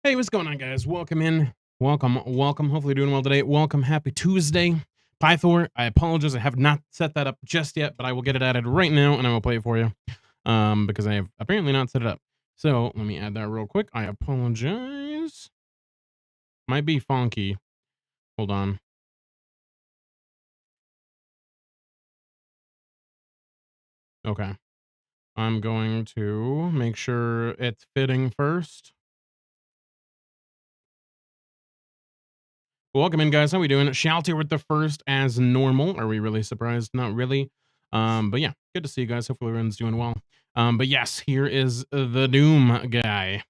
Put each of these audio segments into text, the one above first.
Hey, what's going on, guys? Welcome in. Welcome. Hopefully, you're doing well today. Welcome. Happy Tuesday. Pythor, I apologize. I have not set that up just yet, but I will get it added right now and I will play it for you because I have apparently not set it up. So let me add that real quick. I apologize. Might be funky. Hold on. Okay. I'm going to make sure it's fitting first. Welcome in, guys. How we doing? Shout here with the first as normal. Are we really surprised? Not really. But yeah, good to see you guys. Hopefully everyone's doing well. But yes, here is the Doom guy.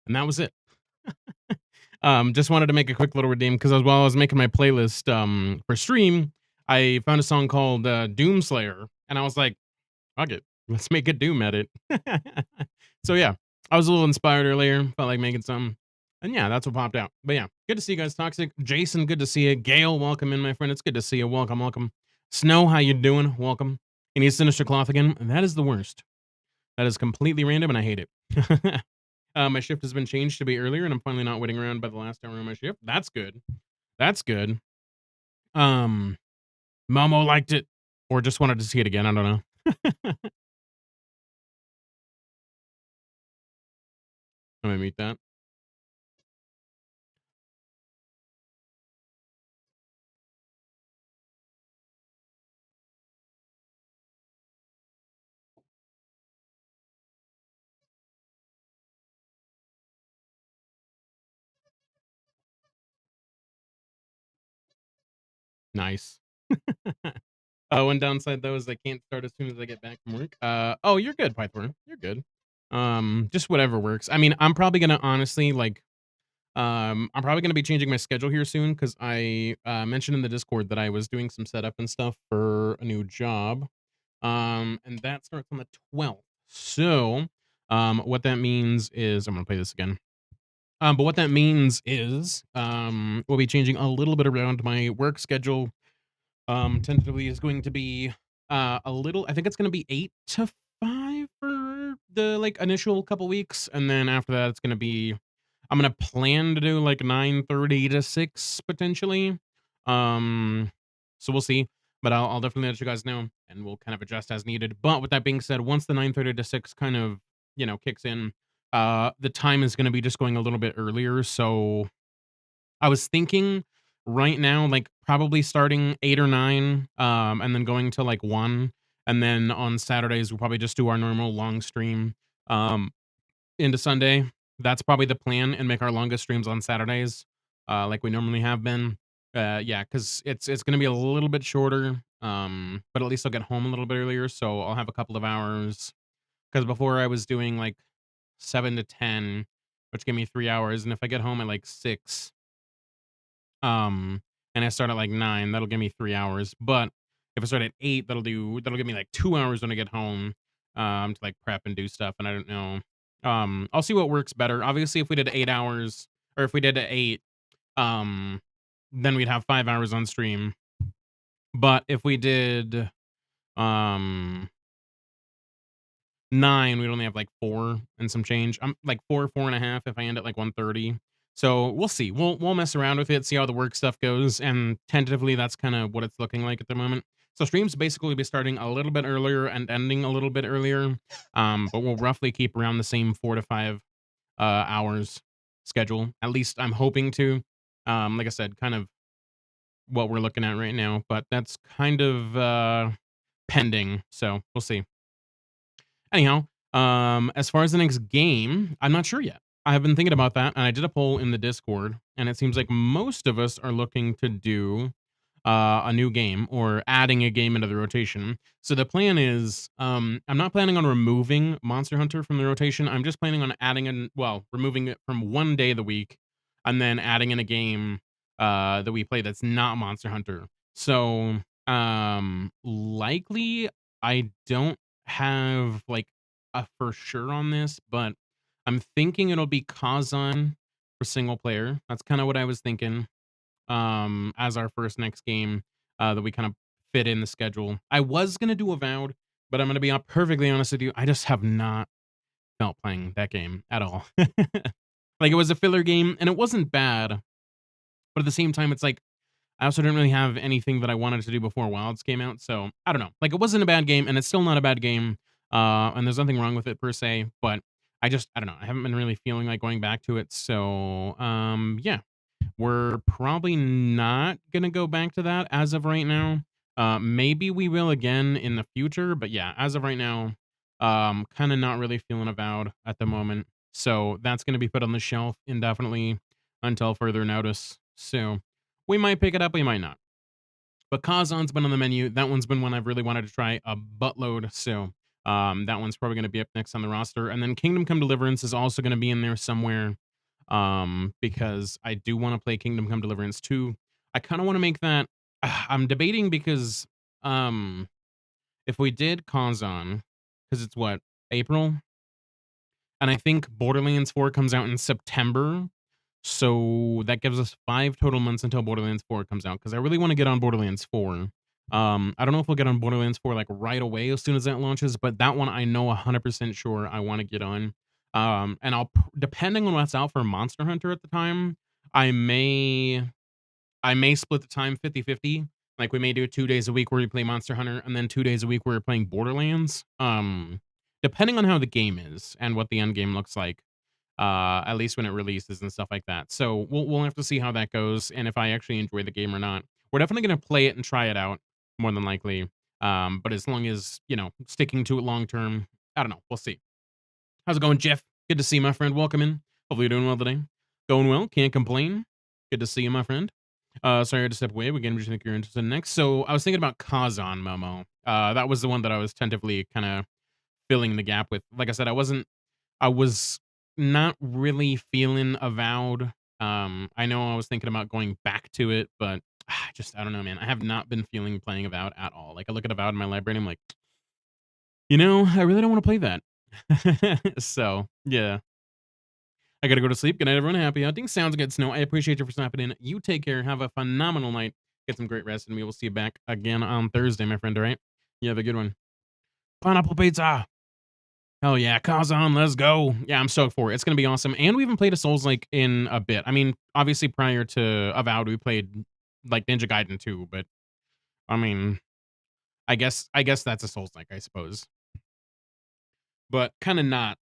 And that was it. Just wanted to make a quick little redeem because while I was making my playlist for stream, I found a song called Doom Slayer, and I was like, fuck it, let's make a Doom edit. So yeah, I was a little inspired earlier, felt like making something. And yeah, that's what popped out. But yeah, good to see you guys. Toxic Jason, good to see you. Gail, welcome in, my friend. It's good to see you. Welcome, welcome. Snow, how you doing? Welcome. You need Sinister Cloth again? That is the worst. That is completely random, and I hate it. My shift has been changed to be earlier, and I'm finally not waiting around by the last hour of my shift. That's good. That's good. Um, Momo liked it, or just wanted to see it again. I don't know. Let me mute that. Nice. One downside though is I can't start as soon as I get back from work. Oh, you're good, Python. You're good. Just whatever works. I mean, I'm probably gonna honestly like. I'm probably gonna be changing my schedule here soon because I mentioned in the Discord that I was doing some setup and stuff for a new job. And that starts on the 12th. So, what that means is I'm gonna play this again. But what that means is we'll be changing a little bit around my work schedule. Tentatively is going to be a little. I think it's going to be 8 to 5 for the like initial couple weeks, and then after that, it's going to be. I'm going to plan to do like 9:30 to 6 potentially. Um, so we'll see. But I'll definitely let you guys know, and we'll kind of adjust as needed. But with that being said, once the 9:30 to 6 kind of kicks in, the time is going to be just going a little bit earlier. So I was thinking right now, like probably starting 8 or 9, and then going to like 1, and then on Saturdays we'll probably just do our normal long stream um, into Sunday. That's probably the plan, and make our longest streams on Saturdays, like we normally have been. Yeah, because it's gonna be a little bit shorter, but at least I'll get home a little bit earlier, so I'll have a couple of hours. Because before I was doing like 7 to 10, which gave me 3 hours, and if I get home at like 6, um, and I start at like 9, that'll give me 3 hours. But if I start at 8, that'll give me like 2 hours when I get home, to like prep and do stuff. And I don't know. I'll see what works better. Obviously, if we did 8 hours, or if we did 8, um, then we'd have 5 hours on stream. But if we did um 9, we'd only have like 4 and some change. I'm like 4.5 if I end at like 1:30. So we'll see. We'll mess around with it, see how the work stuff goes, and tentatively that's kind of what it's looking like at the moment. So streams basically be starting a little bit earlier and ending a little bit earlier. But we'll roughly keep around the same 4 to 5 hours schedule. At least I'm hoping to. Like I said, kind of what we're looking at right now, but that's kind of pending. So we'll see. Anyhow, as far as the next game, I'm not sure yet. I have been thinking about that, and I did a poll in the Discord, and it seems like most of us are looking to do a new game or adding a game into the rotation. So the plan is, I'm not planning on removing Monster Hunter from the rotation. I'm just planning on adding in, well, removing it from one day of the week, and then adding in a game that we play that's not Monster Hunter. So likely I don't have like a for sure on this, but I'm thinking it'll be Kazan for single player. That's kind of what I was thinking as our first next game that we kind of fit in the schedule. I was gonna do Avowed, but I'm gonna be perfectly honest with you. I just have not felt playing that game at all. Like it was a filler game, and it wasn't bad, but at the same time, it's like I also didn't really have anything that I wanted to do before Wilds came out. So I don't know. Like it wasn't a bad game, and it's still not a bad game. And there's nothing wrong with it per se, but I don't know. I haven't been really feeling like going back to it. So yeah, we're probably not gonna go back to that as of right now. Maybe we will again in the future, but yeah, as of right now, kind of not really feeling Avowed at the moment. So that's gonna be put on the shelf indefinitely until further notice. So we might pick it up, we might not. But Kazan's been on the menu. That one's been one I've really wanted to try a buttload. So that one's probably gonna be up next on the roster. And then Kingdom Come Deliverance is also gonna be in there somewhere because I do want to play Kingdom Come Deliverance 2. I kind of want to make that I'm debating because if we did Kazan, because it's what, April? And I think Borderlands 4 comes out in September. So that gives us 5 total months until Borderlands 4 comes out, because I really want to get on Borderlands 4. I don't know if we'll get on Borderlands 4 like right away as soon as that launches, but that one I know 100% sure I want to get on. And depending on what's out for Monster Hunter at the time, I may I may split the time 50-50. Like we may do 2 days a week where we play Monster Hunter and then 2 days a week where we're playing Borderlands. Depending on how the game is and what the end game looks like, at least when it releases and stuff like that. So we'll have to see how that goes and if I actually enjoy the game or not. We're definitely gonna play it and try it out more than likely. But as long as sticking to it long term, I don't know. We'll see. How's it going, Jeff? Good to see you, my friend. Welcome in. Hopefully you're doing well today. Going well. Can't complain. Good to see you, my friend. Sorry I had to step away. Again, we just think you're interested in next. So I was thinking about Kazan, Momo. That was the one that I was tentatively kind of filling the gap with. Like I said, I was not really feeling Avowed. I know I was thinking about going back to it, but I don't know, man. I have not been feeling playing Avowed at all. Like I look at Avowed in my library and I'm like, I really don't want to play that. So yeah, I gotta go to sleep. Good night, everyone. Happy hunting. Sounds good, Snow. I appreciate you for snapping in. You take care. Have a phenomenal night. Get some great rest, and we will see you back again on Thursday, my friend. All right? You have a good one. Pineapple pizza. Hell yeah, Kazan, let's go. Yeah, I'm stoked for it. It's gonna be awesome. And we haven't played a Souls like in a bit. I mean, obviously prior to Avowed, we played like Ninja Gaiden 2, but I mean, I guess that's a Souls like, I suppose. But kind of not,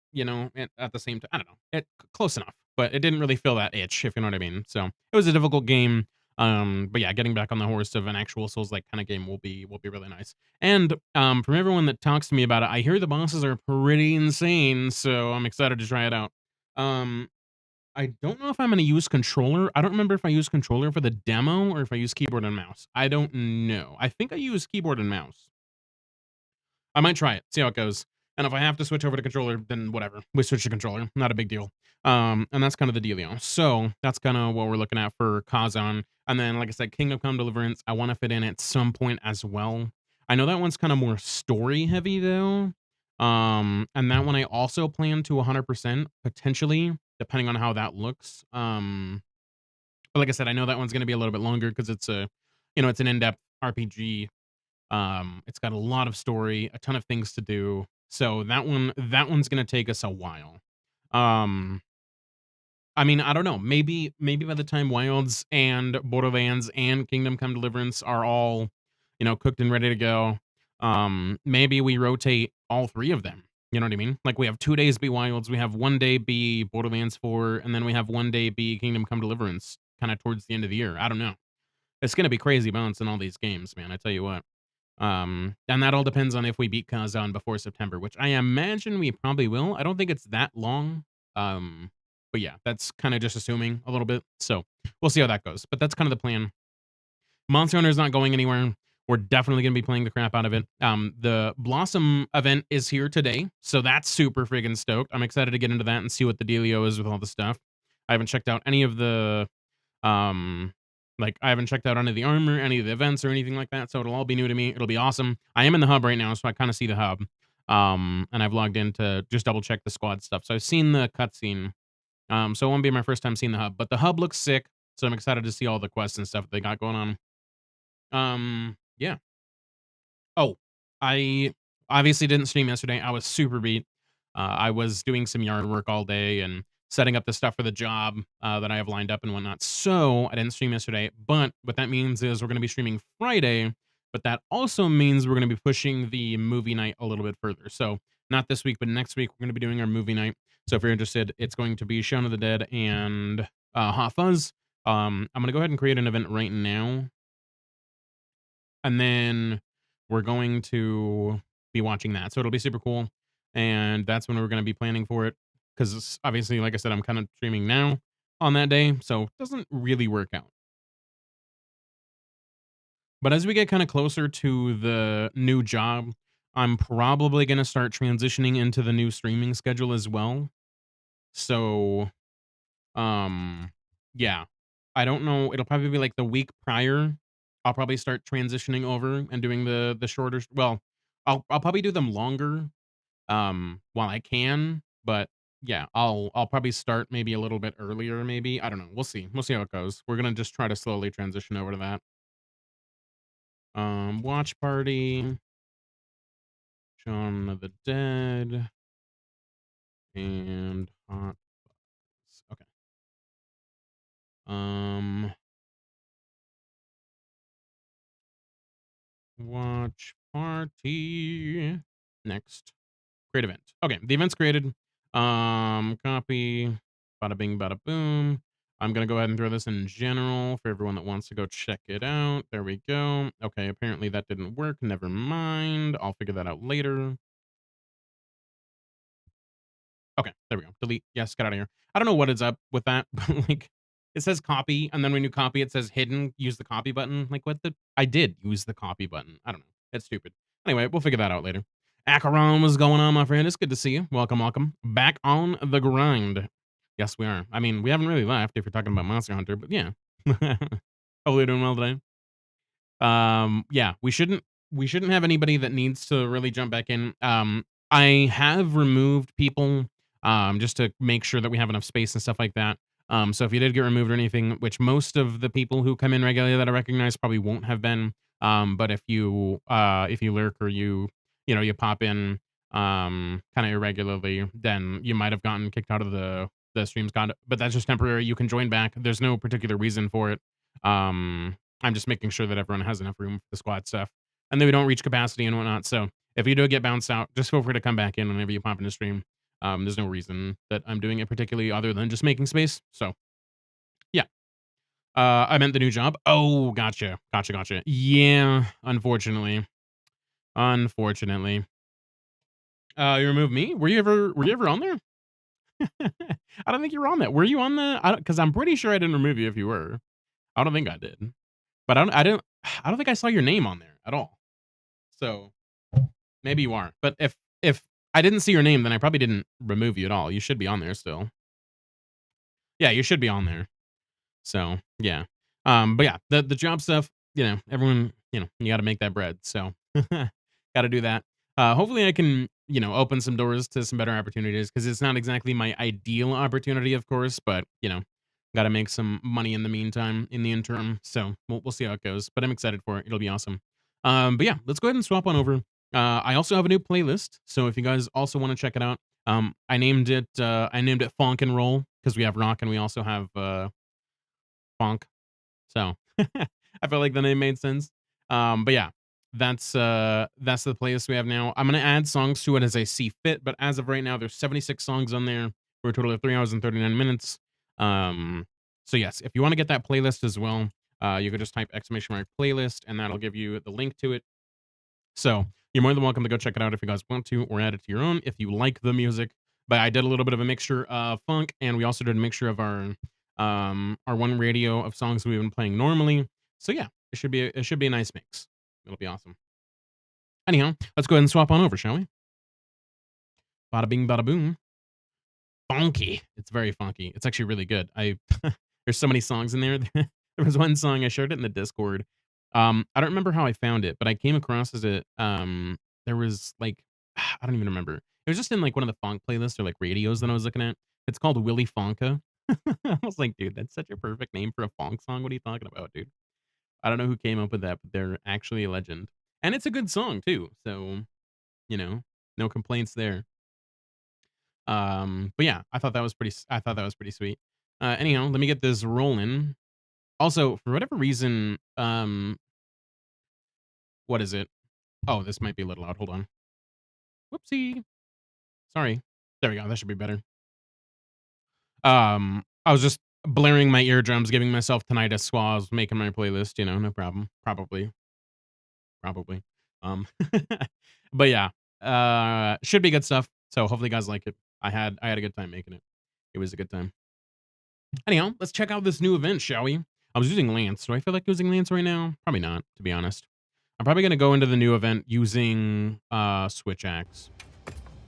at the same time. I don't know. Close enough, but it didn't really feel that itch, if you know what I mean. So it was a difficult game. But yeah, getting back on the horse of an actual Souls like kind of game will be really nice. And from everyone that talks to me about it, I hear the bosses are pretty insane. So I'm excited to try it out. Um, I don't know if I'm going to use controller. I don't remember if I use controller for the demo or if I use keyboard and mouse. I don't know. I think I use keyboard and mouse. I might try it, see how it goes. And if I have to switch over to controller, then whatever. We switch to controller. Not a big deal. And that's kind of the dealio. So that's kind of what we're looking at for Kazan. And then, like I said, Kingdom Come Deliverance, I want to fit in at some point as well. I know that one's kind of more story heavy though. And that one I also plan to 100% potentially, depending on how that looks. But like I said, I know that one's going to be a little bit longer because it's an in-depth RPG. It's got a lot of story, a ton of things to do. So that one's gonna take us a while. Um, I mean, I don't know. Maybe by the time Wilds and Borderlands and Kingdom Come Deliverance are all, cooked and ready to go, maybe we rotate all three of them. You know what I mean? Like we have 2 days be Wilds, we have one day be Borderlands 4, and then we have one day be Kingdom Come Deliverance, kind of towards the end of the year. I don't know. It's gonna be crazy balancing all these games, man. I tell you what. And that all depends on if we beat Kazan before September, which I imagine we probably will. I don't think it's that long. But yeah, that's kind of just assuming a little bit. So we'll see how that goes. But that's kind of the plan Monster Hunter is not going anywhere. We're definitely going to be playing the crap out of it. The Blossom event is here today, so that's super friggin' stoked. I'm excited to get into that and see what the dealio is with all the stuff. I haven't checked out any of the um like I haven't checked out any of the armor, any of the events or anything like that, so it'll all be new to me. It'll be awesome. I am in the hub right now, so I kind of see the hub. And I've logged in to just double check the squad stuff. So I've seen the cutscene. So it won't be my first time seeing the hub, but the hub looks sick. So I'm excited to see all the quests and stuff that they got going on. Yeah. Oh, I obviously didn't stream yesterday. I was super beat. I was doing some yard work all day and setting up the stuff for the job that I have lined up and whatnot. So I didn't stream yesterday. But what that means is we're going to be streaming Friday. But that also means we're going to be pushing the movie night a little bit further. So not this week, but next week we're going to be doing our movie night. So if you're interested, it's going to be Shaun of the Dead and Hot Fuzz. I'm going to go ahead and create an event right now, and then we're going to be watching that. So it'll be super cool. And that's when we're going to be planning for it. Because obviously, like I said, I'm kind of streaming now on that day. So it doesn't really work out. But as we get kind of closer to the new job, I'm probably going to start transitioning into the new streaming schedule as well. So, um, yeah, I don't know. It'll probably be like the week prior. I'll probably start transitioning over and doing the shorter. Well, I'll probably do them longer while I can, but yeah, I'll probably start maybe a little bit earlier. Maybe I don't know. We'll see how it goes. We're gonna just try to slowly transition over to that. Watch party, Shaun of the Dead, and Hot. Okay. Um, Watch party. Next. Create event. Okay, the event's created. Copy. Bada bing, bada boom. I'm gonna go ahead and throw this in general for everyone that wants to go check it out. There we go. Okay, apparently that didn't work. Never mind. I'll figure that out later. Okay, there we go. Delete. Yes, get out of here. I don't know what is up with that, but like it says copy, and then when you copy, it says hidden. Use the copy button. Like what the? I did use the copy button. I don't know. It's stupid. Anyway, we'll figure that out later. Acheron, what's going on, my friend? It's good to see you. Welcome, welcome. Back on the grind. Yes, we are. I mean, we haven't really left if you're talking about Monster Hunter, but yeah. Hopefully you're doing well today. Yeah, we shouldn't have anybody that needs to really jump back in. I have removed people just to make sure that we have enough space and stuff like that. So if you did get removed or anything, which most of the people who come in regularly that I recognize probably won't have been, but if you lurk or you pop in kind of irregularly, then you might have gotten kicked out of the streams. But that's just temporary. You can join back. There's no particular reason for it. I'm just making sure that everyone has enough room for the squad stuff, and then we don't reach capacity and whatnot. So if you do get bounced out, just feel free to come back in whenever you pop into stream. There's no reason that I'm doing it particularly other than just making space. So yeah, I meant the new job. Oh, gotcha. Yeah, unfortunately, you removed me. Were you ever on there? I don't think you were on that. Were you on the? Because I'm pretty sure I didn't remove you if you were. I don't think I did. But I don't think I saw your name on there at all. So maybe you are. But if I didn't see your name, then I probably didn't remove you at all. You should be on there still. Yeah, you should be on there. So yeah. But yeah, the job stuff, everyone, you gotta make that bread. So gotta do that. Hopefully I can, open some doors to some better opportunities because it's not exactly my ideal opportunity, of course, but got to make some money in the meantime, in the interim. So we'll see how it goes. But I'm excited for it. It'll be awesome. But yeah, let's go ahead and swap on over. I also have a new playlist, so if you guys also want to check it out, I named it Funk and Roll because we have rock and we also have funk. So I felt like the name made sense. But yeah, that's the playlist we have now. I'm gonna add songs to it as I see fit, but as of right now, there's 76 songs on there for a total of 3 hours and 39 minutes. So yes, if you want to get that playlist as well, you could just type !playlist and that'll give you the link to it. So you're more than welcome to go check it out if you guys want to, or add it to your own if you like the music. But I did a little bit of a mixture of funk, and we also did a mixture of our one radio of songs we've been playing normally. So yeah, it should be a nice mix. It'll be awesome. Anyhow, let's go ahead and swap on over, shall we? Bada bing, bada boom. Funky. It's very funky. It's actually really good. There's so many songs in there. There was one song I shared it in the Discord. I don't remember how I found it, but I came across as it. There was like I don't even remember. It was just in like one of the funk playlists or like radios that I was looking at. It's called Willy Fonka. I was like, dude, that's such a perfect name for a funk song. What are you talking about, dude? I don't know who came up with that, but they're actually a legend, and it's a good song too. So you know, no complaints there. But yeah, I thought that was pretty sweet. Anyhow, let me get this rolling. Also, for whatever reason, what is it? Oh, this might be a little loud. Hold on. Whoopsie. Sorry. There we go. That should be better. I was just blaring my eardrums, giving myself tinnitus while I was making my playlist. You know, no problem. Probably. Um, but yeah, should be good stuff. So hopefully you guys like it. I had a good time making it. It was a good time. Anyhow, let's check out this new event, shall we? I was using Lance. Do I feel like using Lance right now? Probably not, to be honest. I'm probably gonna go into the new event using Switch Axe.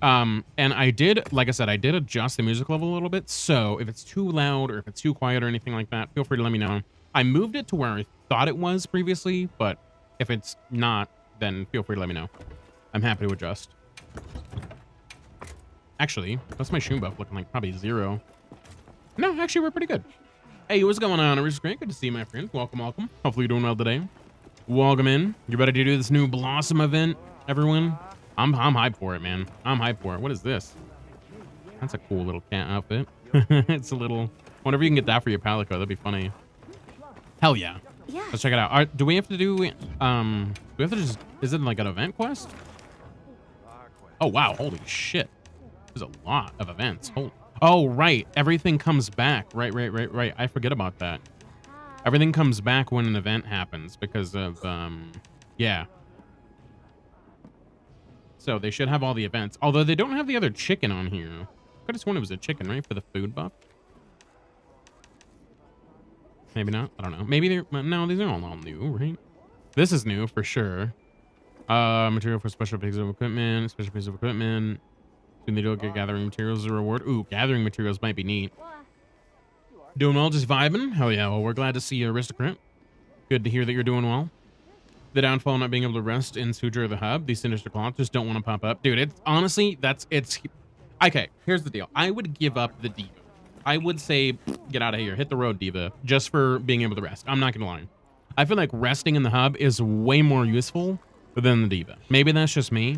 And I did, like I said, I did adjust the music level a little bit. So if it's too loud or if it's too quiet or anything like that, feel free to let me know. I moved it to where I thought it was previously, but if it's not, then feel free to let me know. I'm happy to adjust. Actually, what's my shroom buff looking like? Probably 0. No, actually, we're pretty good. Hey, what's going on? It's great. Good to see you, my friend. Welcome. Hopefully you're doing well today. Welcome in. You ready to do this new Blossom event, everyone? I'm hyped for it, man. I'm hyped for it. What is this? That's a cool little cat outfit. It's a little... Wonder if you can get that for your palico. That'd be funny. Hell yeah. Let's check it out. Do we have to do... do we have to just... Is it like an event quest? Oh, wow. Holy shit. There's a lot of events. Oh, right. Everything comes back. Right. I forget about that. Everything comes back when an event happens because of, yeah. So they should have all the events. Although they don't have the other chicken on here. I could have sworn it was a chicken, right? For the food buff. Maybe not. I don't know. Maybe they're... No, these are all new, right? This is new for sure. Material for special pieces of equipment. Special pieces of equipment. Soon they do get gathering materials as a reward. Ooh, gathering materials might be neat. Doing well, just vibing? Hell yeah. Well, we're glad to see you, Aristocrat. Good to hear that you're doing well. The downfall of not being able to rest in Sudra or the hub. These sinister clocks just don't want to pop up. Dude, it's honestly, it's... Okay, here's the deal. I would give up the Diva. I would say, get out of here. Hit the road, Diva. Just for being able to rest. I'm not going to lie. I feel like resting in the hub is way more useful than the Diva. Maybe that's just me.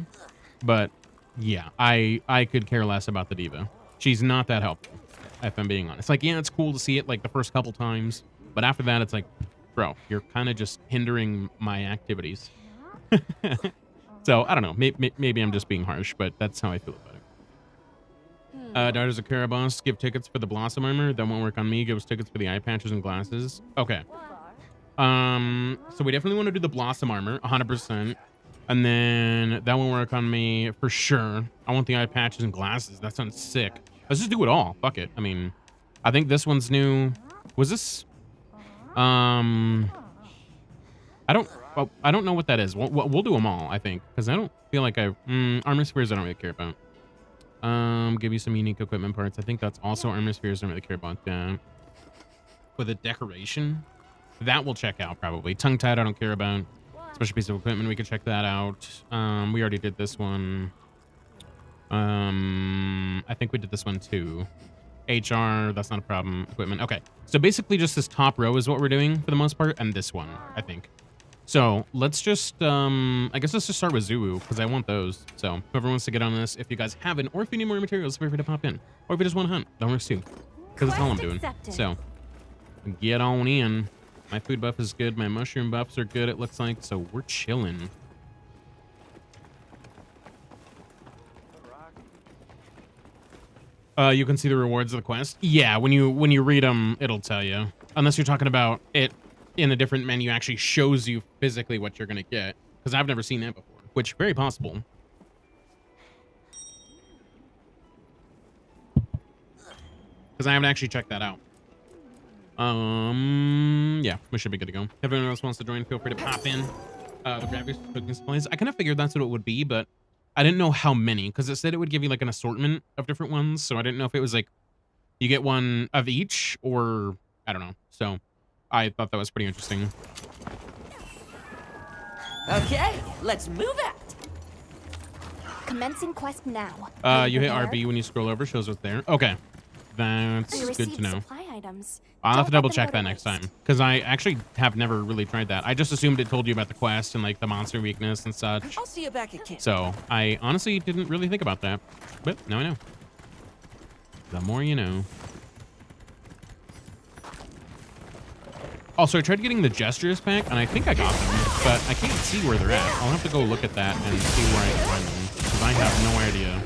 But, yeah. I could care less about the Diva. She's not that helpful, if I'm being honest. Like, yeah, it's cool to see it, like, the first couple times. But after that, it's like... Bro, you're kind of just hindering my activities. So, I don't know. Maybe I'm just being harsh, but that's how I feel about it. Daughters of Karabos, give tickets for the Blossom armor. That won't work on me. Give us tickets for the eye patches and glasses. Okay. So we definitely want to do the Blossom armor, 100%. And then that won't work on me for sure. I want the eye patches and glasses. That sounds sick. Let's just do it all. Fuck it. I mean, I think this one's new. Was this... I don't know what that is. We'll do them all, I think, because I don't feel like armor spheres I don't really care about. Give you some unique equipment parts. I think that's also armor spheres. I don't really care about that. For the decoration, that we'll check out probably. Tongue tied, I don't care about. Special piece of equipment, we could check that out. We already did this one. I think we did this one too. HR, that's not a problem. Equipment. Okay. So basically just this top row is what we're doing for the most part, and this one, I think. So let's just, I guess let's just start with Zuu, because I want those. So whoever wants to get on this, if you guys haven't, or if you need more materials, feel free to pop in. Or if you just want to hunt, that works too. Because that's all I'm doing. So get on in. My food buff is good. My mushroom buffs are good, it looks like. So we're chilling. You can see the rewards of the quest. Yeah, when you read them, it'll tell you. Unless you're talking about it in a different menu, actually shows you physically what you're gonna get. Because I've never seen that before, which very possible. Because I haven't actually checked that out. Yeah, we should be good to go. If anyone else wants to join, feel free to pop in. The grab your cooking supplies. I kind of figured that's what it would be, but I didn't know how many because it said it would give you like an assortment of different ones. So I didn't know if it was like you get one of each or I don't know. So I thought that was pretty interesting. Okay, let's move out. Commencing quest now. You hit RB when you scroll over, shows what's there. Okay. That's good to know. Supply items. I'll have to Don't double let them check go that to next waste. time because I actually have never really tried that. I just assumed it told you about the quest and like the monster weakness and such. I'll see you back at camp. So I honestly didn't really think about that, but now I know. The more you know. Also, I tried getting the gestures pack, and I think I got them, but I can't see where they're at. I'll have to go look at that and see where I can find them, because I have no idea.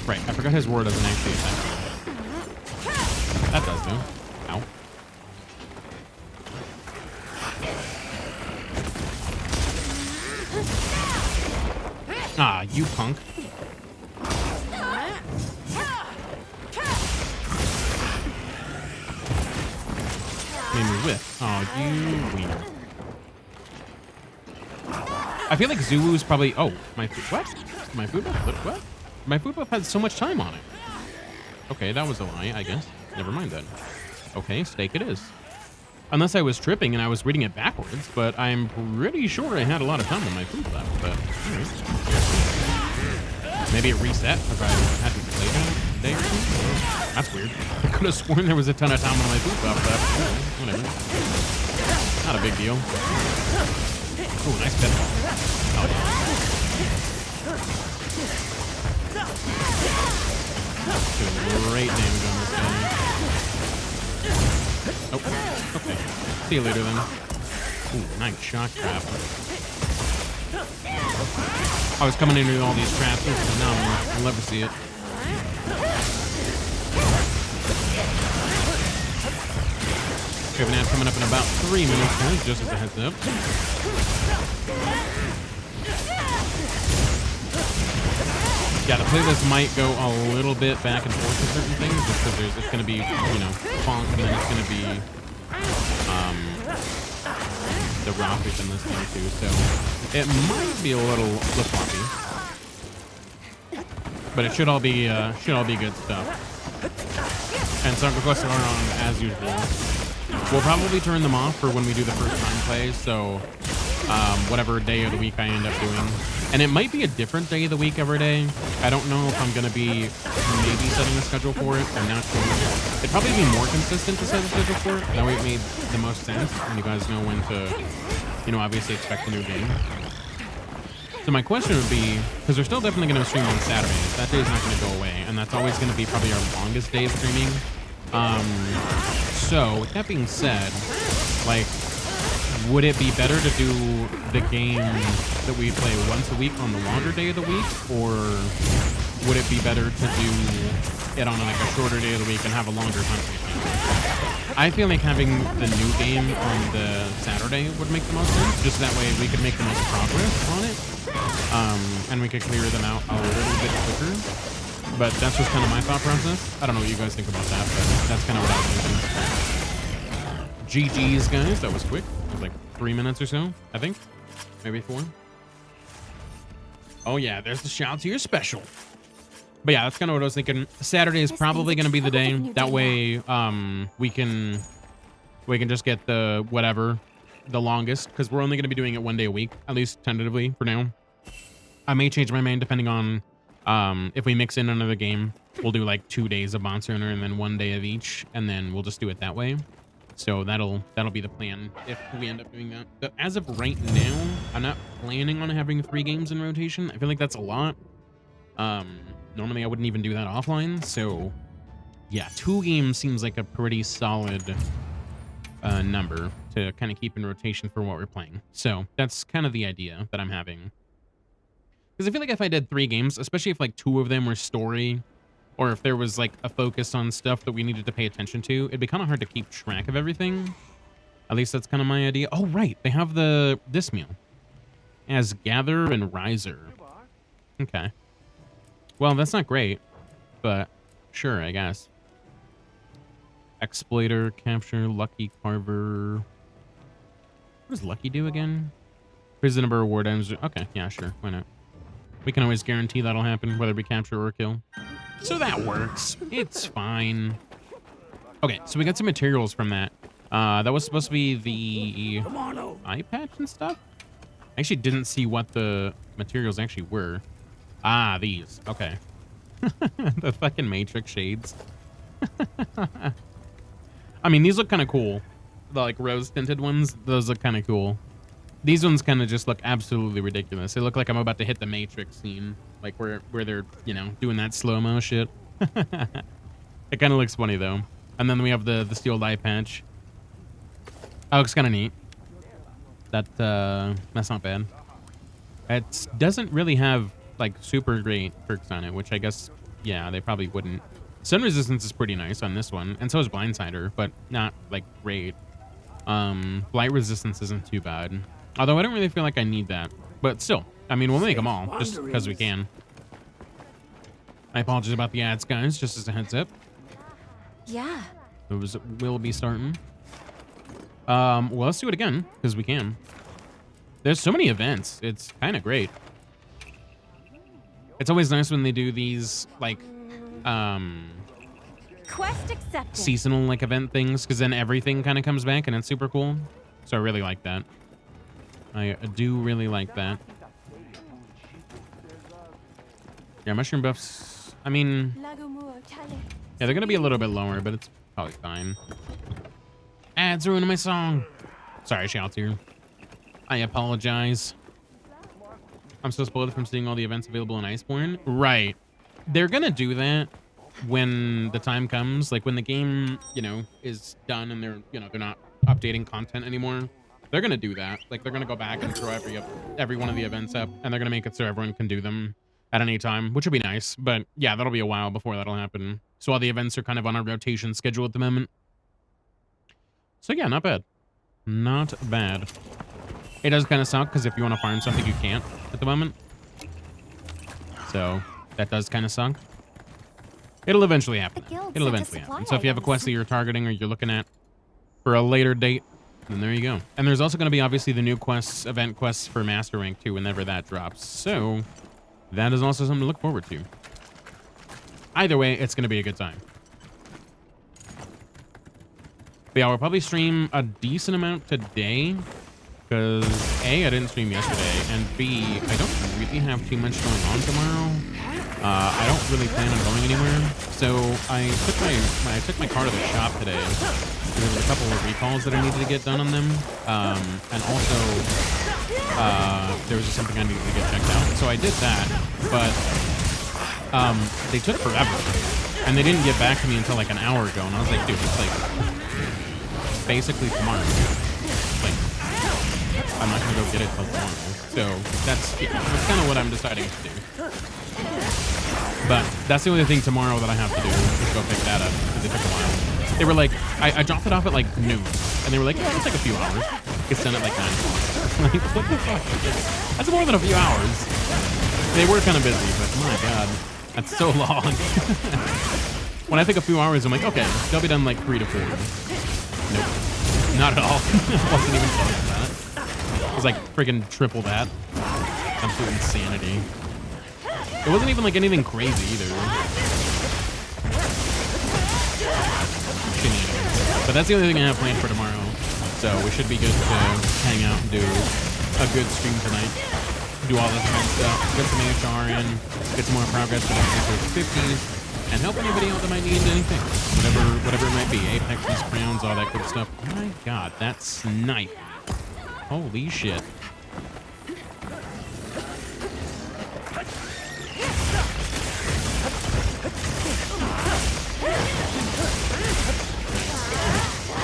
Right, I forgot his war doesn't actually attack you. That does, though. Ow. Ah, you punk. Made me whiff. Oh, you wiener. I feel like Zulu's probably... Oh, my food... What? My food buff? What? My food buff had so much time on it. Okay, that was a lie, I guess. Never mind then. Okay, steak it is. Unless I was tripping and I was reading it backwards, but I'm pretty sure I had a lot of time on my food buff, but... Alright. Maybe it reset because I hadn't played it a day or something? That's weird. I could have sworn there was a ton of time on my food buff, but whatever. Not a big deal. Ooh, nice pet. Oh, yeah. Doing great damage on this guy. Oh, okay. See you later then. Ooh, nice shock trap. I was coming into all these traps, and now I'll never see it. We have an ad coming up in about 3 minutes, guys, just as a heads up. Yeah, the playlist might go a little bit back and forth with certain things, just because there's it's going to be, you know, funk, and then it's going to be the rock within this thing too, so it might be a little flip-floppy. But it should all be good stuff. And some requests are on as usual. We'll probably turn them off for when we do the first time play, so whatever day of the week I end up doing. And it might be a different day of the week every day. I don't know if I'm going to be maybe setting a schedule for it. I'm not sure. It'd probably be more consistent to set a schedule for it. That way it made the most sense, and you guys know when to, you know, obviously expect a new game. So my question would be, because we're still definitely going to stream on Saturdays. That day's not going to go away, and that's always going to be probably our longest day of streaming. So with that being said, like, would it be better to do the game that we play once a week on the longer day of the week, or would it be better to do it on like a shorter day of the week and have a longer hunt week? I feel like having the new game on the Saturday would make the most sense, just that way we could make the most progress on it, and we could clear them out a little bit quicker. But that's just kind of my thought process. I don't know what you guys think about that, but that's kind of what I was thinking. GG's, guys. That was quick. It was like 3 minutes or so, I think. Maybe 4. Oh, yeah. There's the shout to your special. But yeah, that's kind of what I was thinking. Saturday is probably going to be the day. That way, we can just get the whatever, the longest, because we're only going to be doing it 1 day a week, at least tentatively for now. I may change my mind depending on if we mix in another game. We'll do like 2 days of Monster Hunter and then 1 day of each, and then we'll just do it that way. So that'll be the plan if we end up doing that. But as of right now, I'm not planning on having 3 games in rotation. I feel like that's a lot. Normally I wouldn't even do that offline. So yeah, 2 games seems like a pretty solid number to kind of keep in rotation for what we're playing. So that's kind of the idea that I'm having. Because I feel like if I did 3 games, especially if like 2 of them were story, or if there was like a focus on stuff that we needed to pay attention to, it'd be kind of hard to keep track of everything. At least that's kind of my idea. Oh, right. They have this meal as Gather and Riser. Okay. Well, that's not great, but sure, I guess. Exploiter, capture, Lucky Carver. What does Lucky do again? Prison number reward items. Okay, yeah, sure. Why not? We can always guarantee that'll happen, whether we capture or kill. So that works. It's fine. Okay, so we got some materials from that. That was supposed to be the eye patch and stuff. I actually didn't see what the materials actually were. Ah, these. Okay. The fucking Matrix shades. I mean, these look kind of cool. The like rose tinted ones, those look kind of cool. These ones kind of just look absolutely ridiculous. They look like I'm about to hit the Matrix scene, like where they're, you know, doing that slow-mo shit. It kind of looks funny though. And then we have the steel eye patch. That looks kind of neat. That's not bad. It doesn't really have like super great perks on it, which I guess, yeah, they probably wouldn't. Sun resistance is pretty nice on this one, and so is blindsider, but not like great. Blight resistance isn't too bad, although I don't really feel like I need that, but still, I mean, we'll make them all just because we can. I apologize about the ads, guys, just as a heads up. Yeah. Those will be starting. Well, let's do it again because we can. There's so many events. It's kind of great. It's always nice when they do these like Quest accepted. seasonal like event things, because then everything kind of comes back and it's super cool. So I really like that. I do really like that. Yeah, mushroom buffs. I mean, yeah, they're gonna be a little bit lower, but it's probably fine. Ads ruining my song. Sorry, shouts here. I apologize. I'm so spoiled from seeing all the events available in Iceborne. Right. They're gonna do that when the time comes, like when the game, you know, is done and they're, you know, they're not updating content anymore. They're gonna do that. Like they're gonna go back and throw every one of the events up, and they're gonna make it so everyone can do them at any time, which would be nice. But yeah, that'll be a while before that'll happen. So all the events are kind of on a rotation schedule at the moment. So yeah, not bad. Not bad. It does kind of suck because if you want to farm something, you can't at the moment. So that does kind of suck. It'll eventually happen. It'll eventually happen. So if you have a quest that you're targeting or you're looking at for a later date, then there you go. And there's also going to be obviously the new quests, event quests for Master Rank 2 whenever that drops. So that is also something to look forward to. Either way, it's going to be a good time. But yeah, we'll probably stream a decent amount today. Because A, I didn't stream yesterday, and B, I don't really have too much going on tomorrow. I don't really plan on going anywhere. So I took my car to the shop today. There was a couple of recalls that I needed to get done on them. And also, there was just something I needed to get checked out. So I did that, but they took forever. And they didn't get back to me until like an hour ago. And I was like, dude, it's like basically tomorrow. Like, I'm not gonna go get it till tomorrow. So that's kind of what I'm deciding to do. But that's the only thing tomorrow that I have to do is go pick that up because it took a while. They were like, I dropped it off at like noon, and they were like, yeah, it'll take a few hours. It's done at like 9 o'clock. Like, what the fuck? That's more than a few hours. They were kind of busy, but my god, that's so long. When I think a few hours, I'm like, okay, they'll be done like 3 to 4. Nope, not at all. Wasn't even close to that. It was like freaking triple that. Absolute insanity. It wasn't even like anything crazy either. But that's the only thing I have planned for tomorrow. So we should be good to hang out and do a good stream tonight. Do all this kind of stuff. Get some AHR in. Get some more progress for the 50s. And help anybody out that might need anything. Whatever it might be. Apexes, crowns, all that good stuff. Oh my god, that snipe. Holy shit.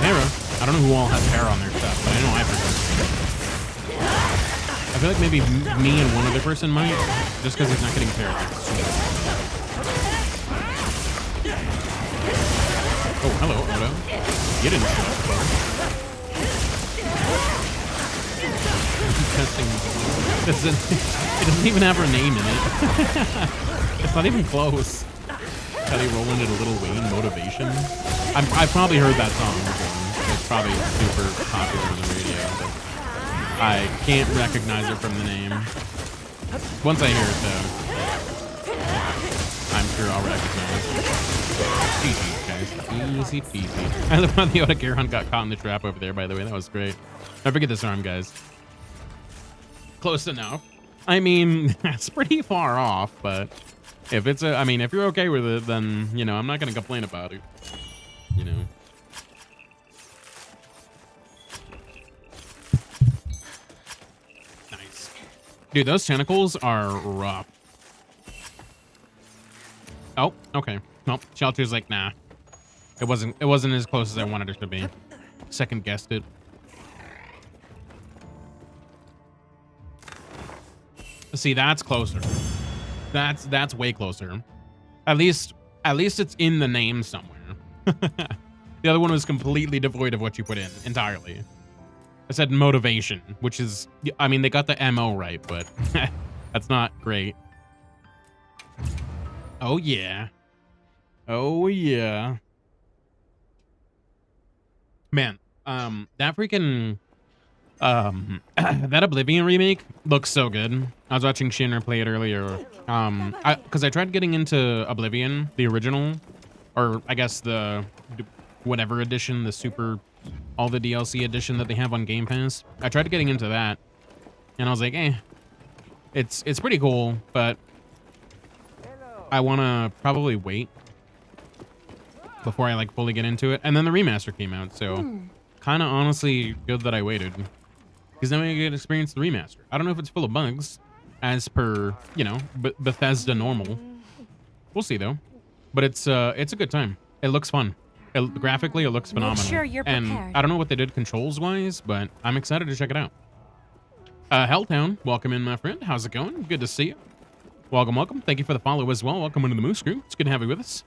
Para. I don't know who all has para on their stuff, but I know I've heard. I feel like maybe me and one other person might, just because he's not getting para. Oh, hello, Odo. You didn't show up before. Testing. It doesn't even have her name in it. It's not even close. Kelly Rowland and Lil Wayne, Motivation. I've probably heard that song before. It's probably super popular on the radio, but I can't recognize it from the name. Once I hear it, though, I'm sure I'll recognize it. Easy, guys. Easy peasy. I love how the Oda Hunt got caught in the trap over there, by the way. That was great. Don't forget this arm, guys. Close enough. I mean, that's pretty far off, but if it's a, I mean, if you're okay with it, then, you know, I'm not going to complain about it. You know. Nice. Dude, those tentacles are rough. Oh, okay. Nope. Shelter's like, nah. It wasn't as close as I wanted it to be. Second guessed it. See, that's closer. That's way closer. At least it's in the name somewhere. The other one was completely devoid of what you put in entirely. I said motivation, which is, I mean, they got the MO right, but that's not great. Oh yeah. Oh yeah. Man, that freaking that Oblivion remake looks so good. I was watching Shinra play it earlier. Because I tried getting into Oblivion, the original, or I guess the whatever edition, the super, all the DLC edition that they have on Game Pass. I tried getting into that, and I was like, it's pretty cool, but I want to probably wait before I like fully get into it. And then the remaster came out, so kind of honestly good that I waited, because then we get to experience the remaster. I don't know if it's full of bugs, as per, you know, Bethesda normal. We'll see though. But it's a good time. It looks fun. Graphically, it looks phenomenal. Make sure you're prepared. And I don't know what they did controls wise, but I'm excited to check it out. Helltown, welcome in, my friend. How's it going? Good to see you. Welcome, welcome. Thank you for the follow as well. Welcome into the Moose Crew. It's good to have you with us.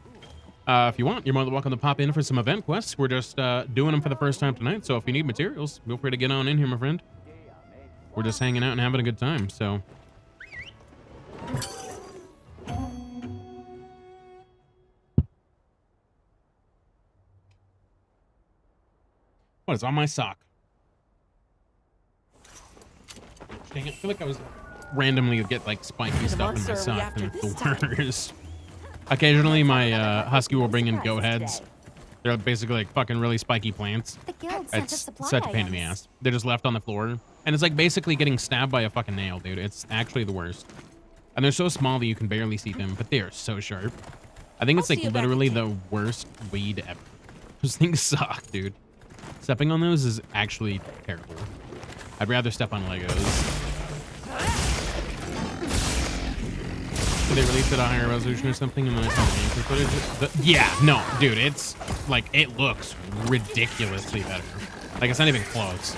If you want, you're more than welcome to pop in for some event quests. We're just doing them for the first time tonight, so if you need materials, feel free to get on in here, my friend. We're just hanging out and having a good time, so. What is on my sock? Dang it, I feel like I was randomly get like spiky stuff in my sock and it's the worst. Occasionally my husky will bring in goat heads. They're basically like fucking really spiky plants. It's such a pain in the ass. They're just left on the floor. And it's like basically getting stabbed by a fucking nail, dude. It's actually the worst. And they're so small that you can barely see them, but they are so sharp. I think it's like literally the worst weed ever. Those things suck, dude. Stepping on those is actually terrible. I'd rather step on Legos. Did they release it at a higher resolution or something? And then I saw the gameplay footage. Yeah, no, dude, it's like, it looks ridiculously better. Like, it's not even close.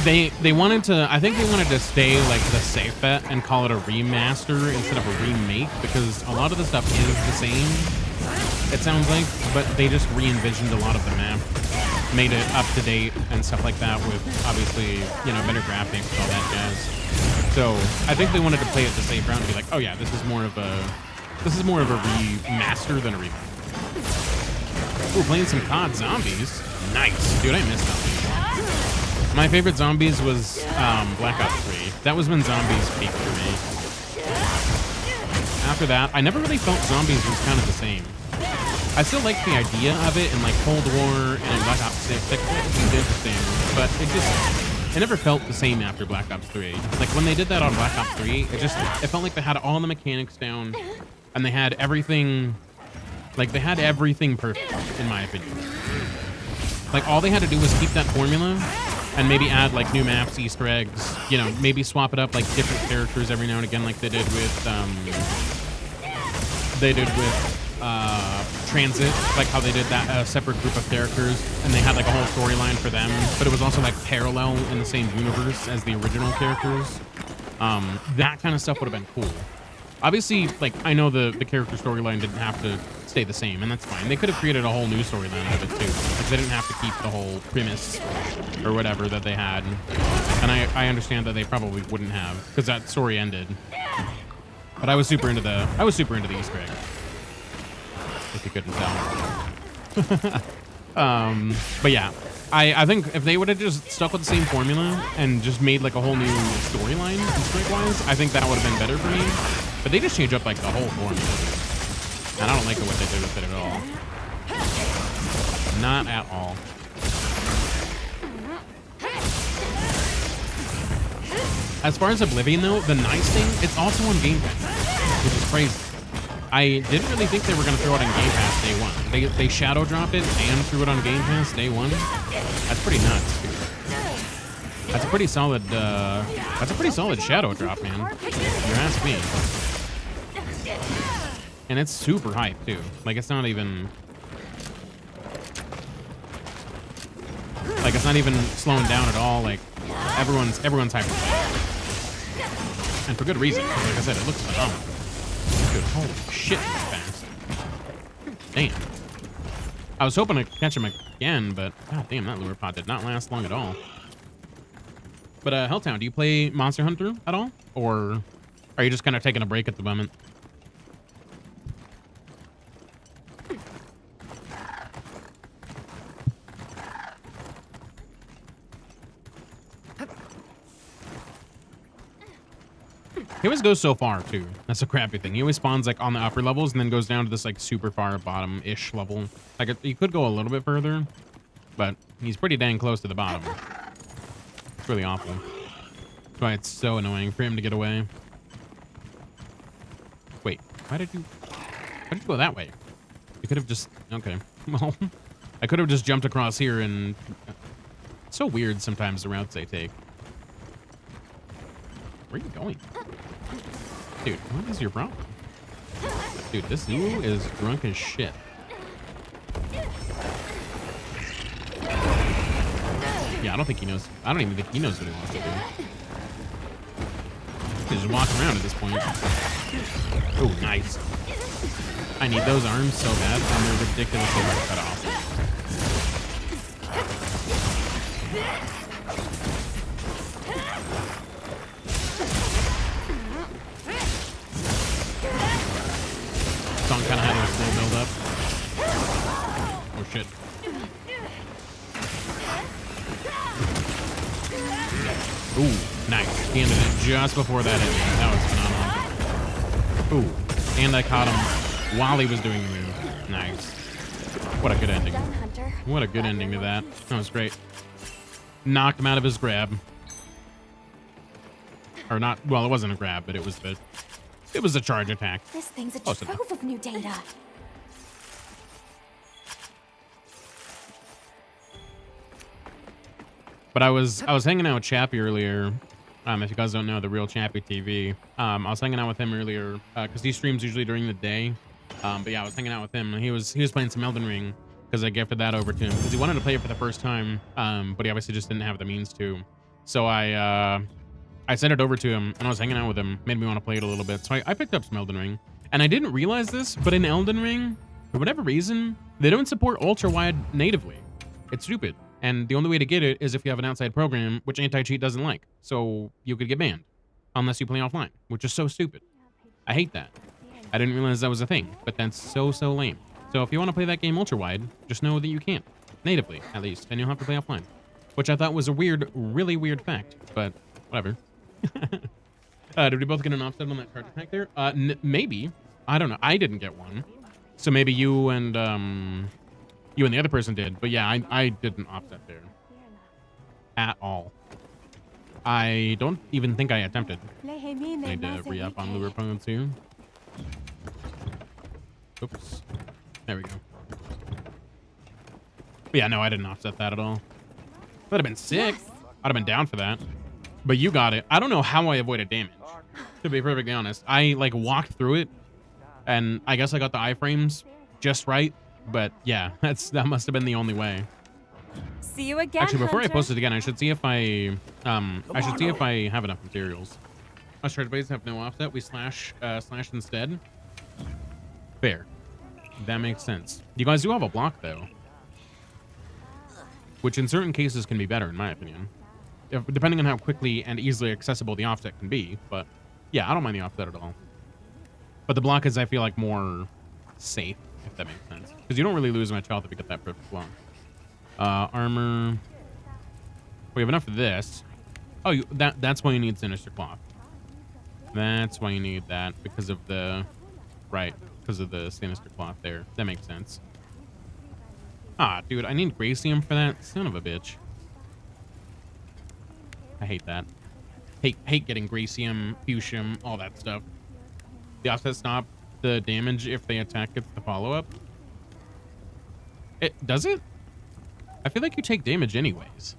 They wanted to, I think they wanted to stay like the safe bet and call it a remaster instead of a remake, because a lot of the stuff is the same, it sounds like, but they just re-envisioned a lot of the map, made it up to date and stuff like that with obviously, you know, better graphics, all that jazz. So I think they wanted to play it the safe route and be like, oh yeah, this is more of a remaster than a remake. We're playing some COD Zombies. Nice, dude. I miss zombies. My favorite zombies was Black Ops 3. That was when zombies peaked for me. After that, I never really felt zombies was kind of the same. I still liked the idea of it in like Cold War and in Black Ops 6. Like, it was interesting, but it never felt the same after Black Ops 3. Like when they did that on Black Ops 3, it felt like they had all the mechanics down and they had everything, like they had everything perfect, in my opinion. Like all they had to do was keep that formula and maybe add like new maps, Easter eggs, you know, maybe swap it up like different characters every now and again, like they did with Transit, like how they did that separate group of characters and they had like a whole storyline for them, but it was also like parallel in the same universe as the original characters. That kind of stuff would have been cool. Obviously, like I know the character storyline didn't have to stay the same, and that's fine. They could have created a whole new storyline out of it too. Like they didn't have to keep the whole premise or whatever that they had. And I understand that they probably wouldn't have, because that story ended. But I was super into the Easter egg. If you couldn't tell. But yeah, I think if they would have just stuck with the same formula and just made like a whole new storyline Easter egg wise, I think that would have been better for me. But they just changed up like the whole formula, and I don't like what they did with it at all. Not at all. As far as Oblivion though, the nice thing, it's also on Game Pass, which is crazy. I didn't really think they were going to throw it on Game Pass day one. They shadow dropped it and threw it on Game Pass day one. That's pretty nuts. That's a pretty solid shadow drop, man. If you ask me. And it's super hype too. Like it's not even slowing down at all. Like everyone's hyped. And for good reason. Like I said, it looks phenomenal. Dude, holy shit, that's fast. Damn. I was hoping to catch him again, but god damn, that lure pod did not last long at all. But Helltown, do you play Monster Hunter at all? Or are you just kind of taking a break at the moment? He always goes so far too. That's a crappy thing. He always spawns like on the upper levels and then goes down to this like super far bottom-ish level. Like he could go a little bit further, but he's pretty dang close to the bottom. It's really awful. That's why it's so annoying for him to get away. Wait, why did you go that way? You could have just, okay. Well, I could have just jumped across here and it's so weird sometimes the routes they take. Where are you going? Dude, what is your problem? Dude, this zoo is drunk as shit. Yeah, I don't even think he knows what he wants to do. He's just walking around at this point. Oh, nice. I need those arms so bad, and they're ridiculously hard to cut off. Song kind of had a slow build up. Oh shit. Ooh, nice. He ended it just before that hit. That was phenomenal. Ooh, and I caught him while he was doing the move. Nice. What a good ending. What a good ending to that. That was great. Knocked him out of his grab. Or not, well, it wasn't a grab, but it was a charge attack. This thing's a trove of new data. But I was hanging out with Chappie earlier. If you guys don't know, the real Chappie TV. I was hanging out with him earlier because he streams usually during the day. But yeah, I was hanging out with him and he was playing some Elden Ring because I gifted that over to him because he wanted to play it for the first time. But he obviously just didn't have the means to. So I sent it over to him and I was hanging out with him. Made me want to play it a little bit. So I picked up some Elden Ring. And I didn't realize this, but in Elden Ring, for whatever reason, they don't support ultra wide natively. It's stupid. And the only way to get it is if you have an outside program, which anti-cheat doesn't like. So you could get banned unless you play offline, which is so stupid. I hate that. I didn't realize that was a thing, but that's so lame. So if you want to play that game ultra wide, just know that you can't. Natively, at least. And you'll have to play offline. Which I thought was a weird, really weird fact, but whatever. Did we both get an offset on that charge attack there? Maybe. I don't know. I didn't get one. So maybe you and the other person did. But yeah, I didn't offset there. At all. I don't even think I attempted. I need to re-up on lure opponents here. Oops. There we go. But yeah, no, I didn't offset that at all. That'd have been sick. I'd have been down for that. But you got it. I don't know how I avoided damage. To be perfectly honest, I like walked through it, and I guess I got the iframes just right. But yeah, that must have been the only way. See you again. Actually, before Hunter. I post it again, I should see if I have enough materials. Us charge bases have no offset. We slash instead. Fair. That makes sense. You guys do have a block though, which in certain cases can be better, in my opinion. Depending on how quickly and easily accessible the offset can be, but yeah, I don't mind the offset at all. But the block is, I feel like, more safe, if that makes sense. Because you don't really lose much health if you get that perfect block. Armor. We have enough of this. Oh, that's why you need Sinister Cloth. That's why you need that, because of the... Right, because of the Sinister Cloth there. That makes sense. Ah, dude, I need Gracium for that. Son of a bitch. I hate that. Hate getting Gracium, Fusium, all that stuff. The offset stop the damage if they attack gets the follow-up. It does it? I feel like you take damage anyways.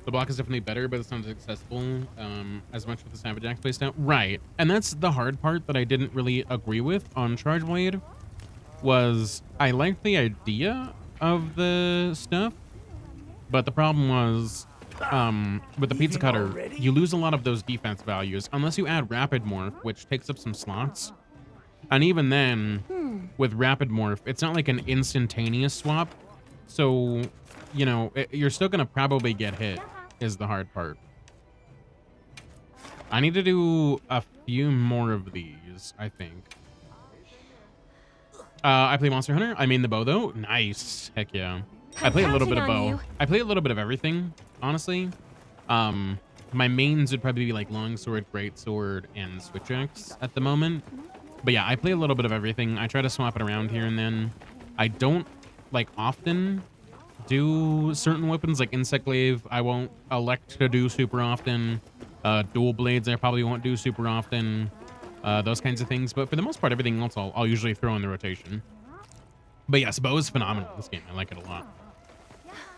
The block is definitely better, but it's not as accessible as much with the Savage Axe placed out. Right, and that's the hard part that I didn't really agree with on Charge Blade. Was I liked the idea of the stuff, but the problem was with the Pizza Cutter, you lose a lot of those defense values unless you add Rapid Morph, which takes up some slots. And even then, with Rapid Morph, it's not like an instantaneous swap. So, you know, you're still going to probably get hit, is the hard part. I need to do a few more of these, I think. I play Monster Hunter. I mean the bow, though. Nice. Heck yeah. I play a little bit of bow. I play a little bit of everything, honestly. My mains would probably be like Longsword, Greatsword, and Switch Axe at the moment. But yeah, I play a little bit of everything. I try to swap it around here and then. I don't, like, often do certain weapons, like Insect Glaive. I won't elect to do super often. Dual Blades I probably won't do super often. Those kinds of things. But for the most part, everything else I'll usually throw in the rotation. But yes, bow is phenomenal in this game. I like it a lot.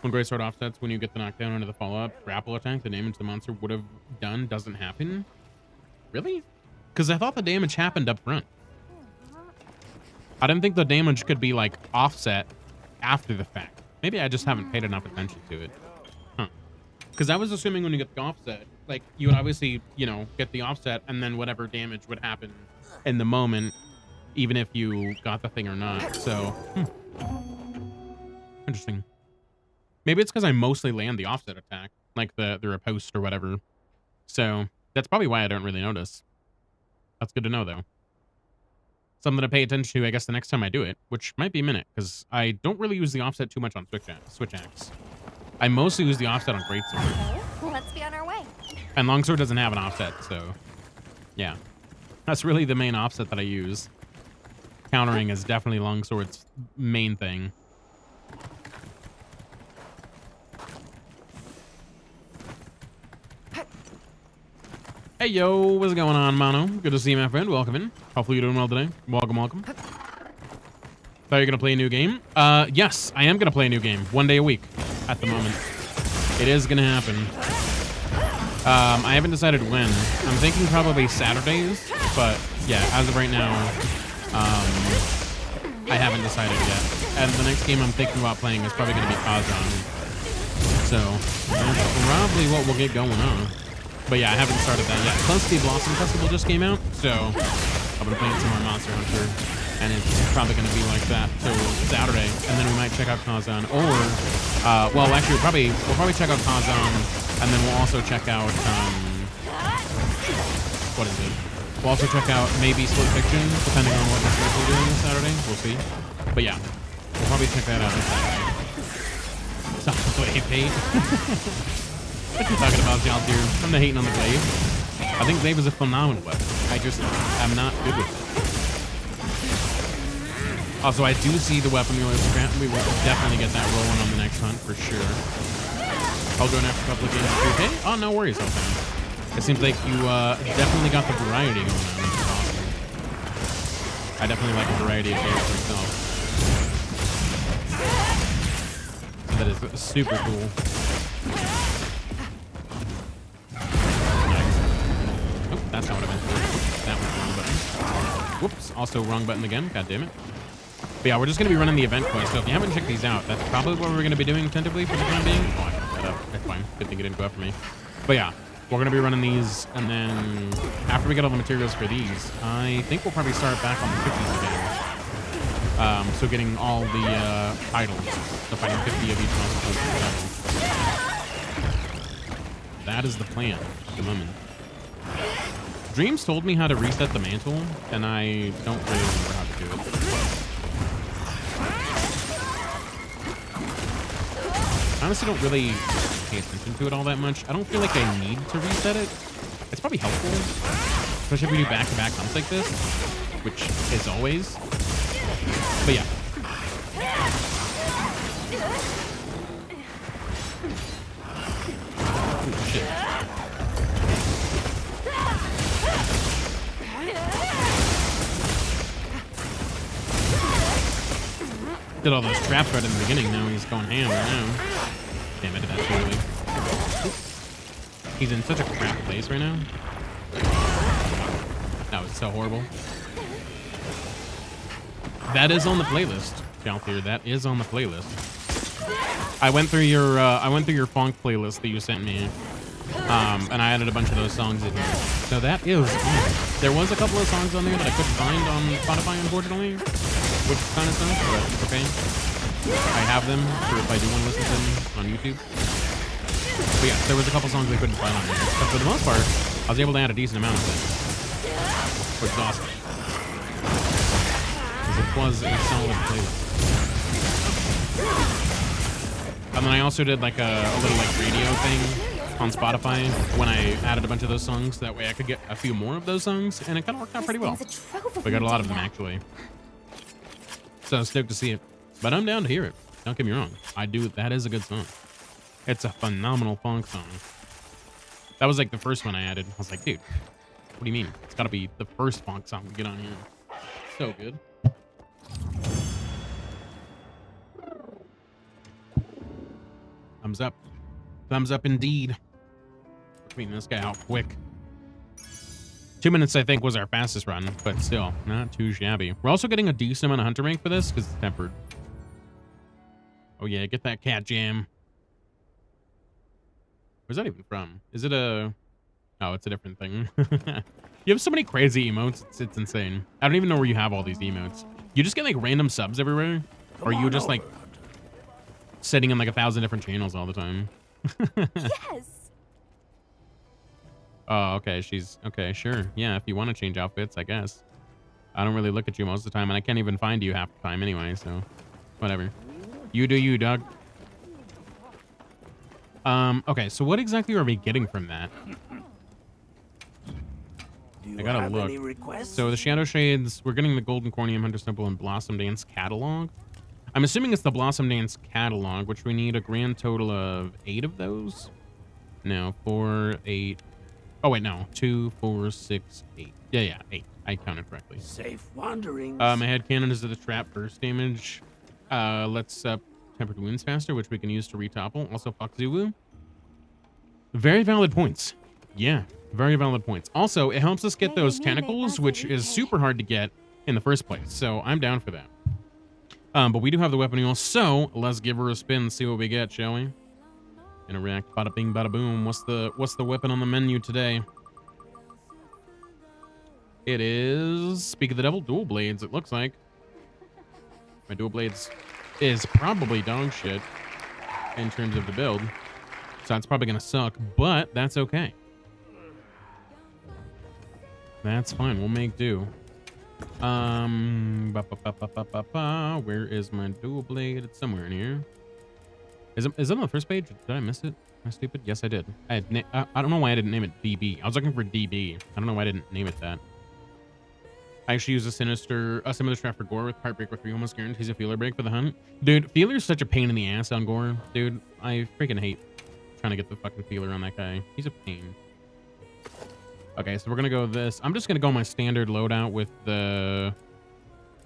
When Greatsword offsets, when you get the knockdown into the follow-up grapple attack, the damage the monster would have done doesn't happen. Really? Because I thought the damage happened up front. I didn't think the damage could be, like, offset after the fact. Maybe I just haven't paid enough attention to it. Huh. Because I was assuming when you get the offset, like, you would obviously, you know, get the offset, and then whatever damage would happen in the moment, even if you got the thing or not. So, interesting. Maybe it's because I mostly land the offset attack, like the riposte or whatever. So that's probably why I don't really notice. That's good to know, though. Something to pay attention to, I guess, the next time I do it, which might be a minute, because I don't really use the offset too much on Switch Axe. I mostly use the offset on Greatsword. Okay, let's be on our way. And Longsword doesn't have an offset, so yeah. That's really the main offset that I use. Countering is definitely Longsword's main thing. Hey, yo, what's going on, Mono? Good to see you, my friend. Welcome in. Hopefully you're doing well today. Welcome, welcome. Thought you were going to play a new game? Yes, I am going to play a new game. 1 day a week at the moment. It is going to happen. I haven't decided when. I'm thinking probably Saturdays, but yeah, as of right now, I haven't decided yet. And the next game I'm thinking about playing is probably going to be Kazan. So that's probably what we'll get going on. But yeah, I haven't started that yet. Plus, the Blossom Festival just came out, so I've been playing some more Monster Hunter, and it's probably going to be like that till Saturday, and then we might check out Kazan, or, well, actually, we'll probably check out Kazan, and then we'll also check out, what is it? We'll also check out maybe Split Fiction, depending on what we're doing this Saturday. We'll see. But yeah, we'll probably check that out on Saturday. Stop the glaive hate. What are you talking about, Jaltir? I'm not hating on the glaive. I think glaive is a phenomenal weapon. I'm not good with it. Also, I do see the weapon we will definitely get that rolling on the next hunt for sure. I'll go after a couple of games. Okay? Oh, no worries, okay. It seems like you definitely got the variety going on. Which is awesome. I definitely like a variety of games myself. That is super cool. That's not what I meant to do. That was the wrong button. Whoops. Also wrong button again. God damn it. But yeah, we're just going to be running the event quest. So if you haven't checked these out, that's probably what we're going to be doing tentatively for the time being. Oh, I fucked that up. That's fine. Good thing it didn't go up for me. But yeah, we're going to be running these. And then after we get all the materials for these, I think we'll probably start back on the 50s again. So getting all the titles. So fighting 50 of each monster. That is the plan at the moment. Dreams told me how to reset the mantle, and I don't really remember how to do it. I honestly don't really pay attention to it all that much. I don't feel like I need to reset it. It's probably helpful, especially if we do back-to-back hunts like this, which is always. But yeah. Ooh, shit. Did all those traps right in the beginning. Now he's going ham right now. Damn, I did that too early. He's in such a crap place right now. That was so horrible. That is on the playlist, Calthier. That is on the playlist. I went through your funk playlist that you sent me, and I added a bunch of those songs in here. So that is on. There was a couple of songs on there that I couldn't find on Spotify, unfortunately, which kind of sucks, but it's okay. I have them for if I do want to listen to them on YouTube. But yeah, there was a couple songs I couldn't find on there. But for the most part, I was able to add a decent amount of them, which is awesome. Because it was a solid playlist. And then I also did like a little like radio thing on Spotify when I added a bunch of those songs. That way I could get a few more of those songs, and it kind of worked out pretty well. We got a lot of them actually. So stoked to see it. But I'm down to hear it. Don't get me wrong. That is a good song. It's a phenomenal funk song. That was like the first one I added. I was like, dude, what do you mean? It's got to be the first funk song we get on here. So good. Thumbs up. Thumbs up indeed. Clean this guy out quick. 2 minutes, I think, was our fastest run, but still, not too shabby. We're also getting a decent amount of hunter rank for this because it's tempered. Oh yeah, get that cat jam. Where's that even from? Is it a... Oh, it's a different thing. You have so many crazy emotes, it's insane. I don't even know where you have all these emotes. You just get like random subs everywhere? Or you just like sitting in like 1,000 different channels all the time? Yes. Oh, okay. Okay, sure. Yeah, if you want to change outfits, I guess. I don't really look at you most of the time, and I can't even find you half the time anyway, so whatever. You do you, dog. Okay, so what exactly are we getting from that? I gotta look. So the Shadow Shades, we're getting the Golden Cornium, Hunter Temple, and Blossom Dance catalog. I'm assuming it's the Blossom Dance catalog, which we need a grand total of 8 of those. No, 4, 8. Oh wait, no, 2, 4, 6, 8. Yeah, 8. I counted correctly. Safe wanderings. My head cannon is the trap burst damage. Let's tempered wounds faster, which we can use to retopple. Also, fuck Zuwu. Very valid points. Yeah, very valid points. Also, it helps us get those tentacles, which is super hard to get in the first place. So I'm down for that. But we do have the weapon wheel, so let's give her a spin and see what we get, shall we? Interact, bada bing, bada boom. What's the weapon on the menu today? It is Speak of the Devil dual blades. It looks like my dual blades is probably dog shit in terms of the build, so it's probably gonna suck. But that's okay. That's fine. We'll make do. Where is my dual blade? It's somewhere in here. Is it on the first page? Did I miss it? Am I stupid? Yes, I did. I don't know why I didn't name it DB. I was looking for DB. I don't know why I didn't name it that. I actually use a similar strat for Gore with Heartbreaker 3 almost guarantees a feeler break for the hunt. Dude, feeler's such a pain in the ass on Gore. Dude, I freaking hate trying to get the fucking feeler on that guy. He's a pain. Okay, so we're gonna go this. I'm just gonna go my standard loadout with the...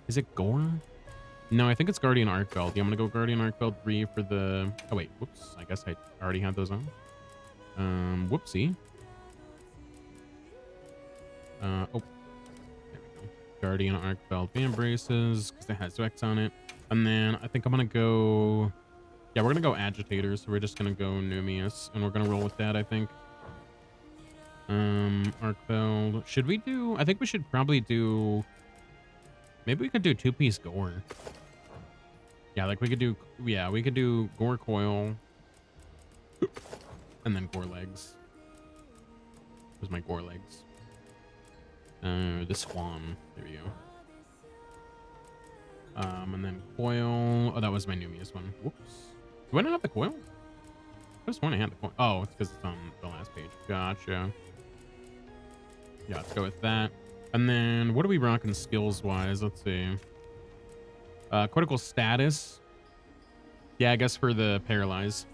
Is it Gore? No, I think it's Guardian Arcfeld. Yeah, I'm gonna go Guardian Arcfeld 3 for the... Oh wait, whoops. I guess I already had those on. Whoopsie. Oh. There we go. Guardian Arcfeld fan braces, because it has X on it. And then I think I'm gonna go... Yeah, we're gonna go Agitators, so we're just gonna go Numius, and we're gonna roll with that, I think. Arcfeld. Should we do... I think we should probably do... Maybe we could do 2-piece Gore. Yeah, like we could do... Yeah, we could do Gore Coil. And then Gore Legs. Where's my Gore Legs? The Swan. There we go. And then coil. Oh, that was my Numius one. Whoops. Do I not have the coil? I just want to have the coil. Oh, it's because it's on the last page. Gotcha. Yeah, let's go with that. And then what are we rocking skills-wise? Let's see. Critical status. Yeah, I guess for the paralyze.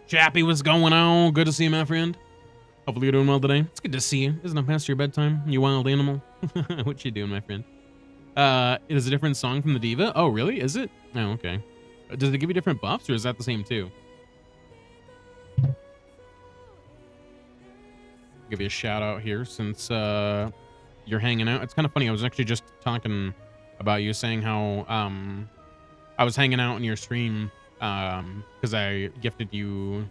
Chappie, what's going on? Good to see you, my friend. Hopefully you're doing well today. It's good to see you. Isn't it past your bedtime, you wild animal? What you doing, my friend? It is a different song from the Diva. Oh, really? Is it? Oh, okay. Does it give you different buffs, or is that the same too? Give you a shout out here since you're hanging out. It's kind of funny. I was actually just talking about you, saying how I was hanging out in your stream because I gifted you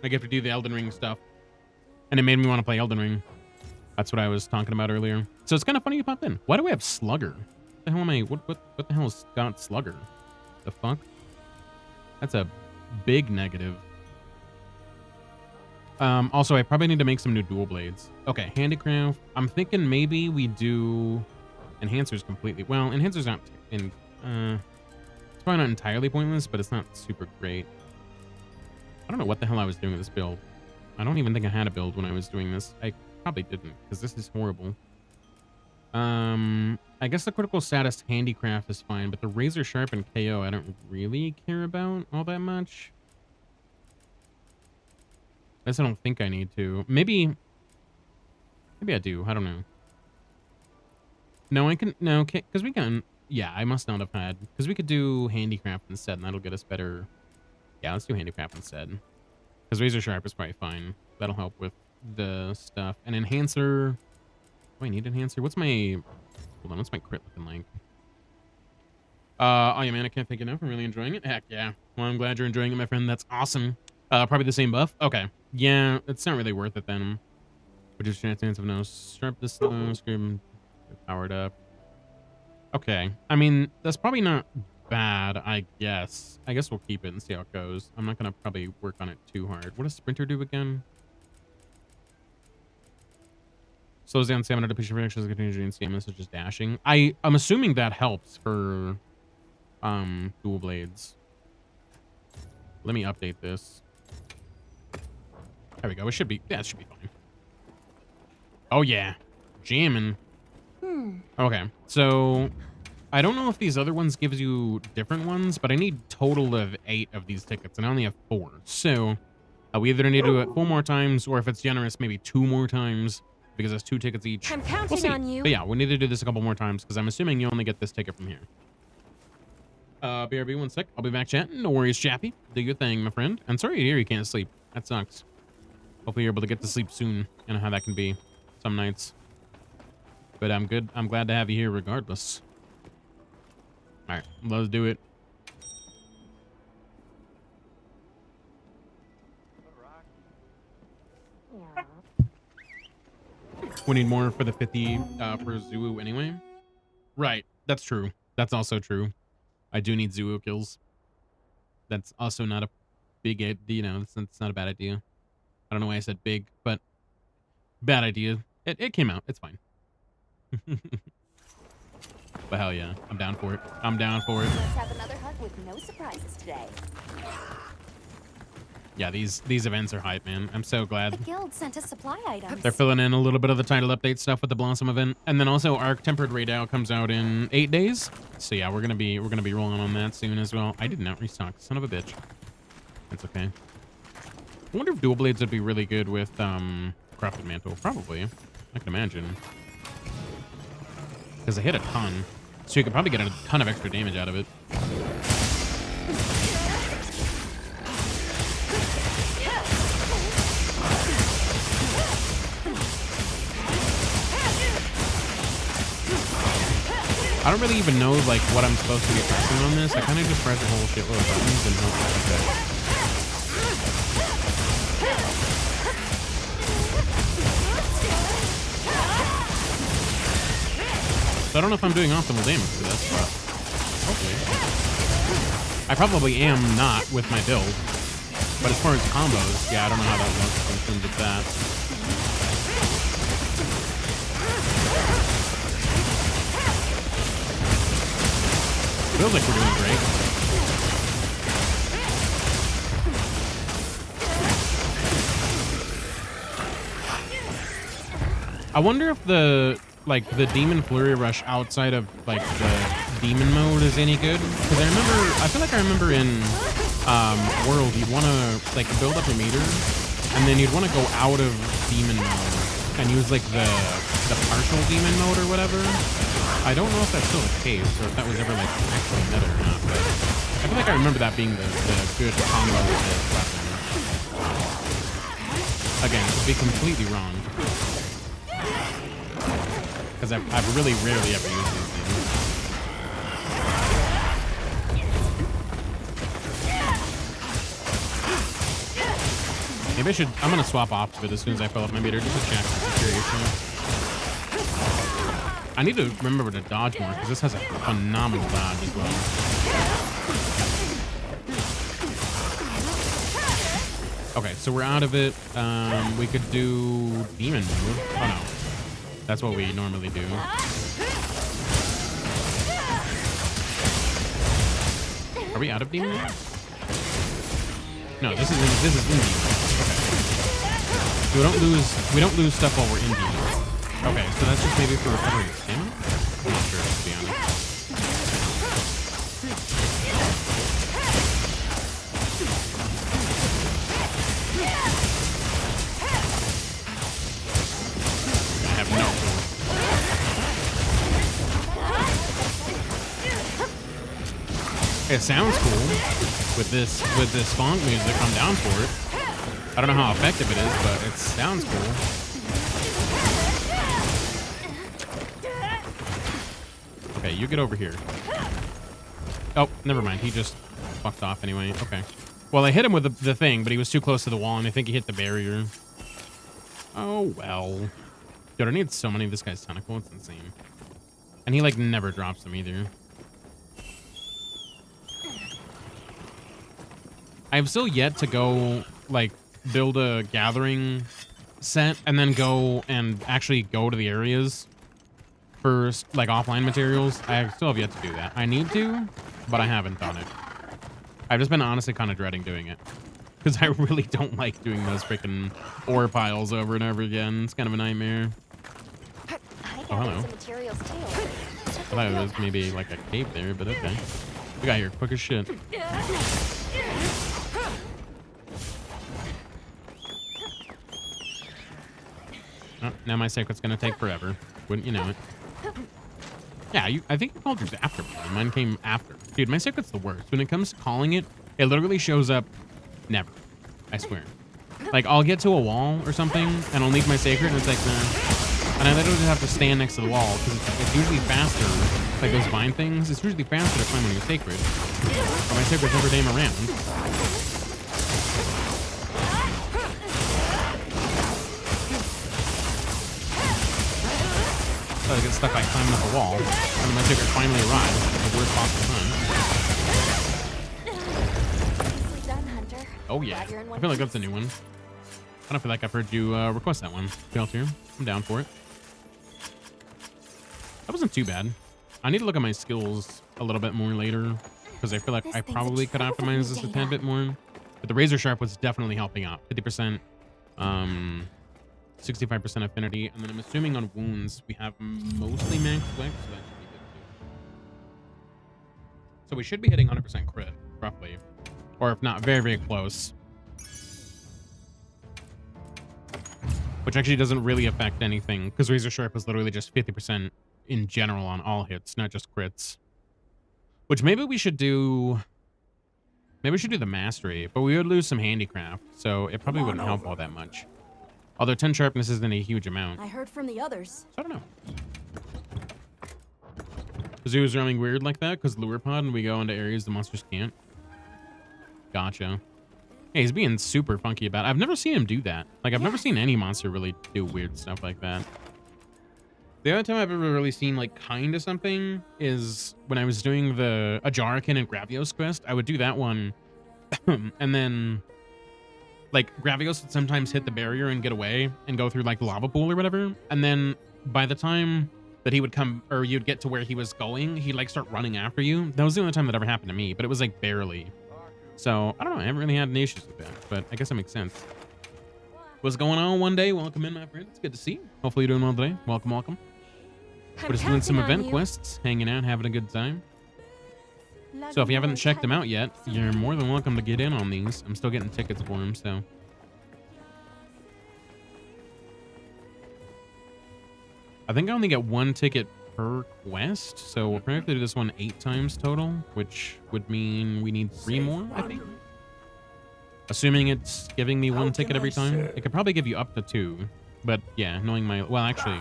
the Elden Ring stuff, and it made me want to play Elden Ring. That's what I was talking about earlier. So it's kind of funny you popped in. Why do we have Slugger? What the hell am I? What the hell has got Slugger? The fuck? That's a big negative. Also, I probably need to make some new dual blades. Okay, handicraft. I'm thinking maybe we do enhancers completely. Well, enhancers not in. It's probably not entirely pointless, but it's not super great. I don't know what the hell I was doing with this build. I don't even think I had a build when I was doing this. I probably didn't, because this is horrible. I guess the critical status handicraft is fine, but the razor sharp and KO I don't really care about all that much. I guess I don't think I need to. Maybe I do. I don't know. No, I can. No, because we can. Yeah, I must not have had. Because we could do handicraft instead, and that'll get us better. Yeah, let's do handicraft instead. Because razor sharp is probably fine. That'll help with the stuff. An enhancer. Do I need enhancer? What's my... Hold on, what's my crit looking like? Oh yeah, man, I can't thank you enough. I'm really enjoying it. Heck yeah. Well, I'm glad you're enjoying it, my friend. That's awesome. Probably the same buff. Okay. Yeah, it's not really worth it then. Which is chance of no sharp this slow, scream powered up. Okay. I mean, that's probably not bad, I guess. I guess we'll keep it and see how it goes. I'm not gonna probably work on it too hard. What does Sprinter do again? Slows down stamina depletion for actions, continues and stamina, such as dashing. I'm assuming that helps for dual blades. Let me update this. There we go. It should be, yeah, it should be fine. Oh yeah, jamming. Okay, so I don't know if these other ones gives you different ones, but I need total of 8 of these tickets, and I only have 4. So we either need to do it 4 more times, or if it's generous, maybe 2 more times, because it's 2 tickets each. I'm counting on you. But yeah, we need to do this a couple more times, because I'm assuming you only get this ticket from here. BRB, 1 sec. I'll be back chatting. No worries, Chappie. Do your thing, my friend. And sorry to hear you can't sleep. That sucks. Hopefully you're able to get to sleep soon. I know how that can be some nights. But I'm good. I'm glad to have you here regardless. All right, let's do it. We need more for the 50 for Zuu anyway. Right, that's true. That's also true. I do need Zuu kills. That's also not a big, you know, it's not a bad idea. I don't know why I said big, but bad idea. It came out. It's fine. But hell yeah, I'm down for it. I'm down for it. Let's have another hunt with no surprises today. Yeah, these events are hype, man. I'm so glad. The guild sent us supply items. They're filling in a little bit of the title update stuff with the Blossom event, and then also Arc Tempered Raid Out comes out in 8 days. So yeah, we're gonna be rolling on that soon as well. I did not restock, son of a bitch. That's okay. I wonder if dual blades would be really good with Crafted Mantle. Probably, I can imagine, because I hit a ton, so you could probably get a ton of extra damage out of it. I don't really even know like what I'm supposed to be pressing on this. I kind of just press a whole shitload of buttons and hope that's it. So I don't know if I'm doing optimal damage for this, but hopefully. I probably am not with my build. But as far as combos, yeah, I don't know how that looks in terms of that. Feels like we're doing great. I wonder if the demon flurry rush outside of like the demon mode is any good, because I feel like I remember in World you'd want to like build up your meter and then you'd want to go out of demon mode and use like the partial demon mode or whatever. I don't know if that's still the case or if that was ever like actually meta or not, but I feel like I remember that being the good combo with this weapon. Again, could be completely wrong. Because I've really rarely ever used these things. Maybe I'm going to swap off of it as soon as I fill up my meter, just to check for security. I need to remember to dodge more, because this has a phenomenal dodge as well. Okay, so we're out of it. We could do demon mode. Oh no. That's what we normally do. Are we out of demon mode? No, this is in demon. Okay. We don't lose stuff while we're in demon. Okay, so that's just maybe for recovering stamina? I'm not sure, to be honest. I have no clue. It sounds cool with this funk music. I'm down for it. I don't know how effective it is, but it sounds cool. Okay, you get over here. Oh, never mind. He just fucked off anyway. Okay. Well, I hit him with the thing, but he was too close to the wall, and I think he hit the barrier. Oh, well. Dude, I need so many of this guy's tentacle. It's insane. And he, like, never drops them either. I have still yet to go, like, build a gathering set and then go and actually go to the areas for, like, offline materials. I still have yet to do that. I need to, but I haven't done it. I've just been honestly kind of dreading doing it, because I really don't like doing those freaking ore piles over and over again. It's kind of a nightmare. Oh, hello. I thought it was maybe like a cave there, but okay. We got here quick as shit. Oh, now my sacred's gonna take forever. Wouldn't you know it? Yeah, I think you called yours after mine. Mine came after. Dude, my sacred's the worst. When it comes to calling it, it literally shows up never. I swear. Like, I'll get to a wall or something, and I'll need my sacred, and it's like, nah. And I literally just have to stand next to the wall, because it's usually faster. Like those vine things, it's usually faster to climb on your sacred. But my sacred's never damn around. So I get stuck by climbing up a wall, and then my sacred finally arrives at the worst possible time. Oh yeah, I feel like that's a new one. I don't feel like I've heard you request that one. Filter, I'm down for it. That wasn't too bad. I need to look at my skills a little bit more later, because I feel like I probably could optimize this a tad bit more. But the razor sharp was definitely helping out. 50%, 65% affinity, and then I'm assuming on wounds we have mostly max flex, so that should be good too. So we should be hitting 100% crit, roughly, or if not, very, very close. Which actually doesn't really affect anything, because razor sharp is literally just 50% in general on all hits, not just crits. Which maybe we should do. Maybe we should do the mastery, but we would lose some handicraft, so it probably wouldn't help all that much. Although 10 sharpness isn't a huge amount. I heard from the others. So I don't know. Zoo is running weird like that because lure pod and we go into areas the monsters can't. Gotcha. Hey, he's being super funky about it. I've never seen him do that. Like, I've never seen any monster really do weird stuff like that. The only time I've ever really seen, like, kind of something is when I was doing the Ajarakan and Gravios quest. I would do that one, and then, like, Gravios would sometimes hit the barrier and get away and go through, like, the lava pool or whatever. And then by the time that he would come, or you'd get to where he was going, he'd like start running after you. That was the only time that ever happened to me, but it was like barely. So I don't know. I haven't really had any issues with that, but I guess that makes sense. What's going on one day? Welcome in, my friend. It's good to see you. Hopefully you're doing well today. Welcome, welcome. We're just doing some event quests, hanging out, having a good time. So if you haven't checked them out yet, you're more than welcome to get in on these. I'm still getting tickets for them, so. I think I only get 1 ticket per quest, so we'll probably do this one 8 times total, which would mean we need 3 more, I think. Assuming it's giving me 1 ticket every time. It could probably give you up to 2, but yeah, knowing my, well, actually,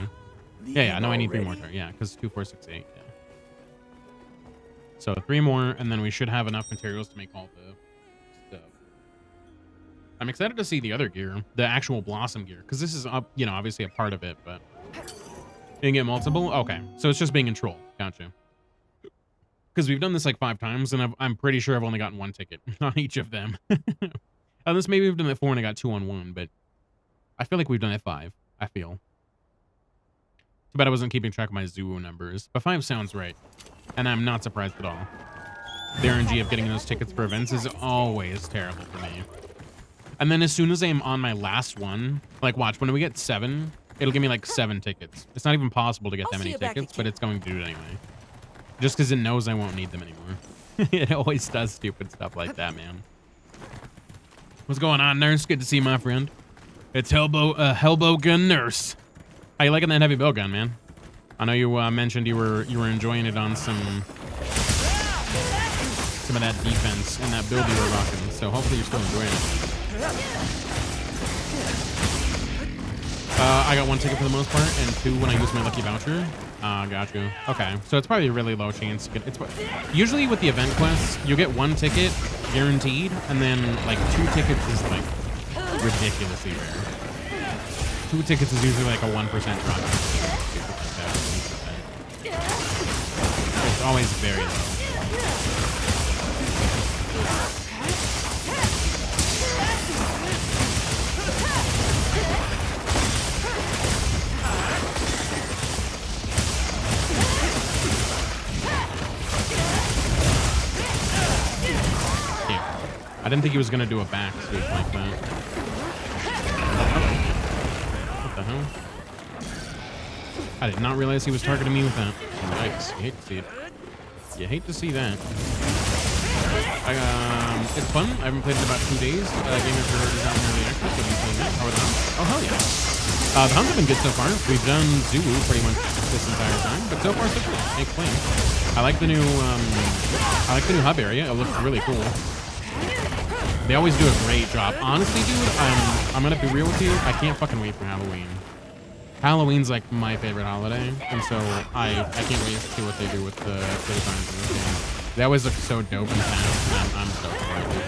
yeah, no, I need 3 more, yeah, because 2, 4, 6, 8, yeah. So 3 more, and then we should have enough materials to make all the stuff. I'm excited to see the other gear, the actual Blossom gear, because this is, you know, obviously a part of it, but you can get multiple? Okay, so it's just being in Troll. Gotcha. Because we've done this like 5 times, and I'm pretty sure I've only gotten 1 ticket on each of them. Unless maybe we've done it 4 and I got 2 on 1, but I feel like we've done it 5, I feel. Too bad I wasn't keeping track of my Zuu numbers, but 5 sounds right. And I'm not surprised at all. The RNG of getting those tickets for events is always terrible for me. And then as soon as I'm on my last one, like watch, when we get 7, it'll give me like 7 tickets. It's not even possible to get that many tickets, but it's going to do it anyway. Just because it knows I won't need them anymore. It always does stupid stuff like that, man. What's going on, Nurse? Good to see you, my friend. It's Hellbow Gun Nurse. How you liking that heavy bow gun, man? I know you mentioned you were enjoying it on some of that defense and that build you were rocking. So hopefully you're still enjoying it. I got 1 ticket for the most part, and 2 when I use my lucky voucher. Got you. Okay, so it's probably a really low chance. It's usually with the event quests, you get 1 ticket guaranteed, and then like 2 tickets is like ridiculously rare. 2 tickets is usually like a 1% drop. It's always very low. Yeah. I didn't think he was gonna do a back sweep like that. What the hell? I did not realize he was targeting me with that. Yikes. You hate to see it. You hate to see that. It's fun. I haven't played it in about 2 days. Game is out in early access. What are you playing that? How are the hunts? Oh, hell yeah. The hunts have been good so far. We've done Zuu pretty much this entire time, but so far so good. Can't complain. I like the new hub area. It looks really cool. They always do a great job. Honestly, dude, I'm gonna be real with you. I can't fucking wait for Halloween. Halloween's like my favorite holiday, and so I can't wait to see what they do with the designs in this game. They always look so dope and fast. I'm so excited.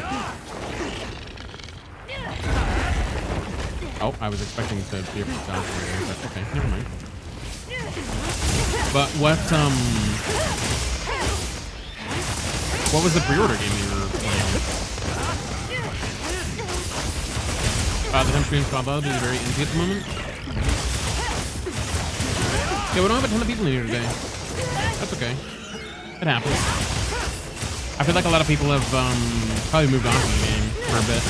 Oh, I was expecting to be able to dodge there, but okay, never mind. But what was the pre-order game you were playing? The time stream's probably very empty at the moment. Yeah, we don't have a ton of people in here today. That's okay. It happens. I feel like a lot of people have probably moved on from the game for a bit.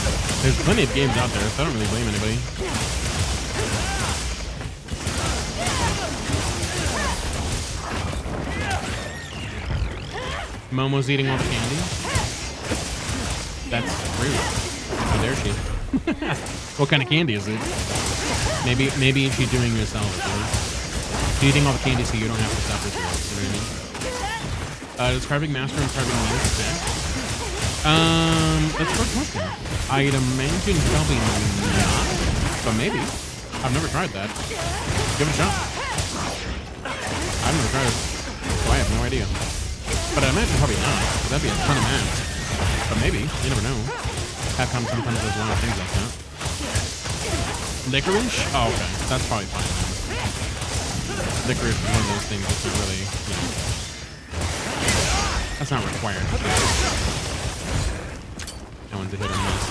There's plenty of games out there, so I don't really blame anybody. Momo's eating all the candy. That's rude. How dare she? What kind of candy is it? Maybe she's doing you a salad. She's eating all the candy so you don't have to suffer through it. You know what I mean? Does carving master and carving minutes stack? That's a good question. I'd imagine probably not, but maybe. I've never tried that. Give it a shot. I've never tried it, so I have no idea. But I imagine probably not, because that'd be a ton of math. But maybe, you never know. Capcom sometimes does a lot of things like that. Licorice? Oh, okay. That's probably fine then. Licorice is one of those things that's not really, you know, that's not required. That one's a hit or miss.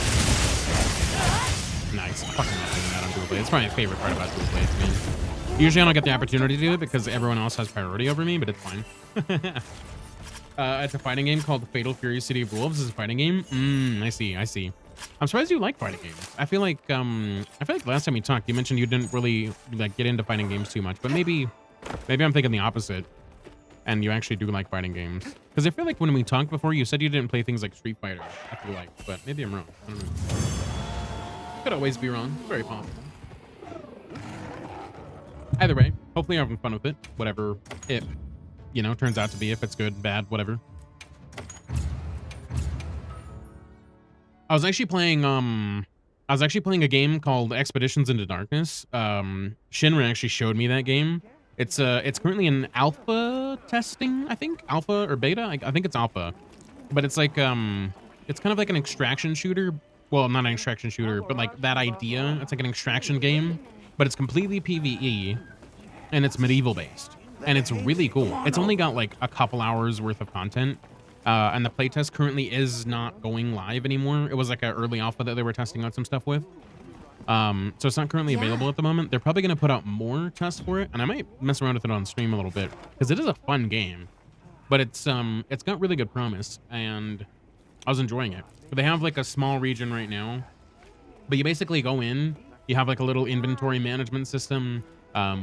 Nice. I fucking love doing that on Dual Blade. It's probably my favorite part about Dual Blades, man. Usually I don't get the opportunity to do it because everyone else has priority over me, but it's fine. It's a fighting game called Fatal Fury City of Wolves. Is a fighting game. I see. I'm surprised you like fighting games. I feel like last time we talked, you mentioned you didn't really like get into fighting games too much, but maybe I'm thinking the opposite, and you actually do like fighting games. Because I feel like when we talked before, you said you didn't play things like Street Fighter. I feel like, but maybe I'm wrong. I don't know. Could always be wrong. Very possible. Either way, hopefully you're having fun with it. Whatever it, turns out to be. If it's good, bad, whatever. I was actually playing a game called Expeditions into Darkness. Shinra actually showed me that game. It's currently in alpha testing, I think. Alpha or beta? I think it's alpha. But it's like it's kind of like an extraction shooter. Well, not an extraction shooter, but like that idea. It's like an extraction game, but it's completely PvE and it's medieval based. And it's really cool. It's only got like a couple hours worth of content. And the playtest currently is not going live anymore. It was like an early alpha that they were testing out some stuff with. So it's not currently available at the moment. They're probably going to put out more tests for it, and I might mess around with it on stream a little bit because it is a fun game. But it's got really good promise, and I was enjoying it. But they have like a small region right now, but you basically go in. You have like a little inventory management system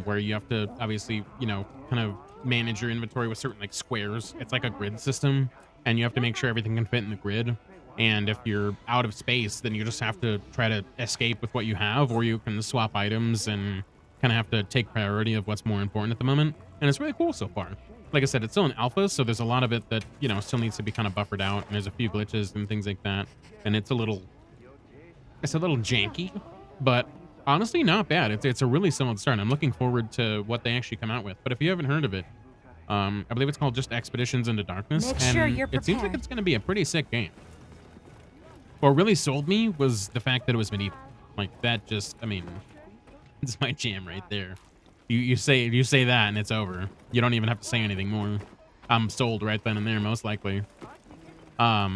where you have to obviously kind of manage your inventory with certain like squares. It's like a grid system, and you have to make sure everything can fit in the grid. And if you're out of space, then you just have to try to escape with what you have, or you can swap items and kind of have to take priority of what's more important at the moment. And it's really cool so far. Like I said, it's still in alpha, so there's a lot of it that, still needs to be kind of buffered out, and there's a few glitches and things like that. And it's a little janky, but honestly, not bad. It's a really solid start. I'm looking forward to what they actually come out with. But if you haven't heard of it, I believe it's called just Expeditions into Darkness. Make sure you're it seems like it's going to be a pretty sick game. What really sold me was the fact that it was medieval. Like that just, it's my jam right there. You say that and it's over. You don't even have to say anything more. I'm sold right then and there, most likely. But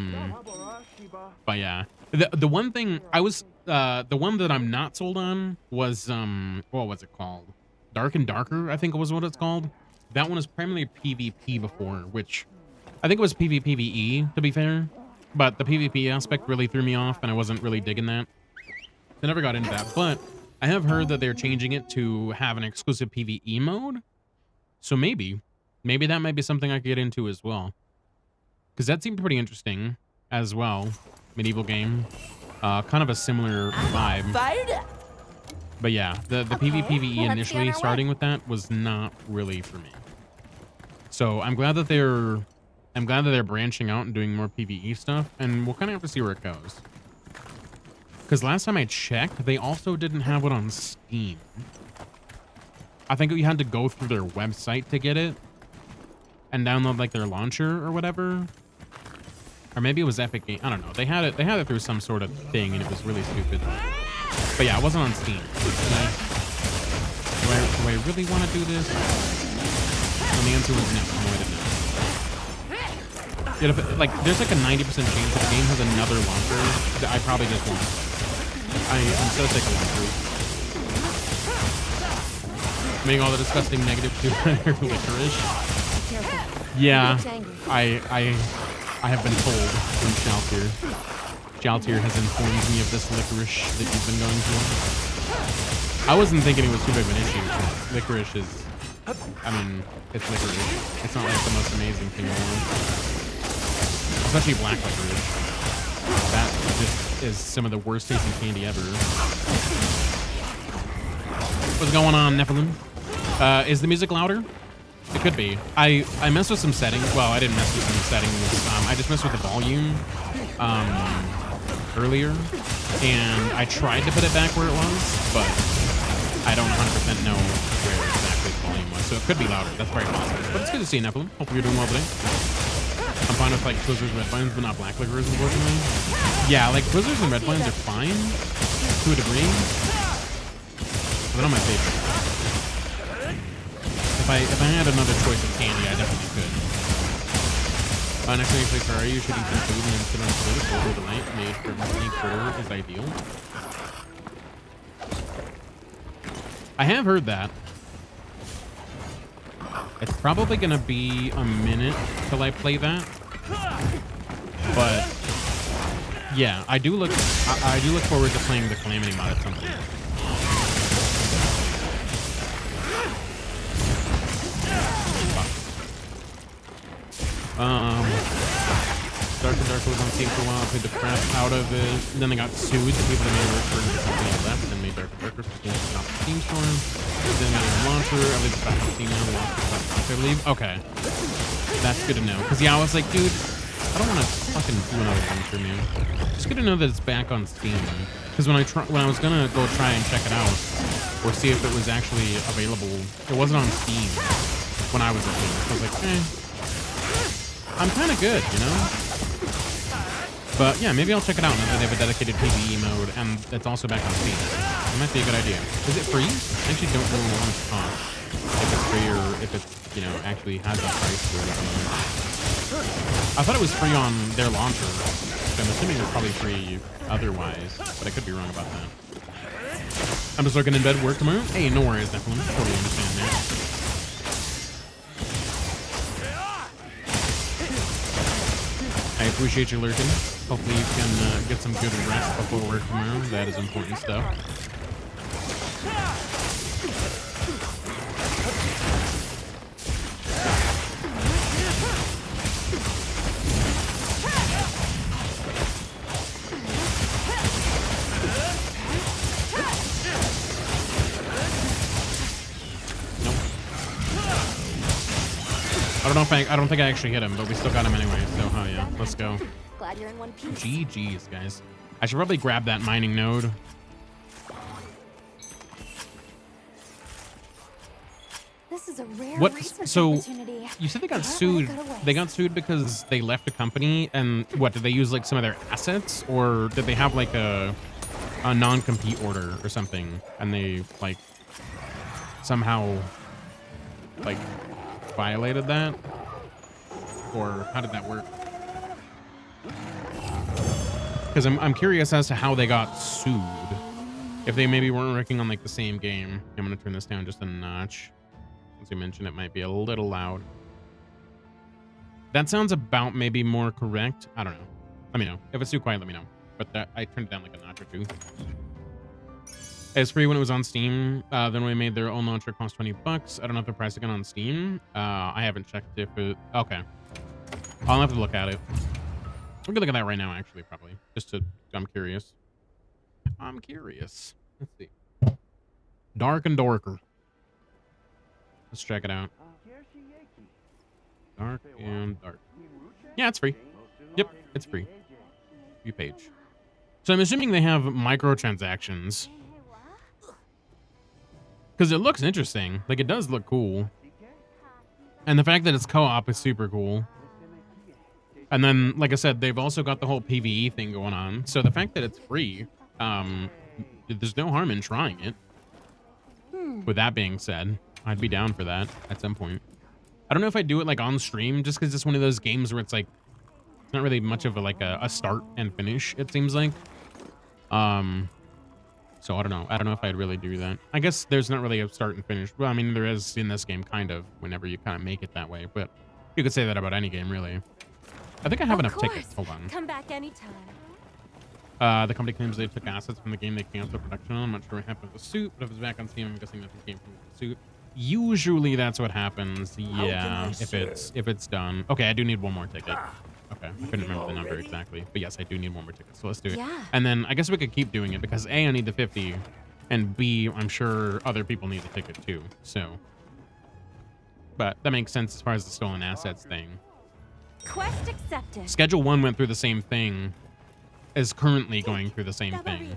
yeah, the one thing I was, the one that I'm not sold on was, what was it called? Dark and Darker, I think was what it's called. That one was primarily PvP before, which I think it was PvPvE, to be fair. But the PvP aspect really threw me off, and I wasn't really digging that. I never got into that, but I have heard that they're changing it to have an exclusive PvE mode. So maybe that might be something I could get into as well. Because that seemed pretty interesting as well. Medieval game. Kind of a similar vibe. Fired up. But yeah, the PvPvE initially starting with that was not really for me. So I'm glad that they're branching out and doing more PvE stuff, and we'll kind of have to see where it goes. Because last time I checked, they also didn't have it on Steam. I think you had to go through their website to get it and download like their launcher or whatever. Or maybe it was Epic Game. I don't know. They had it through some sort of thing, and it was really stupid. But yeah, it wasn't on Steam. Do I really want to do this? And the answer was no. No, I didn't. Yeah, like, there's like a 90% chance that the game has another launcher that I probably just won't. I'm so sick of launchers. Making all the disgusting negative to licorice. Yeah, I have been told from Shaltier. Shaltier has informed me of this licorice that you've been going through. I wasn't thinking it was too big of an issue. Licorice is, it's licorice. It's not like the most amazing thing in the world. Especially black licorice. That just is some of the worst tasting candy ever. What's going on, Nephilim? Is the music louder? It could be. I messed with some settings. Well, I didn't mess with some settings. I just messed with the volume earlier, and I tried to put it back where it was, but I don't 100% know where exactly the volume was, so it could be louder. That's very possible. But it's good to see you, Nephilim. Hope you're doing well today. I'm fine with like Twizzlers and Red Vines, but not black licorice, unfortunately. Yeah, like Twizzlers and Red Vines are fine to a degree. They're not my favorite. If I had another choice of candy, I definitely could. Next time you play Ferrari, you should eat some food and then sit on a toilet over the night. Made from any critter is ideal. I have heard that. It's probably gonna be a minute till I play that. But yeah, I do look forward to playing the Calamity mod at some point. Dark and Dark was on Steam for a while. I played the crap out of it. And then they got sued. The people that made it work for the company left and made Dark and Dark stop the Steam store. Then they made a launcher. I believe it's back on Steam now. The launcher back on, I believe. Okay. That's good to know. Because yeah, I was like, dude, I don't want to fucking do another launcher, man. It's good to know that it's back on Steam. Because when I was gonna go try and check it out or see if it was actually available, it wasn't on Steam when I was looking. So I was like, I'm kind of good, you know? But yeah, maybe I'll check it out now that they have a dedicated PvE mode and it's also back on Steam. It might be a good idea. Is it free? I actually don't know how much it costs. If it's free or if it, you know, actually has a price for it. I thought it was free on their launcher. So I'm assuming it's probably free otherwise, but I could be wrong about that. I'm just looking in bed, work tomorrow. Hey, no worries, definitely. Totally understand that. I appreciate you lurking. Hopefully you can get some good rest before work tomorrow. That is important stuff. I don't think I actually hit him, but we still got him anyway. So, oh yeah, let's go. Glad you're in one piece. GG's, guys. I should probably grab that mining node. This is a rare What? research So opportunity. you said they got Can't let it sued. go to waste. They got sued because they left a company, and what? Did they use like some of their assets, or did they have like a non-compete order or something, and they like somehow like violated that, or how did that work? Because I'm curious as to how they got sued. If they maybe weren't working on like the same game. I'm gonna turn this down just a notch. As you mentioned, it might be a little loud. That sounds about maybe more correct. I don't know. Let me know. If it's too quiet, let me know. But that I turned it down like a notch or two. It's free when it was on Steam. Then we made their own launcher, cost $20. I don't know if the price again on Steam. I haven't checked if it. Okay. I'll have to look at it. We can look at that right now, actually, probably. Just to. I'm curious. I'm curious. Let's see. Dark and Dorker. Let's check it out. Dark and Dark. Yeah, it's free. Yep, it's free. View page. So I'm assuming they have microtransactions. Because it looks interesting. Like, it does look cool. And the fact that it's co-op is super cool. And then, like I said, they've also got the whole PvE thing going on. So the fact that it's free, there's no harm in trying it. With that being said, I'd be down for that at some point. I don't know if I do it like on stream, just because it's one of those games where it's like not really much of a start and finish, it seems like. So I don't know. I don't know if I'd really do that. I guess there's not really a start and finish. Well, I mean, there is in this game, kind of, whenever you kind of make it that way. But you could say that about any game, really. I think I have enough tickets. Hold on. Come back anytime. The company claims they took assets from the game they canceled production on. I'm not sure what happened with the suit, but if it's back on Steam, I'm guessing nothing came from the suit. Usually that's what happens. Yeah, if it's done. Okay, I do need one more ticket. Okay, I couldn't remember the number exactly, but yes, I do need one more ticket. So let's do it. Yeah. And then I guess we could keep doing it because A, I need the 50, and B, I'm sure other people need the ticket too. So, but that makes sense as far as the stolen assets thing. Quest accepted. Schedule 1 went through the same thing, is currently going through the same thing.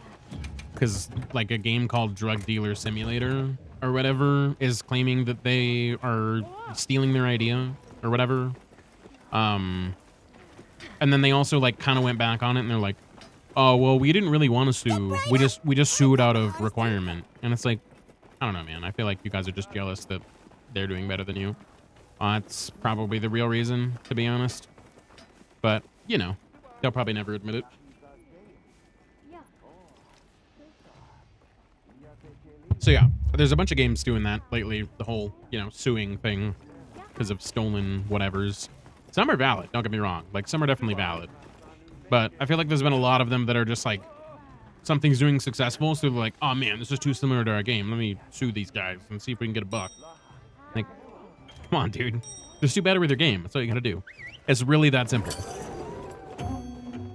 Because like a game called Drug Dealer Simulator or whatever is claiming that they are stealing their idea or whatever. And then they also like kind of went back on it and they're like, oh, well, we didn't really want to sue. We just sued out of requirement. And it's like, I don't know, man. I feel like you guys are just jealous that they're doing better than you. That's probably the real reason, to be honest. But, you know, they'll probably never admit it. So yeah, there's a bunch of games doing that lately. The whole, suing thing because of stolen whatevers. Some are valid, don't get me wrong. Like, some are definitely valid. But I feel like there's been a lot of them that are just like, something's doing successful, so they're like, oh man, this is too similar to our game. Let me sue these guys and see if we can get a buck. Like, come on, dude. Just do better with your game. That's all you gotta do. It's really that simple.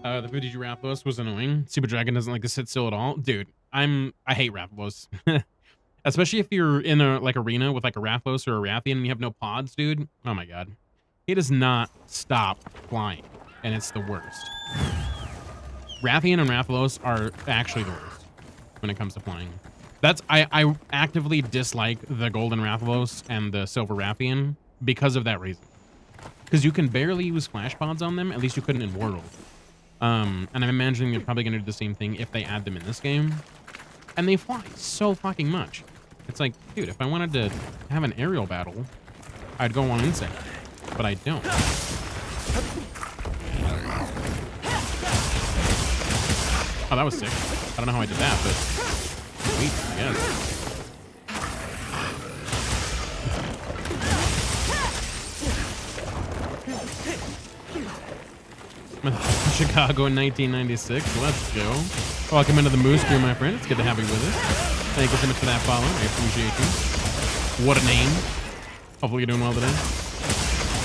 The footage Rathalos was annoying. Super Dragon doesn't like to sit still at all. Dude, I hate Rathalos. Especially if you're in a arena with like a Rathalos or a Rathian and you have no pods, dude. Oh my god. He does not stop flying. And it's the worst. Rathian and Rathalos are actually the worst when it comes to flying. I actively dislike the Golden Rathalos and the Silver Rathian because of that reason. Because you can barely use flash pods on them. At least you couldn't in World. And I'm imagining they're probably going to do the same thing if they add them in this game. And they fly so fucking much. It's like, dude, if I wanted to have an aerial battle, I'd go on Insect. But I don't. Oh, that was sick. I don't know how I did that, but sweet, I guess. Chicago in 1996. Let's go. Welcome into the Moose Crew, my friend. It's good to have you with us. Thank you so much for that follow. I appreciate you. What a name. Hopefully you're doing well today.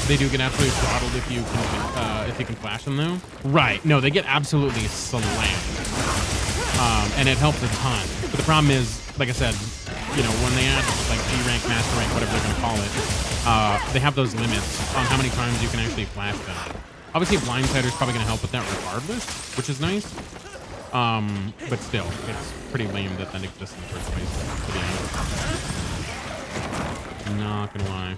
They do get absolutely throttled if you can flash them though. Right. No, they get absolutely slammed. And it helps a ton. But the problem is, like I said, when they add like G rank, master rank, whatever they're gonna call it, they have those limits on how many times you can actually flash them. Obviously, Blindsider is probably gonna help with that regardless, which is nice. But still, it's pretty lame that that exists in the first place, to be honest. I'm not gonna lie.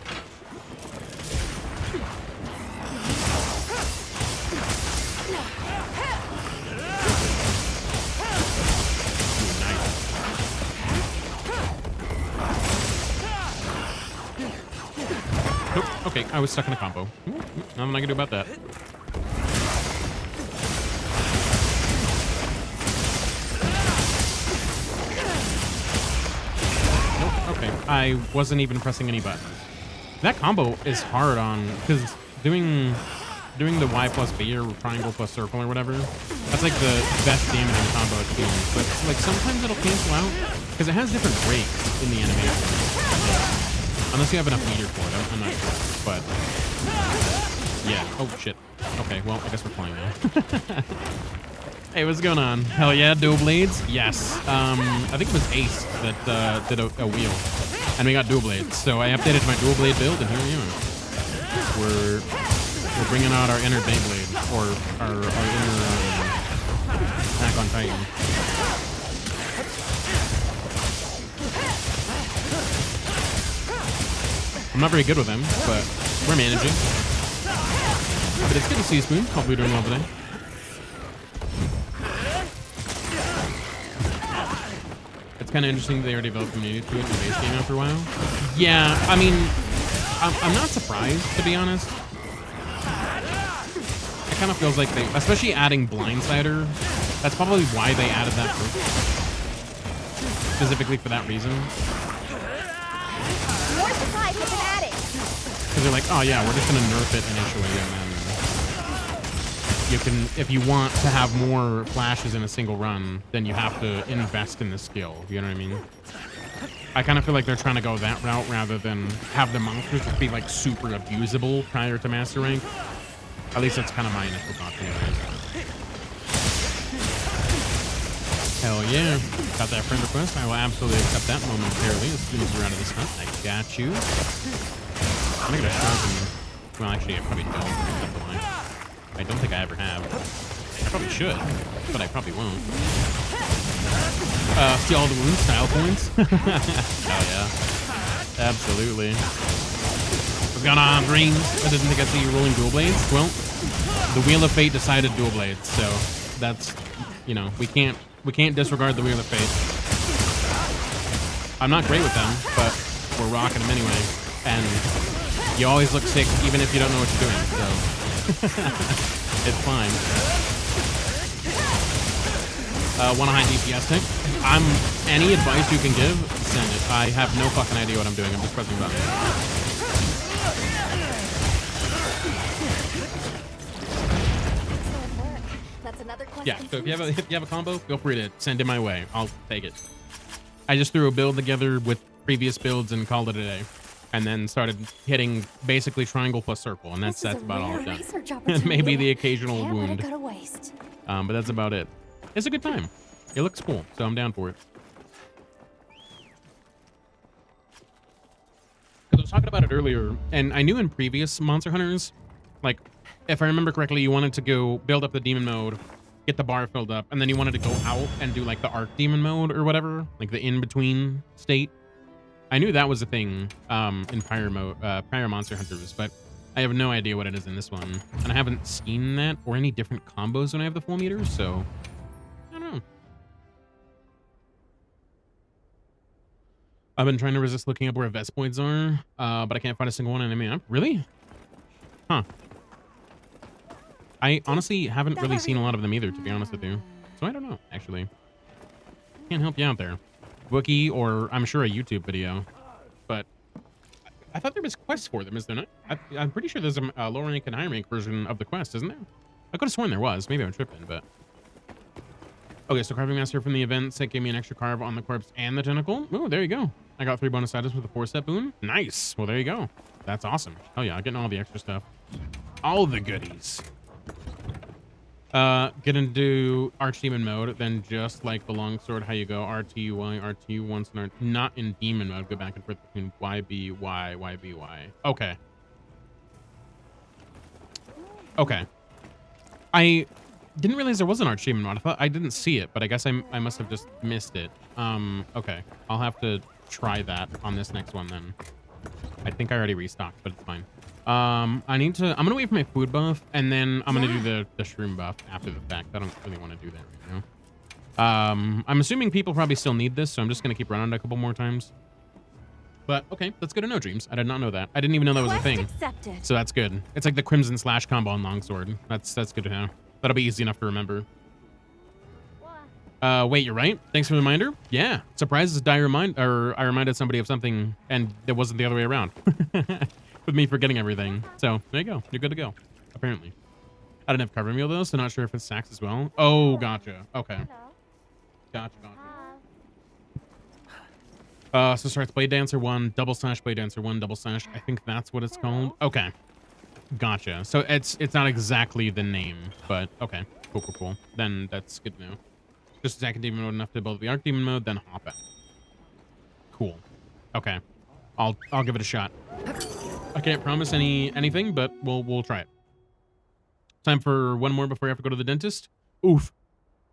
Nope. Okay, I was stuck in a combo. Nothing I can do about that. Nope. Okay, I wasn't even pressing any buttons. That combo is hard on, because doing the Y plus B or triangle plus circle or whatever, that's like the best damaging combo it can do. But like sometimes it'll cancel out because it has different breaks in the animation. Unless you have enough meter for it, I'm not sure. But yeah. Oh shit. Okay, well I guess we're playing now. Hey, what's going on? Hell yeah, dual blades. Yes. I think it was Ace that did a wheel, and we got dual blades. So I updated my dual blade build, and here we are. We're bringing out our inner Beyblade, or our inner Attack on Titan. I'm not very good with them, but we're managing. But it's good to see you, Spoon. Hopefully you're doing well today. It's kind of interesting that they already developed community to it in the base game after a while. Yeah, I mean, I'm not surprised, to be honest. It kind of feels like they, especially adding Blindsider, that's probably why they added that group. Specifically for that reason. More supplies have been added. Because they're like, oh yeah, we're just going to nerf it initially, and then you can, if you want to have more flashes in a single run, then you have to invest in the skill. You know what I mean? I kind of feel like they're trying to go that route rather than have the monsters just be like super abusable prior to master rank. At least that's kind of my initial thought anyways. Hell yeah. Got that friend request. I will absolutely accept that momentarily as soon as we're out of this hunt. I got you. I'm gonna get a shot and, well, actually, I probably don't. I don't think I ever have. I probably should, but I probably won't. See all the wound style points? Hell yeah. Absolutely. What's going on, Dreams? I didn't think I'd see you rolling dual blades. Well, the Wheel of Fate decided dual blades, so that's, you know, we can't disregard the Wheel of Fate. I'm not great with them, but we're rocking them anyway. And you always look sick even if you don't know what you're doing, so it's fine. Want a high DPS tank? Any advice you can give, send it. I have no fucking idea what I'm doing. I'm just pressing buttons. Excellent work. That's another quest. Yeah, so if you complete. have a combo, feel free to send it my way. I'll take it. I just threw a build together with previous builds and called it a day. And then started hitting basically triangle plus circle, and that's This is a about all rare I've done. research And opportunity. maybe the occasional Can't let wound. it go to waste. But that's about it. It's a good time. It looks cool, so I'm down for it. Because I was talking about it earlier, and I knew in previous Monster Hunters, like, if I remember correctly, you wanted to go build up the demon mode, get the bar filled up, and then you wanted to go out and do, like, the arc demon mode or whatever, like the in-between state. I knew that was a thing in prior Monster Hunters, but I have no idea what it is in this one. And I haven't seen that or any different combos when I have the full meter, so I don't know. I've been trying to resist looking up where Vespoids are, but I can't find a single one in any. Really? Huh. I honestly haven't really seen a lot of them either, to be honest with you. So I don't know, actually. Can't help you out there. Wookie, or I'm sure a YouTube video. But I thought there was quests for them, is there not? I'm pretty sure there's a lower rank and higher rank version of the quest, isn't there? I could have sworn there was. Maybe I'm tripping, but... Okay, so Carving Master from the event set gave me an extra carve on the corpse and the tentacle. Oh, there you go. I got 3 bonus items with a 4-step boon. Nice. Well, there you go. That's awesome. Oh yeah, getting all the extra stuff. All the goodies. Get into Archdemon mode, then just like the longsword, how you go RTY, RT1, not in demon mode. Go back and forth between YB, Y, YB, Y. Okay. Okay. I didn't realize there was an Archdemon mod. I thought I didn't see it, but I guess I must have just missed it. Okay. I'll have to try that on this next one then. I think I already restocked, but it's fine. I'm gonna wait for my food buff, and then I'm gonna do the shroom buff after the fact. I don't really want to do that right now. I'm assuming people probably still need this, so I'm just gonna keep running it a couple more times. But okay, that's good to know, Dreams. I did not know that. I didn't even know that was a thing. Accepted. So that's good. It's like the Crimson Slash combo on Longsword. That's good to know. That'll be easy enough to remember. Wait, you're right. Thanks for the reminder. Yeah, surprises. I reminded somebody of something, and it wasn't the other way around. With me forgetting everything. So there you go. You're good to go. Apparently. I didn't have cover meal though, so not sure if it's Sax as well. Oh, gotcha. Okay. Gotcha. So sorry, it's Blade Dancer 1, double slash Blade Dancer 1, double slash. I think that's what it's called. Okay. Gotcha. So it's not exactly the name, but okay. Cool. Then that's good to know. Just attack demon mode enough to build the Archdemon mode, then hop out. Cool. Okay. I'll give it a shot. I can't promise anything, but we'll try it. Time for one more before I have to go to the dentist. Oof.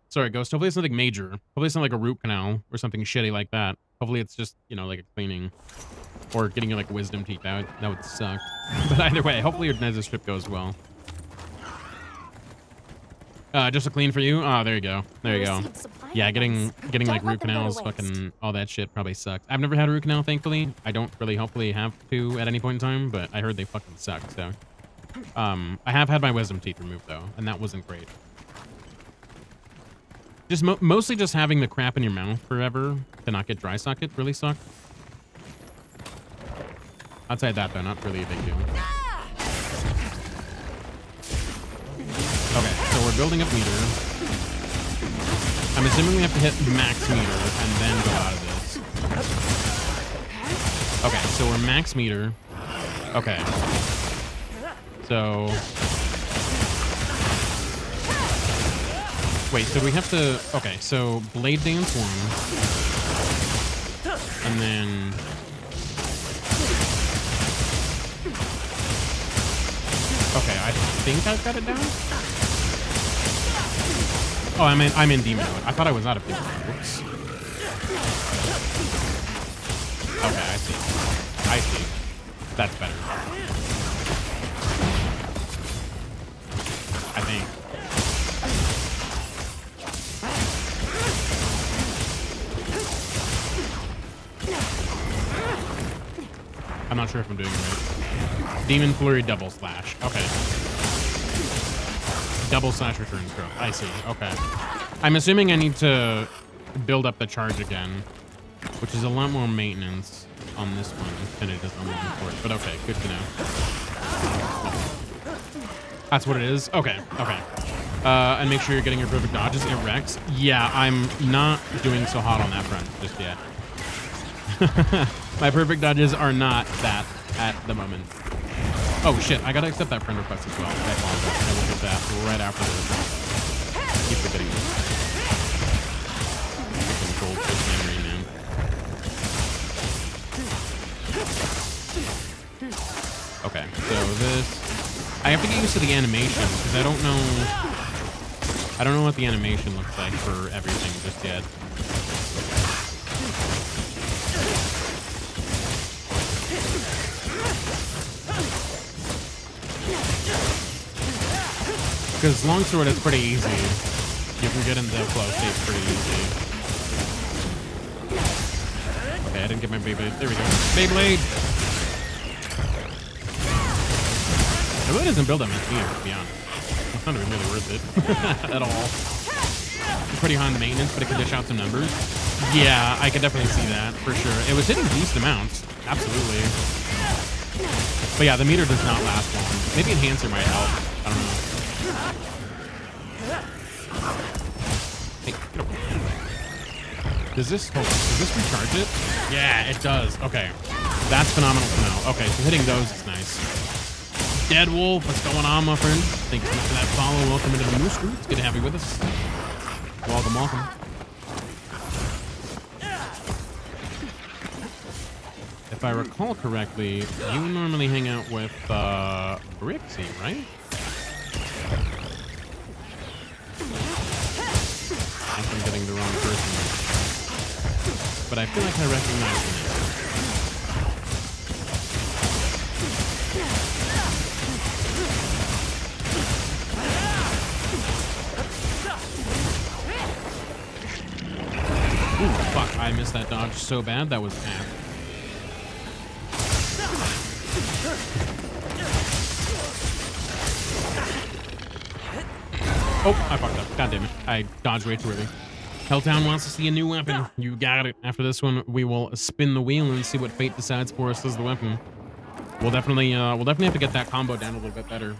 Sorry, Ghost. Hopefully it's nothing major. Hopefully it's not like a root canal or something shitty like that. Hopefully it's just, you know, like a cleaning or getting your like wisdom teeth out. That would suck. But either way, hopefully your Nez's trip goes well. Just a clean for you. Oh, there you go. There you go. Yeah, getting like root canals, fucking all that shit probably sucks. I've never had a root canal, thankfully. I don't really hopefully have to at any point in time, but I heard they fucking suck, so. I have had my wisdom teeth removed though, and that wasn't great. Just mostly just having the crap in your mouth forever to not get dry socket really sucked. Outside that though, not really a big deal. Okay, so we're building up meter. I'm assuming we have to hit max meter and then go out of this. Okay, so we're max meter. Okay. So... Wait, so we have to... Okay, so Blade Dance 1. And then... Okay, I think I've got it down. Oh, I'm in demon mode. I thought I was out of demon mode. Whoops. Okay, I see. That's better. I think. I'm not sure if I'm doing it right. Demon Flurry double slash. Okay. Double slash return stroke. I see. Okay. I'm assuming I need to build up the charge again, which is a lot more maintenance on this one than it is on the one port. But okay, good to know. That's what it is. Okay, okay. And make sure you're getting your perfect dodges. It wrecks. Yeah, I'm not doing so hot on that front just yet. My perfect dodges are not that at the moment. Oh shit, I gotta accept that friend request as well. I apologize. I will get that right after this. Keep forgetting this. Gold fish memory, man. Okay, so this, I have to get used to the animation because I don't know what the animation looks like for everything just yet. Because longsword is pretty easy. You can get into flow state pretty easy. Okay, I didn't get my Beyblade. There we go. Beyblade! It really doesn't build that much gear, to be honest. It's not even really worth it at all. It's pretty high on maintenance, but it can dish out some numbers. Yeah, I could definitely see that, for sure. It was hitting decent amounts. Absolutely. But yeah, the meter does not last long. Maybe enhancer might help. I don't know. Hey, get over here. Does this recharge it? Yeah, it does. Okay. That's phenomenal to know. Okay, so hitting those is nice. Dead Wolf, what's going on, my friend? Thank you so much for that follow. Welcome into the new street. It's good to have you with us. Welcome, welcome. If I recall correctly, you normally hang out with Brixie, right? I'm getting the wrong person. But I feel like I recognize the name. Ooh, fuck, I missed that dodge so bad. That was bad. Oh, I fucked up. God damn it. I dodged way too early. Helltown wants to see a new weapon. You got it. After this one, we will spin the wheel and see what fate decides for us as the weapon. We'll definitely have to get that combo down a little bit better.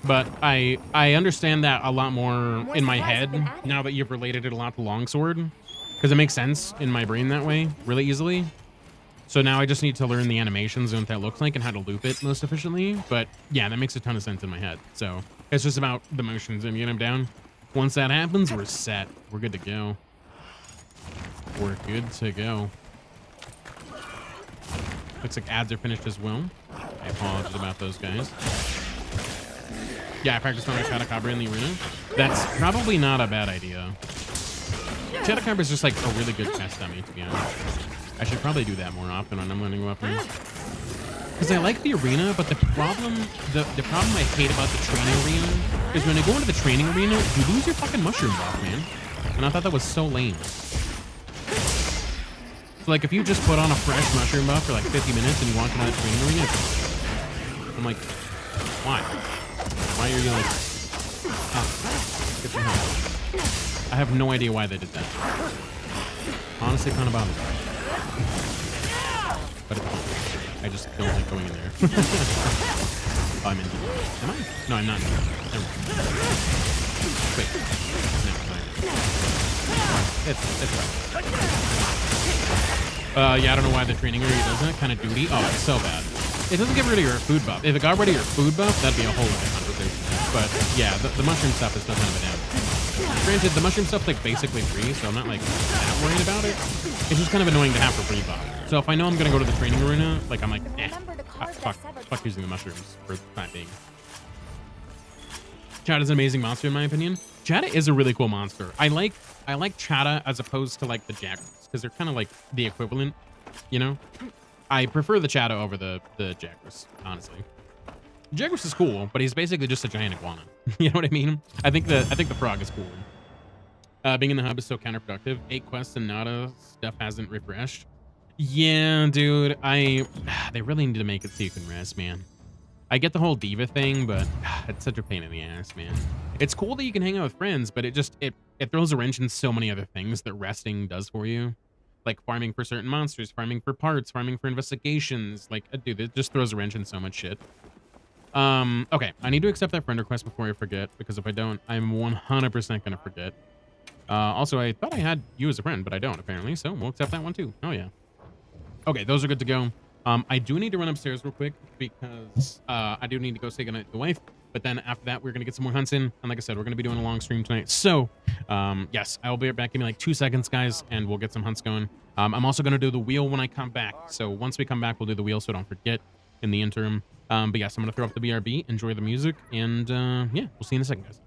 But I understand that a lot more in my head now that you've related it a lot to longsword, because it makes sense in my brain that way really easily. So now I just need to learn the animations and what that looks like and how to loop it most efficiently. But yeah, that makes a ton of sense in my head. So it's just about the motions and getting them down. Once that happens, we're set. We're good to go. We're good to go. Looks like ads are finished as well. I apologize about those guys. Yeah, I practiced on a Chatacabra in the arena. That's probably not a bad idea. Chatacabra is just like a really good test dummy, to be honest. I should probably do that more often when I'm learning weapons. Because I like the arena, but the problem I hate about the training arena is when you go into the training arena, you lose your fucking mushroom buff, man. And I thought that was so lame. So like if you just put on a fresh mushroom buff for like 50 minutes and you walk into the training arena, I'm like, why? Why are you like, get some help. I have no idea why they did that. Honestly, kind of bothered me. But it's fun. I just don't like going in there. Oh, I'm in here. Am I? No, I'm not in here. Never mind. Wait. No, I'm in. It's right. Yeah, I don't know why the training area does that. Kind of duty. Oh, it's so bad. It doesn't get rid of your food buff. If it got rid of your food buff, that'd be a whole other conversation. But yeah, the mushroom stuff is still kind of a damage. Granted, the mushroom stuff's like basically free, so I'm not like that worried about it. It's just kind of annoying to have for free buff. So if I know I'm gonna go to the training arena, like I'm like, fuck using the mushrooms for the time being. Chata is an amazing monster in my opinion. Chata is a really cool monster. I like Chata as opposed to like the Jaguars because they're kind of like the equivalent, you know. I prefer the Chata over the Jaguars, honestly. Jaguars is cool, but he's basically just a giant iguana. You know what I mean? I think the frog is cool. Being in the hub is so counterproductive. 8 quests and nada stuff hasn't refreshed. Yeah, dude. They really need to make it so you can rest, man. I get the whole diva thing, but it's such a pain in the ass, man. It's cool that you can hang out with friends, but it throws a wrench in so many other things that resting does for you. Like farming for certain monsters, farming for parts, farming for investigations. Like, dude, it just throws a wrench in so much shit. Okay, I need to accept that friend request before I forget, because if I don't, I'm 100% gonna forget. Also, I thought I had you as a friend, but I don't, apparently, so we'll accept that one too. Oh, yeah. Okay, those are good to go. I do need to run upstairs real quick, because I do need to go say goodnight to the wife, but then after that, we're gonna get some more hunts in, and like I said, we're gonna be doing a long stream tonight. So, yes, I will be right back. Give me like 2 seconds, guys, and we'll get some hunts going. I'm also gonna do the wheel when I come back, so once we come back, we'll do the wheel, so don't forget in the interim. But yes, I'm gonna throw up the BRB, enjoy the music, and yeah, we'll see you in a second, guys.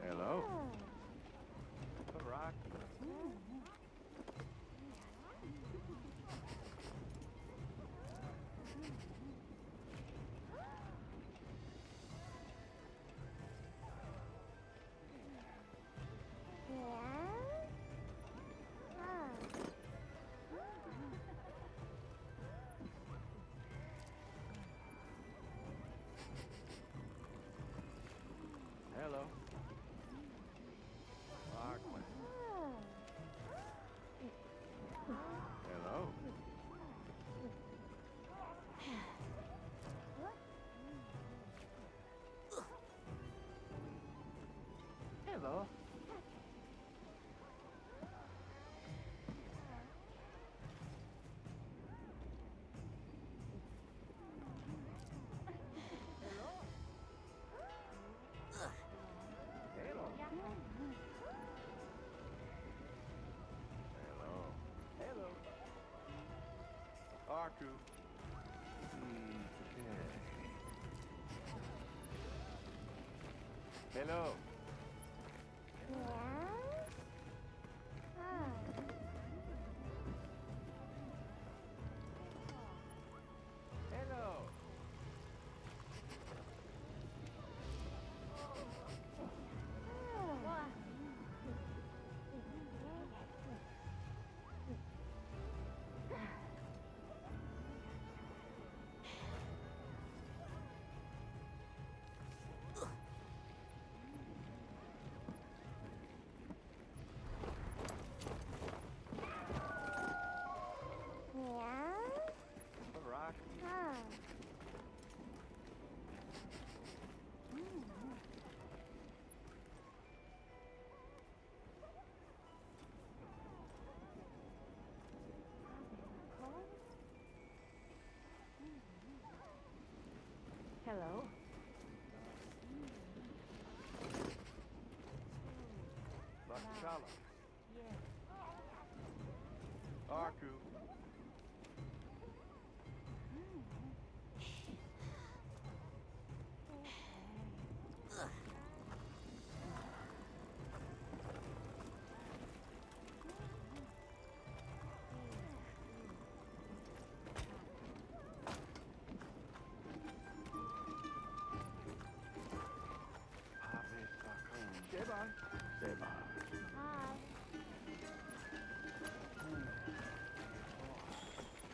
Hello.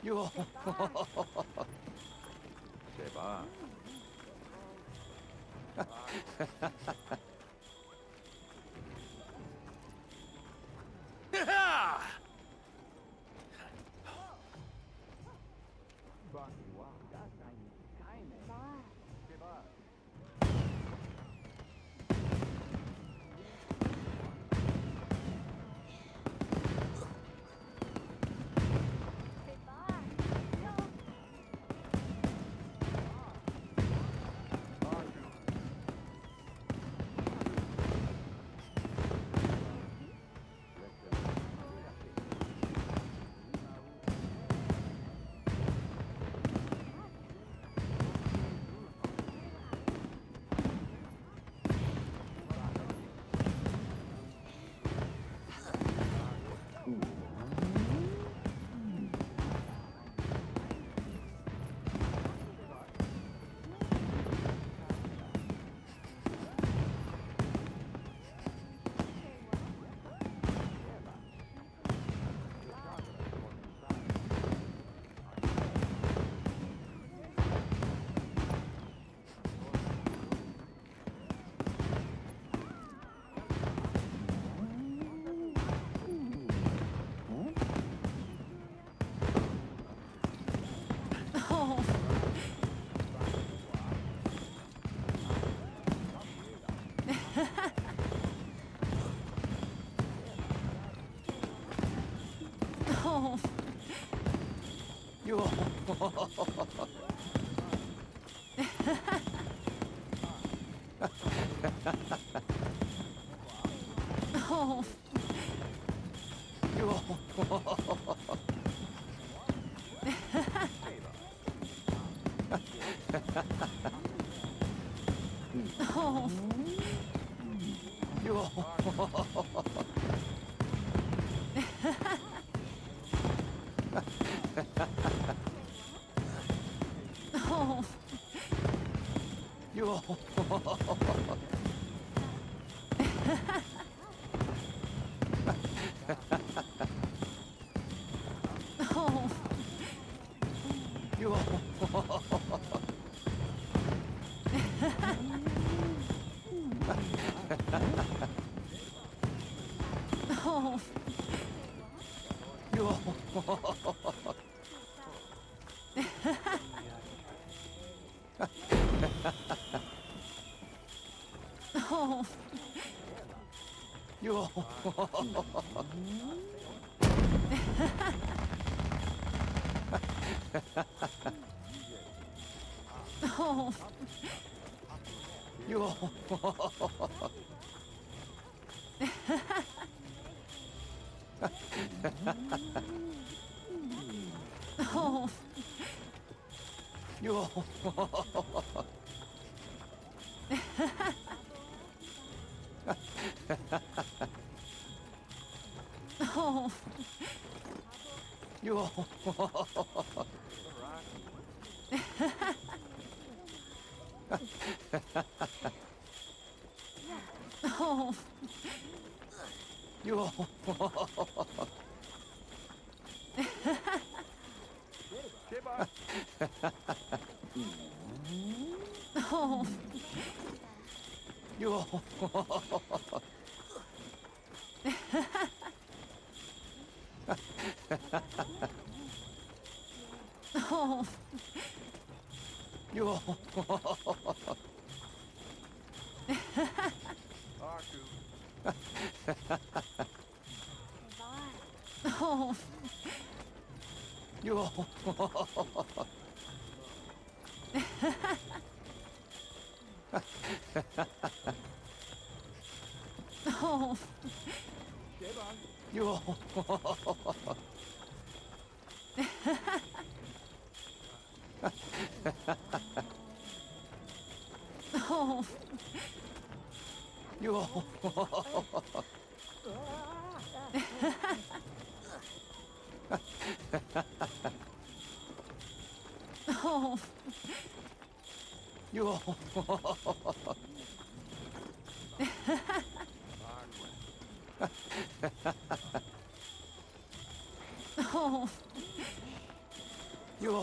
Yo. Yo. Yo. Yo. Yo. Yo. Yo. Yo. Yo. Yo. Yo. Yo. Yo. Yo. Yo. Yo. Yo.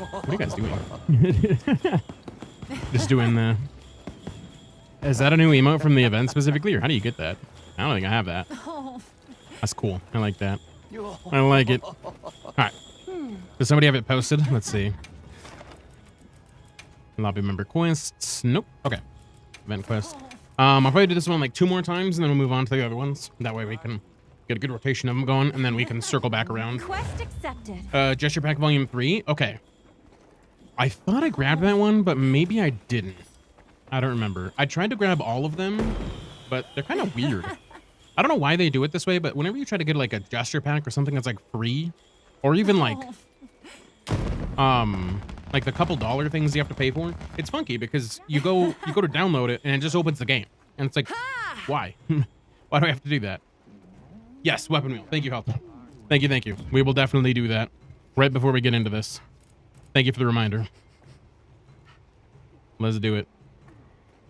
What are you guys doing? Just doing the... Is that a new emote from the event specifically, or how do you get that? I don't think I have that. Oh. That's cool. I like that. You. I like it. All right. Does somebody have it posted? Let's see. Lobby member quests. Nope. Okay. Event quest. I'll probably do this one like 2 more times, and then we'll move on to the other ones. That way we can get a good rotation of them going, and then we can circle back around. Quest accepted. Gesture Pack Volume 3. Okay. I thought I grabbed that one, but maybe I didn't. I don't remember. I tried to grab all of them, but they're kind of weird. I don't know why they do it this way, but whenever you try to get like a gesture pack or something that's like free, or even like the couple dollar things you have to pay for, it's funky because you go to download it and it just opens the game, and it's like, why? Why do I have to do that? Yes, weapon wheel. Thank you, Health. Thank you. We will definitely do that right before we get into this. Thank you for the reminder. Let's do it.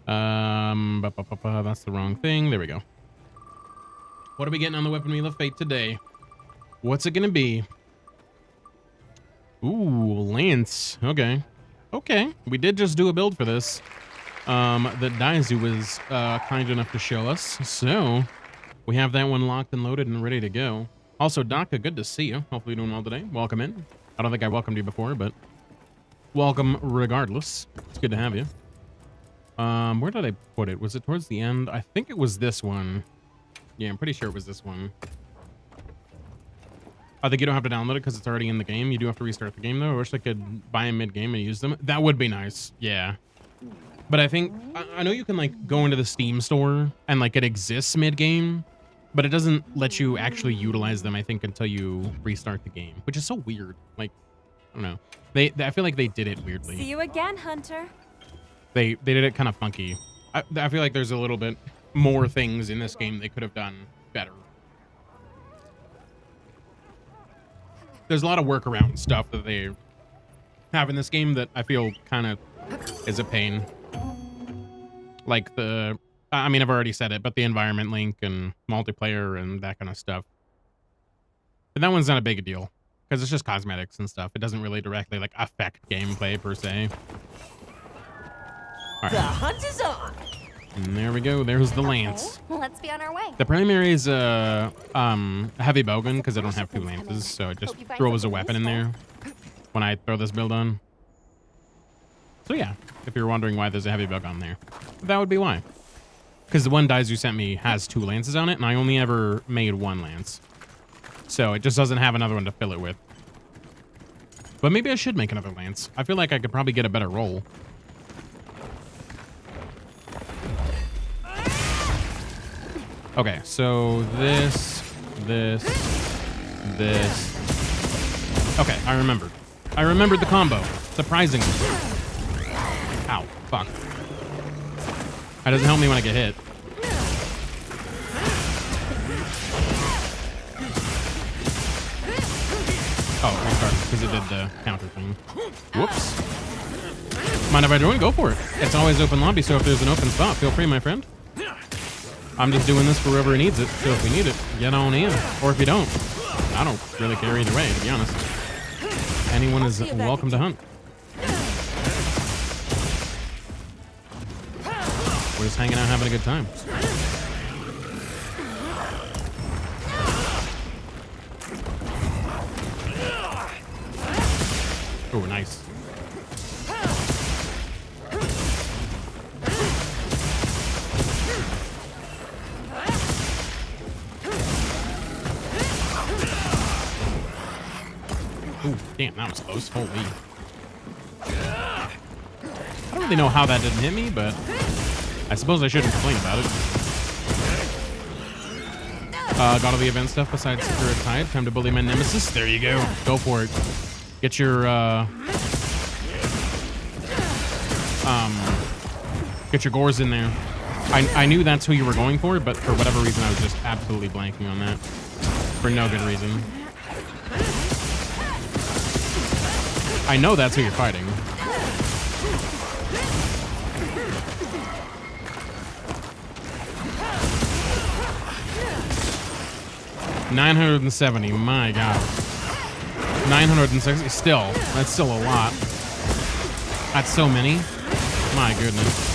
That's the wrong thing. There we go. What are we getting on the weapon wheel of fate today? What's it gonna be? Ooh, Lance. Okay. We did just do a build for this that Daizu was kind enough to show us. So we have that one locked and loaded and ready to go. Also, Daka, good to see you. Hopefully you're doing well today. Welcome in. I don't think I welcomed you before, but welcome regardless. It's good to have you. Where did I put it? Was it towards the end? I think it was this one. Yeah, I'm pretty sure it was this one. I think you don't have to download it because it's already in the game. You do have to restart the game, though. I wish I could buy them mid-game and use them. That would be nice. Yeah. But I think... I know you can, like, go into the Steam store and, like, it exists mid-game, but it doesn't let you actually utilize them, I think, until you restart the game, which is so weird. Like, I don't know. I feel like they did it weirdly. See you again, Hunter. They did it kind of funky. I feel like there's a little bit more things in this game they could have done better. There's a lot of workaround stuff that they have in this game that I feel kind of is a pain. Like I mean, I've already said it, but the environment link and multiplayer and that kind of stuff. But that one's not a big deal because it's just cosmetics and stuff. It doesn't really directly like affect gameplay per se. All right. The hunt is on. And there we go. There's the lance. Okay, let's be on our way. The primary is a heavy bowgun because I don't have 2 lances, so it just throws a weapon in there when I throw this build on. So yeah, if you're wondering why there's a heavy bowgun there, that would be why. Because the one Daizu sent me has 2 lances on it, and I only ever made 1 lance. So it just doesn't have another one to fill it with. But maybe I should make another lance. I feel like I could probably get a better roll. Okay, so this. Okay, I remembered. I remembered the combo, surprisingly. Ow, fuck. That doesn't help me when I get hit. Oh, restart, because it did the counter thing. Whoops. Mind if I join? Go for it. It's always open lobby, so if there's an open spot, feel free, my friend. I'm just doing this for whoever needs it, so if we need it, get on in. Or if you don't, I don't really care either way, to be honest. Anyone is welcome to hunt. We're just hanging out, having a good time. Oh, nice. Ooh, damn, that was close. Holy. I don't really know how that didn't hit me, but I suppose I shouldn't complain about it. Got all the event stuff besides Spirit Tide. Time to bully my nemesis. There you go. Go for it. Get your, get your gores in there. I knew that's who you were going for, but for whatever reason, I was just absolutely blanking on that. For no good reason. I know that's who you're fighting. $970, my God. 960. Still, that's still a lot. That's so many. My goodness.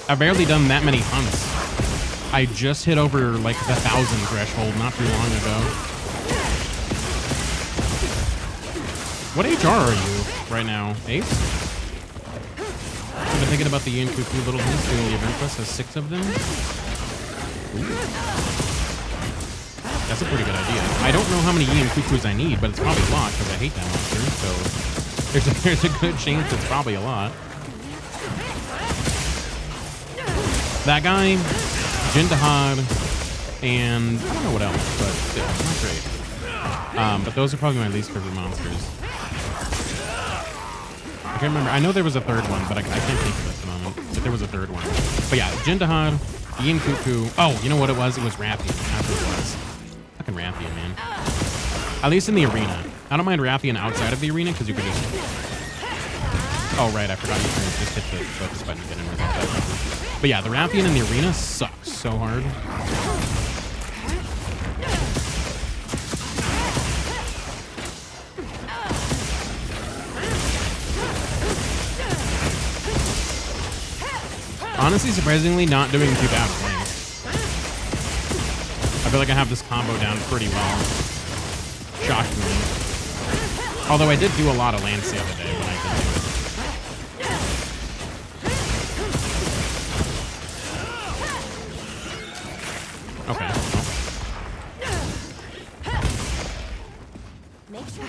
I've barely done that many hunts. I just hit over like the 1,000 threshold not too long ago. What HR are you right now? Ace? I've been thinking about the Ian Cuckoo little hints doing the event quest has 6 of them. Ooh. That's a pretty good idea. I don't know how many Ian Cuckoos I need, but it's probably a lot because I hate that monster. So there's a good chance it's probably a lot. That guy, Jindahad, and I don't know what else, but still, not great. But those are probably my least favorite monsters. I can't remember. I know there was a third one, but I can't think of it at the moment. But there was a third one. But yeah, Jindahad, Ian Cuckoo. Oh, you know what it was? It was Rathian. That's what it was. Fucking Rathian, man. At least in the arena. I don't mind Rathian outside of the arena because you could just... Oh, right. I forgot you can just hit the focus button to get in with that. But yeah, the Rathian in the arena sucks so hard. Honestly, surprisingly, not doing too bad with Lance. I feel like I have this combo down pretty well. Shockingly. Although I did do a lot of Lance the other day when I did do it. Okay.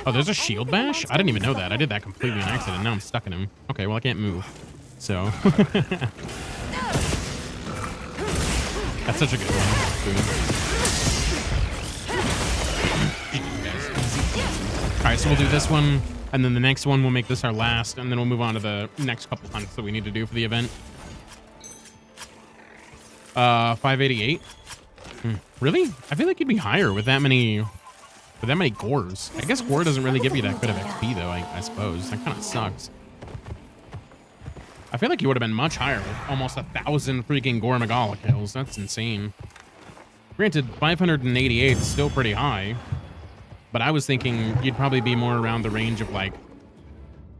Oh, there's a shield bash? I didn't even know that. I did that completely on accident. Now I'm stuck in him. Okay, well, I can't move. So. That's such a good one. All right, so we'll do this one, and then the next one, we'll make this our last, and then we'll move on to the next couple hunts that we need to do for the event. 588. Really? I feel like you'd be higher with that many gores. I guess gore doesn't really give you that good of XP though, I suppose. That kind of sucks. I feel like you would have been much higher with almost 1,000 freaking Gore Magala kills. That's insane. Granted, 588 is still pretty high, but I was thinking you'd probably be more around the range of like,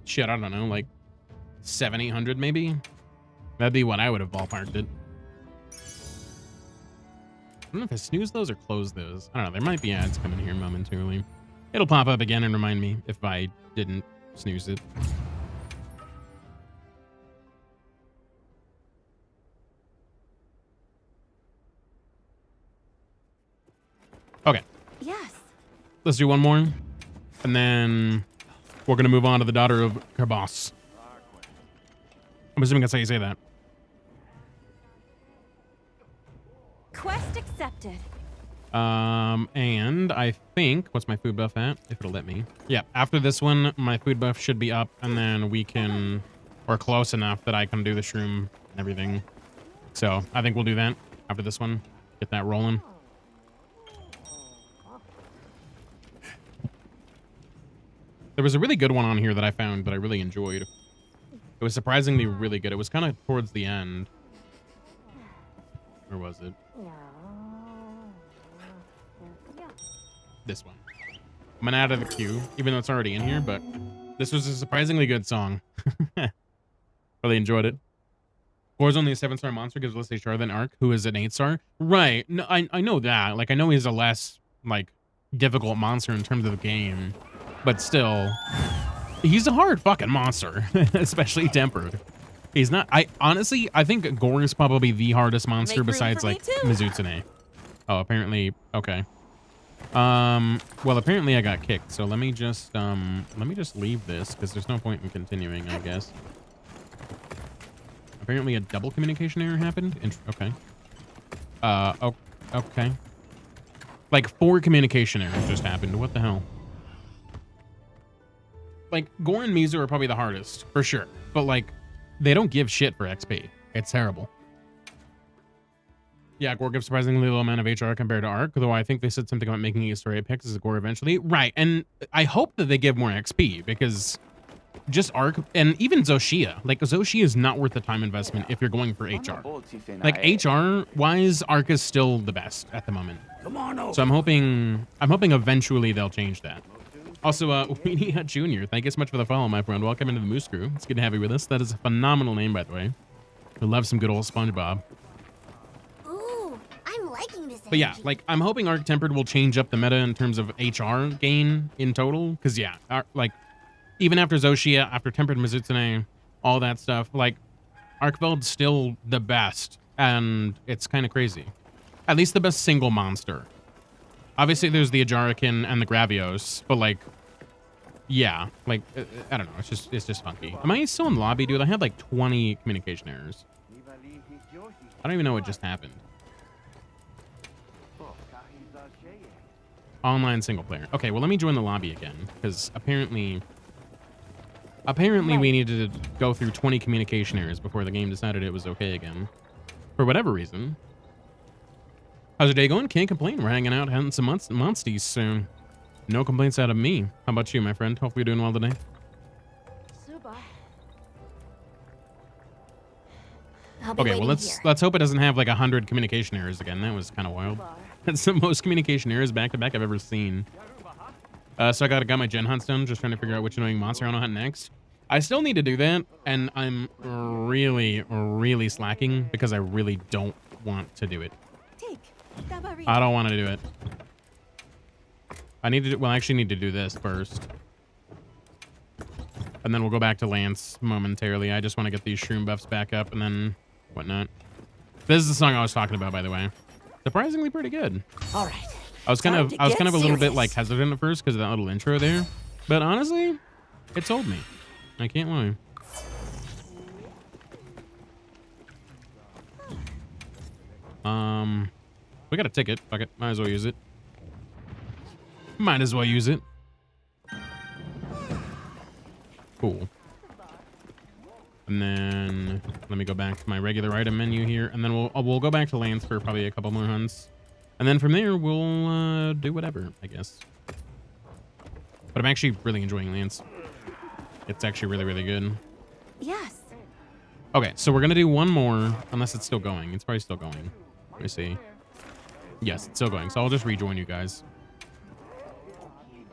shit, I don't know, like 700, 800 maybe? That'd be what I would have ballparked it. I don't know if I snooze those or close those. I don't know. There might be ads coming here momentarily. It'll pop up again and remind me if I didn't snooze it. Okay. Yes. Let's do one more. And then we're going to move on to the daughter of Karbas. I'm assuming that's how you say that. Quest accepted. And I think, what's my food buff at? If it'll let me. Yeah, after this one, my food buff should be up, and then we can, or close enough that I can do the shroom and everything. So I think we'll do that after this one. Get that rolling. There was a really good one on here that I found that I really enjoyed. It was surprisingly really good. It was kind of towards the end. Where was it? This one. I'm gonna add it to the queue, even though it's already in here, but this was a surprisingly good song. Really enjoyed it. Gore's only a 7-star monster, gives less HR than Ark, who is an 8-star. Right. No, I know that. Like, I know he's a less, like, difficult monster in terms of the game, but still, he's a hard fucking monster, especially tempered. He's not, I think Gore is probably the hardest monster besides, like, Mizutsune. Oh, apparently, okay. Well, apparently I got kicked, so let me just leave this, because there's no point in continuing, I guess. Apparently a double communication error happened. Okay. Okay. Like 4 communication errors just happened. What the hell? Like, Gore and Mizu are probably the hardest, for sure. But, like, they don't give shit for XP. It's terrible. Yeah, Gore gives surprisingly low amount of HR compared to Ark, though I think they said something about making a story picks as a Gore eventually. Right, and I hope that they give more XP, because just Arc and even Zoshia. Like Zoshia is not worth the time investment if you're going for HR. Like HR wise, Arc is still the best at the moment. So I'm hoping eventually they'll change that. Also, Weenie Hut Jr., thank you so much for the follow, my friend. Welcome into the Moose Crew. It's good to have you with us. That is a phenomenal name, by the way. We love some good old SpongeBob. Ooh, I'm liking this. But yeah, like I'm hoping Arc Tempered will change up the meta in terms of HR gain in total. Because yeah, like even after Zoshia, after Tempered Mizutsune, all that stuff, like Arcveld's still the best, and it's kind of crazy. At least the best single monster. Obviously, there's the Ajarakan and the Gravios, but like, yeah, like I don't know, it's just funky. Am I still in the lobby, dude? I had like 20 communication errors. I don't even know what just happened. Online single player. Okay, well let me join the lobby again because apparently we needed to go through 20 communication errors before the game decided it was okay again, for whatever reason. How's your day going? Can't complain. We're hanging out, having some monsties soon. No complaints out of me. How about you, my friend? Hopefully you're doing well today. Super. Okay, well let's hope it doesn't have like 100 communication errors again. That was kind of wild. That's the most communication errors back to back I've ever seen. So I got my gen hunts done, just trying to figure out which annoying monster I want to hunt next. I still need to do that, and I'm really slacking because I really don't want to do it. I don't want to do it. I need to well, I actually need to do this first. And then we'll go back to Lance momentarily. I just want to get these shroom buffs back up and then whatnot. This is the song I was talking about, by the way. Surprisingly pretty good. All right. I was kind of a little bit like hesitant at first because of that little intro there. But honestly, it sold me. I can't lie. We got a ticket. Fuck it. Might as well use it. Might as well use it. Cool. And then let me go back to my regular item menu here, and then we'll go back to Lance for probably a couple more hunts, and then from there we'll do whatever, I guess. But I'm actually really enjoying Lance. It's actually really good. Yes. Okay, so we're gonna do one more, unless it's still going. It's probably still going. Let me see. Yes, it's still going. So I'll just rejoin you guys.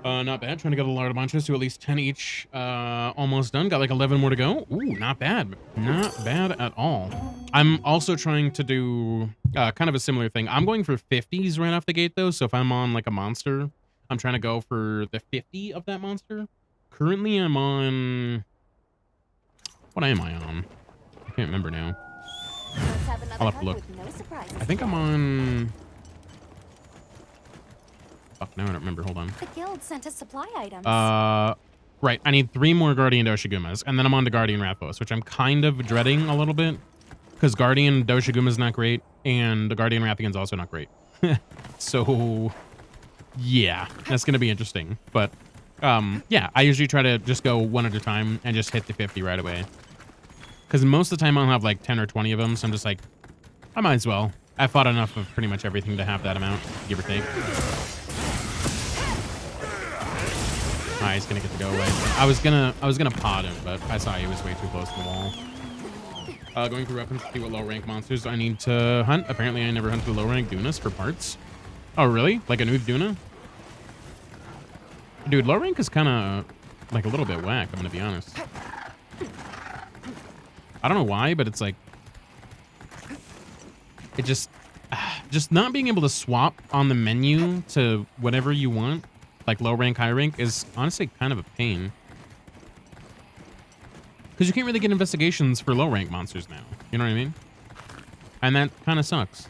Not bad. Trying to get a lot of bunches to at least 10 each. Almost done. Got like 11 more to go. Ooh, not bad. Not bad at all. I'm also trying to do kind of a similar thing. I'm going for 50s right off the gate though. So if I'm on like a monster, I'm trying to go for the 50 of that monster. Currently I'm on... What am I on? I can't remember now. I'll have to look. I think I'm on... Fuck, now I don't remember. Hold on. The guild sent us supply items. Right. I need 3 more Guardian Doshigumas, and then I'm on to Guardian Rathos, which I'm kind of dreading a little bit, because Guardian Doshiguma's not great, and the Guardian Rathian's also not great. So, yeah, that's going to be interesting. But, yeah, I usually try to just go one at a time and just hit the 50 right away. Because most of the time I'll have like 10 or 20 of them, so I'm just like, I might as well. I've fought enough of pretty much everything to have that amount, give or take. Ah, he's gonna get to go away. I was gonna pod him, but I saw he was way too close to the wall. Going through weapons to see what low rank monsters I need to hunt. Apparently I never hunted low rank Dunas for parts. Oh really? Like a new Duna? Dude, low rank is kinda like a little bit whack, I'm gonna be honest. I don't know why, but it's like it just not being able to swap on the menu to whatever you want, like low rank, high rank, is honestly kind of a pain. Because you can't really get investigations for low rank monsters now. You know what I mean? And that kind of sucks.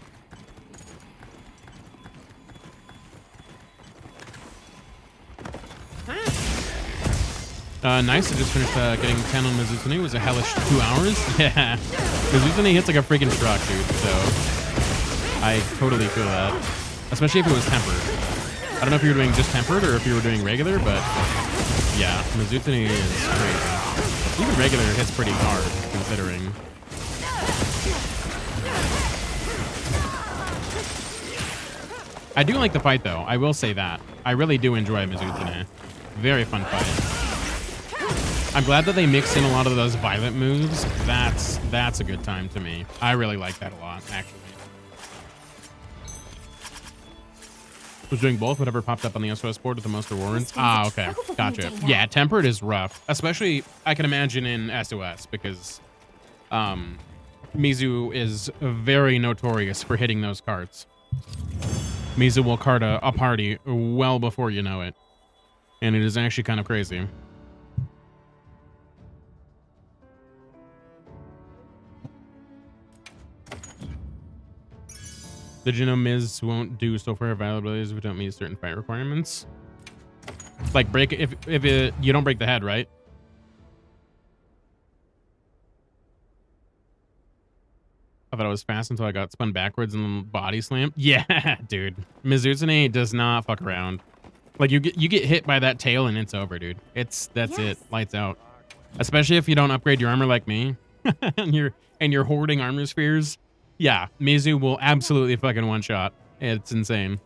Nice. I just finished getting 10 on Mizutsune. It was a hellish 2 hours. Yeah. Mizutsune hits like a freaking truck, dude. So I totally feel that. Especially if it was tempered. I don't know if you were doing just tempered or if you were doing regular, but yeah, Mizutsune is crazy. Even regular hits pretty hard, considering. I do like the fight, though. I will say that. I really do enjoy Mizutsune. Very fun fight. I'm glad that they mix in a lot of those violent moves. That's a good time to me. I really like that a lot, actually. Was doing both, whatever popped up on the SOS board with the most rewards. Ah, okay. Gotcha. Yeah, tempered is rough. Especially, I can imagine in SOS, because Mizu is very notorious for hitting those carts. Mizu will cart a party well before you know it. And it is actually kind of crazy. Did you know Miz won't do so far availabilities if we don't meet certain fight requirements? Like break if you don't break the head, right? I thought it was fast until I got spun backwards and then body slammed. Yeah, dude. Mizutsune does not fuck around. Like you get hit by that tail and it's over, dude. That's it. Lights out. Especially if you don't upgrade your armor like me. and you're hoarding armor spheres. Yeah, Mizu will absolutely fucking one shot. It's insane.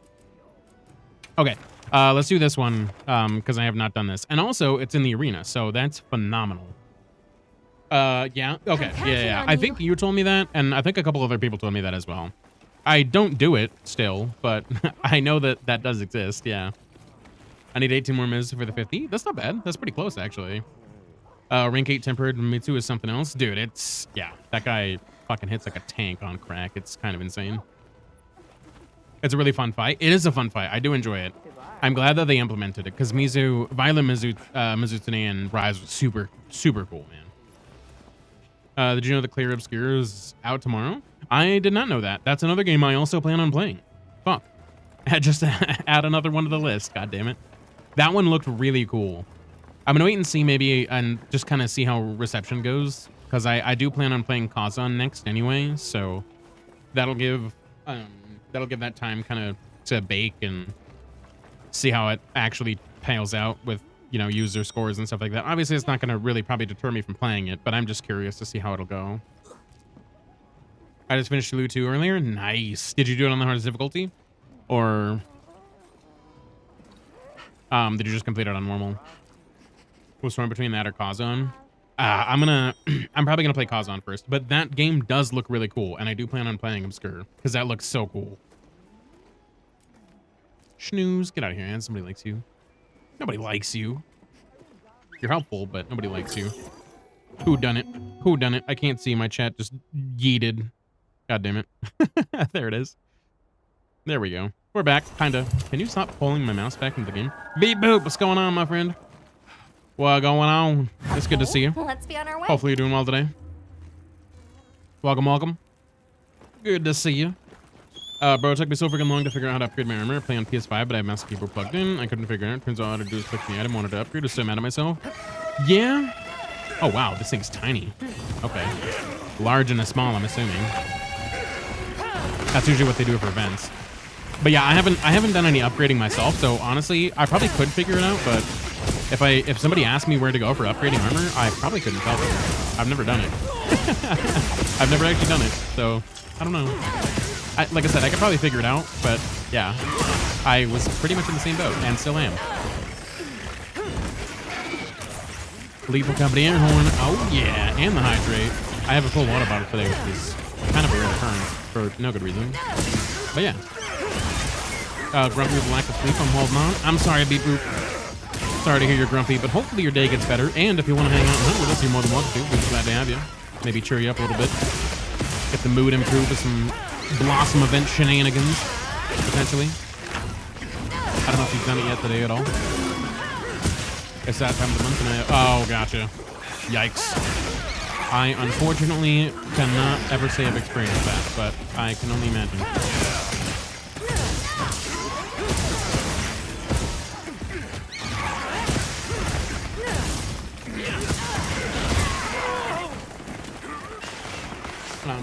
Okay, let's do this one because I have not done this. And also, it's in the arena, so that's phenomenal. Yeah, okay, yeah. I think you told me that, and I think a couple other people told me that as well. I don't do it still, but I know that that does exist, yeah. I need 18 more Miz for the 50. That's not bad. That's pretty close, actually. Rank 8 tempered Mitsu is something else. Dude, it's... Yeah, that guy fucking hits like a tank on crack. It's kind of insane. It's a really fun fight. It is a fun fight. I do enjoy it. I'm glad that they implemented it, because Mizu... Violent Mizutsune and Rise was super, super cool, man. Did you know the Clear Obscure is out tomorrow? I did not know that. That's another game I also plan on playing. Fuck. Just add another one to the list. God damn it. That one looked really cool. I'm gonna wait and see maybe and just kind of see how reception goes, because I do plan on playing Kazan next anyway, so that'll give that time kind of to bake and see how it actually pales out with, you know, user scores and stuff like that. Obviously, it's not gonna really probably deter me from playing it, but I'm just curious to see how it'll go. I just finished Lu 2 earlier. Nice. Did you do it on the hardest difficulty, or did you just complete it on normal? What's wrong between that or Kazan? I'm probably gonna play Kazan first, but that game does look really cool, and I do plan on playing Obscure because that looks so cool. Schnooze, get out of here, man. Somebody likes you. Nobody likes you. You're helpful, but nobody likes you. Who done it? Who done it? I can't see. My chat just yeeted. God damn it. There it is. There we go. We're back, kinda. Can you stop pulling my mouse back into the game? Beep boop. What's going on, my friend? What going on? It's good to see you. Let's be on our way. Hopefully you're doing well today. Welcome, welcome. Good to see you. Bro, it took me so freaking long to figure out how to upgrade my armor. I play on PS5, but I have mouse keyboard plugged in. I couldn't figure it out. Turns out all I had to do is click the item I wanted to upgrade. I was so mad at myself. Yeah. Oh, wow. This thing's tiny. Okay. Large and a small, I'm assuming. That's usually what they do for events. But yeah, I haven't done any upgrading myself, so honestly, I probably could figure it out, but if somebody asked me where to go for upgrading armor, I probably couldn't tell them. I've never done it. I've never actually done it, so I don't know. Like I said, I could probably figure it out, but yeah, I was pretty much in the same boat and still am. Lethal Company air horn. Oh yeah, and the hydrate. I have a full water bottle today, which is kind of a rare occurrence for no good reason. But yeah. Grumpy with lack of sleep, I'm holding on. I'm sorry, Beep Boop. Sorry to hear you're grumpy, but hopefully your day gets better. And if you want to hang out and hunt with us, you're more than welcome to. We'd be glad to have you. Maybe cheer you up a little bit. Get the mood improved with some Blossom event shenanigans, potentially. I don't know if you've done it yet today at all. It's that time of the month and oh, gotcha. Yikes. I unfortunately cannot ever say I've experienced that, but I can only imagine.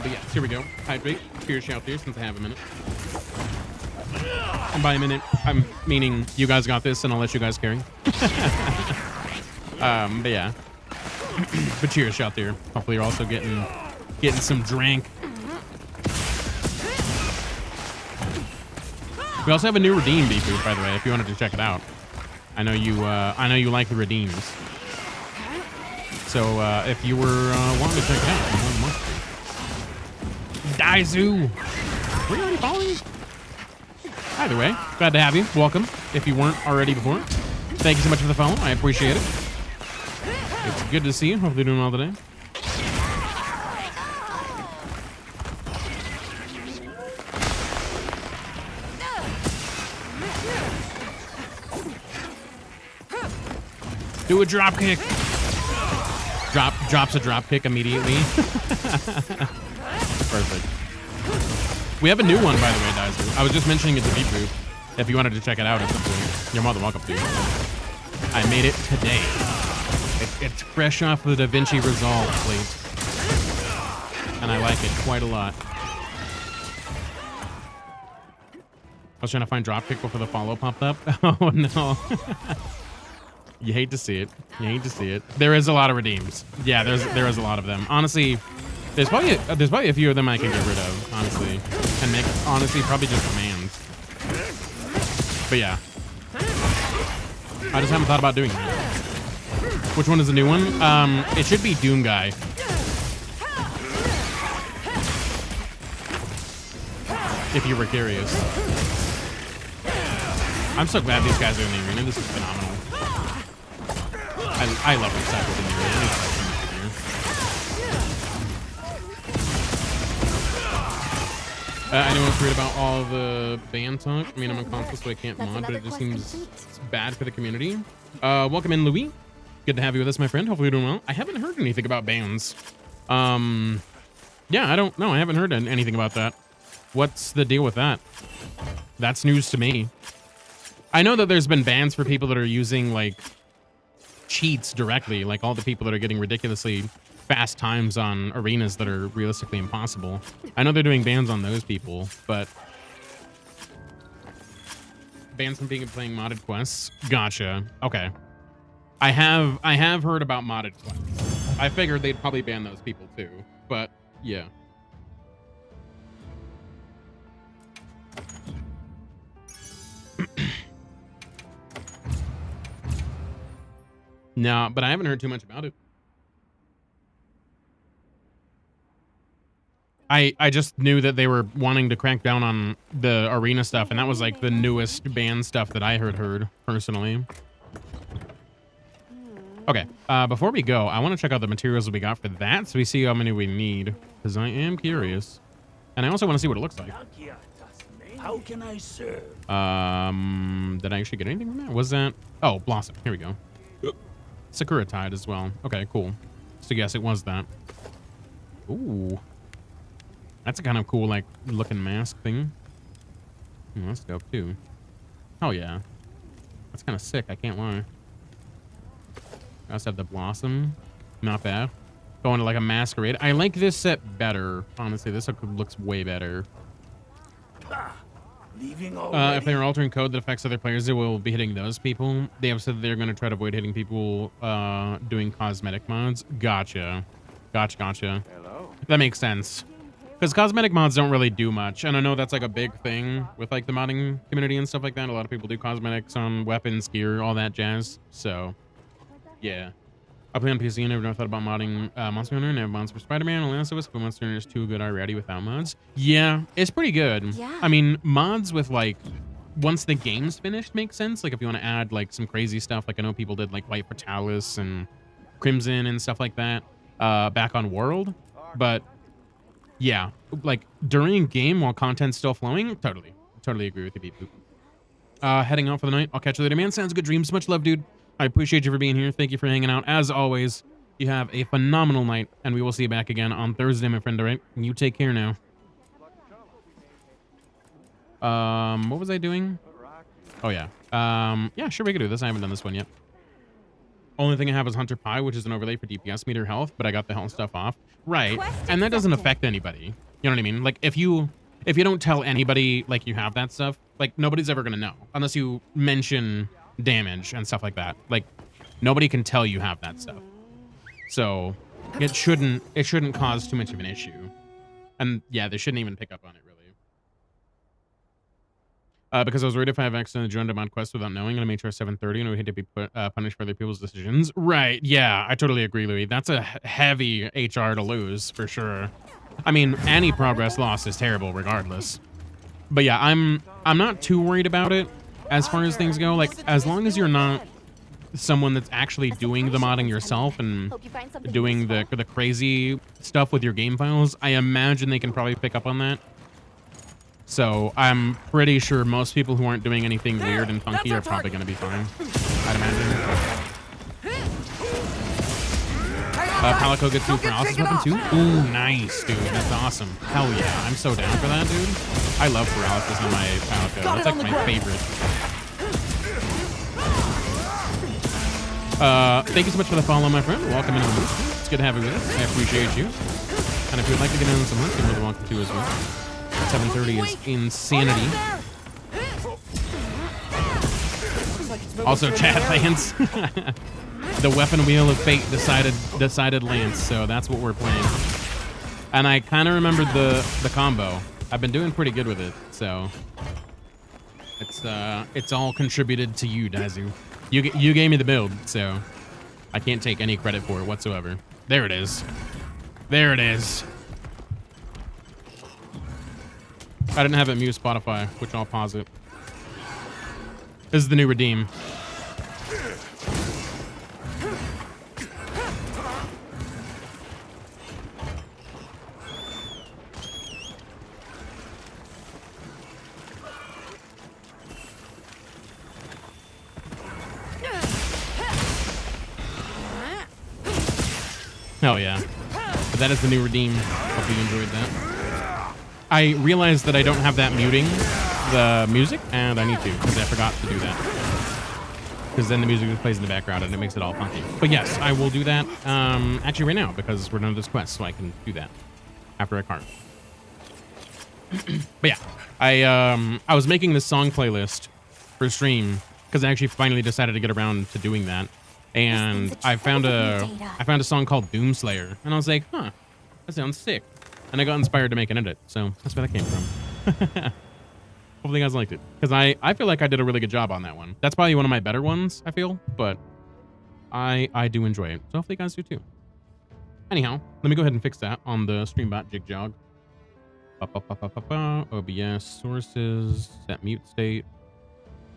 But yeah, here we go. Hydrate. Fear shout there since I have a minute. And by a minute, I'm meaning you guys got this and I'll let you guys carry. But yeah. But cheers, shout there. Hopefully you're also getting some drink. We also have a new redeem beef booth, by the way, if you wanted to check it out. I know you like the redeems. So if you were wanting to check it out, you're more than welcome to. Daizu! Were you already following? Either way, glad to have you. Welcome. If you weren't already before, thank you so much for the follow. I appreciate it. It's good to see you. Hopefully you're doing well today. Do a drop kick. Drops a drop kick immediately. Perfect. We have a new one, by the way, Daiser. I was just mentioning it to Deep Group. If you wanted to check it out at some point, you're more than welcome to. I made it today. It's fresh off the DaVinci Resolve plate. And I like it quite a lot. I was trying to find dropkick before the follow popped up. Oh, no. You hate to see it. You hate to see it. There is a lot of redeems. Yeah, there is a lot of them. Honestly, there's probably a few of them I can get rid of, honestly. And make, honestly, probably just commands. But yeah. I just haven't thought about doing that. Which one is the new one? It should be Doom Guy. If you were curious. I'm so glad these guys are in the arena. This is phenomenal. I love this type of thing. Anyone's read about all the ban talk? I mean, I'm on console, so I can't mod, but it just seems bad for the community. Welcome in, Louis. Good to have you with us, my friend. Hopefully you're doing well. I haven't heard anything about bans. Yeah, I don't know. I haven't heard anything about that. What's the deal with that? That's news to me. I know that there's been bans for people that are using, like, cheats directly, like all the people that are getting ridiculously fast times on arenas that are realistically impossible. I know they're doing bans on those people, but bans from being playing modded quests. Gotcha. Okay. I have heard about modded quests. I figured they'd probably ban those people too, but yeah. No, but I haven't heard too much about it. I just knew that they were wanting to crack down on the arena stuff, and that was like the newest ban stuff that I heard personally. Okay, before we go, I want to check out the materials that we got for that, so we see how many we need, because I am curious. And I also want to see what it looks like. How can I serve? Did I actually get anything from that? Was that? Oh, Blossom. Here we go. Sakura Tide as well. Okay, cool. So yes, it was that. Ooh. That's a kind of cool, like, looking mask thing. Ooh, that's dope, too. Oh, yeah. That's kind of sick, I can't lie. I also have the Blossom. Not bad. Going to, like, a masquerade. I like this set better, honestly. This looks way better. If they are altering code that affects other players, they will be hitting those people. They have said that they're going to try to avoid hitting people doing cosmetic mods. Gotcha. Gotcha. Hello. That makes sense. Because cosmetic mods don't really do much. And I know that's like a big thing with like the modding community and stuff like that. A lot of people do cosmetics on weapons, gear, all that jazz. So, yeah. I play on PC and never thought about modding Monster Hunter and have mods for Spider-Man and Last of Us, but Monster Hunter is too good already without mods. Yeah, it's pretty good. Yeah. I mean, mods with like, once the game's finished makes sense. Like if you want to add like some crazy stuff, like I know people did like White Fatalis and Crimson and stuff like that back on World. But yeah, like during game while content's still flowing, totally agree with you, Beep Boop. Heading out for the night. I'll catch you later, man. Sounds good dreams. Much love, dude. I appreciate you for being here. Thank you for hanging out. As always, you have a phenomenal night, and we will see you back again on Thursday, my friend. All right? You take care now. What was I doing? Oh, yeah. Yeah, sure, we could do this. I haven't done this one yet. Only thing I have is Hunter Pie, which is an overlay for DPS meter health, but I got the health stuff off. Right. And that doesn't affect anybody. You know what I mean? Like, if you don't tell anybody, like, you have that stuff, like, nobody's ever going to know. Unless you mention damage and stuff like that. Like, nobody can tell you have that stuff. So, it shouldn't cause too much of an issue. And, yeah, they shouldn't even pick up on it, really. Because I was worried if I have accidentally joined a mod quest without knowing, and I made sure 7:30, and I would hate to be punished for other people's decisions. Right? Yeah, I totally agree, Louis. That's a heavy HR to lose for sure. I mean, any progress lost is terrible, regardless. But yeah, I'm not too worried about it as far as things go. Like, as long as you're not someone that's actually doing the modding yourself and doing the crazy stuff with your game files, I imagine they can probably pick up on that. So I'm pretty sure most people who aren't doing anything weird and funky are probably going to be fine, I'd imagine. Palico gets 2 paralysis weapon too? Ooh, nice, dude. That's awesome. Hell yeah. I'm so down for that, dude. I love paralysis on my Palico. That's like my favorite. Thank you so much for the follow, my friend. Welcome into the booth. It's good to have you with us. I appreciate you. And if you'd like to get in on some lunch, you're more than welcome to as well. 7:30 is insanity. Also, chat Lance. The weapon wheel of fate decided Lance, so that's what we're playing. And I kind of remembered the combo. I've been doing pretty good with it, so it's all contributed to you, Dazu. You gave me the build, so I can't take any credit for it whatsoever. There it is. There it is. I didn't have it mute Spotify, which I'll pause it. This is the new redeem. Hell yeah. But that is the new redeem. Hope you enjoyed that. I realized that I don't have that muting the music, and I need to, because I forgot to do that. Because then the music just plays in the background, and it makes it all funky. But yes, I will do that actually right now, because we're done with this quest, so I can do that after I carve. But yeah, I was making this song playlist for stream, because I actually finally decided to get around to doing that. And I found a song called Doomslayer, and I was like, huh, that sounds sick. And I got inspired to make an edit, so that's where that came from. Hopefully you guys liked it, because I feel like I did a really good job on that one. That's probably one of my better ones, I feel, but I do enjoy it. So hopefully you guys do too. Anyhow, let me go ahead and fix that on the StreamBot jig jog. OBS sources, set mute state.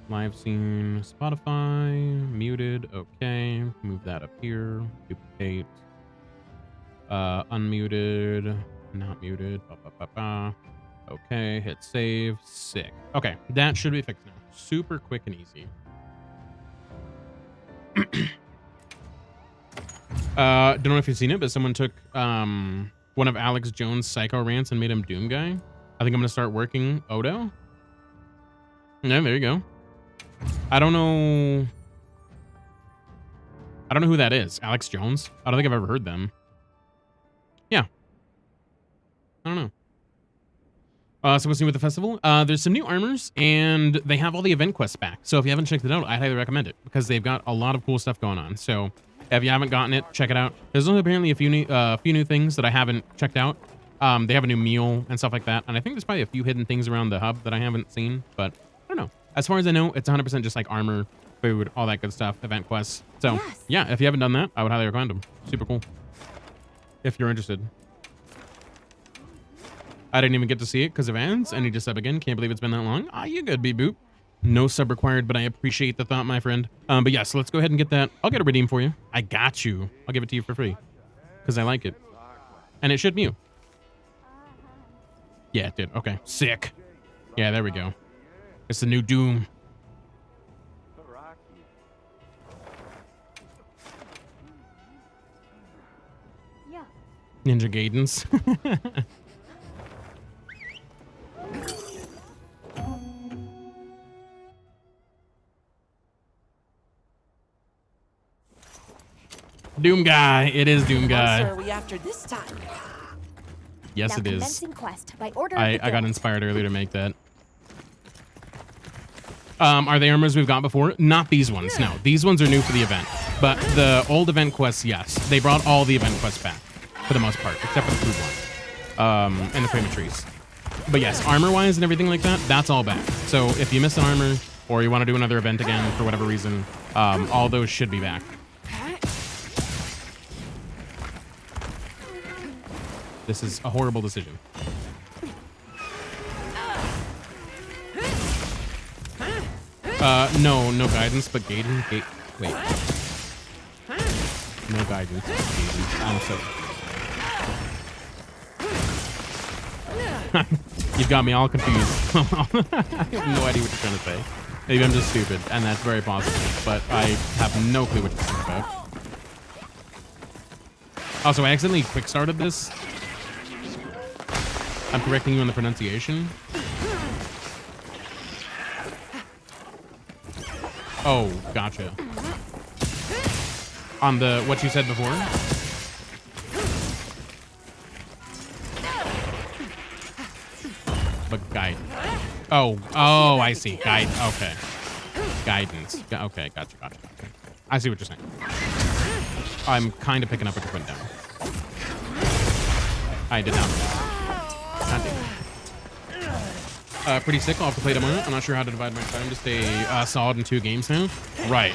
Live scene, Spotify, muted, okay. Move that up here, duplicate. Unmuted, not muted, okay, hit save, sick. Okay, that should be fixed now. Super quick and easy. Don't know if you've seen it, but someone took one of Alex Jones' psycho rants and made him Doom Guy. I think I'm gonna start working Odo. Yeah, there you go. I don't know who that is. Alex Jones? I don't think I've ever heard them. Yeah. I don't know. So what's new with the festival? There's some new armors, and they have all the event quests back. So if you haven't checked it out, I highly recommend it, because they've got a lot of cool stuff going on. So if you haven't gotten it, check it out. There's only apparently a few new things that I haven't checked out. They have a new meal and stuff like that. And I think there's probably a few hidden things around the hub that I haven't seen, but I don't know. As far as I know, it's 100% just like armor, food, all that good stuff, event quests. So yes. Yeah, if you haven't done that, I would highly recommend them. Super cool. If you're interested. I didn't even get to see it because of ads, and he just sub again. Can't believe it's been that long. Ah, you good, B-Boop. No sub required, but I appreciate the thought, my friend. But yeah, so let's go ahead and get that. I'll get a redeem for you. I got you. I'll give it to you for free because I like it. And it should mute. Yeah, it did. Okay, sick. Yeah, there we go. It's the new Doom. Yeah. Ninja Gaidens. Doom Guy. It is Doom Guy. What are we after this time? Yes, Now it is. commencing quest by order of I the got guild. inspired earlier to make that. Are they armors we've got before? Not these ones, no. These ones are new for the event. But the old event quests, yes. They brought all the event quests back, for the most part, except for the food one. And the famous trees. But yes, armor-wise and everything like that, that's all back. So if you miss an armor or you want to do another event again for whatever reason, all those should be back. This is a horrible decision. No guidance, but gating. Wait. No guidance. I'm so. You've got me all confused. I have no idea what you're trying to say. Maybe I'm just stupid, and that's very possible. But I have no clue what you're talking about. Also, I accidentally quick started this. I'm correcting you on the pronunciation. Oh, gotcha. On the what you said before. But guide. Oh, I see. Guide. Okay. Guidance. Okay, gotcha. I see what you're saying. I'm kind of picking up what you're putting down. I did not. Pretty sick. I'll have to play tomorrow. I'm not sure how to divide my time to stay solid in 2 games now. Right.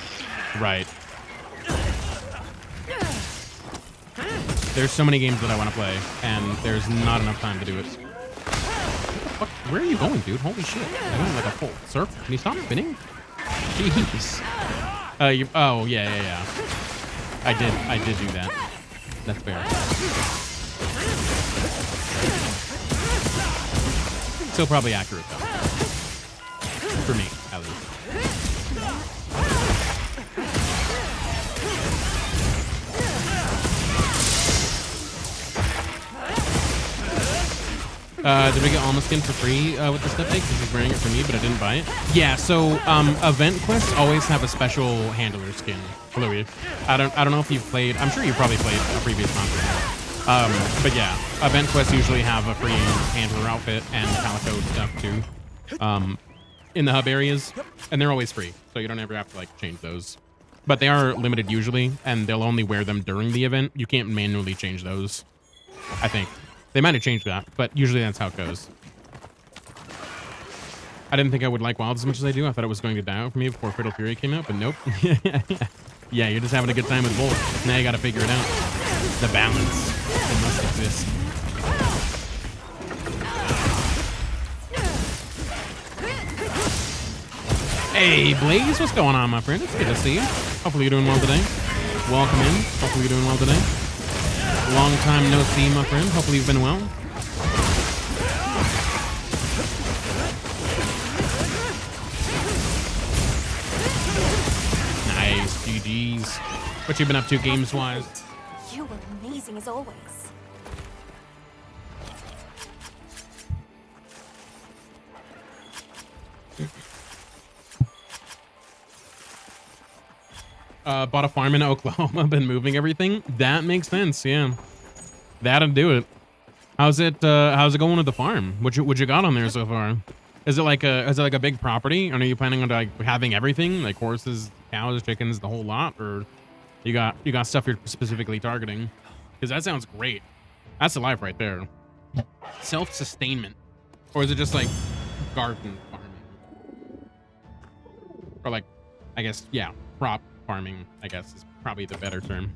There's so many games that I want to play, and there's not enough time to do it. What? Where are you going, dude? Holy shit. I went like a full circle. Can you stop spinning? Jeez. Oh, yeah. I did do that. That's fair. Still probably accurate, though. For me, at least. Did we get Alma skin for free with the step take? Because he's wearing it for me, but I didn't buy it. Yeah, so event quests always have a special handler skin. Louis. I don't know if you've played. I'm sure you probably played a previous concert. But yeah, event quests usually have a free handler outfit and calico stuff too. In the hub areas, and they're always free, so you don't ever have to like change those. But they are limited usually, and they'll only wear them during the event. You can't manually change those. I think. They might have changed that, but usually that's how it goes. I didn't think I would like Wilds as much as I do. I thought it was going to die out for me before Fatal Fury came out, but nope. Yeah, you're just having a good time with both. Now you got to figure it out. The balance. It must exist. Hey, Blaze, what's going on, my friend? It's good to see you. Hopefully you're doing well today. Welcome in. Hopefully you're doing well today. Long time no see, my friend. Hopefully you've been well. Nice, GG's. What you been up to games-wise? You were amazing as always. Bought a farm in Oklahoma, been moving everything. That makes sense, yeah. That'll do it. How's it going with the farm? What you got on there so far? Is it like a big property? And are you planning on like having everything? Like horses, cows, chickens, the whole lot? Or you got stuff you're specifically targeting? Because that sounds great. That's the life right there. Self-sustainment. Or is it just like garden farming? Or like, I guess, yeah, crop farming, I guess, is probably the better term.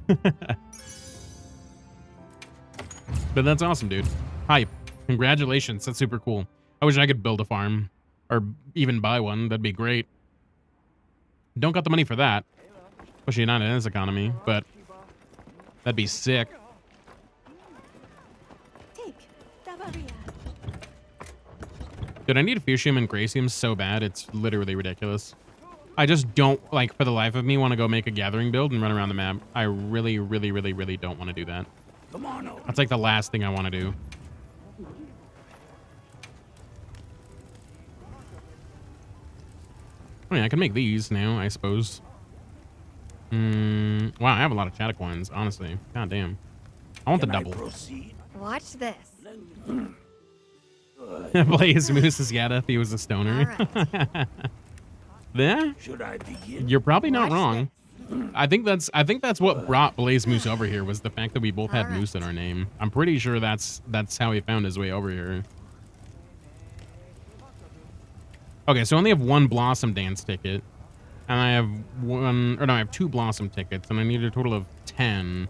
But that's awesome, dude. Hype. Congratulations. That's super cool. I wish I could build a farm or even buy one. That'd be great. Don't got the money for that, especially not in this economy, but that'd be sick. Dude, I need Fuchsium and Gracium so bad. It's literally ridiculous. I just don't, like, for the life of me, want to go make a gathering build and run around the map. I really, really, really, really don't want to do that. Come on over. That's like the last thing I want to do. I mean, I can make these now, I suppose. Wow, I have a lot of Chatter coins, honestly. God damn. I want the double. Proceed. Watch this. Blaze Moose's Yada if he was a stoner. All Yeah, Should I begin? you're probably not Watch wrong. I think that's what brought Blaze Moose over here, was the fact that we both had Alright. Moose in our name. I'm pretty sure that's how he found his way over here. Okay, so I only have one Blossom Dance ticket. And I have I have 2 Blossom tickets, and I need a total of 10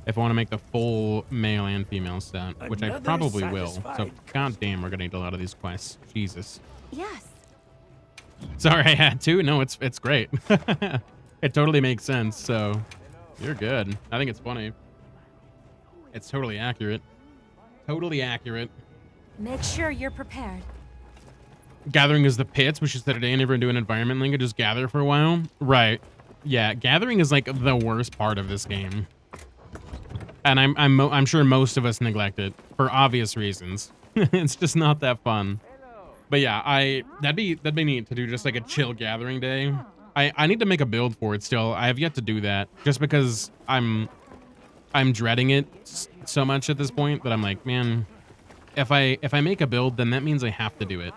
if I want to make the full male and female set, which I Another probably will. So, satisfied goddamn, we're gonna need a lot of these quests. Jesus. Yes. Sorry, I had to. No, it's great. It totally makes sense. So, you're good. I think it's funny. It's totally accurate. Totally accurate. Make sure you're prepared. Gathering is the pits. We should set a day and never do an environment link and just gather for a while. Right. Yeah, gathering is like the worst part of this game. And I'm sure most of us neglect it for obvious reasons. It's just not that fun. But yeah, that'd be neat to do just like a chill gathering day. I need to make a build for it still. I have yet to do that just because I'm dreading it so much at this point that I'm like, man, if I make a build, then that means I have to do it.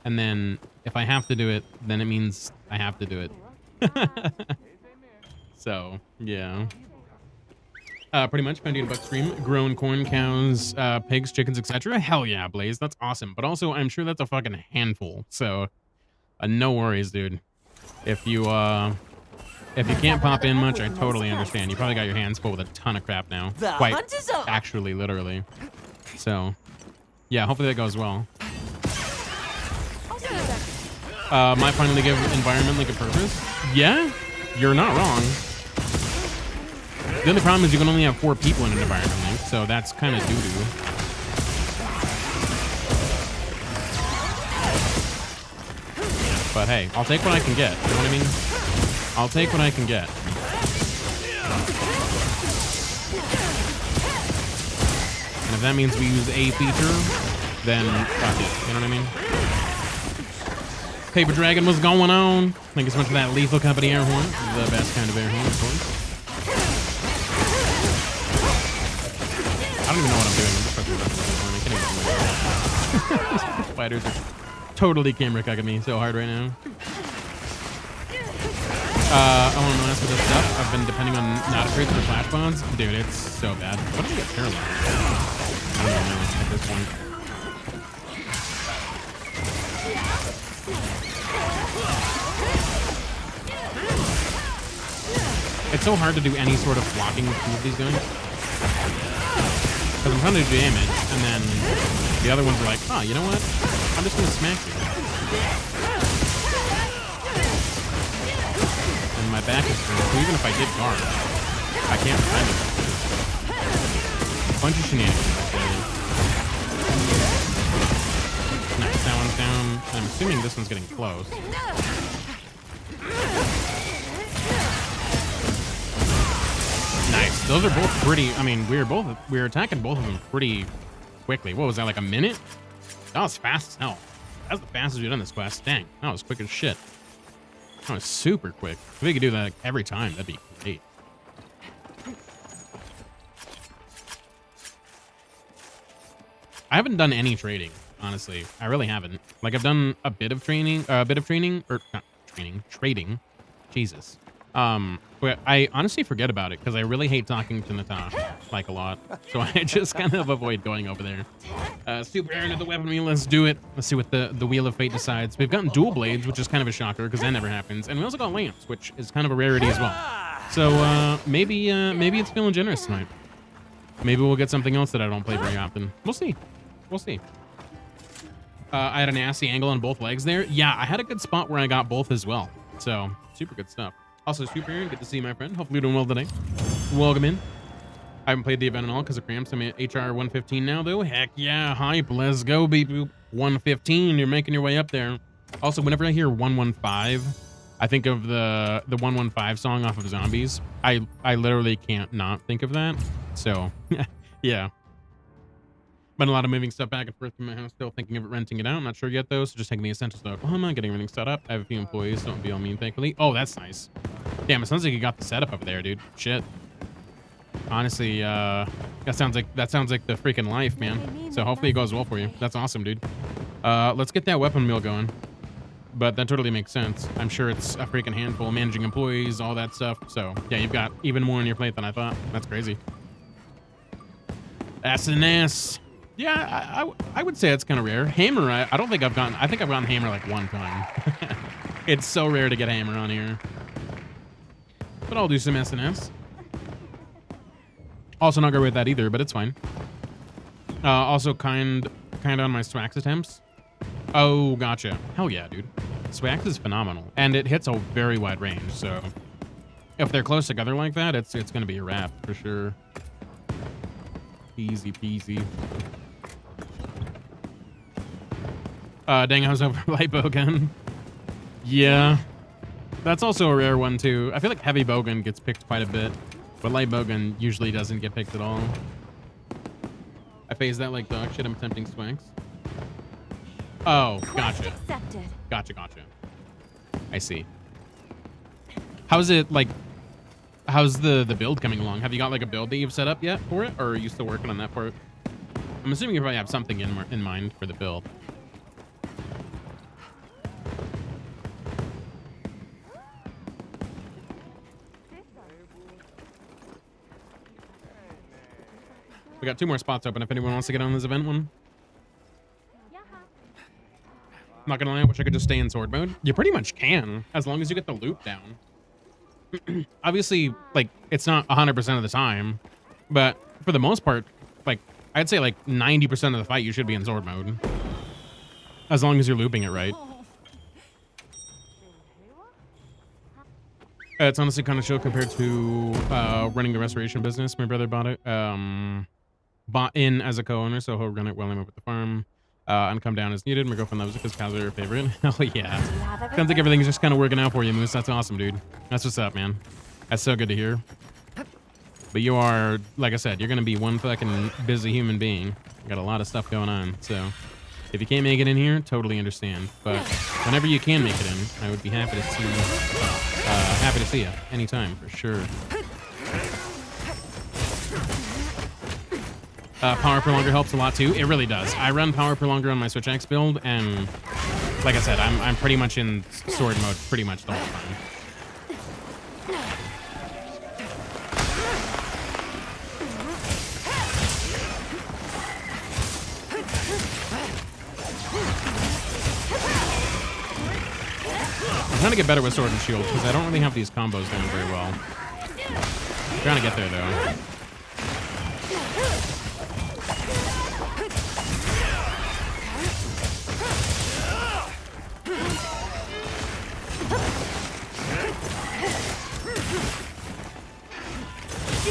And then if I have to do it, then it means I have to do it. So, yeah. Pretty much, $15 stream, grown corn, cows, pigs, chickens, etc. Hell yeah, Blaze, that's awesome. But also, I'm sure that's a fucking handful. So, no worries, dude. If you can't pop in much, I totally understand. You probably got your hands full with a ton of crap now. The Quite, hunt is on. actually, literally. So, yeah, hopefully that goes well. Might finally give environment like a purpose. Yeah, you're not wrong. The only problem is you can only have 4 people in an environment link, so that's kind of doo-doo. But hey, I'll take what I can get. You know what I mean? I'll take what I can get. And if that means we use a feature, then fuck it. You know what I mean? Paper Dragon, what's going on? Thank you so much for that Lethal Company air horn. The best kind of air horn, of course. I don't even know what I'm doing. I'm just fucking messing with the horn. I can't even do it. Spiders are totally camera cucking me so hard right now. I want to ask for this stuff. I've been depending on not trades for flash bonds. Dude, it's so bad. What did I get paralyzed? I don't even know at this point. It's so hard to do any sort of blocking with these guys. Because I'm trying to do damage, and then the other ones are like, oh, you know what? I'm just going to smack you. And my back is turned, so even if I get guard, I can't time it. Bunch of shenanigans. Nice, that one's down. I'm assuming this one's getting close. Nice. Those are both pretty. I mean, we were attacking both of them pretty quickly. What was that, like a minute? That was fast as hell. That's the fastest we've done this quest. Dang, that was quick as shit. That was super quick. If we could do that like, every time, that'd be great. I haven't done any trading, honestly. I really haven't. Like, I've done a bit of trading. Jesus. But I honestly forget about it because I really hate talking to Natasha, like, a lot. So I just kind of avoid going over there. Super Aaron at the weapon wheel, let's do it. Let's see what the Wheel of Fate decides. We've gotten dual blades, which is kind of a shocker because that never happens. And we also got lamps, which is kind of a rarity as well. So maybe it's feeling generous tonight. Maybe we'll get something else that I don't play very often. We'll see. We'll see. I had a nasty angle on both legs there. Yeah, I had a good spot where I got both as well. So super good stuff. Also, Super Aaron, good to see you, my friend. Hopefully you're doing well today. Welcome in. I haven't played the event at all because of cramps. I'm at HR 115 now, though. Heck yeah, hype. Let's go, beep boop. 115, you're making your way up there. Also, whenever I hear 115, I think of the 115 song off of Zombies. I literally can't not think of that. So, yeah. Been a lot of moving stuff back and forth from my house. Still thinking of renting it out. I'm not sure yet, though. So just taking the essentials to Oklahoma, getting everything set up. I have a few employees. Don't be all mean, thankfully. Oh, that's nice. Damn, it sounds like you got the setup over there, dude. Shit. Honestly, that sounds like the freaking life, man. So hopefully it goes well for you. That's awesome, dude. Let's get that weapon wheel going. But that totally makes sense. I'm sure it's a freaking handful, managing employees, all that stuff. So yeah, you've got even more on your plate than I thought. That's crazy. That's an ass. Yeah, I would say it's kind of rare. Hammer, I don't think I've gotten. I think I've gotten hammer like one time. It's so rare to get hammer on here. But I'll do some SNS. Also not great with that either, but it's fine. Also kind on my Swax attempts. Oh, gotcha. Hell yeah, dude. Swax is phenomenal, and it hits a very wide range. So if they're close together like that, it's gonna be a wrap for sure. Easy peasy. Dang, I was over light bowgun. Yeah, that's also a rare one too. I feel like heavy bowgun gets picked quite a bit, but light bowgun usually doesn't get picked at all. I phase that like dog shit. I'm attempting swanks. Oh, gotcha. Accepted. Gotcha. I see. How's it like? How's the build coming along? Have you got like a build that you've set up yet for it, or are you still working on that part? I'm assuming you probably have something in mind for the build. We got 2 more spots open if anyone wants to get on this event one. I'm not gonna lie, I wish I could just stay in sword mode. You pretty much can, as long as you get the loop down. Obviously, like, it's not 100% of the time, but for the most part, like, I'd say like 90% of the fight you should be in sword mode. As long as you're looping it right. It's honestly kind of chill compared to running the restoration business. My brother bought it. Bought in as a co-owner, so he'll run it while I'm up at the farm. And come down as needed. My girlfriend loves it because cows are her favorite. Hell yeah. Sounds like everything's just kind of working out for you, Moose. That's awesome, dude. That's what's up, man. That's so good to hear. But you are, like I said, you're going to be one fucking busy human being. You got a lot of stuff going on. So if you can't make it in here, totally understand. But whenever you can make it in, I would be happy to see you anytime for sure. Power Prolonger helps a lot too. It really does. I run Power Prolonger on my Switch X build, and like I said, I'm pretty much in sword mode pretty much the whole time. I'm trying to get better with sword and shield because I don't really have these combos going very well. I'm trying to get there though.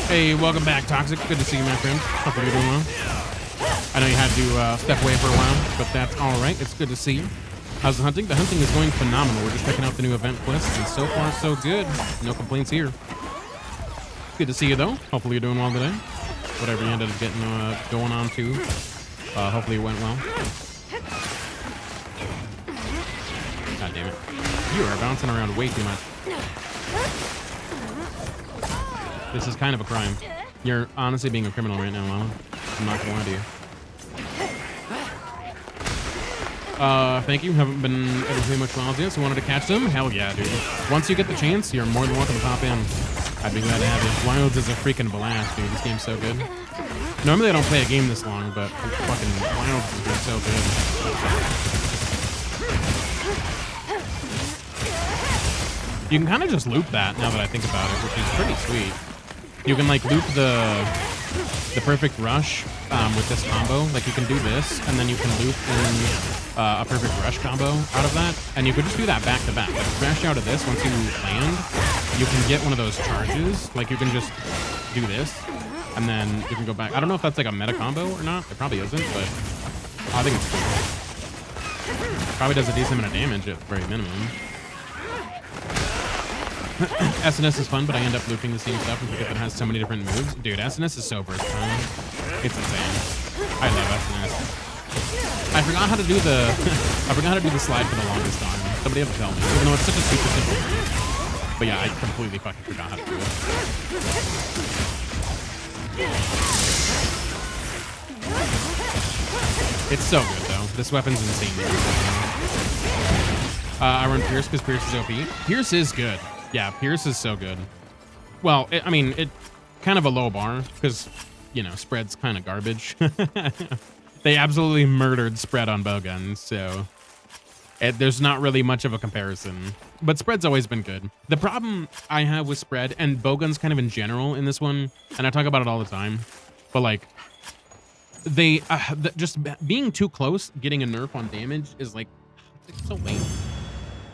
Hey, welcome back, Toxic. Good to see you, my friend. Hope you're doing well. I know you had to step away for a while, but that's all right. It's good to see you. How's the hunting? The hunting is going phenomenal. We're just checking out the new event quests, and so far, so good. No complaints here. Good to see you, though. Hopefully you're doing well today. Whatever you ended up getting going on, too. Hopefully it went well. God damn it. You are bouncing around way too much. This is kind of a crime. You're honestly being a criminal right now, Lana. I'm not gonna lie to you. Thank you. Haven't been able to play much Wilds yet, so wanted to catch them. Hell yeah, dude. Once you get the chance, you're more than welcome to pop in. I'd be glad to have you. Wilds is a freaking blast, dude. This game's so good. Normally I don't play a game this long, but fucking Wilds has been so good. You can kind of just loop that now that I think about it, which is pretty sweet. You can like loop the perfect rush with this combo. Like you can do this, and then you can loop in a perfect rush combo out of that, and you could just do that back to back. Like smash out of this once you land, you can get one of those charges. Like you can just do this, and then you can go back. I don't know if that's like a meta combo or not. It probably isn't, but I think it's cool. Probably does a decent amount of damage at the very minimum. SNS is fun, but I end up looping the same stuff and forget that it has so many different moves. Dude, SNS is so versatile. It's insane. I love SNS. I forgot how to do the slide for the longest time. Somebody have to tell me, even though it's such a super simple move. But yeah, I completely fucking forgot how to do it. It's so good though. This weapon's insane. I run Pierce because Pierce is OP. Pierce is good. Yeah, Pierce is so good. Well, I mean, it kind of a low bar because, you know, spread's kind of garbage. They absolutely murdered spread on bowguns, so there's not really much of a comparison. But spread's always been good. The problem I have with spread and bowguns kind of in general in this one, and I talk about it all the time, but like they just being too close, getting a nerf on damage is like it's so lame.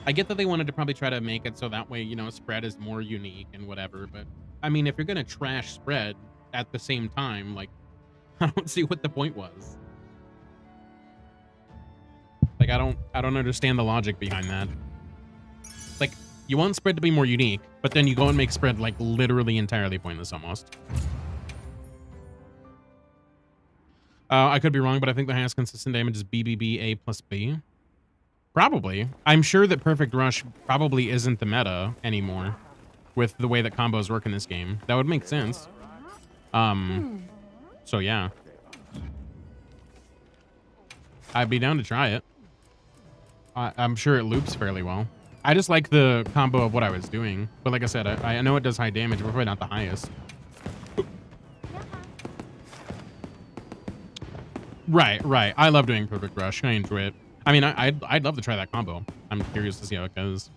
I get that they wanted to probably try to make it so that way, you know, spread is more unique and whatever, but I mean, if you're gonna trash spread at the same time, like I don't see what the point was. Like I don't understand the logic behind that. Like you want spread to be more unique, but then you go and make spread like literally entirely pointless almost. I could be wrong, but I think the highest consistent damage is BBB A plus B. Probably. I'm sure that Perfect Rush probably isn't the meta anymore with the way that combos work in this game. That would make sense. So yeah. I'd be down to try it. I'm sure it loops fairly well. I just like the combo of what I was doing. But like I said, I know it does high damage, but probably not the highest. Right. I love doing Perfect Rush. I enjoy it. I mean, I'd love to try that combo. I'm curious to see how it goes.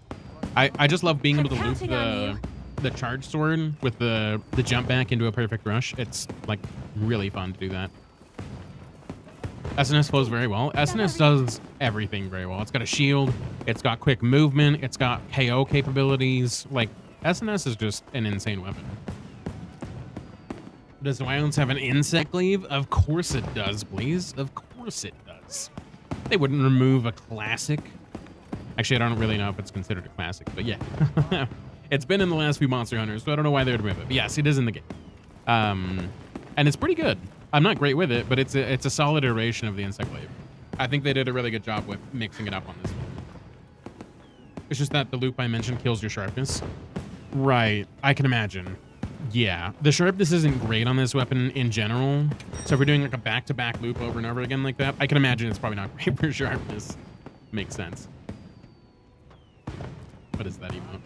I just love being able to loop the charge sword with the jump back into a Perfect Rush. It's like really fun to do that. SNS flows very well. SNS does everything very well. It's got a shield. It's got quick movement. It's got KO capabilities. Like SNS is just an insane weapon. Does Violence have an insect glaive? Of course it does, Blaze. Of course it does. They wouldn't remove a classic. Actually, I don't really know if it's considered a classic, but yeah. It's been in the last few Monster Hunters, so I don't know why they would remove it. But yes, it is in the game. And it's pretty good. I'm not great with it, but it's a solid iteration of the insect glaive. I think they did a really good job with mixing it up on this one. It's just that the loop I mentioned kills your sharpness. Right, I can imagine. Yeah, the sharpness isn't great on this weapon in general. So if we're doing like a back-to-back loop over and over again like that, I can imagine it's probably not great for sharpness. Makes sense. What is that emote?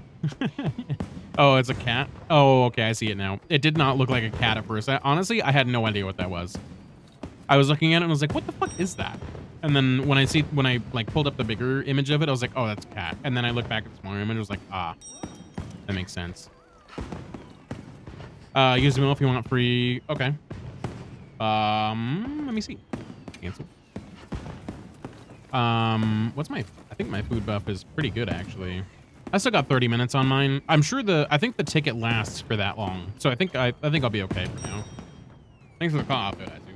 Oh, it's a cat? Oh, okay, I see it now. It did not look like a cat at first. Honestly, I had no idea what that was. I was looking at it and I was like, what the fuck is that? And then when I like pulled up the bigger image of it, I was like, oh, that's a cat. And then I looked back at the smaller image, I was like, ah, that makes sense. Use the mill if you want free. Okay. Let me see. Cancel. What's my? I think my food buff is pretty good actually. I still got 30 minutes on mine. I'm sure I think the ticket lasts for that long, so I think I'll be okay for now. Thanks for the call outfit, I do.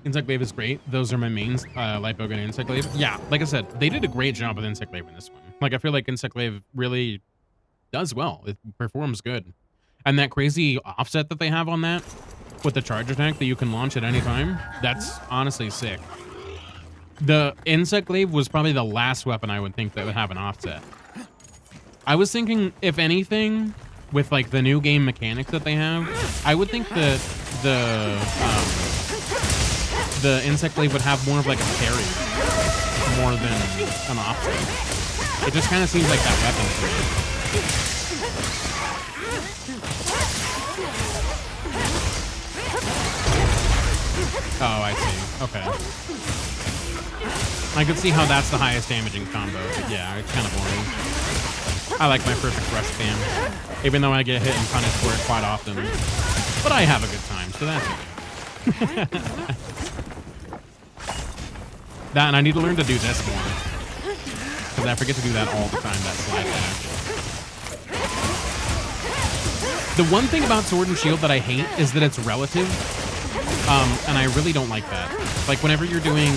Insect Glaive is great. Those are my mains. Light Bowgun and Insect Glaive. Yeah, like I said, they did a great job with Insect Glaive in this one. Like I feel like Insect Glaive really does well. It performs good. And that crazy offset that they have on that with the charge attack that you can launch at any time, that's honestly sick. The Insect Glaive was probably the last weapon I would think that would have an offset. I was thinking, if anything, with like the new game mechanics that they have, I would think that the Insect Glaive would have more of like a parry more than an offset. It just kind of seems like that weapon to me. Oh, I see. Okay. I could see how that's the highest damaging combo, but yeah, it's kind of boring. I like my Perfect Rush spam, even though I get hit and punished for it quite often. But I have a good time, so that's okay. That, and I need to learn to do this more. Because I forget to do that all the time, that slide dash. The one thing about Sword and Shield that I hate is that it's relative. And I really don't like that. Like whenever you're doing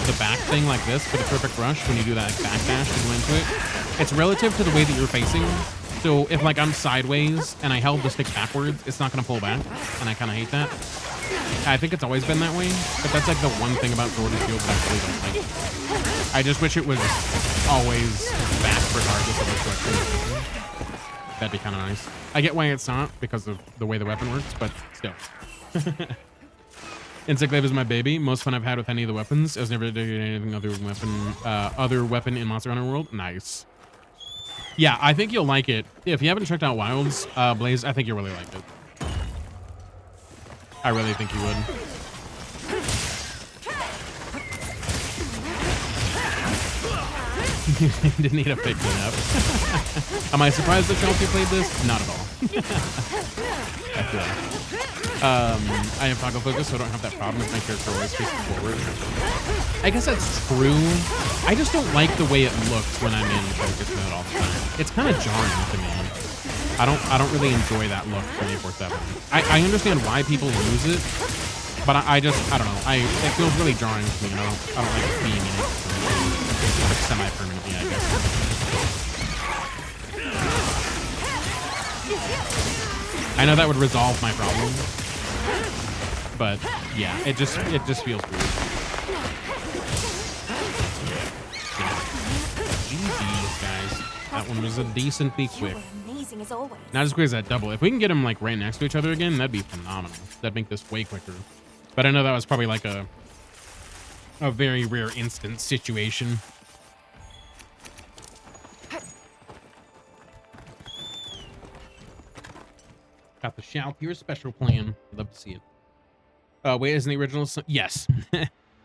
the back thing like this for the Perfect Rush, when you do that like, back dash and go into it, it's relative to the way that you're facing. So if like I'm sideways and I held the stick backwards, it's not gonna pull back, and I kind of hate that. I think it's always been that way, but that's like the one thing about Sword and Shield that I really don't like. I just wish it was always back regardless of which direction. That'd be kind of nice. I get why it's not because of the way the weapon works, but still. Insect Glaive is my baby. Most fun I've had with any of the weapons. I was never doing anything other weapon in Monster Hunter World. Nice. Yeah, I think you'll like it. If you haven't checked out Wilds, Blaze, I think you'll really like it. I really think you would. You didn't need a picking up. Am I surprised that Chelsea played this? Not at all. I have toggle focus, so I don't have that problem with my character always facing forward. I guess that's true. I just don't like the way it looks when I'm in focus mode all the time. It's kind of jarring to me. I don't really enjoy that look 24/7. I understand why people use it, but I don't know. It feels really jarring to me, and I don't like being in it like semi-permanently, I guess. I know that would resolve my problem, but yeah, it just feels weird. GG's, guys. That one was a decently quick. Amazing as always. Not as quick as that double. If we can get them like right next to each other again, that'd be phenomenal. That'd make this way quicker. But I know that was probably like a very rare instance situation. Got the Shaltier special plan. Love to see it. Wait, isn't the original? Yes,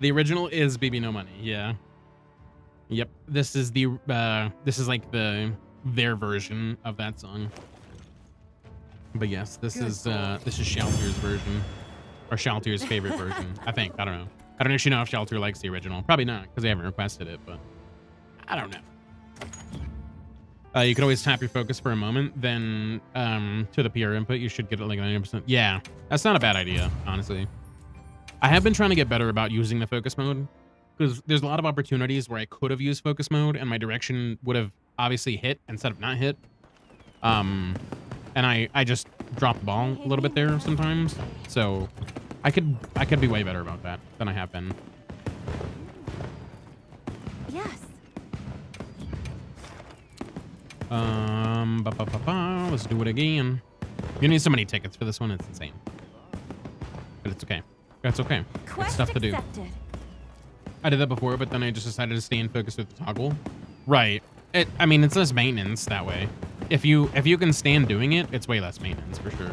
the original is Baby No Money. Yeah. Yep. This is like their version of that song. But yes, this is Shaltier's version, or Shaltier's favorite version. I think. I don't know. I don't actually know if Shaltier likes the original. Probably not, because they haven't requested it. But I don't know. You could always tap your focus for a moment, then to the PR input, you should get it like 90%. Yeah, that's not a bad idea, honestly. I have been trying to get better about using the focus mode, because there's a lot of opportunities where I could have used focus mode and my direction would have obviously hit instead of not hit. And I just drop the ball a little bit there sometimes. So I could be way better about that than I have been. Yes. Let's do it again. You need so many tickets for this one, it's insane. But it's okay. That's okay. It's stuff to do. Accepted. I did that before, but then I just decided to stay in focus with the toggle. Right. I mean, it's less maintenance that way. If you can stand doing it, it's way less maintenance for sure.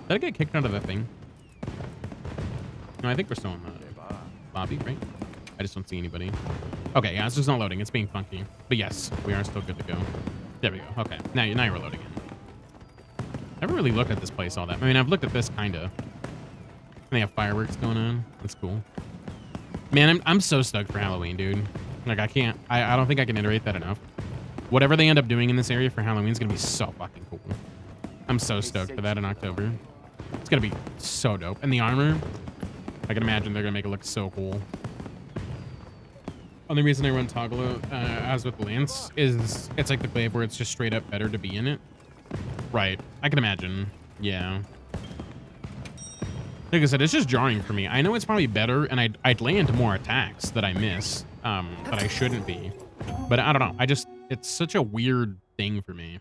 Did I get kicked out of that thing? No, I think we're still in the lobby, right? I just don't see anybody. Okay, yeah, it's just not loading. It's being funky. But yes, we are still good to go. There we go. Okay, now you're loading in. Never really looked at this place all that. I mean, I've looked at this kind of. They have fireworks going on. That's cool. Man, I'm so stoked for Halloween, dude. Like, I don't think I can iterate that enough. Whatever they end up doing in this area for Halloween is going to be so fucking cool. I'm so stoked for that in October. It's going to be so dope. And the armor, I can imagine they're going to make it look so cool. Only reason I run toggle as with Lance is it's like the glaive where it's just straight up better to be in it. Right. I can imagine. Yeah. Like I said, it's just jarring for me. I know it's probably better, and I'd land more attacks that I miss, but I shouldn't be. But I don't know. It's such a weird thing for me.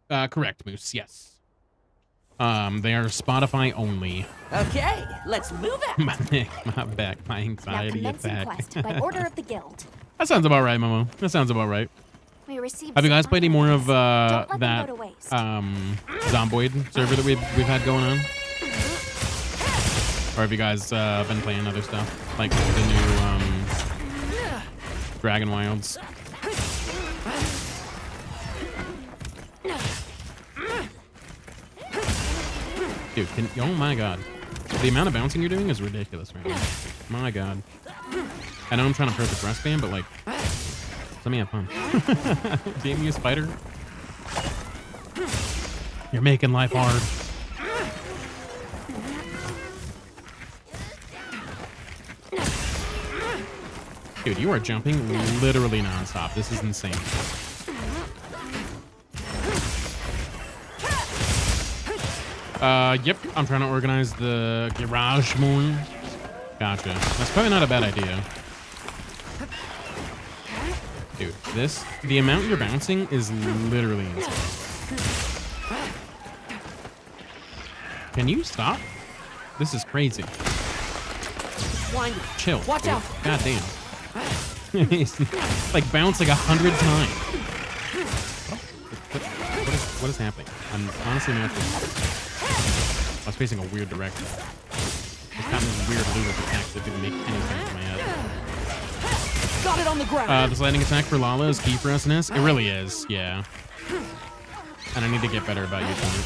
Correct, Moose. Yes. They are Spotify only. Okay, let's move out. My neck, my back, my Now anxiety commencing attack. quest by order of the guild. That sounds about right, Momo. That sounds about right. We received Have you guys played any more of Don't let them that go to waste. Zomboid server that we've had going on? Or have you guys been playing other stuff? Like the new Dragon Wilds? Dude, oh my god. The amount of bouncing you're doing is ridiculous right now. My god. I know I'm trying to perfect rest band, but like, let me have fun. Being you a spider? You're making life hard. Dude, you are jumping literally nonstop. This is insane. Yep. I'm trying to organize the garage more. Gotcha. That's probably not a bad idea. Dude, the amount you're bouncing is literally insane. Can you stop? This is crazy. Chill. Watch dude. out. God damn. He's like bounced like 100 times. What is happening? I'm honestly not sure. I was facing a weird direction. It's kind of weird loop of attacks that didn't make any sense in my head. Got it on the ground. This lightning attack for Lala is key for SNS. It really is, yeah. And I need to get better about using it.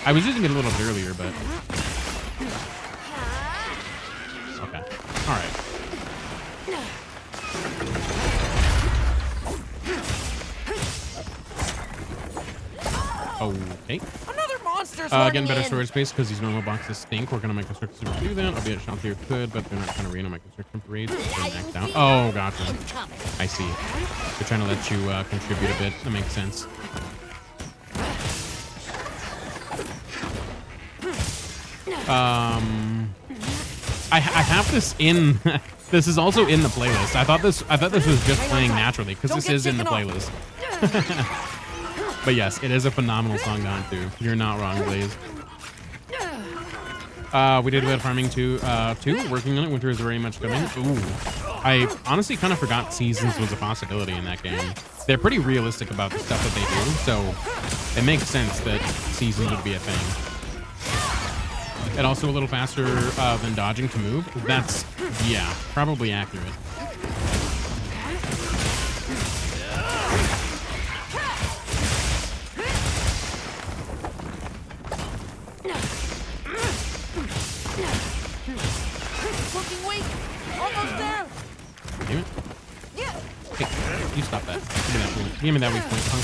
I was using it a little bit earlier, but... Okay. Alright. Okay. Another monster's Getting better in. storage space because these normal boxes stink. Working on my construction to do that. I'll be at shop here could, but they're not trying to rain on my construction parades. They're maxed out. Oh, gotcha. I see. They're trying to let you contribute a bit. That makes sense. I have this in. This is also in the playlist. I thought this was just playing naturally because this is in the playlist. But yes, it is a phenomenal song to hunt through. You're not wrong, Blaze. We did web farming too. Working on it. Winter is very much coming. Ooh, I honestly kind of forgot seasons was a possibility in that game. They're pretty realistic about the stuff that they do, so it makes sense that seasons would be a thing. And also a little faster than dodging to move. That's, yeah, probably accurate. Looking weak. Almost there. Damn it. Hey, you stop that. Give me that point. Give me that weak point, punk.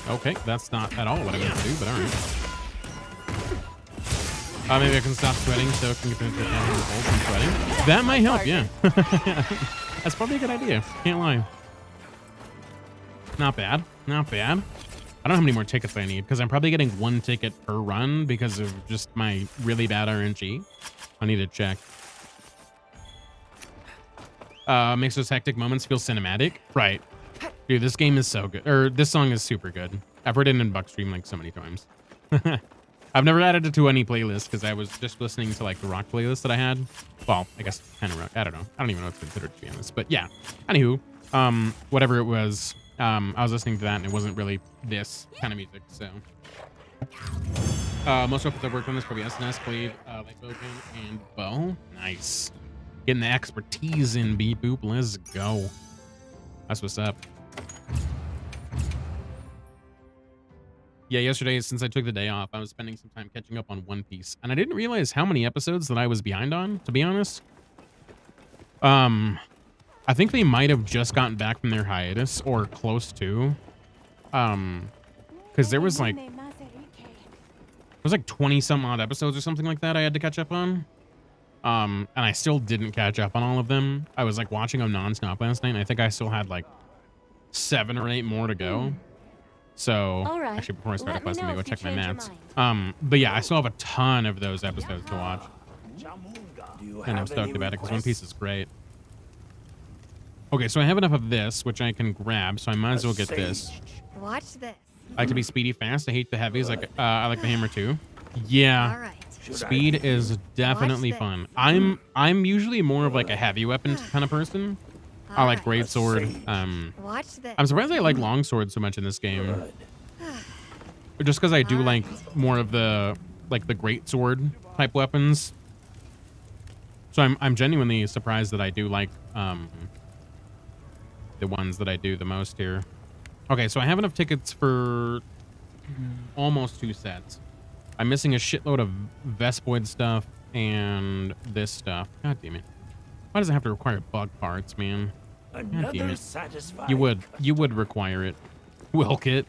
Okay, that's not at all what I meant to do, but alright. Maybe I can stop sweating so I can get into the from sweating. That might help, yeah. That's probably a good idea. Can't lie. Not bad. Not bad. I don't know how many more tickets I need because I'm probably getting 1 ticket per run because of just my really bad RNG. I need to check. Makes those hectic moments feel cinematic. Right. Dude, this game is so good. Or this song is super good. I've heard it in Buckstream like so many times. I've never added it to any playlist because I was just listening to like the rock playlist that I had. Well, I guess kind of rock. I don't know. I don't even know what it's considered, to be honest. But yeah. Anywho, whatever it was, I was listening to that and it wasn't really this kind of music. So most of I've worked on this probably SNS, played like Bogan and Bo. Nice. Getting the expertise in beep boop. Let's go. That's what's up. Yeah, yesterday, since I took the day off, I was spending some time catching up on One Piece, and I didn't realize how many episodes that I was behind on, to be honest. I think they might have just gotten back from their hiatus, or close to. Because there was like 20 some odd episodes or something like that I had to catch up on. And I still didn't catch up on all of them. I was like watching them nonstop last night, and I think I still had like 7 or 8 more to go. So actually, before I start up, let me go check my mats. But yeah, I still have a ton of those episodes to watch, and I'm stoked about it because One Piece is great. Okay, so I have enough of this, which I can grab, so I might as well get this. Watch this. I like to be speedy, fast. I hate the heavies. Like I like the hammer too. Yeah. All right. Speed is definitely fun. I'm usually more of like a heavy weapon kind of person. I like great sword. Watch this. I'm surprised I like long sword so much in this game. Just because I do like more of the the great sword type weapons. So I'm genuinely surprised that I do like the ones that I do the most here. Okay, so I have enough tickets for almost 2 sets. I'm missing a shitload of Vespoid stuff and this stuff. God damn it. Why does it have to require bug parts, man? God damn it. You would require it. Wilkit.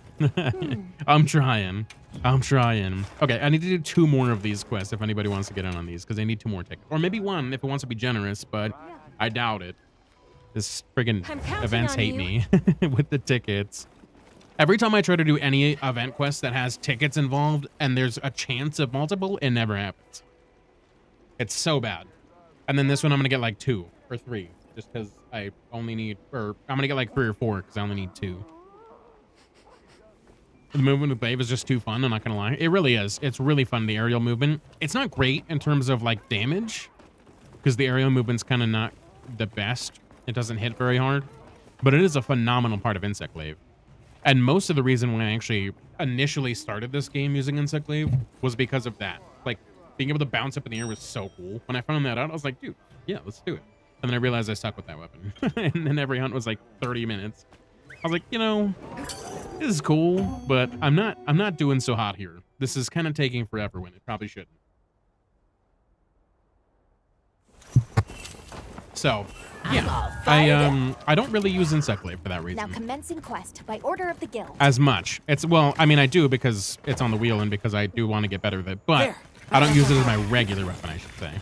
I'm trying. Okay, I need to do 2 more of these quests if anybody wants to get in on these, because they need 2 more tickets. Or maybe 1 if it wants to be generous, but I doubt it. This friggin' events hate me with the tickets. Every time I try to do any event quest that has tickets involved and there's a chance of multiple, it never happens. It's so bad. And then this one I'm gonna get like 2 or 3, just because I only need, or I'm gonna get like 3 or 4 because I only need 2. The movement with Babe is just too fun, I'm not gonna lie. It really is. It's really fun, the aerial movement. It's not great in terms of like damage, because the aerial movement's kind of not the best. It doesn't hit very hard, but it is a phenomenal part of Insect Glaive. And most of the reason when I actually initially started this game using Insect Glaive was because of that. Like, being able to bounce up in the air was so cool. When I found that out, I was like, dude, yeah, let's do it. And then I realized I suck with that weapon. And then every hunt was like 30 minutes. I was like, you know, this is cool, but I'm not doing so hot here. This is kind of taking forever when it probably shouldn't. So, yeah, I don't really use insect glaive for that Now reason commencing quest by order of the guild. as much. It's well, I mean, I do because it's on the wheel and because I do want to get better with it, but There. I don't use it as my regular weapon, I should say.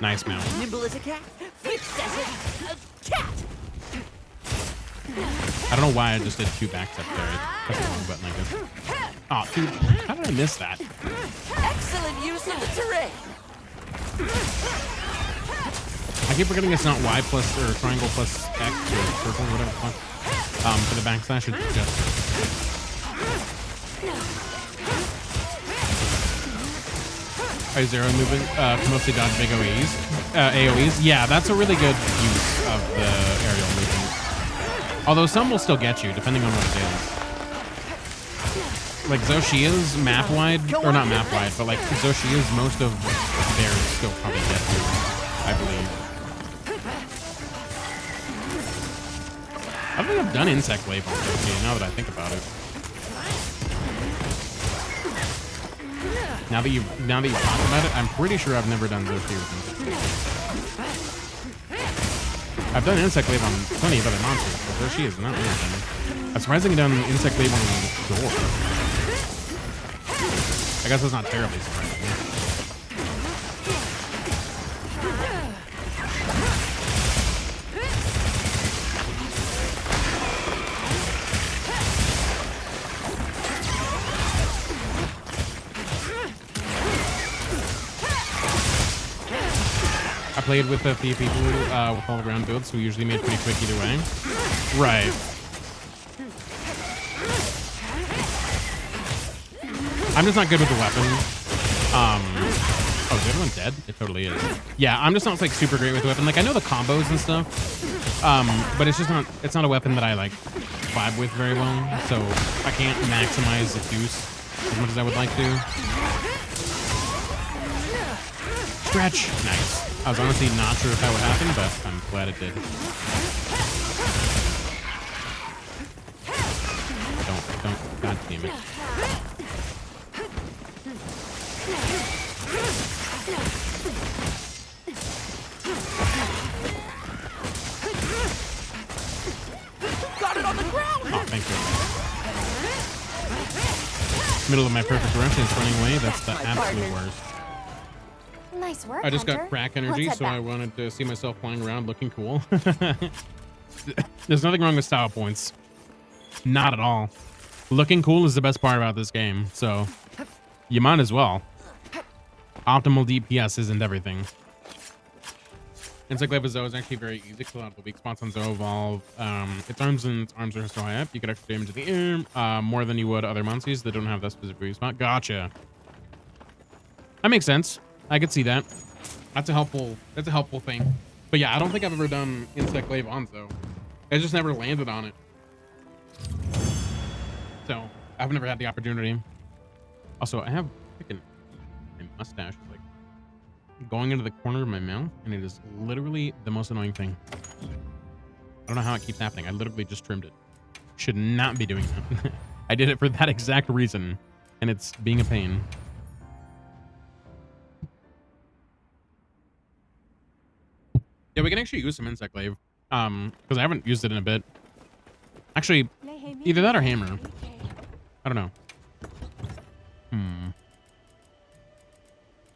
Nice mount. Nimble as a cat. Fixed as a cat. I don't know why I just did 2 backsteps there. That's the wrong button, I guess. Oh, dude, how did I miss that? Excellent use of the terrain. I keep forgetting it's not Y plus or triangle plus X or circle or whatever the fuck. For the backslash, it's just. Zero moving to mostly dodge big AOEs. AOEs. Yeah, that's a really good use of the aerial movement. Although some will still get you, depending on what it is. Like Zoshia's map wide, or not map wide, but like Zoshia's most of theirs still probably get you, I believe. I don't think I've done insect glaive on Zoshia now that I think about it. Now that you've talked about it, I'm pretty sure I've never done Zoshia with insect. I've done insect glaive on plenty of other monsters, but Zoshia is not one of them. I'm surprised I done insect glaive on the door. I guess that's not terribly surprising. I played with a few people with all around builds who usually made pretty quick either way. Right. I'm just not good with the weapon. Oh, is the other one dead? It totally is. Yeah, I'm just not like super great with the weapon. Like I know the combos and stuff, but it's just not. It's not a weapon that I like vibe with very well. So I can't maximize the juice as much as I would like to. Stretch. Nice. I was honestly not sure if that would happen, but I'm glad it did. Don't. God damn it. Got it on the ground. Oh, thank you. Middle of my perfect rush is running away. That's the absolute worst. Nice work, I just got Hunter. crack energy, Let's so head I back. wanted to see myself flying around looking cool. There's nothing wrong with style points. Not at all. Looking cool is the best part about this game, so you might as well. Optimal DPS isn't everything. Insect Glaive with Zoe is actually very easy because a lot of the weak spots on Zoe evolve. Its arms are so high up, you get extra damage in the air, more than you would other monsters that don't have that specific weak spot. Gotcha. That makes sense. I could see that. That's a helpful thing. But yeah, I don't think I've ever done Insect Glaive on Zoe. I just never landed on it. So I've never had the opportunity. Also, I have freaking my mustache is like going into the corner of my mouth, and it is literally the most annoying thing. I don't know how it keeps happening. I literally just trimmed it. Should not be doing that. I did it for that exact reason, and it's being a pain. Yeah, we can actually use some insect glaive. Because I haven't used it in a bit. Actually, either that or hammer. I don't know.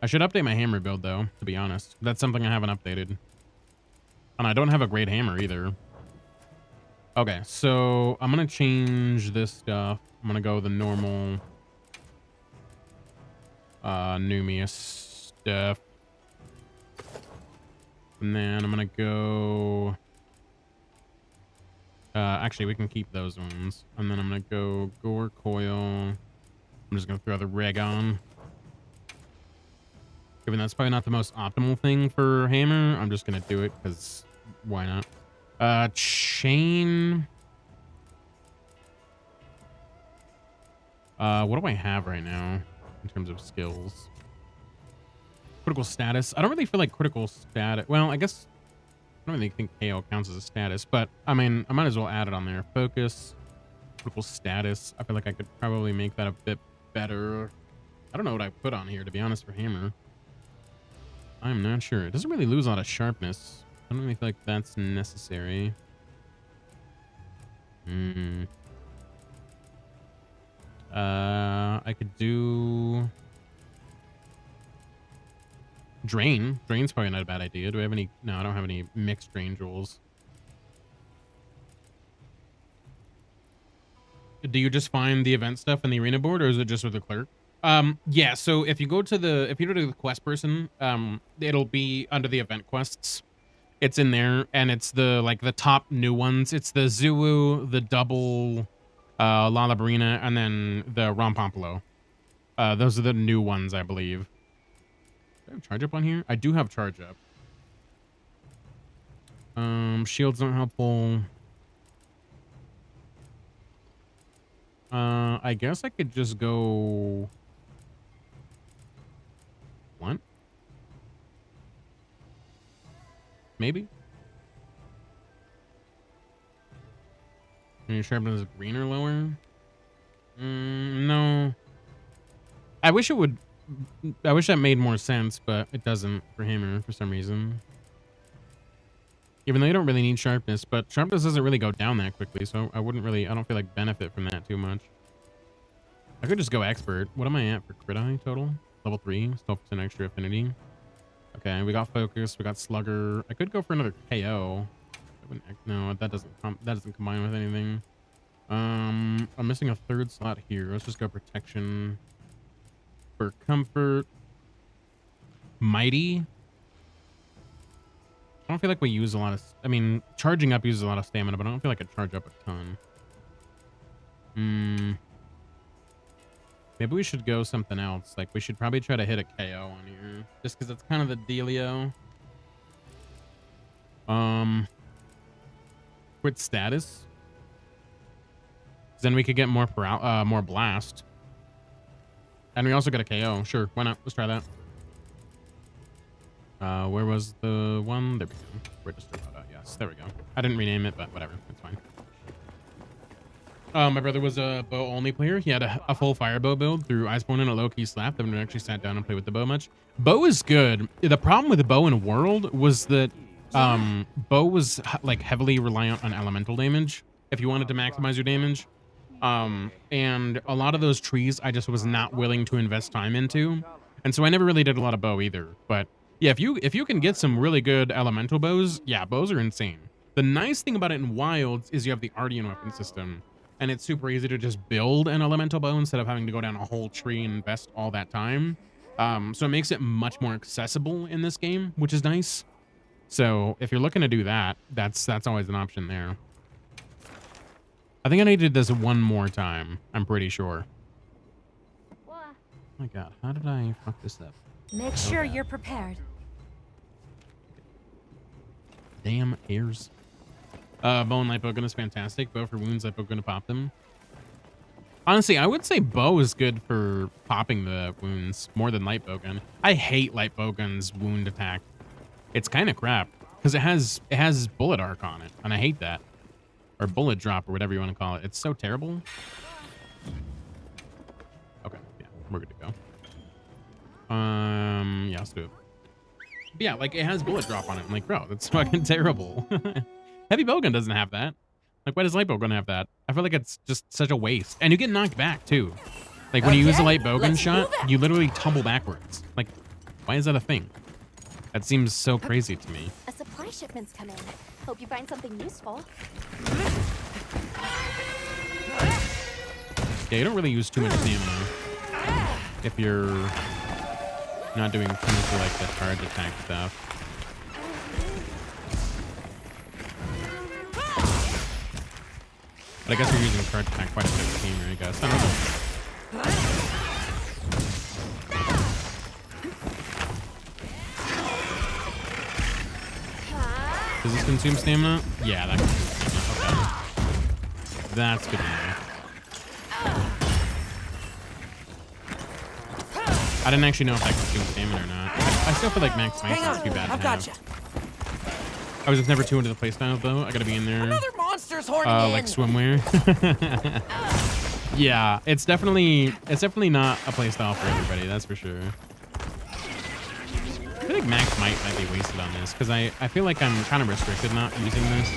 I should update my hammer build, though, to be honest. That's something I haven't updated. And I don't have a great hammer, either. Okay, so I'm going to change this stuff. I'm going to go the normal Numius stuff. And then I'm going to go... actually, we can keep those ones. And then I'm going to go Gore Coil. I'm just going to throw the Reg on. Given that's probably not the most optimal thing for hammer, I'm just going to do it because why not? Chain. What do I have right now? in terms of skills. Critical status. I don't really feel like critical status. Well, I guess I don't really think KO counts as a status, but I mean, I might as well add it on there. Focus, critical status. I feel like I could probably make that a bit better. I don't know what I put on here, to be honest, for hammer. I'm not sure. It doesn't really lose a lot of sharpness. I don't really feel like that's necessary. I could do drain. Drain's probably not a bad idea. Do I have any? No, I don't have any mixed drain jewels. Do you just find the event stuff in the arena board, or is it just with the clerk? Yeah, so if you go to the quest person, it'll be under the event quests. It's in there, and it's the top new ones. It's the Zulu, the double Lalabarina, and then the Rompompolo. Those are the new ones, I believe. Do I have charge up on here? I do have charge up. Shields aren't helpful. I guess I could just go... What? Maybe? Your sharpness is green or lower? No. I wish it would... I wish that made more sense, but it doesn't for hammer for some reason. Even though you don't really need sharpness, but sharpness doesn't really go down that quickly, so I don't feel like benefit from that too much. I could just go expert. What am I at for crit eye total? Level 3, still an extra affinity. Okay, we got focus, we got slugger. I could go for another KO. No, that doesn't combine with anything. I'm missing a third slot here. Let's just go protection. For comfort. Mighty. I don't feel like we use a lot of... I mean, charging up uses a lot of stamina, but I don't feel like I charge up a ton. Maybe we should go something else. Like, we should probably try to hit a KO on here. Just because it's kind of the dealio. Quit status. Then we could get more blast. And we also get a KO. Sure, why not? Let's try that. Where was the one? There we go. Register loadout. Yes, there we go. I didn't rename it, but whatever. It's fine. My brother was a bow only player. He had a full fire bow build through Iceborne and a low key slap. I've never actually sat down and played with the bow much. Bow is good. The problem with the bow in World was that bow was like heavily reliant on elemental damage if you wanted to maximize your damage. And a lot of those trees I just was not willing to invest time into. And so I never really did a lot of bow either. But yeah, if you can get some really good elemental bows, yeah, bows are insane. The nice thing about it in Wilds is you have the Ardian weapon system. And it's super easy to just build an elemental bow instead of having to go down a whole tree and invest all that time. So it makes it much more accessible in this game, which is nice. So if you're looking to do that, that's always an option there. I think I need to do this one more time. I'm pretty sure. Oh my god, how did I fuck this up? Make sure you're prepared. Damn airs. Bow and light bow gun is fantastic. Bow for wounds, light bow gun to pop them. Honestly, I would say bow is good for popping the wounds more than light bow gun. I hate light bow gun's wound attack. It's kind of crap because it has bullet arc on it, and I hate that. Or bullet drop, or whatever you want to call it. It's so terrible. Okay, yeah, we're good to go. Yeah, let's do it. But yeah, like it has bullet drop on it. I'm like, bro, that's fucking terrible. Heavy bowgun doesn't have that. Like, why does light bowgun have that? I feel like it's just such a waste. And you get knocked back too. Like when you use a light bowgun shot, you literally tumble backwards. Like, why is that a thing? That seems so crazy to me. A supply shipment's coming. Hope you find something useful. Yeah, you don't really use too much stamina if you're not doing too much of like the charge attack stuff. But I guess you're using charge attack quite a bit with hammer, I guess. I don't know. Does this consume stamina? Yeah, that consumes stamina. Okay. That's good to know. I didn't actually know if that consumed stamina or not. I still feel like max might not too bad I've to got have. you. I was just never too into the playstyle though. I gotta be in there. Another monster's horning Like in. swimwear. Yeah, it's definitely not a playstyle for everybody. That's for sure. I feel like max might be wasted on this because I feel like I'm kind of restricted not using this.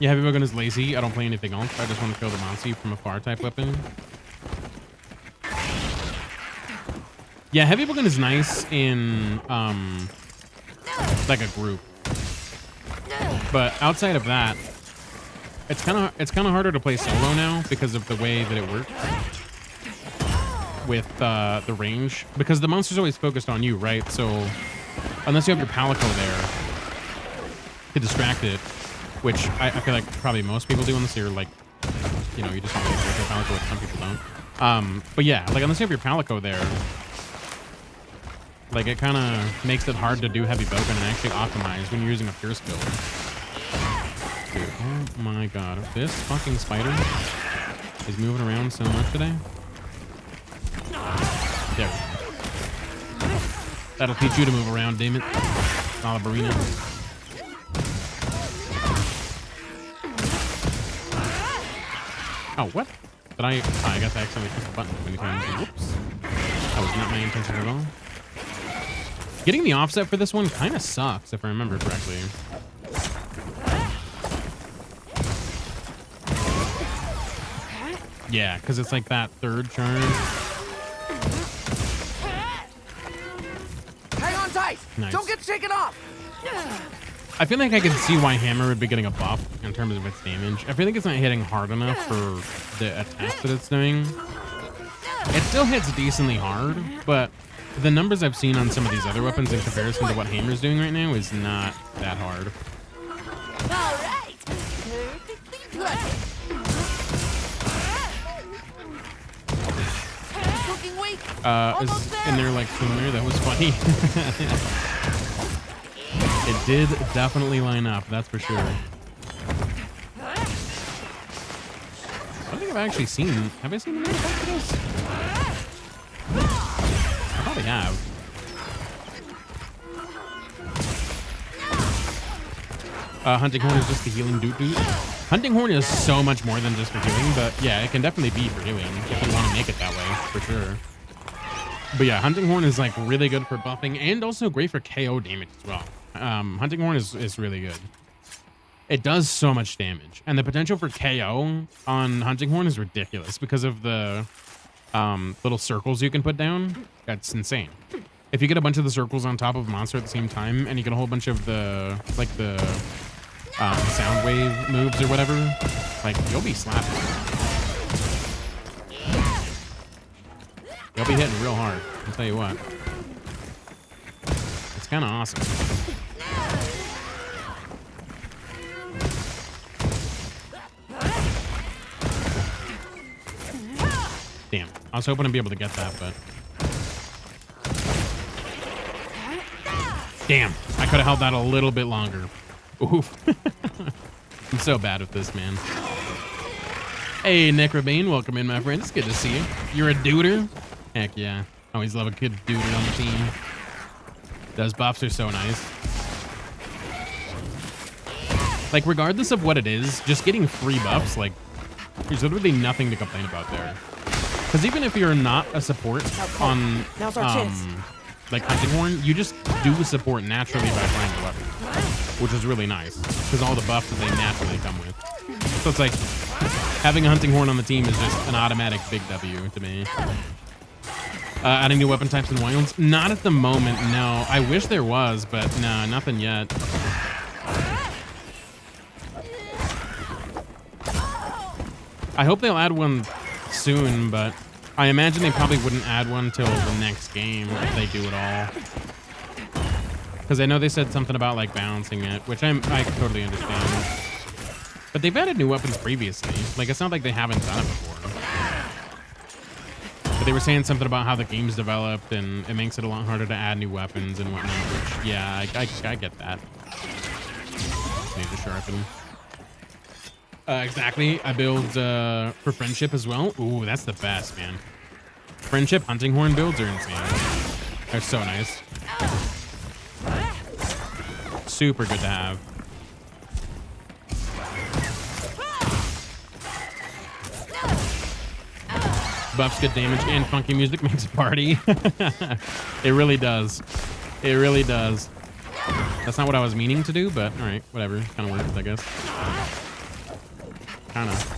Yeah, Heavy Bowgun is lazy. I don't play anything else. I just want to kill the monster from a far type weapon. Yeah, Heavy Bowgun is nice in like a group. But outside of that, it's kind of harder to play solo now because of the way that it works with the range, because the monster's always focused on you, right? So unless you have your Palico there to distract it, which I feel like probably most people do unless you're like, you know, you just have your Palico, which some people don't. But yeah, like unless you have your Palico there, like it kind of makes it hard to do Heavy Bowgun and actually optimize when you're using a Pierce build. Dude, oh my god, this fucking spider is moving around so much today. There we go. That'll teach you to move around, damn it. Oliverino. Oh, what? Did I guess I accidentally pushed the button many times. Whoops. That was not my intention at all. Getting the offset for this one kind of sucks, if I remember correctly. Yeah, because it's like that third charge. Hang on tight. Nice. Don't get shaken off. I feel like I can see why Hammer would be getting a buff in terms of its damage. I feel like it's not hitting hard enough for the attack that it's doing. It still hits decently hard, but the numbers I've seen on some of these other weapons in comparison to what Hammer's doing right now is not that hard. All right. Perfectly good. Looking weak. Is in there like swimwear? That was funny. It did definitely line up, that's for sure. I don't think I've actually seen. Have I seen the movie for this? I probably have. Hunting Horn is just the healing doot. Hunting Horn is so much more than just for healing, but yeah, it can definitely be for healing if you want to make it that way, for sure. But yeah, Hunting Horn is like really good for buffing and also great for KO damage as well. Hunting Horn is really good. It does so much damage, and the potential for KO on Hunting Horn is ridiculous because of the little circles you can put down. That's insane. If you get a bunch of the circles on top of a monster at the same time, and you get a whole bunch of the sound wave moves or whatever, like you'll be slapping. You'll be hitting real hard. I'll tell you what. It's kind of awesome. Damn. I was hoping to be able to get that, but... Damn. I could have held that a little bit longer. Oof. I'm so bad with this, man. Hey, Necrobane. Welcome in, my friend. It's good to see you. You're a duder? Heck yeah. Always love a good duder on the team. Those buffs are so nice. Like, regardless of what it is, just getting free buffs, like, there's literally nothing to complain about there. Because even if you're not a support on, like, Hunting Horn, you just do support naturally by playing the weapon, which is really nice, because all the buffs that they naturally come with. So it's like, having a Hunting Horn on the team is just an automatic big W to me. Adding new weapon types and wilds? Not at the moment, no. I wish there was, but no, nothing yet. I hope they'll add one soon, but I imagine they probably wouldn't add one till the next game if they do it all. Because I know they said something about like balancing it, which I totally understand. But they've added new weapons previously. Like, it's not like they haven't done it before. But they were saying something about how the game's developed and it makes it a lot harder to add new weapons and whatnot, which, yeah, I get that. Just need to sharpen. Exactly. I build for friendship as well. Ooh, that's the best, man. Friendship hunting horn builds are insane. They're so nice. Super good to have. Buffs good damage and funky music makes a party. It really does. It really does. That's not what I was meaning to do, but all right, whatever. Kind of works, I guess. Kind of.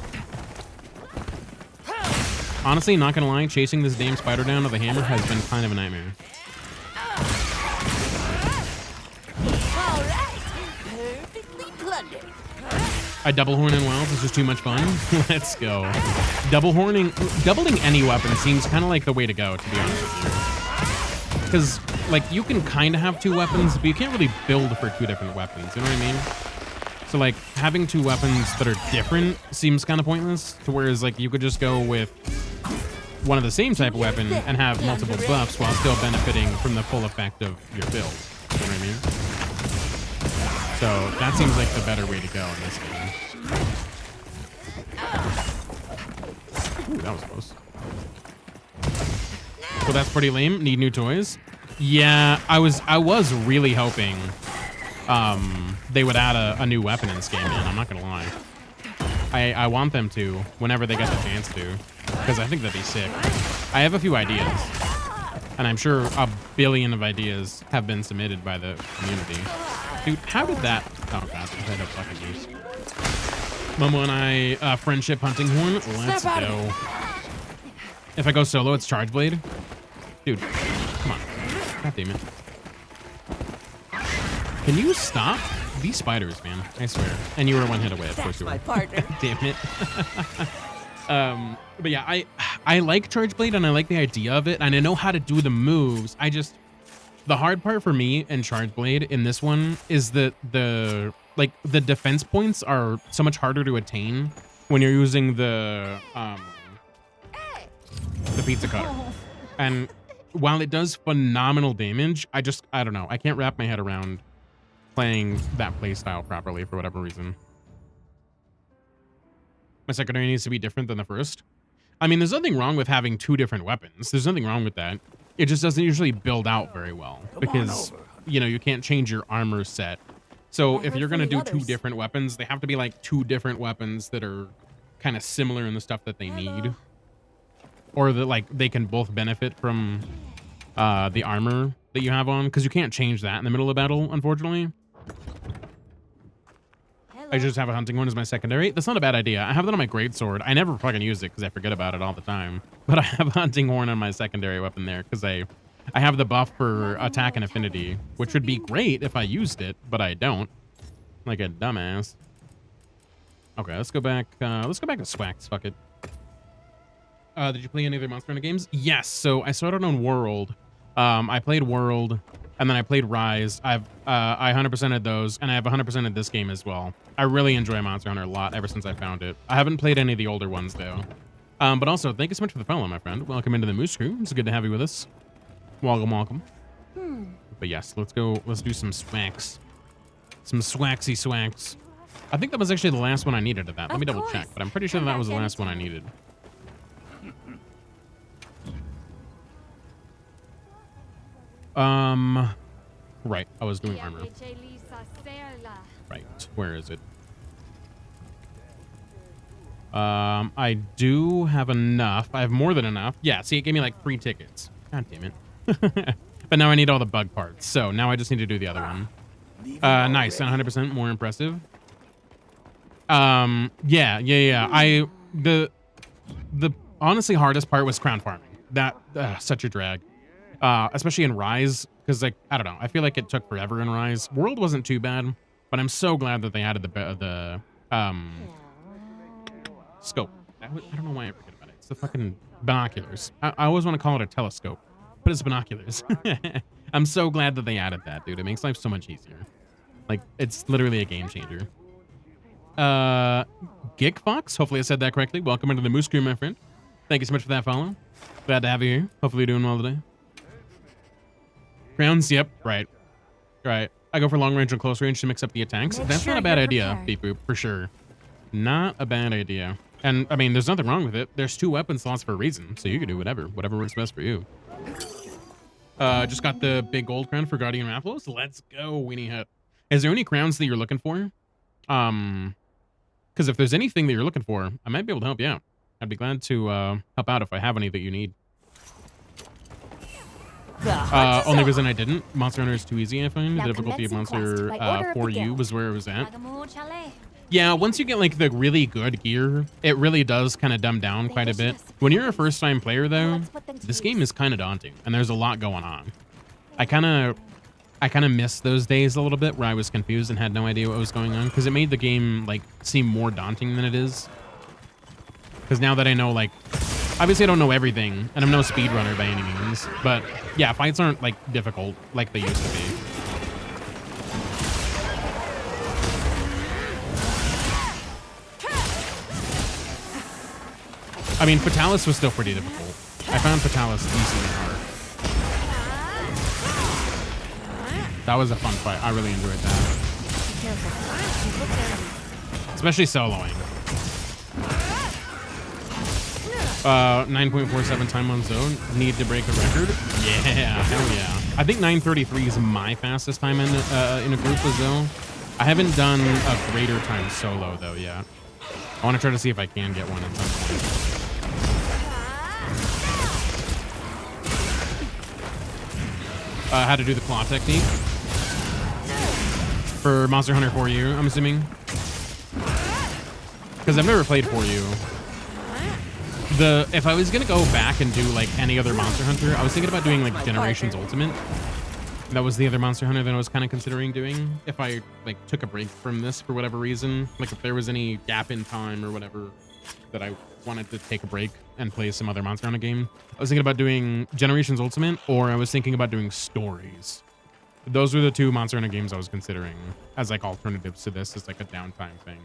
Honestly, not gonna lie, chasing this damn spider down with a hammer has been kind of a nightmare. All right. Perfectly plundered. I double horn in wilds. It's just too much fun. Let's go. Doubling any weapon seems kind of like the way to go, to be honest with you. Because, like, you can kind of have two weapons, but you can't really build for two different weapons. You know what I mean? So, like, having two weapons that are different seems kind of pointless. To whereas, like, you could just go with one of the same type of weapon and have multiple buffs while still benefiting from the full effect of your build. You know what I mean? So that seems like the better way to go in this game. Ooh, that was close. So that's pretty lame. Need new toys. Yeah, I was really hoping they would add a new weapon in this game, man. I'm not gonna lie. I want them to whenever they get the chance to, because I think that'd be sick. I have a few ideas, and I'm sure a billion of ideas have been submitted by the community. Dude, how did that? Oh god, I had a fucking use. Momo and I friendship hunting horn. Let's go. If I go solo, it's charge blade. Dude, come on. God damn it. Can you stop these spiders, man? I swear. And you were one hit away, of course you were. My partner. Damn it. But yeah, I like charge blade and I like the idea of it, and I know how to do the moves. The hard part for me in charge blade in this one is that the defense points are so much harder to attain when you're using the pizza cutter. And while it does phenomenal damage, I don't know. I can't wrap my head around playing that playstyle properly for whatever reason. My secondary needs to be different than the first. I mean, there's nothing wrong with having two different weapons. There's nothing wrong with that. It just doesn't usually build out very well because, you know, you can't change your armor set. So if you're going to do two different weapons, they have to be like two different weapons that are kind of similar in the stuff that they need. Or that like they can both benefit from the armor that you have on, because you can't change that in the middle of battle, unfortunately. I just have a hunting horn as my secondary. That's not a bad idea. I have that on my greatsword. I never fucking use it because I forget about it all the time. But I have a hunting horn on my secondary weapon there because I have the buff for attack and affinity, which would be great if I used it, but I don't. Like a dumbass. Okay, let's go back. Let's go back to Swax. Fuck it. Did you play any other Monster Hunter games? Yes. So I started on World. I played World, and then I played Rise. I 100%ed those, and I have 100%ed this game as well. I really enjoy Monster Hunter a lot ever since I found it. I haven't played any of the older ones though. But also, thank you so much for the follow, my friend. Welcome into the Moose Crew. It's good to have you with us. Welcome, welcome. But yes, let's go. Let's do some swags. Some swaxy swags. I think that was actually the last one I needed of that. Let me double check, but I'm pretty sure that was the last one I needed. Right. I was doing armor. Right. Where is it? I do have enough. I have more than enough. Yeah, see, it gave me like 3 tickets. God damn it. But now I need all the bug parts. So now I just need to do the other one. Nice. 100% more impressive. Yeah. The honestly hardest part was crown farming. That, such a drag. Especially in Rise, because like, I don't know. I feel like it took forever in Rise. World wasn't too bad, but I'm so glad that they added the scope. I don't know why I forget about it. It's the fucking binoculars. I always want to call it a telescope, but it's binoculars. I'm so glad that they added that, dude. It makes life so much easier. Like, it's literally a game changer. Geek Fox, hopefully I said that correctly. Welcome into the Moose Crew, my friend. Thank you so much for that follow. Glad to have you here. Hopefully you're doing well today. Crowns, yep, right. Right. I go for long range and close range to mix up the attacks. That's not a bad idea, Beep Boop, for sure. Not a bad idea. And I mean, there's nothing wrong with it. There's 2 weapon slots for a reason, so you can do whatever works best for you. Just got the big gold crown for Guardian Raffles. Let's go, Weenie Hut. Is there any crowns that you're looking for? Because if there's anything that you're looking for, I might be able to help you out. I'd be glad to help out if I have any that you need. Only reason I didn't. Monster Hunter is too easy, I find. The difficulty of Monster for you was where it was at. Yeah, once you get like the really good gear, it really does kind of dumb down quite a bit. When you're a first-time player, though, this game is kind of daunting, and there's a lot going on. I kind of miss those days a little bit where I was confused and had no idea what was going on, because it made the game like seem more daunting than it is. Because now that I know, like, obviously I don't know everything, and I'm no speedrunner by any means, but yeah, fights aren't like difficult like they used to be. I mean, Fatalis was still pretty difficult. I found Fatalis decently hard. That was a fun fight. I really enjoyed that. Especially soloing. 9.47 time on zone. Need to break a record? Yeah, hell yeah. I think 9:33 is my fastest time in a group of zone. I haven't done a greater time solo though yet. I want to try to see if I can get one at some point. How to do the claw technique for Monster Hunter 4U, I'm assuming, because I've never played 4U. If I was gonna go back and do like any other Monster Hunter, I was thinking about doing like Generations Ultimate. That was the other Monster Hunter that I was kind of considering doing if I like took a break from this for whatever reason, like if there was any gap in time or whatever that I wanted to take a break and play some other Monster Hunter game. I was thinking about doing Generations Ultimate, or I was thinking about doing Stories. Those were the 2 Monster Hunter games I was considering as like alternatives to this, as like a downtime thing.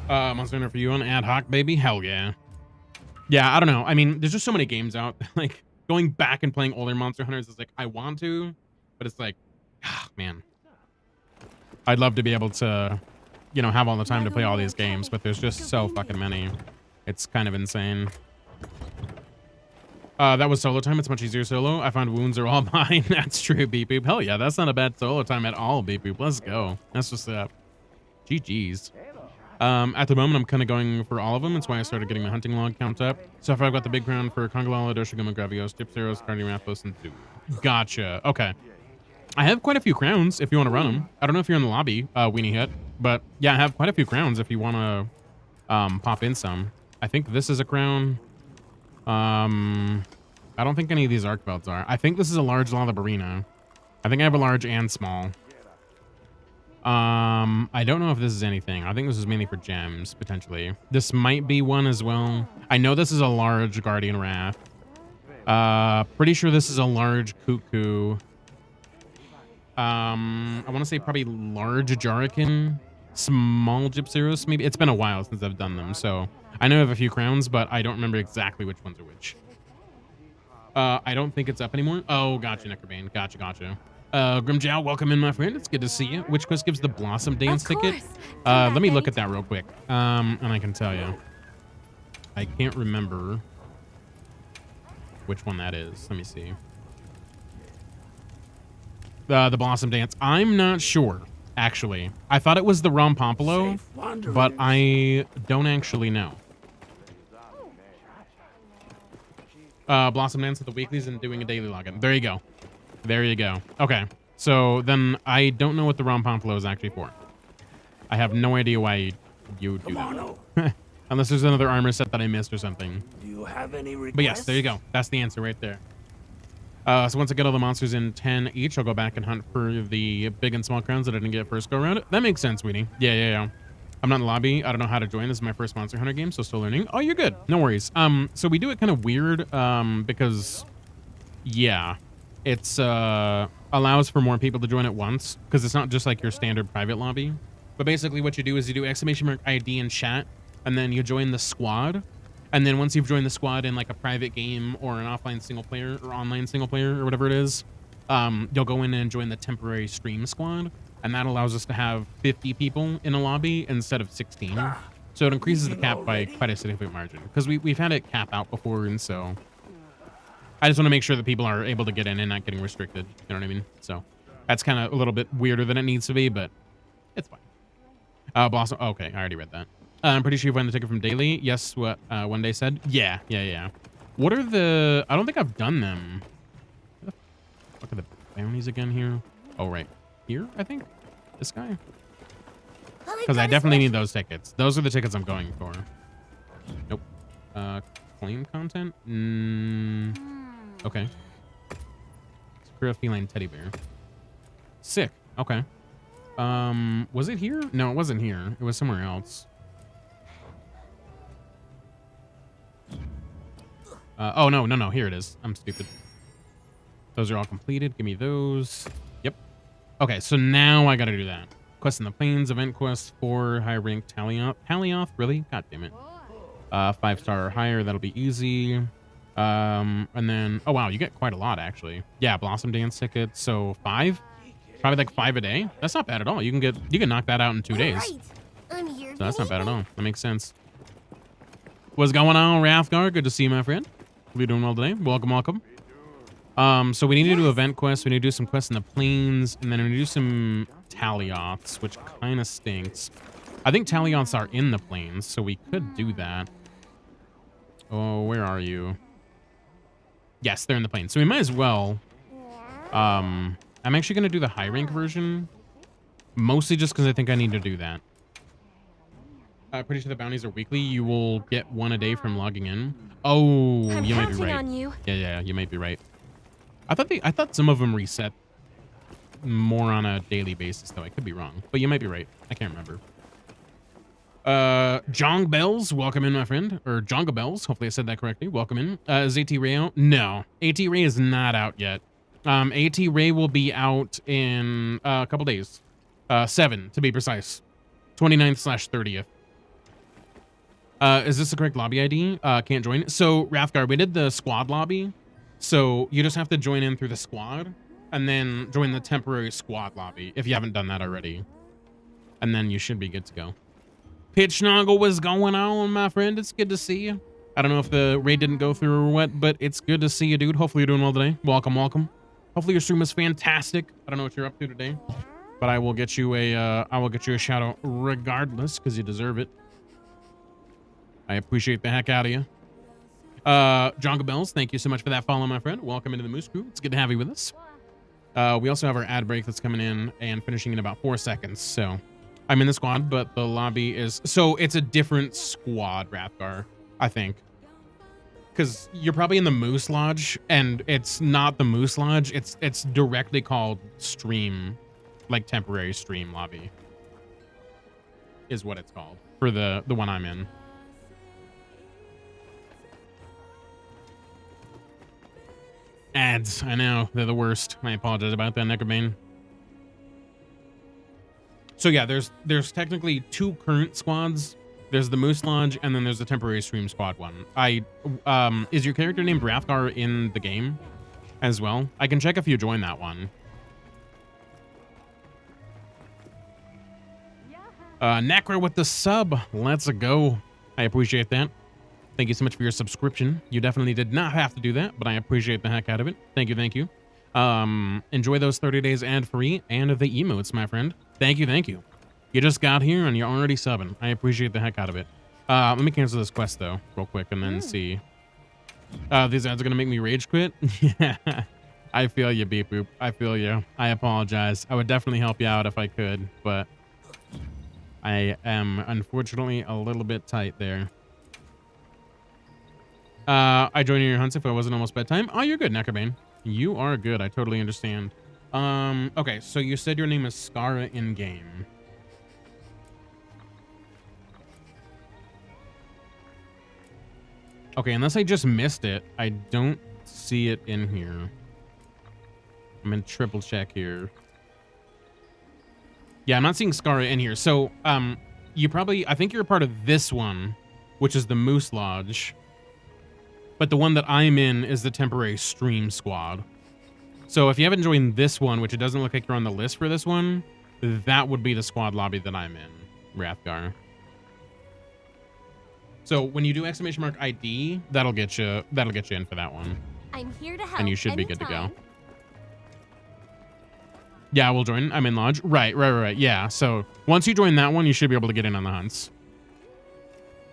Monster Hunter for you on ad hoc, baby? Hell yeah. Yeah, I don't know. I mean, there's just so many games out. Like, going back and playing older Monster Hunters is like, I want to, but it's like, man. I'd love to be able to, you know, have all the time to play all these games, but there's just so fucking many. It's kind of insane. That was solo time. It's much easier solo. I found wounds are all mine. That's true, Beep Boop. Hell yeah, that's not a bad solo time at all, Beep Boop. Let's go. That's just up. GG's. At the moment, I'm kind of going for all of them. That's why I started getting my hunting log count up. So if I've got the big crown for Congalala, Doshiguma, Gravios, Dipteros, Guardian Raffles, and Zoo. Gotcha. Okay. I have quite a few crowns if you want to run them. I don't know if you're in the lobby, Weenie Hut, but yeah, I have quite a few crowns if you want to pop in some. I think this is a crown. I don't think any of these arc belts are. I think this is a large Lalabarina. I think I have a large and small. I don't know if this is anything. I think this is mainly for gems, potentially. This might be one as well. I know this is a large Guardian Wrath. Pretty sure this is a large Cuckoo. I want to say probably large Jarikin, small Gypceros, maybe. It's been a while since I've done them, so I know I have a few crowns, but I don't remember exactly which ones are which. I don't think it's up anymore. Oh, gotcha, Necrobane. Gotcha. Grimjow, welcome in, my friend. It's good to see you. Which quest gives the Blossom Dance ticket? Let me look at that real quick, and I can tell you. I can't remember which one that is. Let me see. The Blossom Dance. I'm not sure, actually. I thought it was the Rompompolo, but I don't actually know. Blossom Dance at the weeklies and doing a daily login. There you go. There you go. Okay. So then I don't know what the Rompompolo is actually for. I have no idea why you would do that. Unless there's another armor set that I missed or something. Do you have any requests? But yes, there you go. That's the answer right there. So once I get all the monsters in 10 each, I'll go back and hunt for the big and small crowns that I didn't get first go around. That makes sense, Weenie. Yeah. I'm not in the lobby. I don't know how to join. This is my first Monster Hunter game, so still learning. Oh, you're good. No worries. So we do it kind of weird, because, yeah, it's allows for more people to join at once, because it's not just like your standard private lobby. But basically what you do is you do !ID in chat, and then you join the squad, And then once you've joined the squad in like a private game or an offline single player or online single player or whatever it is, you'll go in and join the temporary stream squad. And that allows us to have 50 people in a lobby instead of 16. So it increases the cap by quite a significant margin because we've had it cap out before. And so I just want to make sure that people are able to get in and not getting restricted. You know what I mean? So that's kind of a little bit weirder than it needs to be, but it's fine. Blossom. Okay, I already read that. I'm pretty sure you won the ticket from Daily. Yes, what one day said. Yeah. What are the... I don't think I've done them. Look at the bounties again here. Oh, right. Here, I think? This guy? Because I definitely need those tickets. Those are the tickets I'm going for. Nope. Claim content? Okay. Secure a feline teddy bear. Sick. Okay. Was it here? No, it wasn't here. It was somewhere else. Oh, no. Here it is. I'm stupid. Those are all completed. Give me those. Yep. Okay, so now I gotta do that. Quest in the Plains, event quest for high rank Talioth. Talioth? Really? God damn it. 5-star or higher. That'll be easy. And then, oh wow, you get quite a lot actually. Yeah, Blossom Dance tickets. So 5? Probably like 5 a day. That's not bad at all. You can knock that out in 2 days. Right. I'm here. So that's not bad at all. That makes sense. What's going on, Rathgar? Good to see you, my friend. Hope you're doing well today. Welcome. So we need to do event quests. We need to do some quests in the Plains, and then we need to do some Talioths, which kind of stinks. I think Talioths are in the Plains, so we could do that. Oh, where are you? Yes, they're in the Plains. So we might as well. I'm actually going to do the high rank version, mostly just because I think I need to do that. Pretty sure the bounties are weekly. You will get 1 a day from logging in. Oh, you might be right. On you. Yeah, you might be right. I thought some of them reset more on a daily basis, though. I could be wrong, but you might be right. I can't remember. Jong Bells, welcome in, my friend. Or Jonga Bells, hopefully I said that correctly. Welcome in. Is AT Ray out? No, AT Ray is not out yet. AT Ray will be out in a couple days. 7 to be precise. 29th/30th. Is this the correct lobby ID? Can't join. So Rathgar, we did the squad lobby. So you just have to join in through the squad and then join the temporary squad lobby if you haven't done that already. And then you should be good to go. Pitch Snoggle, what's going on, my friend? It's good to see you. I don't know if the raid didn't go through or what, but it's good to see you, dude. Hopefully you're doing well today. Welcome. Hopefully your stream was fantastic. I don't know what you're up to today, but I will get you a shout out regardless because you deserve it. I appreciate the heck out of you. Jonga Bells, thank you so much for that follow, my friend. Welcome into the Moose Crew. It's good to have you with us. We also have our ad break that's coming in and finishing in about 4 seconds. So I'm in the squad, but the lobby is... So it's a different squad, Rathgar, I think. Because you're probably in the Moose Lodge, and it's not the Moose Lodge. It's directly called Stream, like temporary stream lobby is what it's called for the one I'm in. Ads, I know, they're the worst. I apologize about that, Necrobane. So yeah, there's technically 2 current squads. There's the Moose Lodge, and then there's the temporary stream squad one. Is your character named Rathgar in the game as well? I can check if you join that one. Necro with the sub. Let's go. I appreciate that. Thank you so much for your subscription. You definitely did not have to do that, but I appreciate the heck out of it. Thank you. Enjoy those 30 days ad-free and the emotes, my friend. Thank you. You just got here and you're already subbing. I appreciate the heck out of it. Let me cancel this quest, though, real quick, and then see. These ads are going to make me rage quit? Yeah. I feel you, Beep Boop. I feel you. I apologize. I would definitely help you out if I could, but I am unfortunately a little bit tight there. I joined in your hunts if it wasn't almost bedtime. Oh, you're good, Necrobane. You are good. I totally understand. Okay, so you said your name is Skara in game. Okay, unless I just missed it, I don't see it in here. I'm in triple check here. Yeah, I'm not seeing Skara in here. So, you probably, I think you're a part of this one, which is the Moose Lodge. but the one that I'm in is the temporary stream squad. So if you haven't joined this one, which it doesn't look like you're on the list for this one, that would be the squad lobby that I'm in, Rathgar. So when you do !ID, that'll get you in for that one. I'm here to help. And you should be good to go. anytime. Yeah, we'll join. I'm in Lodge. Right. Yeah. So once you join that one, you should be able to get in on the hunts.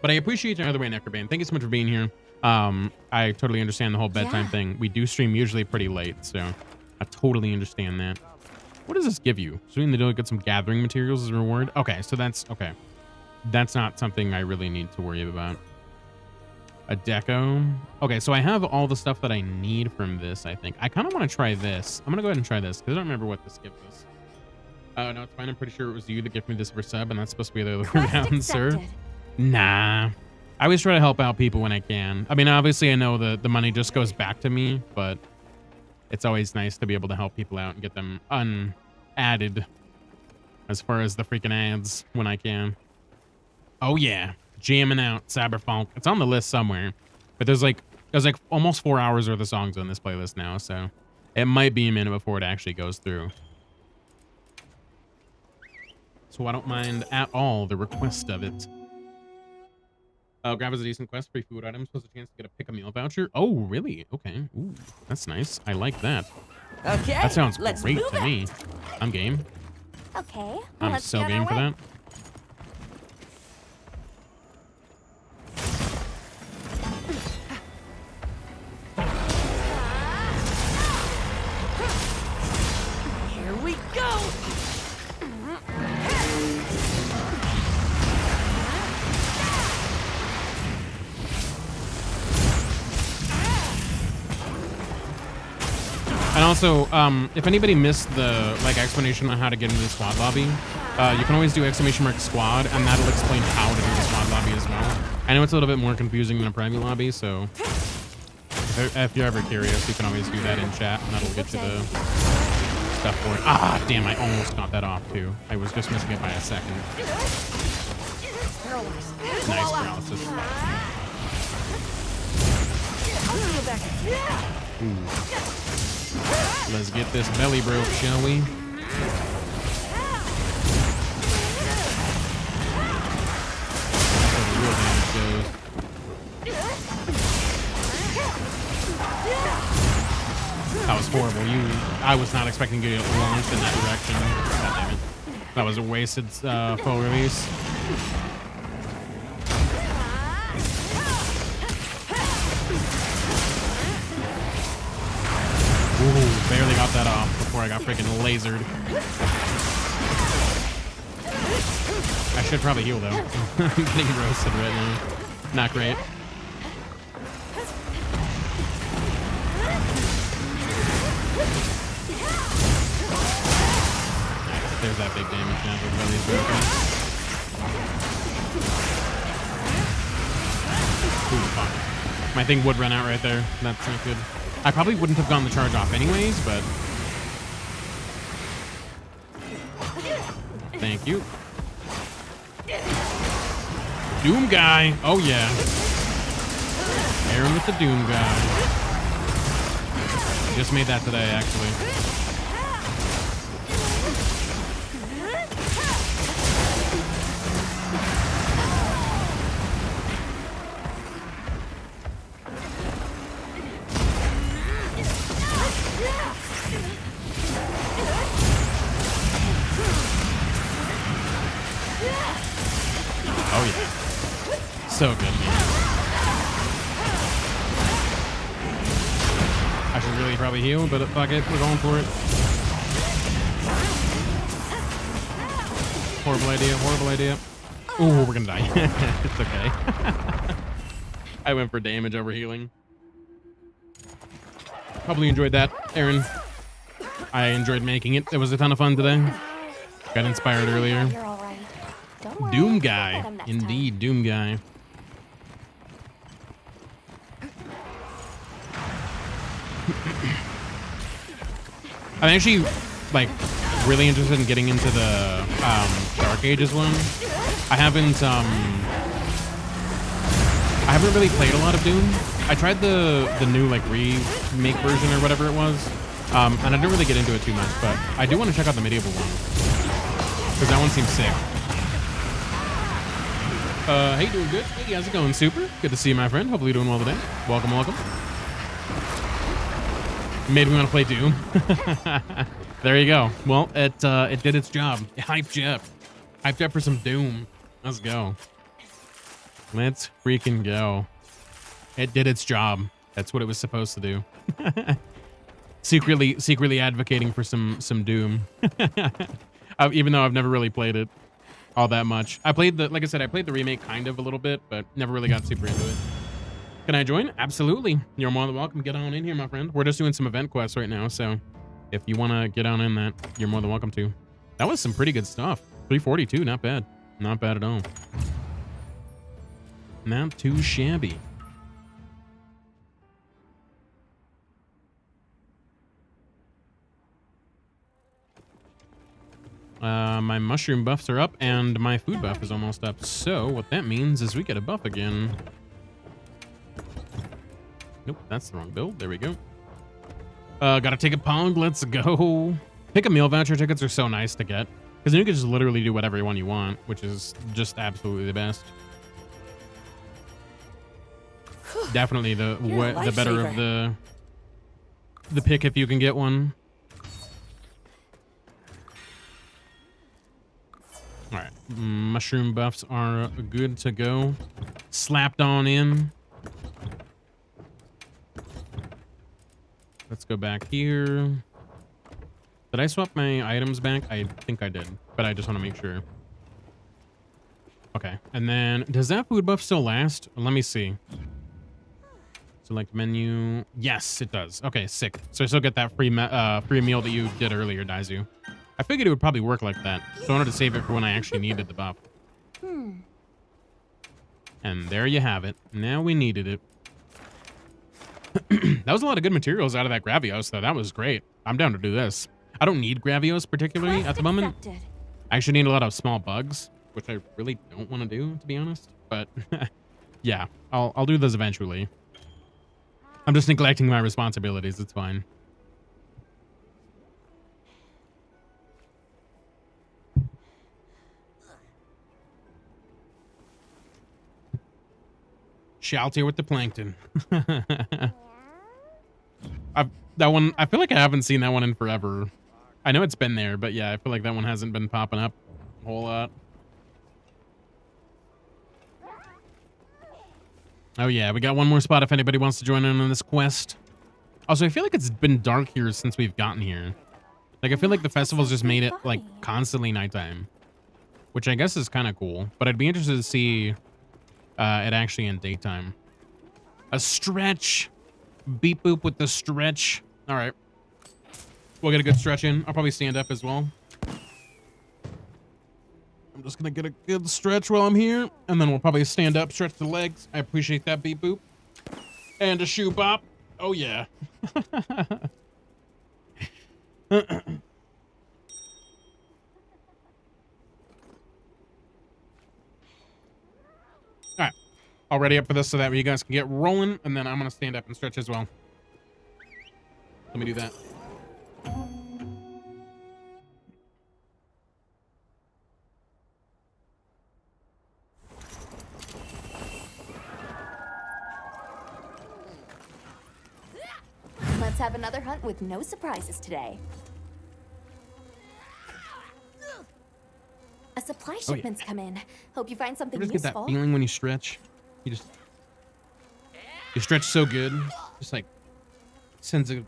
But I appreciate you either way, Necrobane. Thank you so much for being here. I totally understand the whole bedtime thing. We do stream usually pretty late, so I totally understand that. What does this give you? So we need to get some gathering materials as a reward. Okay, so that's okay. That's not something I really need to worry about. A deco. Okay, so I have all the stuff that I need from this, I think. I kind of want to try this. I'm going to go ahead and try this because I don't remember what this gives us. Oh, no, it's fine. I'm pretty sure it was you that gave me this for sub, and that's supposed to be the other way Quest around, sir. accepted. Nah. I always try to help out people when I can. I mean, obviously, I know the money just goes back to me, but it's always nice to be able to help people out and get them unadded as far as the freaking ads when I can. Oh, yeah. Jamming out Cyberpunk. It's on the list somewhere, but there's like almost 4 hours worth of songs on this playlist now, so it might be a minute before it actually goes through. So I don't mind at all the request of it. Grab as a decent quest, free food items, plus a chance to get a pick a meal voucher. Oh, really? Okay. Ooh, that's nice. I like that. Okay. That sounds let's great move to it. me. I'm game. Okay. Well, I'm let's so get on game our for way. that. Here we go. And also, if anybody missed the explanation on how to get into the squad lobby, you can always do !squad, and that'll explain how to do the squad lobby as well. I know it's a little bit more confusing than a private lobby, so if you're ever curious, you can always do that in chat, and that'll get you the stuff for it. Ah, damn! I almost got that off too. I was just missing it by a second. Nice paralysis. Ooh. Let's get this belly broke, shall we? That's where the real damage goes. That was horrible. I was not expecting to get launched in that direction. God damn it. That was a wasted full release. Ooh, barely got that off before I got freaking lasered. I should probably heal though. I'm getting roasted right now. Not great. There's that big damage now. Everybody's broken. Ooh, fuck. My thing would run out right there. That's not good. I probably wouldn't have gotten the charge off anyways, but... Thank you. Doom guy. Oh, yeah. Aaron with the Doom guy. Just made that today, actually. Oh yeah. So good, man. I should really probably heal, but fuck it, we're going for it. Horrible idea, horrible idea. Ooh, we're gonna die. It's okay. I went for damage over healing. Probably enjoyed that, Aaron. I enjoyed making it. It was a ton of fun today. Got inspired earlier. You're all right. Don't worry. Doom We'll guy. get him next time. Indeed, Doom guy. I'm actually like really interested in getting into the Dark Ages one. I haven't really played a lot of Doom. I tried the new like remake version or whatever it was, and I didn't really get into it too much. But I do want to check out the medieval one because that one seems sick. Hey, doing good? Hey, how's it going? Super. Good to see you, my friend. Hopefully you're doing well today. Welcome, welcome. Made me want to play Doom. There you go. Well, it did its job. It hyped you up. Hyped you up for some Doom. Let's go. Let's freaking go. It did its job. That's what it was supposed to do. secretly advocating for some Doom. Even though I've never really played it all that much. Like I said, I played the remake kind of a little bit, but never really got super into it. Can I join? Absolutely. You're more than welcome. Get on in here, my friend. We're just doing some event quests right now, so if you want to get on in that, you're more than welcome to. That was some pretty good stuff. 342, not bad. Not bad at all. Not too shabby. My mushroom buffs are up and my food buff is almost up. So what that means is we get a buff again. Nope, that's the wrong build. There we go. Gotta take a pong. Let's go. Pick a meal voucher. Tickets are so nice to get because then you can just literally do whatever one you want, which is just absolutely the best. Definitely the better of the pick if you can get one. All right, mushroom buffs are good to go. Slapped on in. Let's go back here. Did I swap my items back? I think I did, but I just want to make sure. Okay, and then does that food buff still last? Let me see. Select menu. Yes, it does. Okay, sick. So I still get that free meal that you did earlier, Daizu. I figured it would probably work like that. So I wanted to save it for when I actually needed the buff. And there you have it. Now we needed it. That was a lot of good materials out of that Gravios, though. That was great. I'm down to do this. I don't need Gravios particularly at the moment. I actually need a lot of small bugs, which I really don't want to do, to be honest. But yeah, I'll do those eventually. I'm just neglecting my responsibilities. It's fine. Shout here with the plankton. That one, I feel like I haven't seen that one in forever. I know it's been there, but yeah, I feel like that one hasn't been popping up a whole lot. Oh yeah, we got one more spot if anybody wants to join in on this quest. Also, I feel like it's been dark here since we've gotten here. Like, I feel like the festival's just made it, like, constantly nighttime. Which I guess is kind of cool. But I'd be interested to see it actually in daytime. A stretch. Beep boop with the stretch. All right. We'll get a good stretch in. I'll probably stand up as well. I'm just going to get a good stretch while I'm here. And then we'll probably stand up, stretch the legs. I appreciate that, beep boop. And a shoe bop. Oh, yeah. All right. I'll ready up for this so that way you guys can get rolling. And then I'm going to stand up and stretch as well. Let me do that. Let's have another hunt with no surprises today. A supply shipment's come in. Hope you find something You just useful. get that feeling when you stretch. You stretch so good. Just like sends a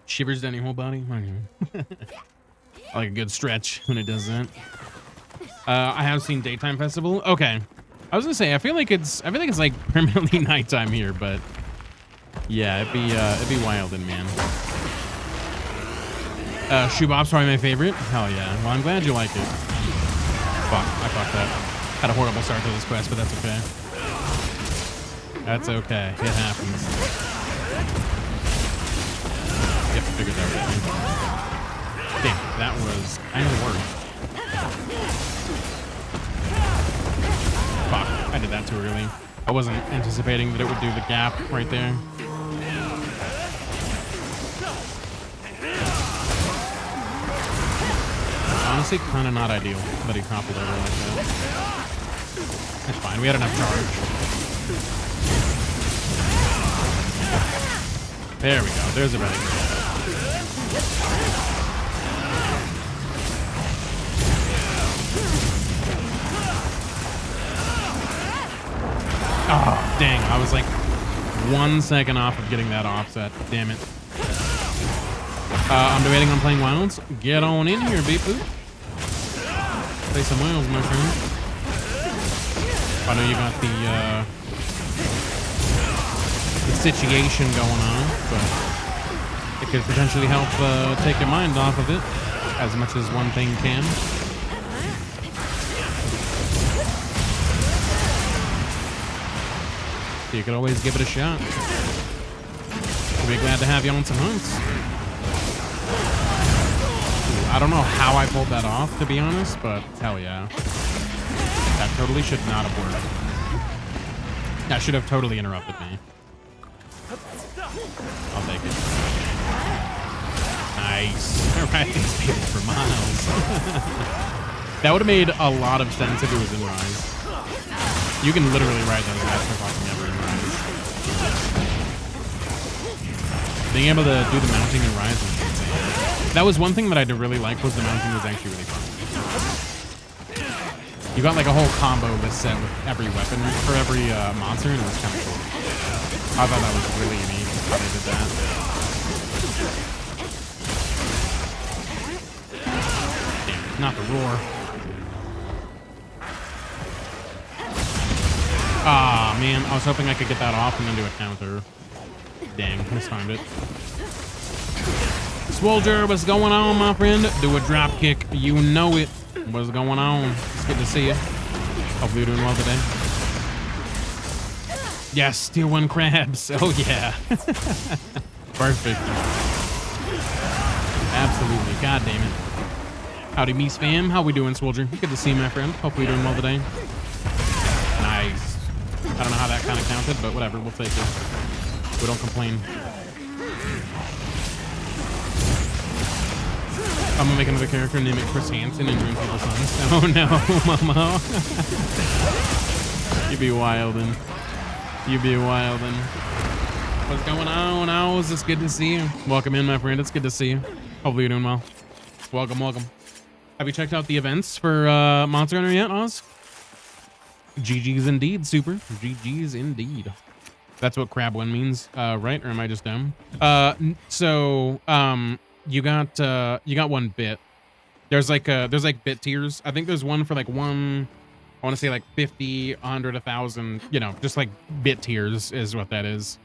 shivers down your whole body. I don't know. I like a good stretch when it does that. I have seen Daytime Festival. Okay. I was gonna say I feel like it's like permanently nighttime here, but yeah, it'd be wild and man. Shoe Bop's probably my favorite. Hell yeah. Well, I'm glad you like it. Fuck, I fucked that. Had a horrible start to this quest, but that's okay. That's okay. It happens. You have to figure that out. Damn, that was kind of worse. Fuck, I did that too early. I wasn't anticipating that it would do the gap right there. Honestly, kind of not ideal that he toppled over like that. That's fine. We had enough charge. There we go. There's a better. Oh, dang. I was like 1 second off of getting that offset. Damn it. I'm debating on playing Wilds. Get on in here, beep boop. Play some Wilds, my friend. I know you got the situation going on, but it could potentially help take your mind off of it as much as one thing can. So you could always give it a shot. We'll be glad to have you on some hunts. I don't know how I pulled that off, to be honest, but hell yeah. That totally should not have worked. That should have totally interrupted me. I'll take it. Nice. I ride these people for miles. That would have made a lot of sense if it was in Rise. You can literally ride those guys for fucking ever in Rise. Being able to do the mounting in Rise was insane. That was one thing that I did really like, was the mounting was actually really fun. You got like a whole combo list set with every weapon for every monster, and it was kind of cool. I thought that was really neat how they did that. Damn, not the roar. Ah, man, I was hoping I could get that off and then do a counter. Dang, mistimed it. Swolger, what's going on, my friend? Do a drop kick. You know it. What's going on? It's good to see you. Hopefully you're doing well today. Yes, tier 1 crabs. Oh, yeah. Perfect. Absolutely. God damn it. Howdy, me spam. How we doing, Swolger? Good to see you, my friend. Hopefully you're doing well today. Nice. I don't know how that kind of counted, but whatever. We'll take it. We don't complain. I'm gonna make another character and name it Chris Hansen and Dream People's Sons. Oh no, Momo. You be wildin'. You be wildin'. What's going on? Oh, is this good to see you? Welcome in, my friend. It's good to see you. Hopefully you're doing well. Welcome, welcome. Have you checked out the events for Monster Hunter yet, Oz? GG's indeed, super. GG's indeed. That's what Crabwin means, right? Or am I just dumb? You got one bit. There's like bit tiers. I think there's one for like one, I want to say like 50, 100, 1,000, you know, just like bit tiers is what that is.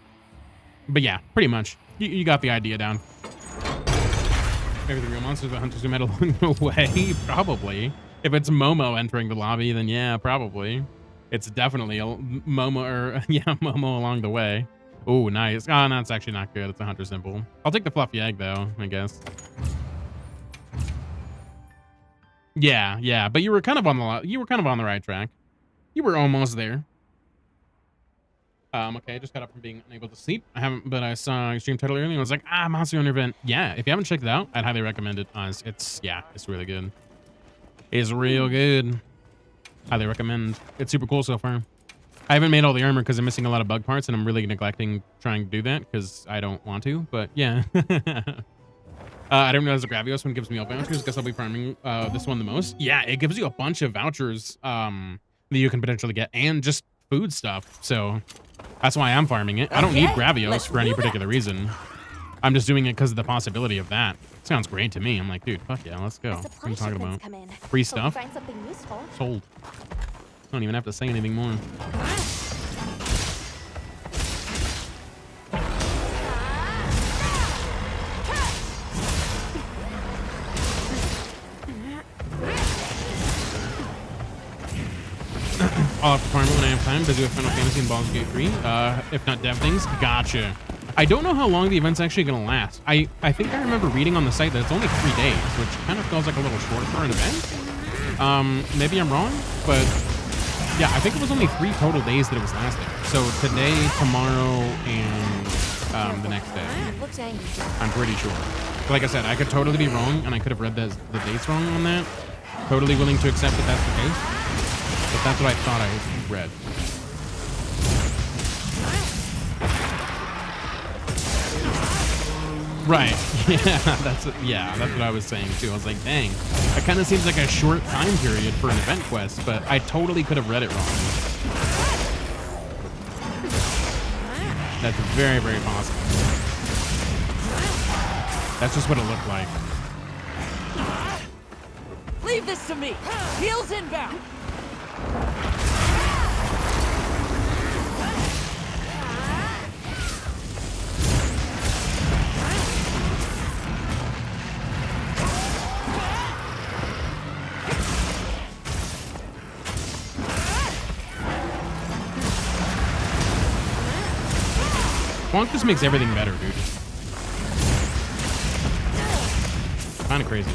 But yeah, pretty much. You got the idea down. Maybe the real monsters, the hunters who met along the way. Probably. If it's Momo entering the lobby, then yeah, probably. It's definitely a Momo, or yeah, Momo along the way. Oh, nice. Oh, no, it's actually not good. It's a hunter symbol. I'll take the fluffy egg though, I guess. Yeah, but you were kind of on the right track. You were almost there. Okay, I just got up from being unable to sleep. But I saw your stream title earlier and I was like, Monster Hunter event. Yeah, if you haven't checked it out, I'd highly recommend it. It's really good. It's real good. Highly recommend. It's super cool so far. I haven't made all the armor because I'm missing a lot of bug parts and I'm really neglecting trying to do that because I don't want to, but yeah. I didn't realize the Gravios one gives me all vouchers. Guess I'll be farming this one the most. Yeah, it gives you a bunch of vouchers that you can potentially get and just food stuff. So that's why I'm farming it. I don't need Gravios for any particular reason. I'm just doing it because of the possibility of that. Sounds great to me. I'm like, dude, fuck yeah, let's go. What are you talking about? Free stuff? Sold. I don't even have to say anything more. I'll have to farm it when I have time. Busy with Final Fantasy and Baldur's Gate 3. If not dev things. Gotcha. I don't know how long the event's actually going to last. I think I remember reading on the site that it's only 3 days, which kind of feels like a little short for an event. Maybe I'm wrong, but Yeah, I think it was only 3 total days that it was lasting. So today, tomorrow, and the next day. Looks angry. I'm pretty sure. Like I said, I could totally be wrong, and I could have read the dates wrong on that. Totally willing to accept that that's the case. But that's what I thought I read. Right. Yeah, that's what I was saying too. I was like, dang, that kind of seems like a short time period for an event quest, but I totally could have read it wrong. That's very, very possible. That's just what it looked like. Leave this to me. Heels inbound. Bonk just makes everything better, dude. Kind of crazy.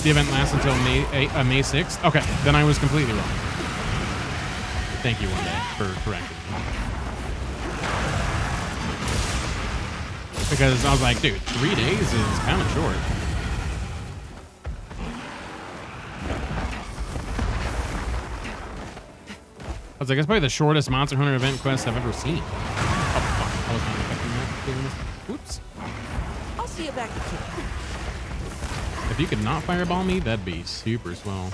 The event lasts until May 6th? Okay, then I was completely wrong. Thank you, one day, for correcting me. Because I was like, dude, 3 days is kind of short. I was like, that's probably the shortest Monster Hunter event quest I've ever seen. Oh, fuck. I was not expecting that. Oops. I'll see you back at camp. If you could not fireball me, that'd be super swell.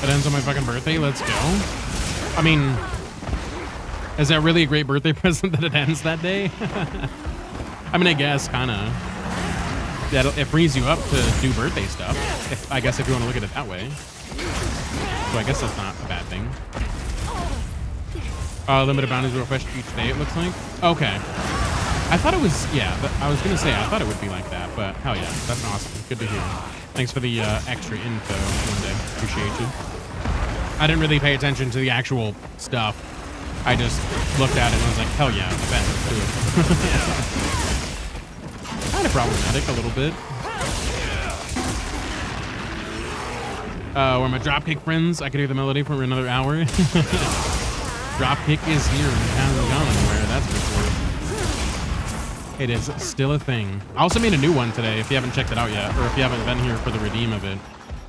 It ends on my fucking birthday. Let's go. I mean, is that really a great birthday present that it ends that day? I mean, I guess kind of. It frees you up to do birthday stuff. I guess if you want to look at it that way. So I guess that's not a bad thing. Limited bounties will refresh each day, it looks like. Okay. I thought it was, yeah, I was going to say, I thought it would be like that, but hell yeah, that's awesome. Good to hear. Thanks for the extra info, Monday. Appreciate you. I didn't really pay attention to the actual stuff. I just looked at it and was like, hell yeah, I bet. Let's do it. Kind of problematic a little bit. Where my dropkick friends, I could hear the melody for another hour. Dropkick is here and it hasn't gone anywhere, that's for sure. It is still a thing. I also made a new one today if you haven't checked it out yet, or if you haven't been here for the redeem of it.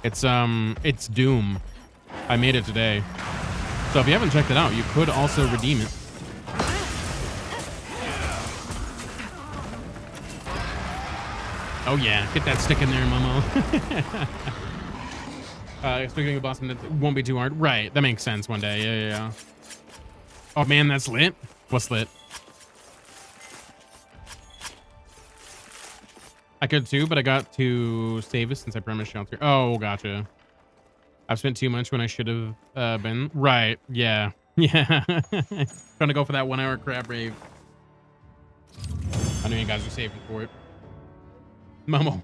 It's Doom. I made it today. So if you haven't checked it out, you could also redeem it. Oh yeah, get that stick in there, Momo. Speaking of Boston, it won't be too hard. Right, that makes sense one day. Yeah. Oh man, that's lit. What's lit? I could too, but I got to save it since I promised shelter. Oh, gotcha. I've spent too much when I should have been. Right, yeah. Yeah. Trying to go for that 1 hour crab rave. I knew you guys were saving for it. Momo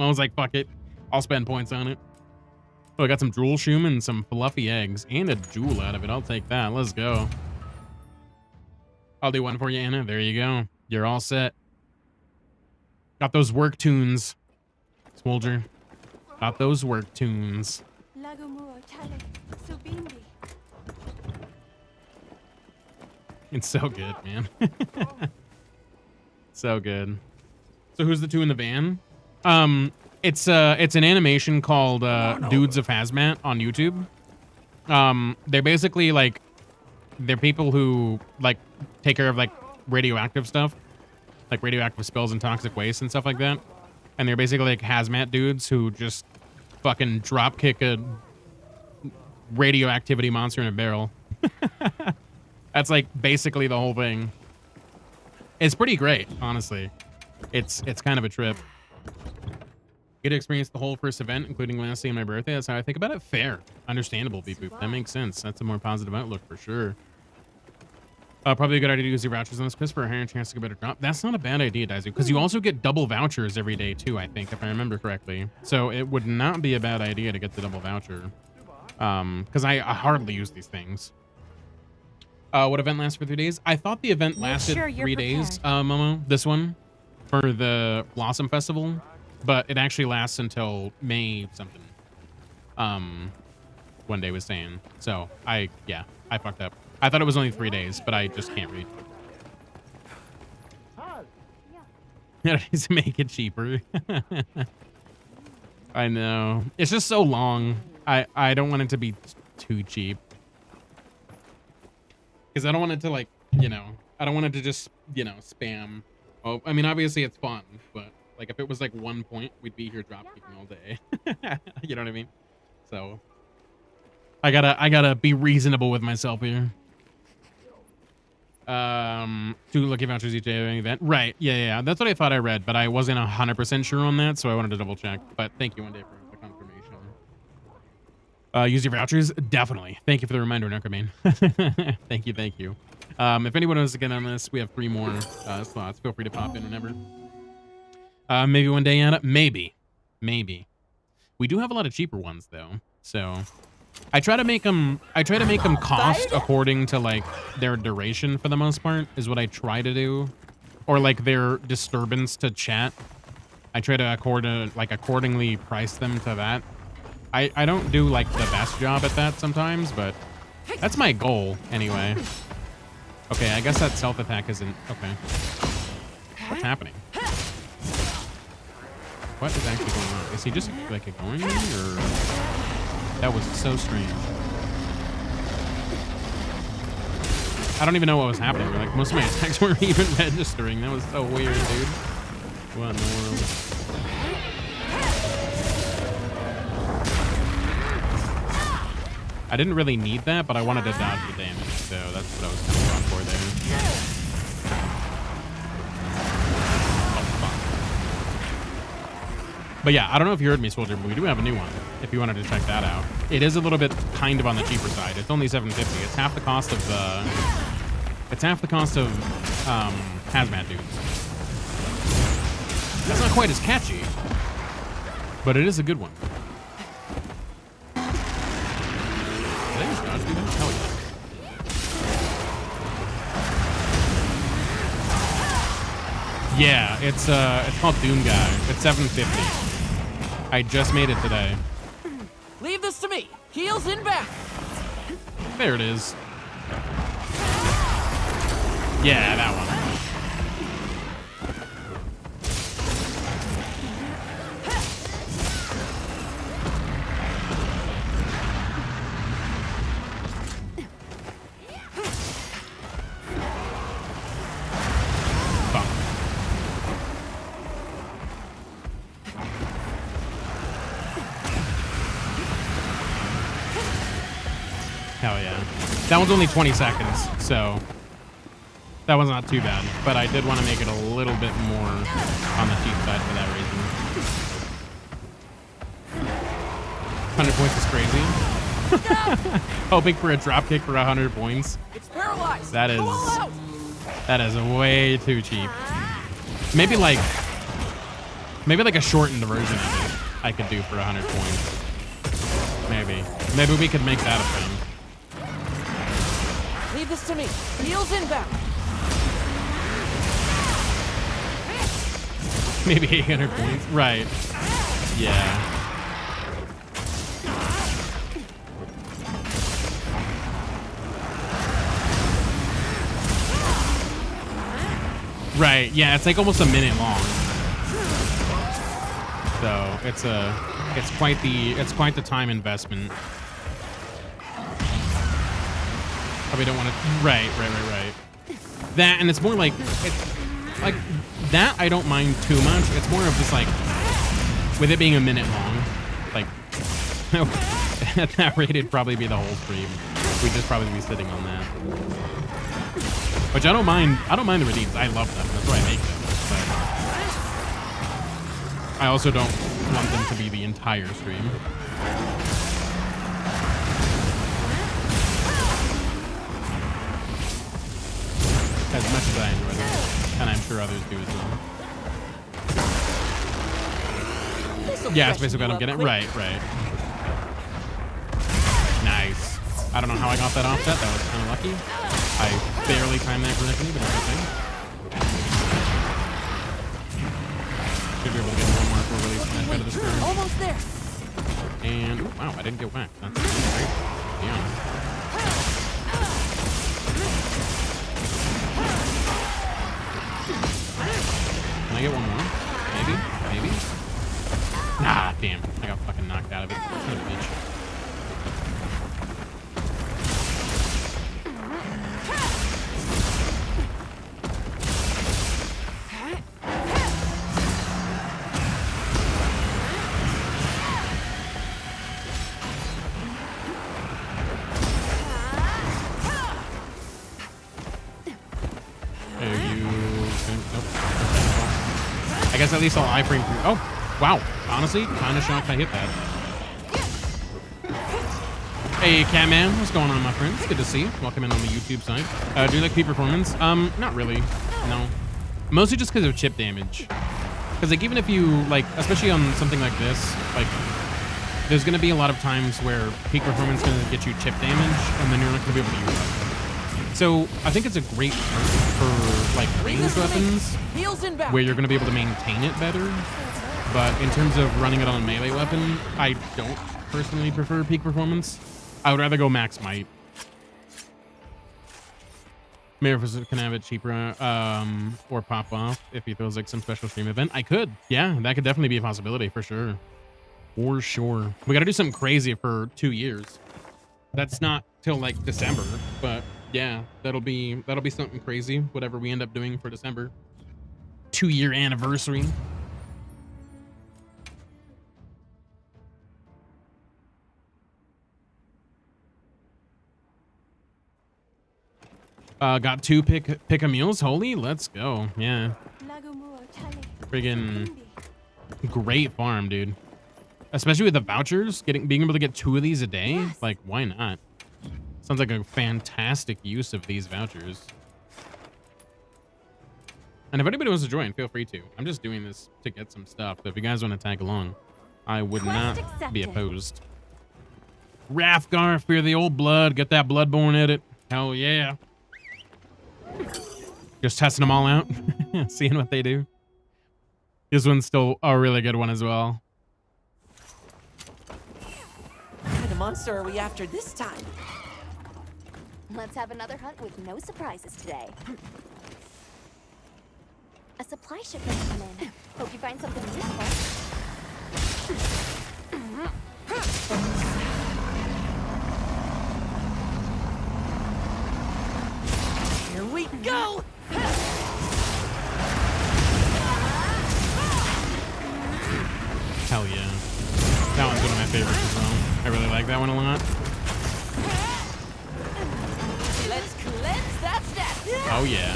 was like, fuck it. I'll spend points on it. Oh, I got some drool shoom and some fluffy eggs and a jewel out of it. I'll take that. Let's go. I'll do one for you, Anna. There you go. You're all set. Got those work tunes, Soldier. Got those work tunes. It's so good, man. So good. So who's the two in the van? It's an animation called Dudes of Hazmat on YouTube. They're basically like, they're people who like take care of like radioactive stuff, like radioactive spills and toxic waste and stuff like that. And they're basically like hazmat dudes who just fucking drop kick a radioactivity monster in a barrel. That's like basically the whole thing. It's pretty great, honestly. It's kind of a trip. Get to experience the whole first event, including last day and my birthday. That's how I think about it. Fair. Understandable, Beep Boop. That makes sense. That's a more positive outlook for sure. Probably a good idea to use your vouchers on this quiz for a higher chance to get a better drop. That's not a bad idea, Daizu, because you also get double vouchers every day too, I think, if I remember correctly. So it would not be a bad idea to get the double voucher. Because I hardly use these things. What event lasts for 3 days? I thought the event lasted sure you're 3 days, Momo, this one, for the Blossom Festival, but it actually lasts until May something. One day was saying. So I fucked up. I thought it was only 3 days, but I just can't read. Yeah, to make it cheaper. I know. It's just so long. I don't want it to be too cheap. Because I don't want it to, like, you know, I don't want it to just, you know, spam. Oh, I mean, obviously it's fun, but like if it was like 1 point, we'd be here drop kicking all day. You know what I mean? So I gotta be reasonable with myself here. 2 lucky vouchers each day of any event. Right. Yeah. That's what I thought I read, but I wasn't 100% sure on that, so I wanted to double check. But thank you one day for the confirmation. Use your vouchers? Definitely. Thank you for the reminder, Necromane. Thank you. If anyone wants to get on this, we have 3 more slots. Feel free to pop in whenever. Maybe one day, Anna? Maybe. We do have a lot of cheaper ones, though. So I try to make them cost according to like their duration for the most part is what I try to do, or like their disturbance to chat. I try to accordingly price them to that. I don't do like the best job at that sometimes, but that's my goal anyway. Okay, I guess that self attack isn't okay. What's happening? What is actually going on? Is he just like ignoring me, or that was so strange? I don't even know what was happening. Like most of my attacks weren't even registering. That was so weird, dude. What in the world? I didn't really need that, but I wanted to dodge the damage, so that's what I was kind of going for there. Oh, fuck. But yeah, I don't know if you heard me, Soldier, but we do have a new one, if you wanted to check that out. It is a little bit kind of on the cheaper side. It's only $7.50. It's half the cost of hazmat dudes. That's not quite as catchy, but it is a good one. Hell yeah. Yeah, it's called Dune Guy. It's $7.50. I just made it today. Leave this to me. Heels inbound. There it is. Yeah, that one. Hell yeah. That one's only 20 seconds, so that was not too bad. But I did want to make it a little bit more on the cheap side for that reason. 100 points is crazy. Hoping for a drop kick for 100 points. It's paralyzed. That is way too cheap. Maybe like a shortened version of it I could do for 100 points. Maybe we could make that a thing. Leave this to me. Heels inbound. Maybe 800 points. Right. Yeah. Right. Yeah, it's like almost a minute long. So it's quite the time investment. Probably don't want to. Right. That, and it's more like that. I don't mind too much. It's more of just like with it being a minute long. Like at that rate, it'd probably be the whole stream. We'd just probably be sitting on that. Which I don't mind. I don't mind the redeems. I love them. That's why I make them. But I also don't want them to be the entire stream. as much as I enjoy them, and I'm sure others do as well. Yeah, it's basically what I'm getting. Right. Nice. I don't know how I got that offset. That was kind of lucky. I barely timed that correctly, but it's okay. Should be able to get one more for release smash out of this turn. Almost there. And ooh, wow, I didn't get whacked. That's great. Be honest. Can I get one more? Maybe. Nah, damn. I got fucking knocked out of it. Son of a bitch. I guess at least I'll iframe through. Oh, wow. Honestly, kind of shocked I hit that. Hey, Catman. What's going on, my friend? It's good to see you. Welcome in on the YouTube side. Do you like peak performance? Not really. No. Mostly just because of chip damage. Because, like, even if you, like, especially on something like this, like, there's going to be a lot of times where peak performance is going to get you chip damage, and then you're not going to be able to use it. So, I think it's a great perk for, like, ranged weapons, where you're going to be able to maintain it better. But in terms of running it on a melee weapon, I don't personally prefer peak performance. I would rather go max might. Mirrorfist can have it cheaper, or pop off if he throws like some special stream event. I could, yeah, that could definitely be a possibility for sure. For sure. We got to do something crazy for 2 years. That's not till like December, but yeah, that'll be something crazy. Whatever we end up doing for December. 2-year anniversary. Got 2 pick a meals. Holy, let's go. Yeah. Friggin' great farm, dude. Especially with the vouchers, being able to get 2 of these a day. Yes. Like, why not? Sounds like a fantastic use of these vouchers. And if anybody wants to join, feel free to. I'm just doing this to get some stuff. So if you guys want to tag along, I would not be opposed. Rathgar, fear the old blood. Get that bloodborne edit. Hell yeah. Just testing them all out. Seeing what they do. This one's still a really good one as well. What kind of monster are we after this time? Let's have another hunt with no surprises today. A supply shipment come in. Hope you find something useful. Here we go! Hell yeah. That one's one of my favorites as well. I really like that one a lot. Let's cleanse that stat. Oh yeah.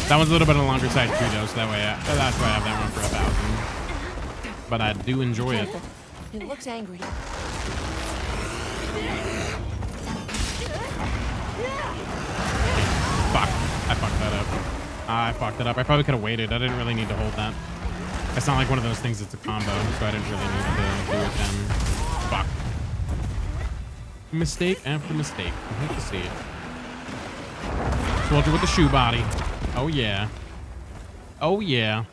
That one's a little bit on the longer side too, though, so that way that's why I have that one for 1,000. But I do enjoy it. It looks angry. Fuck. I fucked that up. I fucked it up. I probably could have waited. I didn't really need to hold that. It's not like one of those things that's a combo, so I didn't really need to do it then. Fuck. Mistake after mistake. I hate to see it. Soldier with the shoe body. Oh yeah. Oh yeah.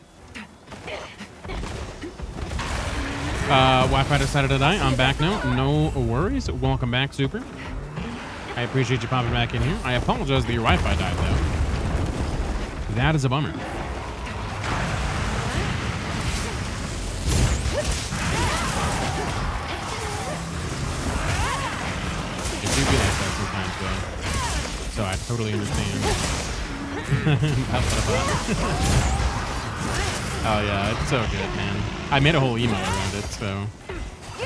Wi-Fi decided to die. I'm back now. No worries. Welcome back, Super. I appreciate you popping back in here. I apologize that your Wi-Fi died, though. That is a bummer. It do be like that sometimes, though. So I totally understand. Oh yeah, it's so good, man. I made a whole emo around it, so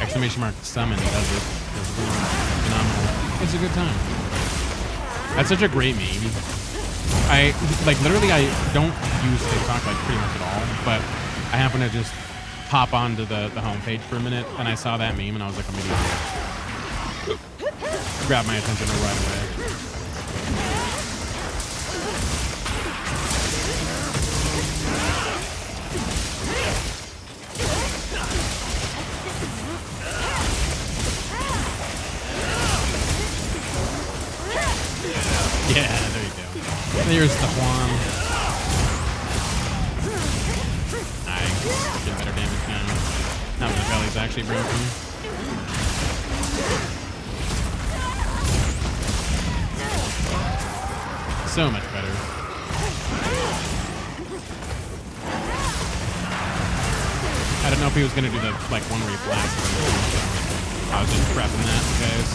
exclamation mark summon does it. It's phenomenal. It's a good time. That's such a great meme. I literally I don't use TikTok like pretty much at all, but I happen to just pop onto the homepage for a minute and I saw that meme and I was like immediately grabbed my attention right away. There's the Juan. Nice. Getting better damage now. Now the belly's actually broken. So much better. I don't know if he was gonna do the like one where he blasts. I was just prepping that, guys.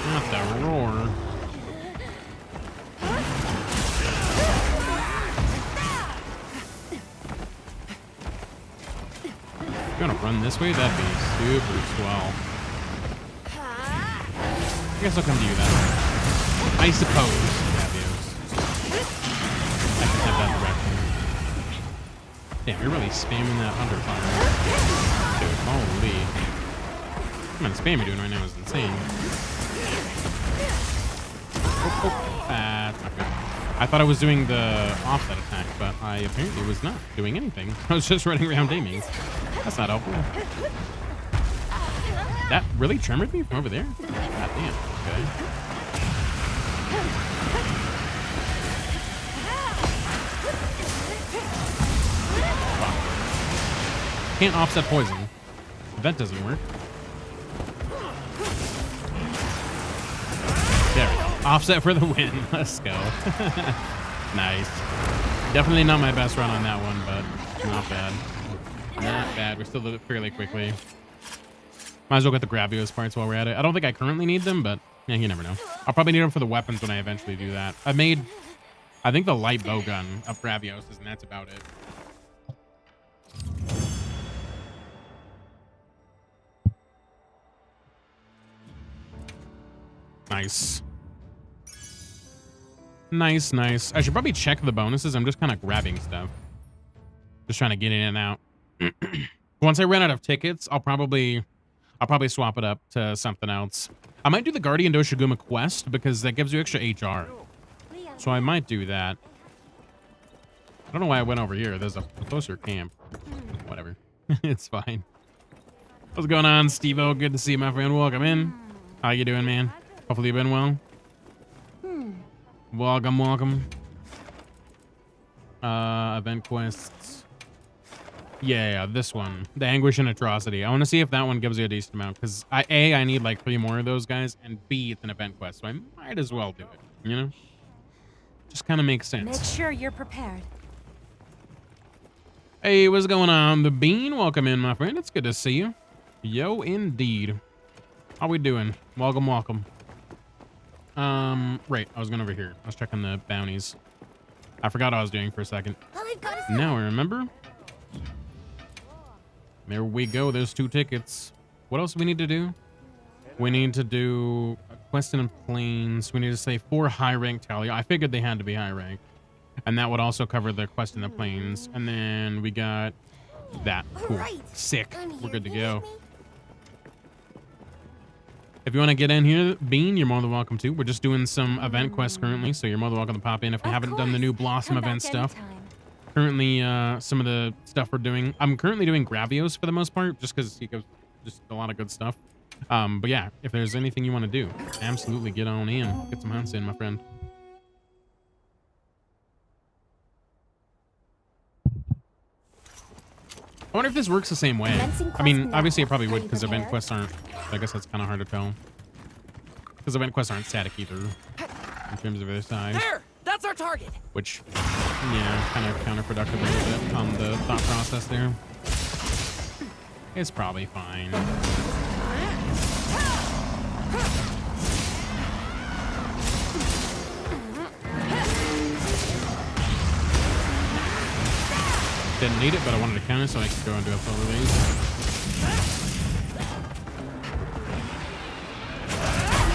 Not the roar. If you're gonna run this way, that'd be super swell. I guess I'll come to you then. I suppose. I can have that direction. Damn, you're really spamming that under fire. Dude, holy. Come on, the spam you're doing right now is insane. That's not good. I thought I was doing the offset attack, but I apparently was not doing anything. I was just running around aiming. That's not helpful. That really trembled me from over there? God damn. Okay. Wow. Can't offset poison. That doesn't work. There we go. Offset for the win. Let's go. Nice. Definitely not my best run on that one, but not bad. Not bad. We still did it fairly quickly. Might as well get the Gravios parts while we're at it. I don't think I currently need them, but yeah, you never know. I'll probably need them for the weapons when I eventually do that. I think the light bow gun of Gravios, and that's about it. Nice. Nice, nice. I should probably check the bonuses. I'm just kind of grabbing stuff. Just trying to get in and out. Once I run out of tickets, I'll probably swap it up to something else. I might do the Guardian Doshiguma quest because that gives you extra HR. So I might do that. I don't know why I went over here. There's a closer camp. Whatever. It's fine. What's going on, Steve-O? Good to see you, my friend. Welcome in. How you doing, man? Hopefully you've been well. Welcome, welcome. Event quests. Yeah, this one. The Anguish and Atrocity. I want to see if that one gives you a decent amount. Because A, I need like 3 more of those guys. And B, it's an event quest. So I might as well do it. You know? Just kind of makes sense. Make sure you're prepared. Hey, what's going on? The Bean, welcome in, my friend. It's good to see you. Yo, indeed. How we doing? Welcome, welcome. Right. I was going over here. I was checking the bounties. I forgot what I was doing for a second. Now I remember. There we go. There's 2 tickets. What else do we need to do? We need to do a quest in planes. We need to say 4 high rank Talia. I figured they had to be high rank. And that would also cover the quest in the planes. And then we got that. Cool. Sick. We're good to go. If you want to get in here, Bean, you're more than welcome to. We're just doing some event quests currently, so you're more than welcome to pop in if we haven't done the new Blossom event stuff. Currently, some of the stuff we're doing, I'm currently doing Gravios for the most part, just because he goes just a lot of good stuff. But yeah, if there's anything you want to do, absolutely get on in. Get some hunts in, my friend. I wonder if this works the same way. I mean, obviously it probably would because event quests aren't, I guess that's kind of hard to tell. Because event quests aren't static either in terms of their size. There! That's our target! Which, yeah, kind of counterproductive a little bit on the thought process there. It's probably fine. Didn't need it, but I wanted to counter so I could go and do a full release.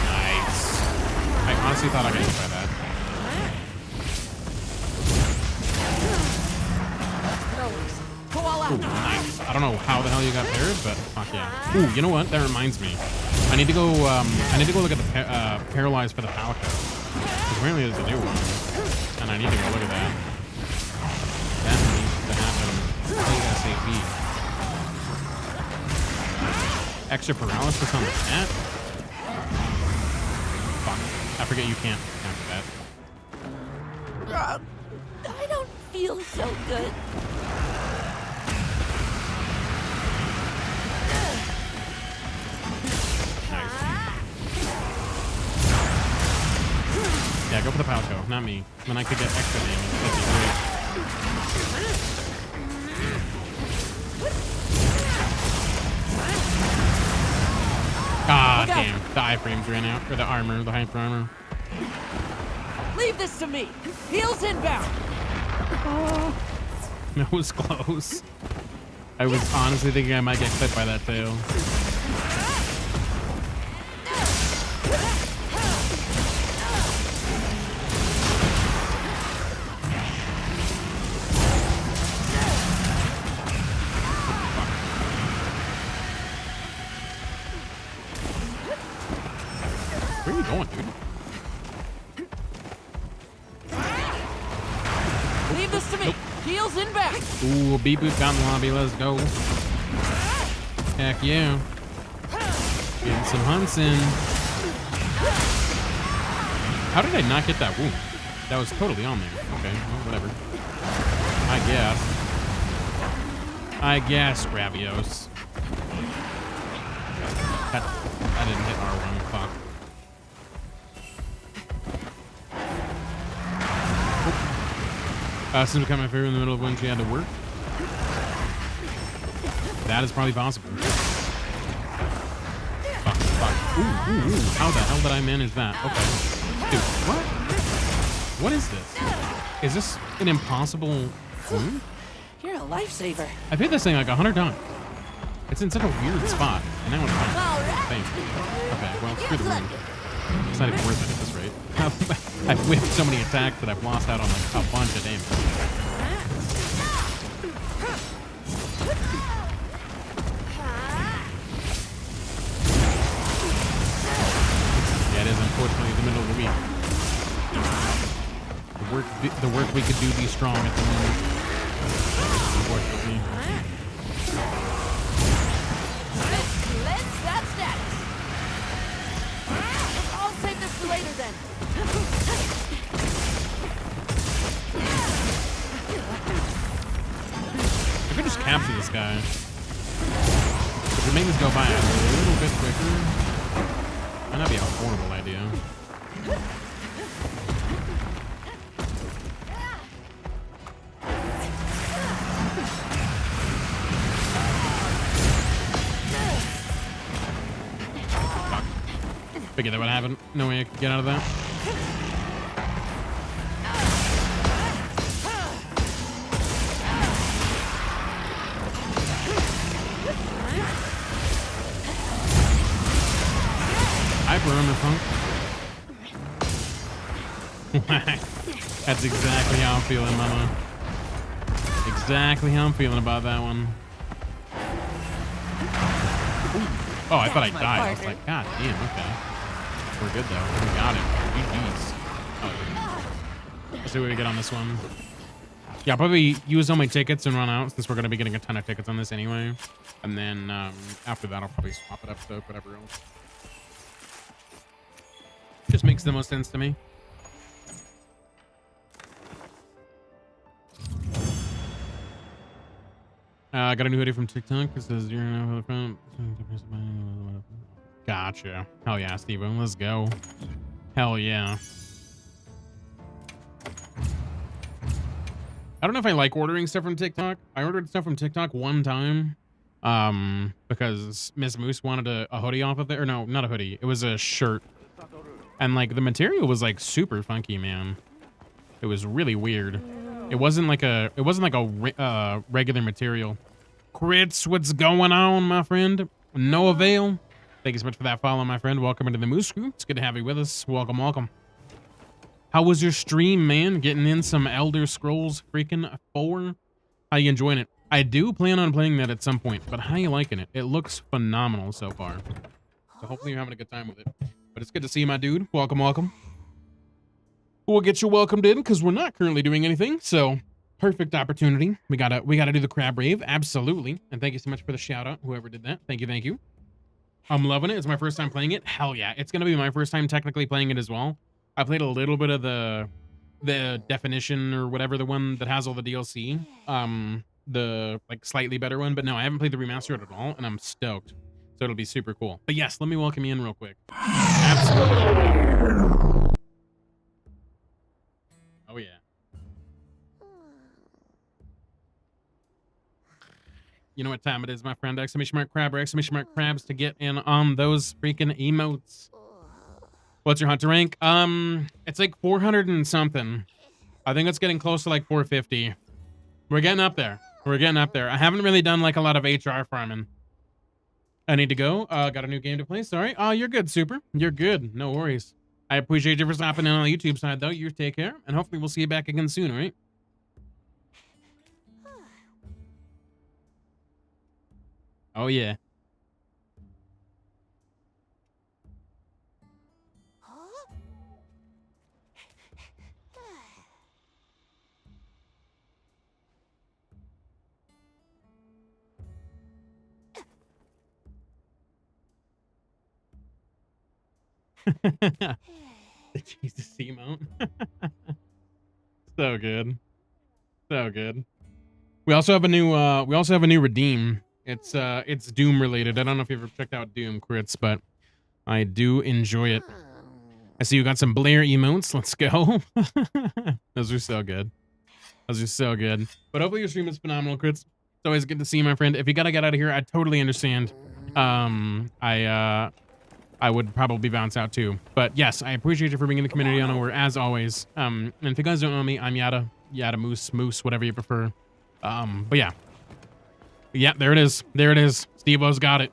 Nice. I honestly thought I could hit by that. Go all out. Ooh, nice. I don't know how the hell you got paired, but fuck yeah. Ooh, you know what? That reminds me. I need to go look at the Paralyzed for the Palico. Apparently there's a new one. And I need to go look at that. That needs to happen. extra paralysis on the cat? Fuck. I forget you can't counter that. I don't feel so good. Nice. Yeah, go for the Palco, not me. Then I could get extra damage. That'd be great. Ah, damn. The iframes ran out. Or the armor, the hyper armor. Leave this to me. Heels inbound. That was close. I was honestly thinking I might get clipped by that tail. Where are you going, dude? Leave this to me. Heels inbound. Ooh, B-boot got in the lobby. Let's go. Heck yeah. Getting some hunts in. How did I not get that wound? That was totally on there. Okay, well, whatever. I guess, Ravios. I didn't hit R1. Fuck. Since become my favorite in the middle of when she had to work. That is probably possible. Fuck. Ooh. How the hell did I manage that? Okay. Dude, what? What is this? Is this an impossible wound? You're a lifesaver. I've hit this thing like 100 times. It's in such a weird spot. And now it's fine. All right. Thanks. Okay, well, screw the wound. It's not even worth it at this rate. I've whipped so many attacks that I've lost out on like a bunch of damage. Yeah, it is unfortunately the middle of the week. The work we could do be strong at the moment. Unfortunately. Let's cleanse that status. I'll save this for later then. I could just capture this guy. If we make this go by a little bit quicker, might not be a horrible idea. Fuck. Figured that would happen. No way I could get out of that. Hyper armor funk. That's exactly how I'm feeling, mama. Exactly how I'm feeling about that one. Oh, I thought I died. I was like, God damn, okay. We're good though. We got it. GG's. Oh, let's see what we get on this one. Yeah, I'll probably use all my tickets and run out since we're going to be getting a ton of tickets on this anyway. And then after that, I'll probably swap it up to whatever else. Just makes the most sense to me. I got a new hoodie from TikTok. It says you're now front. Gotcha. Hell yeah, Steven. Let's go. Hell yeah. I don't know if I like ordering stuff from TikTok. I ordered stuff from TikTok one time because Miss Moose wanted a hoodie off of there. Or no, not a hoodie. It was a shirt. And like the material was like super funky, man. It was really weird. It wasn't like a regular material. Crits, what's going on, my friend? No avail. Thank you so much for that follow, my friend. Welcome into the Moose Group. It's good to have you with us. Welcome, welcome. How was your stream, man? Getting in some Elder Scrolls freaking 4? How you enjoying it? I do plan on playing that at some point, but how you liking it? It looks phenomenal so far. So hopefully you're having a good time with it. But it's good to see you, my dude. Welcome, welcome. We'll get you welcomed in because we're not currently doing anything. So perfect opportunity. We gotta do the crab rave. Absolutely. And thank you so much for the shout out. Whoever did that. Thank you. Thank you. I'm loving it. It's my first time playing it. Hell yeah. It's going to be my first time technically playing it as well. I played a little bit of the definition or whatever, the one that has all the DLC. The like slightly better one, but no, I haven't played the remastered at all, and I'm stoked. So it'll be super cool. But yes, let me welcome you in real quick. Absolutely. Oh yeah. You know what time it is, my friend? Exclamation mark crab or exclamation mark crabs to get in on those freaking emotes. What's your hunter rank? It's like 400 and something. I think it's getting close to like 450. We're getting up there. We're getting up there. I haven't really done like a lot of HR farming. I need to go. Got a new game to play. Sorry. Oh, you're good, Super. You're good. No worries. I appreciate you for stopping in on the YouTube side, though. You take care, and hopefully we'll see you back again soon, all right? Oh, yeah. The Jesus emote. So good. So good. We also have a new redeem. It's Doom related. I don't know if you've ever checked out Doom crits, but I do enjoy it. I see you got some Blair emotes. Let's go. Those are so good. Those are so good. But hopefully your stream is phenomenal, crits. It's always good to see you, my friend. If you gotta get out of here, I totally understand. I would probably bounce out too. But yes, I appreciate you for being in the community on over as always. And if you guys don't know me, I'm Yada Moose, whatever you prefer. But yeah. Yeah, there it is. There it is. Steve-O's got it.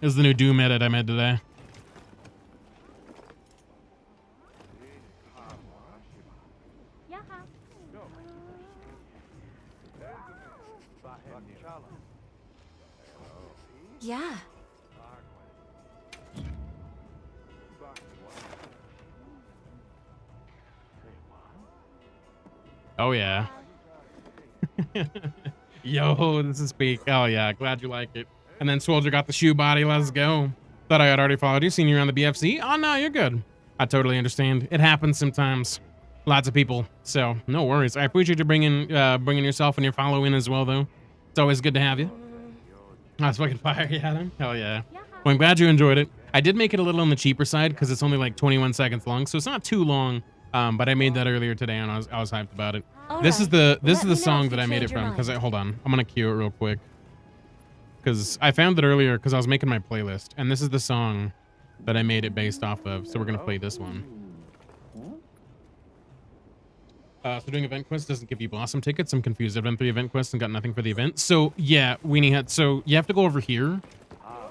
This is the new Doom edit I made today. Yeah. Oh yeah. Yo, this is peak. Oh yeah, glad you like it. And then Soldier got the shoe body. Let's go. Thought I had already followed you, seen you around the BFC. Oh no, you're good. I totally understand. It happens sometimes. Lots of people. So no worries. I appreciate you bringing yourself and your follow in as well, though. It's always good to have you. I was fucking fire, yeah. Hell yeah. Well, I'm glad you enjoyed it. I did make it a little on the cheaper side because it's only like 21 seconds long, so it's not too long. But I made that earlier today, and I was hyped about it. This is the song that I made it from. Because hold on, I'm gonna cue it real quick. Because I found it earlier because I was making my playlist, and this is the song that I made it based off of. So we're gonna play this one. So doing event quest doesn't give you Blossom tickets. I'm confused. I've done 3 event quests and got nothing for the event. So yeah, Weenie Hat. So you have to go over here,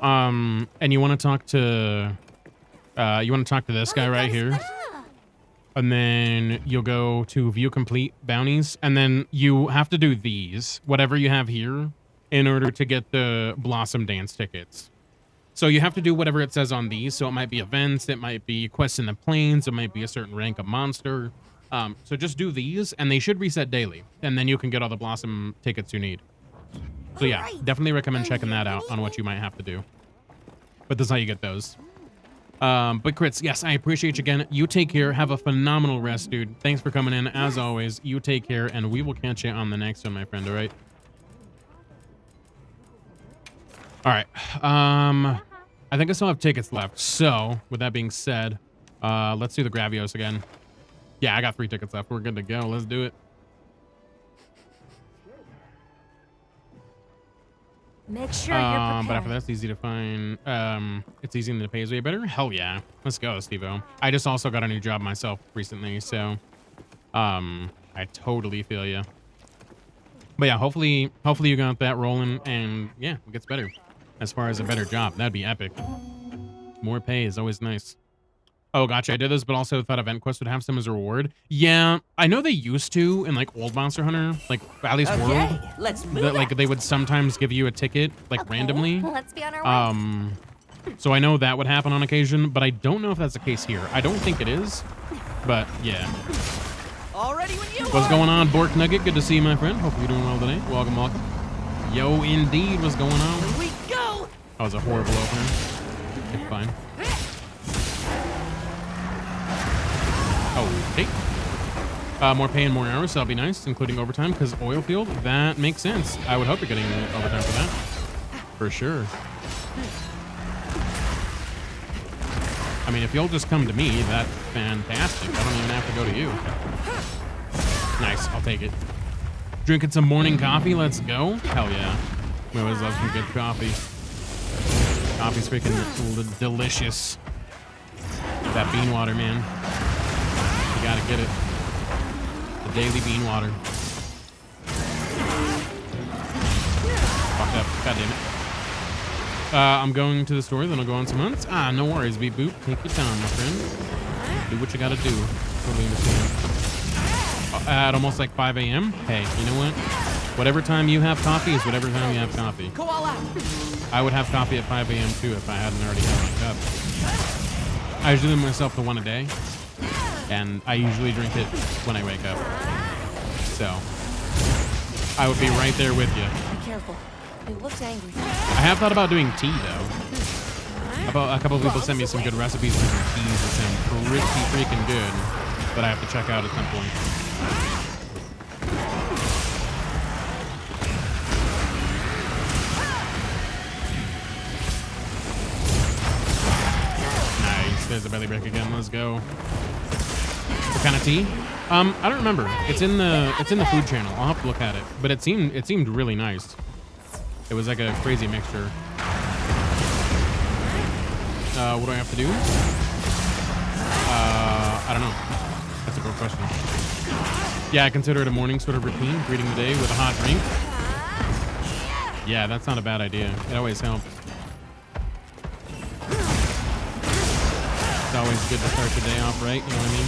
and you want to talk to this guy right here. And then you'll go to view complete bounties, and then you have to do these, whatever you have here, in order to get the Blossom Dance tickets. So you have to do whatever it says on these. So it might be events, it might be quests in the plains, it might be a certain rank of monster. So just do these, and they should reset daily, and then you can get all the Blossom tickets you need. So yeah, definitely recommend checking that out on what you might have to do. But this is how you get those. But crits, yes, I appreciate you again. You take care. Have a phenomenal rest, dude. Thanks for coming in. As always, you take care, and we will catch you on the next one, my friend, all right? All right. I think I still have tickets left. So, with that being said, let's do the Gravios again. Yeah, I got 3 tickets left. We're good to go. Let's do it. Make sure you're prepared. But after that's easy to find. It's easy and the pay is way better. Hell yeah. Let's go, Steve-O. I just also got a new job myself recently, so I totally feel you. But yeah, hopefully you got that rolling, and yeah, it gets better. As far as a better job, that'd be epic. More pay is always nice. Oh, gotcha. I did this, but also thought Event Quest would have some as a reward. Yeah, I know they used to in like old Monster Hunter, like at least World. Let's move That like they would sometimes give you a ticket like randomly. Let's be on our way. So I know that would happen on occasion, but I don't know if that's the case here. I don't think it is, but yeah. Already when you What's going on, Bork Nugget? Good to see you, my friend. Hope you're doing well today. Welcome, welcome. Yo, indeed, what's going on? Here we go. That was a horrible opener. It's fine. Okay. More pay and more hours, so that'll be nice, including overtime, because oil field, that makes sense. I would hope you're getting overtime for that. For sure. I mean, if you'll just come to me, that's fantastic. I don't even have to go to you. Nice, I'll take it. Drinking some morning coffee, let's go. Hell yeah. We always love some good coffee. Coffee's freaking delicious. That bean water, man. You gotta get it. The daily bean water. Fucked up. God damn it. I'm going to the store, then I'll go on some months. Ah, no worries, beep boop. Take your time, my friend. Do what you gotta do. Totally understand. At almost like 5 a.m. Hey, you know what? Whatever time you have coffee is whatever time you have coffee. Go all out. I would have coffee at 5 a.m. too if I hadn't already had my cup. I usually limit myself to one a day, and I usually drink it when I wake up. So I would be right there with you. Be careful. It looks angry. I have thought about doing tea though. A couple of people sent me some good recipes for some teas that sound pretty freaking good, that I have to check out at some point. Nice. There's a belly break again. Let's go. What kind of tea? I don't remember. It's in the food channel. I'll have to look at it. But it seemed really nice. It was like a crazy mixture. What do I have to do? I don't know. That's a good question. Yeah, I consider it a morning sort of routine, greeting the day with a hot drink. Yeah, that's not a bad idea. It always helps. It's always good to start the day off right, you know what I mean?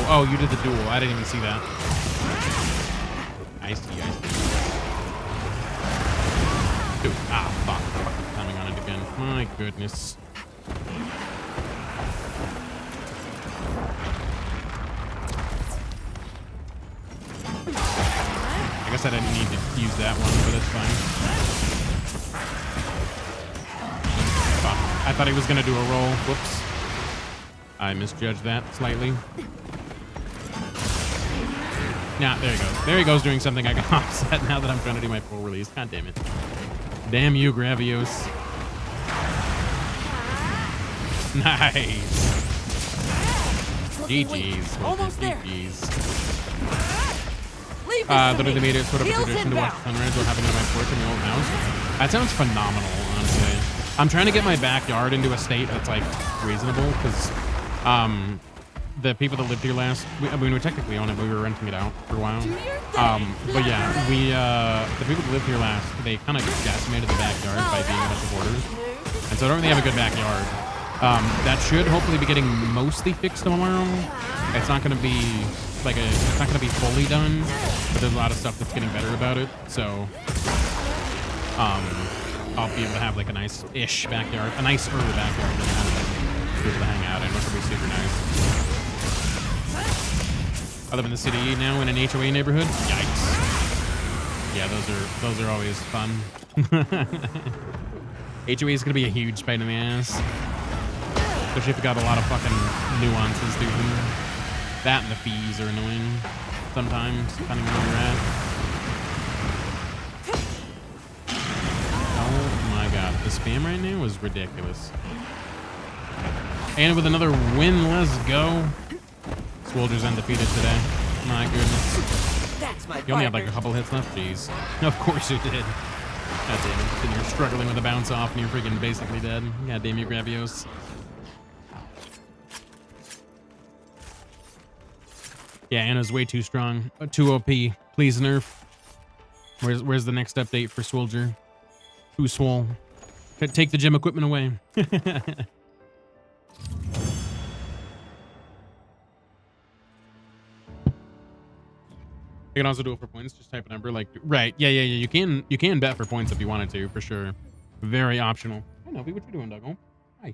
Oh, you did the duel. I didn't even see that. I see. Dude, fuck. Timing on it again. My goodness. I guess I didn't need to use that one, but it's fine. Fuck. I thought he was gonna do a roll. Whoops. I misjudged that slightly. Nah, there he goes. There he goes doing something I got offset now that I'm trying to do my full release. God damn it. Damn you, Gravios. Nice. GG's. Almost there. GG's. Leave this to Literally me. made it sort of a Heels tradition to watch inbound. sunrise while having it on my porch in my old house. That sounds phenomenal, honestly. I'm trying to get my backyard into a state that's like reasonable because the people that lived here last, I mean, we technically own it, but we were renting it out for a while. But yeah, the people that lived here last, they kind of decimated the backyard by being a bunch of hoarders. And so I don't really have a good backyard. That should hopefully be getting mostly fixed tomorrow. It's not going to be like it's not going to be fully done, but there's a lot of stuff that's getting better about it. So, I'll be able to have like a nice-ish backyard, a nice early backyard that I'm be able to hang out in, which will be super nice. I live in the city now in an HOA neighborhood. Yikes. Yeah, those are always fun. HOA is gonna be a huge pain in the ass. Especially if you got a lot of fucking nuances to them. That and the fees are annoying sometimes, depending on where you're at. Oh my god, the spam right now is ridiculous. And with another win, let's go. Swolders undefeated today. My goodness. That's my You only had like a partner. couple hits left? Jeez. Of course you did. God damn it. And you're struggling with a bounce off and you're freaking basically dead. God damn you, Gravios. Yeah, Anna's way too strong. Too OP. Please nerf. Where's the next update for Swolger? Too swole. Take the gym equipment away. You can also do it for points. Just type a number like right. Yeah. You can bet for points if you wanted to, for sure. Very optional. Hey Novi, what you doing, doggo? Hi.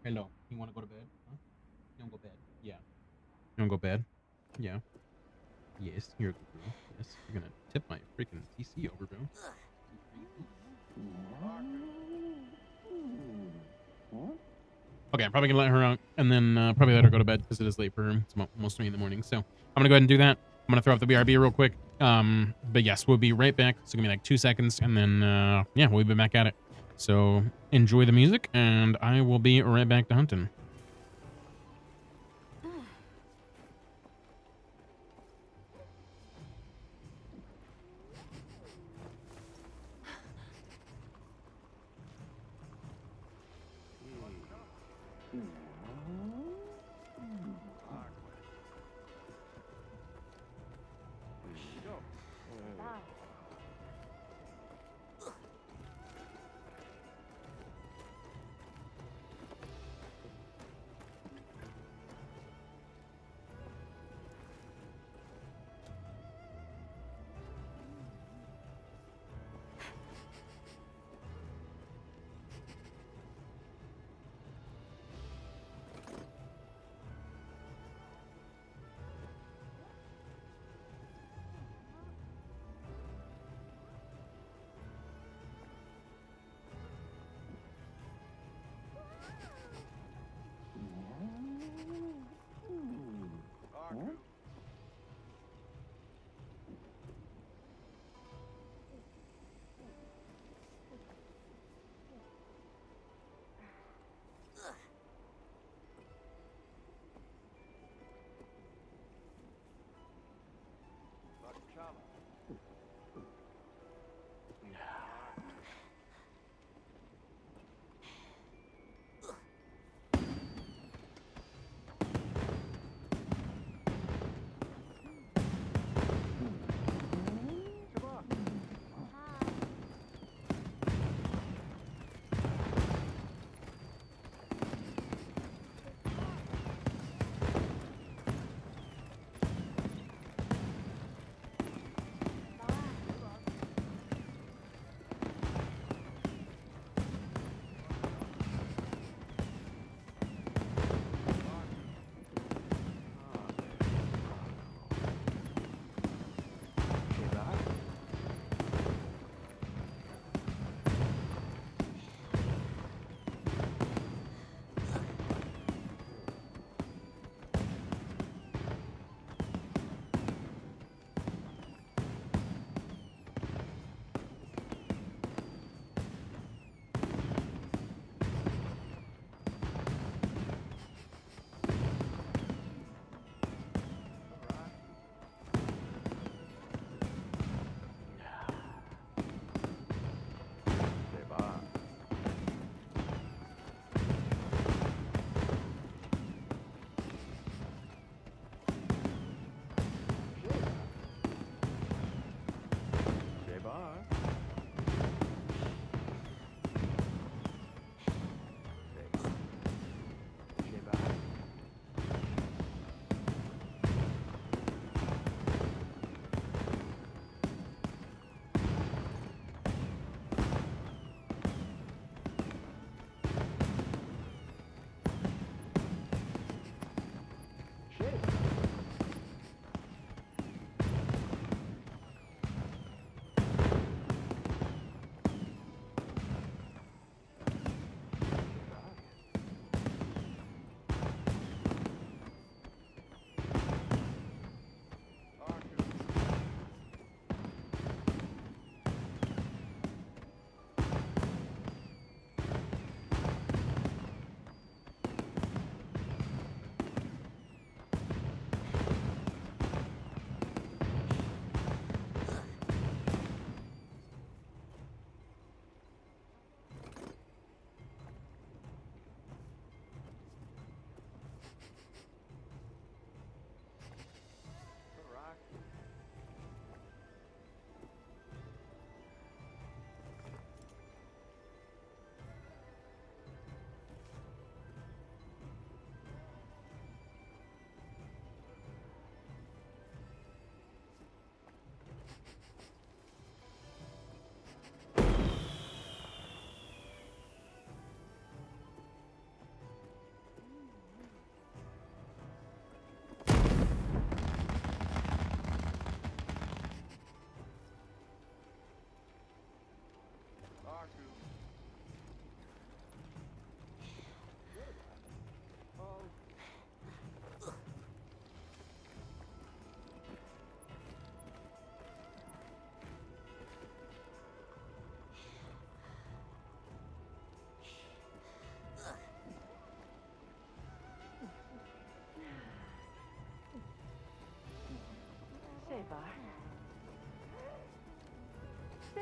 Hello. You want to go to bed? Huh? You want to go to bed? Yeah. You wanna go bed? Yeah. Yes, you're a good girl. Yes, you're gonna tip my freaking PC over, bro. Okay, I'm probably gonna let her out and then probably let her go to bed because it is late for her. It's almost 3 in the morning. So I'm gonna go ahead and do that. I'm gonna throw up the BRB real quick. But yes, we'll be right back. It's gonna be like 2 seconds, and then yeah, we'll be back at it. So enjoy the music, and I will be right back to hunting.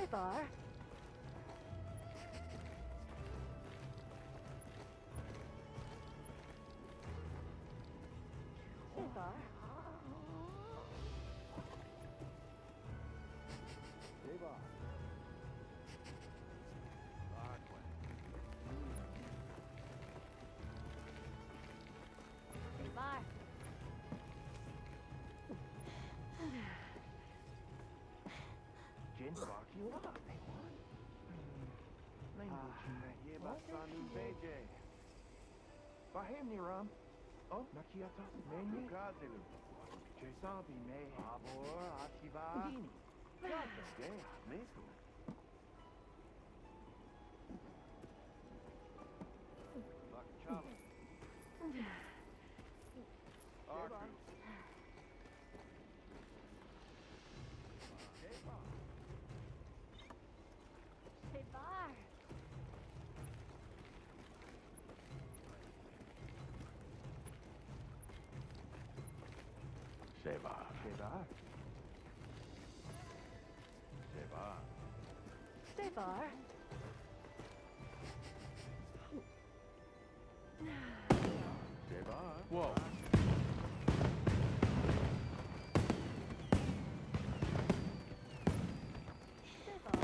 Sabar. Sabar. Sabar. Jin Bakula. Ye basanu beje. Bahim niram. Oh, nakiata. Menu kazilu. Chesabi me. Abor atiba. Dini. Jata de mesu. Bakchala. Arku. Sabar. Seva. Seva. Seva. Sabar. Seva. Whoa. Sabar.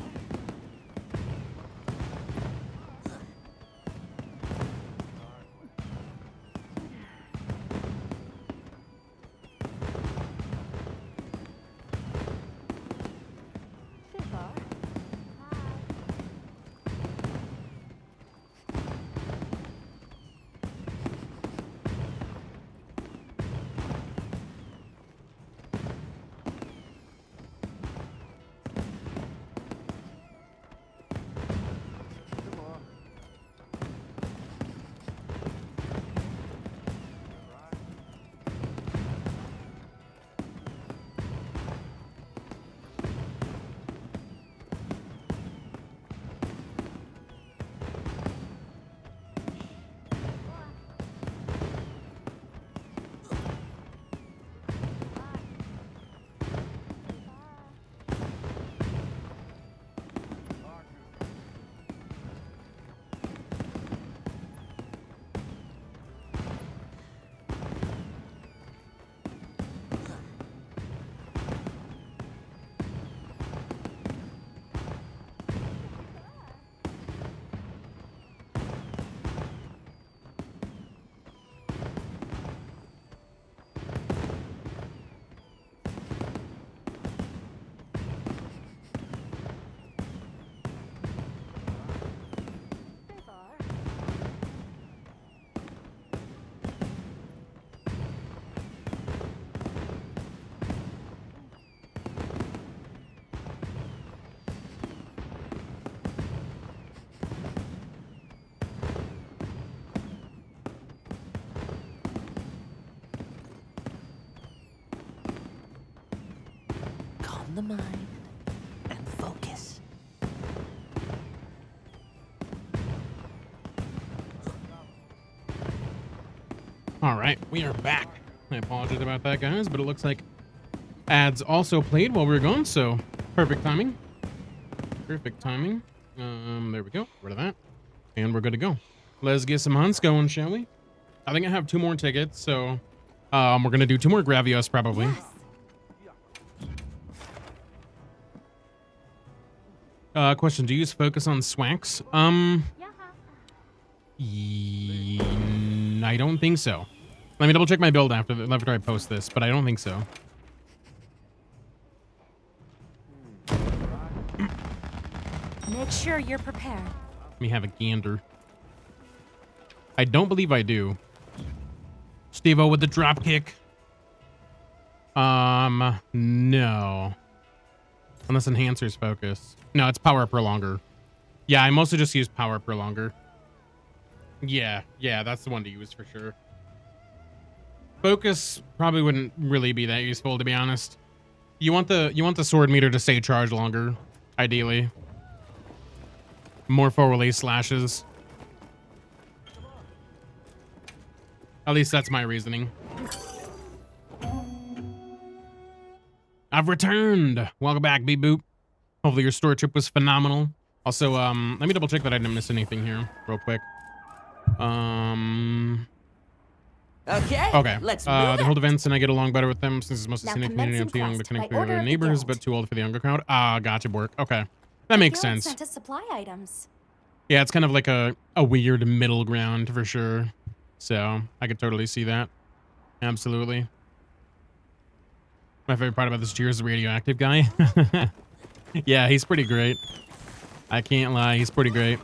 Sabar. Calm the mind and focus. All right, we are back. I apologize about that, guys, but it looks like ads also played while we were gone, so perfect timing. Perfect timing. There we go. Rid of that. And we're good to go. Let's get some hunts going, shall we? I think I have 2 more tickets, so we're gonna do 2 more Gravios probably. Yes. Question: do you use focus on swanks? I don't think so. Let me double check my build after I post this, but I don't think so. Make sure you're prepared. Let me have a gander. I don't believe I do. Steve-O with the drop kick. No. Unless enhancers focus. No, it's power prolonger. Yeah, I mostly just use power prolonger. Yeah, that's the one to use for sure. Focus probably wouldn't really be that useful, to be honest. You want the sword meter to stay charged longer, ideally. More for release slashes. At least that's my reasoning. I've returned. Welcome back, Beep Boop. Hopefully your store trip was phenomenal. Also, let me double check that I didn't miss anything here real quick. Okay. Okay. Let's They move hold it. events and I get along better with them since it's mostly Now scenic community. I'm commencing too young to quest connect by with order other of the neighbors, guild. but too old for the younger crowd. Gotcha, Bork. Okay. That The makes guild sense. sent us supply items. Yeah, it's kind of like a weird middle ground for sure. So I could totally see that. Absolutely. My favorite part about this tier is the radioactive guy. Yeah, he's pretty great. I can't lie, he's pretty great.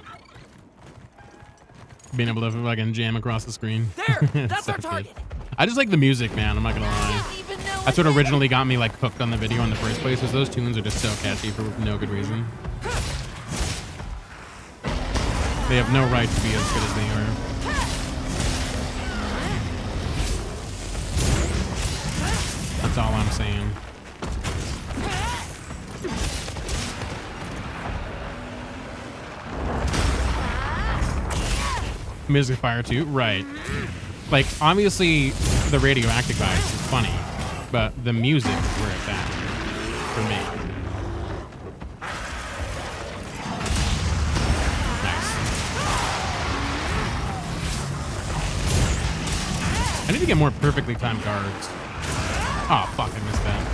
Being able to fucking jam across the screen. There. That's So our good. target. I just like the music, man. I'm not gonna lie. Didn't even know That's it what hit. originally got me like hooked on the video in the first place. Was those tunes are just so catchy for no good reason. They have no right to be as good as they are. That's all I'm saying. Music fire too, right? Like obviously the radioactive guys is funny, but the music is where it's at for me. Nice. I need to get more perfectly timed guards. Oh fuck, I missed that.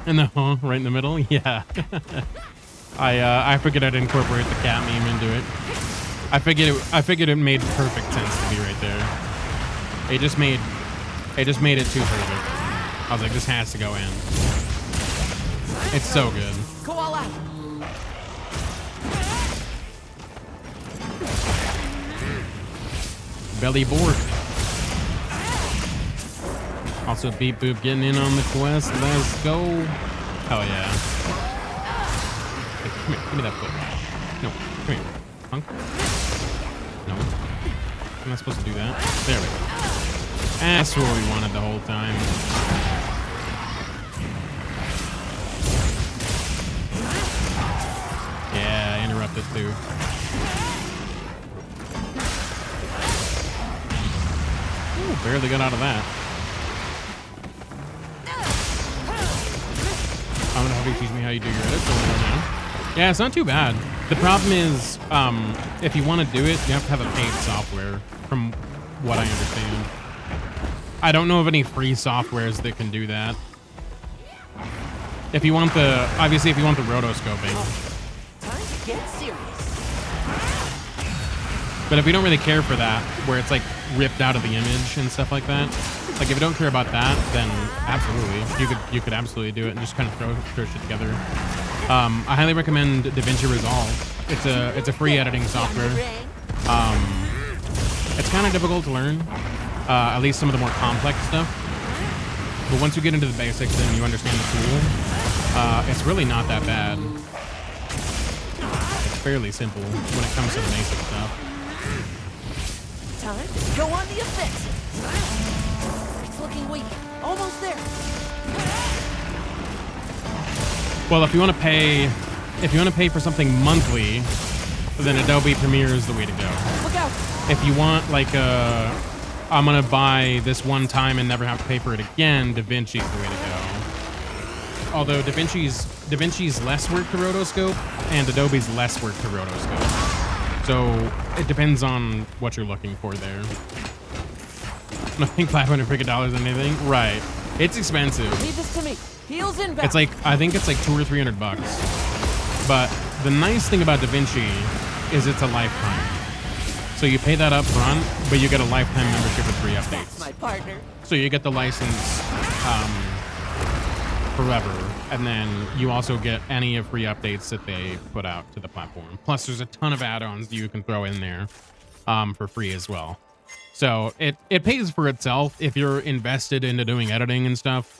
And the right in the middle, yeah. I figured I'd incorporate the cat meme into it. I figured it made perfect sense to be right there. It just made it too perfect. I was like, this has to go in. It's so good. Go all out. Belly Bork. Also, Beep Boop getting in on the quest. Let's go. Hell yeah. Hey, come here. Give me that foot. No, come here. Punk. No. I'm not supposed to do that. There we go. That's what we wanted the whole time. Yeah, interrupted too. Ooh, barely got out of that. I'm gonna have you teach me how you do your edits. So now. Yeah, it's not too bad. The problem is, if you want to do it, you have to have a paid software, from what I understand. I don't know of any free softwares that can do that. If you want the, obviously, if you want the rotoscoping. Time to get serious. But if you don't really care for that, where it's like ripped out of the image and stuff like that, like if you don't care about that, then absolutely, you could absolutely do it and just kind of throw shit together. I highly recommend DaVinci Resolve. It's a free editing software. It's kind of difficult to learn, at least some of the more complex stuff. But once you get into the basics and you understand the tool, it's really not that bad. It's fairly simple when it comes to the basic stuff. Time to go on the offensive. It's looking weak. Almost there. Well, if you want to pay for something monthly, then Adobe Premiere is the way to go. Look out. If you want like I'm gonna buy this one time and never have to pay for it again, DaVinci is the way to go. Although DaVinci's less work to rotoscope and Adobe's less work to rotoscope. So it depends on what you're looking for there. Nothing $500 freaking dollars on anything, right? It's expensive. Leave this to me. Heels inbound. It's like, I think it's like $200 or $300. But the nice thing about DaVinci is it's a lifetime. So you pay that up front, but you get a lifetime membership with free That's updates. my partner. So you get the license forever, and then you also get any of free updates that they put out to the platform. Plus, there's a ton of add-ons you can throw in there for free as well. So it pays for itself if you're invested into doing editing and stuff.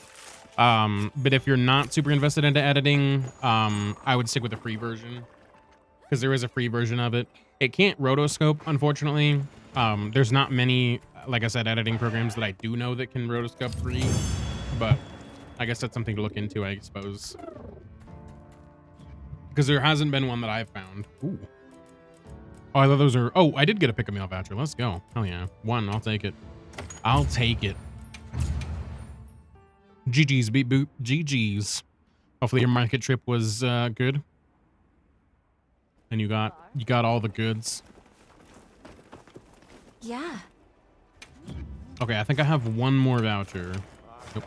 But if you're not super invested into editing, I would stick with the free version, because there is a free version of it. It can't rotoscope, unfortunately. There's not many, like I said, editing programs that I do know that can rotoscope free, but I guess that's something to look into, I suppose. Because there hasn't been one that I've found. Ooh. Oh, I thought those are... Oh, I did get a pick-a-meal voucher. Let's go. Hell yeah. One, I'll take it. I'll take it. GG's, beep boop. GG's. Hopefully your market trip was good, and you got all the goods. Yeah. Okay, I think I have one more voucher. Nope.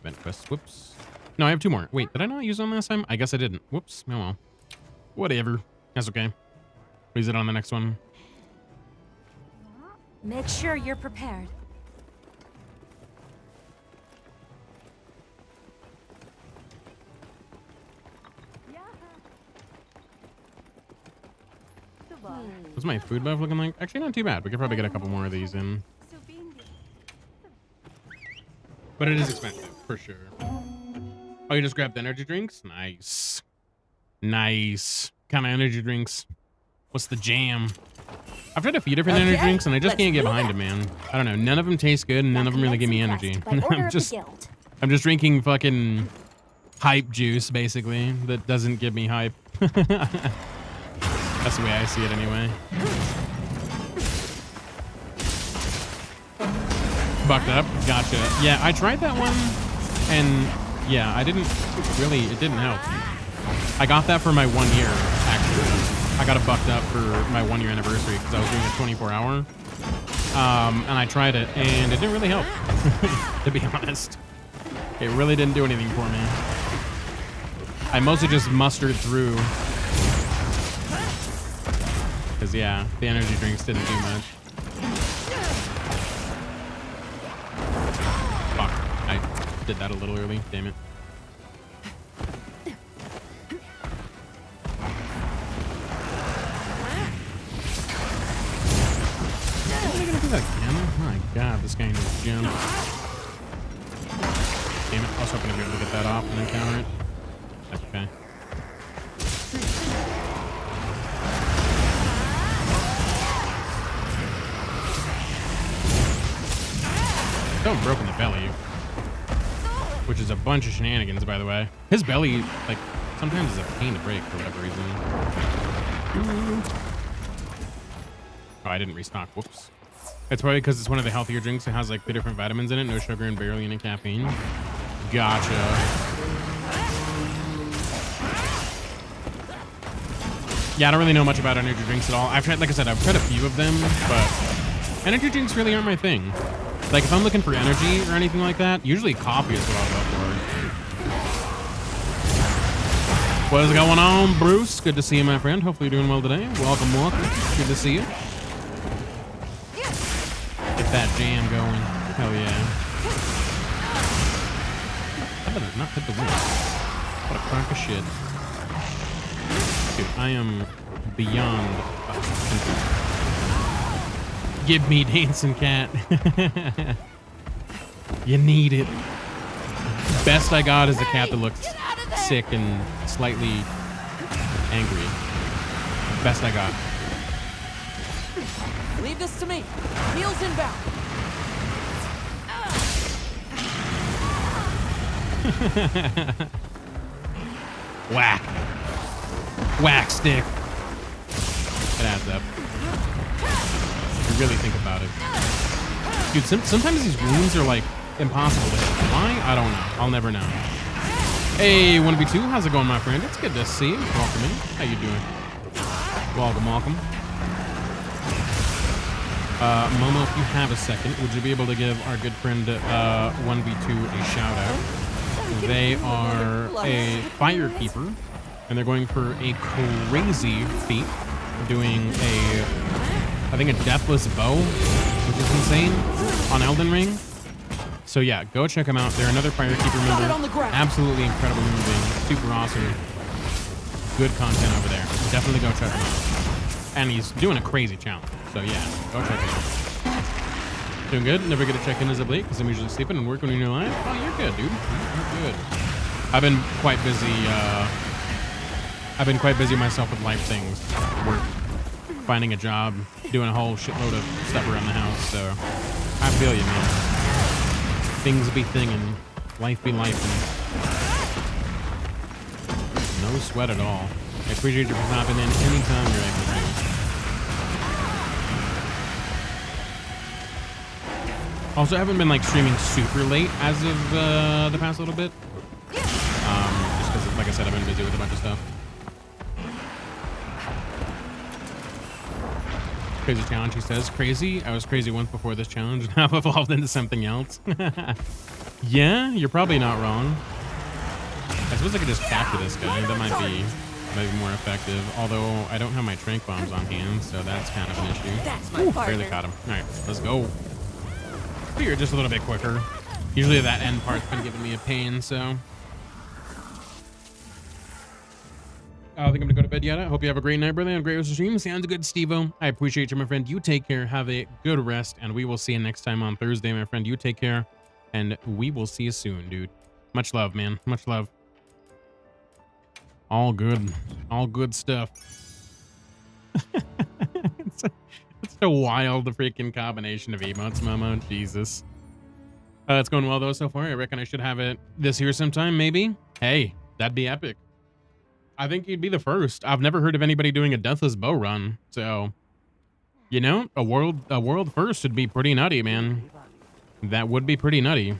Event quest. Whoops. No, I have two more. Wait, did I not use one last time? I guess I didn't. Whoops. Oh well. Whatever. That's okay. Use it on the next one. Make sure you're prepared. What's my food buff looking like? Actually, not too bad. We could probably get a couple more of these in. But it is expensive, for sure. Oh, you just grabbed energy drinks? Nice. Nice. Kind of energy drinks. What's the jam? I've tried a few different energy drinks, and I just can't get behind them, man. I don't know. None of them taste good, and none of them really give me energy. I'm just drinking fucking hype juice, basically, that doesn't give me hype. That's the way I see it, anyway. Bucked up. Gotcha. Yeah, I tried that one, and yeah, it didn't help. I got that for my 1 year, actually. I got it bucked up for my 1 year anniversary because I was doing a 24-hour. And I tried it, and it didn't really help, to be honest. It really didn't do anything for me. I mostly just mustered through. Because, yeah, the energy drinks didn't do much. Fuck. I did that a little early. Damn it. Oh my god, this guy needs jump. Damn it, I was hoping to be able to get that off and then counter it. That's okay. Don't broken the belly. Which is a bunch of shenanigans, by the way. His belly, like, sometimes is a pain to break for whatever reason. Oh, I didn't restock. Whoops. It's probably because it's one of the healthier drinks. It has like the different vitamins in it. No sugar and barely any caffeine. Gotcha. Yeah, I don't really know much about energy drinks at all. I've tried, like I said, I've tried a few of them, but energy drinks really aren't my thing. Like if I'm looking for energy or anything like that, usually coffee is what I'll go for. What is going on, Bruce? Good to see you, my friend. Hopefully you're doing well today. Welcome, welcome. Good to see you. Get that jam going. Hell yeah. I better not hit the wheel. What a crock of shit. Dude, I am beyond give me dancing cat. You need it. Best I got is a cat that looks sick and slightly angry. Best I got. Leave this to me. Wheels inbound. Whack. Whack stick. It adds up. If you really think about it. Dude, sometimes these wounds are like impossible to hit. Why? I don't know. I'll never know. Hey, 1v2, how's it going, my friend? It's good to see you. Welcome in. How you doing? Welcome, welcome. Momo, if you have a second, would you be able to give our good friend 1v2 a shout out? They are a firekeeper, and they're going for a crazy feat, doing I think a deathless bow, which is insane, on Elden Ring. So yeah, go check them out. They're another firekeeper member. Absolutely incredible human being. Super awesome. Good content over there. Definitely go check him out. And he's doing a crazy challenge. So yeah, go check it out. Doing good. Never get to check in as of late because I'm usually sleeping and working when you're live. Oh, you're good, dude. You're good. I've been quite busy myself with life things. Work, finding a job, doing a whole shitload of stuff around the house. So I feel you, man. Things be thingin', life be lifing'. No sweat at all. I appreciate you for stopping in anytime you're able to. Also, I haven't been like streaming super late as of the past little bit. Like I said, I've been busy with a bunch of stuff. Crazy challenge, he says. Crazy? I was crazy once before this challenge, now I've evolved into something else. Yeah, you're probably not wrong. I suppose I could just capture this guy. That might be more effective. Although I don't have my trank bombs on hand, so that's kind of an issue. That's my Ooh, partner. barely caught him. All right, let's go. You're just a little bit quicker. Usually that end part's been giving me a pain, so. I think I'm gonna go to bed yet. I hope you have a great night, brother, and a great rest of the stream. Sounds good, Steve-O. I appreciate you, my friend. You take care. Have a good rest, and we will see you next time on Thursday, my friend. You take care, and we will see you soon, dude. Much love, man. Much love. All good. All good stuff. It's a wild freaking combination of emotes, Momo. Jesus. It's going well, though, so far. I reckon I should have it this year sometime, maybe. Hey, that'd be epic. I think you'd be the first. I've never heard of anybody doing a deathless bow run, so you know, a world first would be pretty nutty, man. That would be pretty nutty.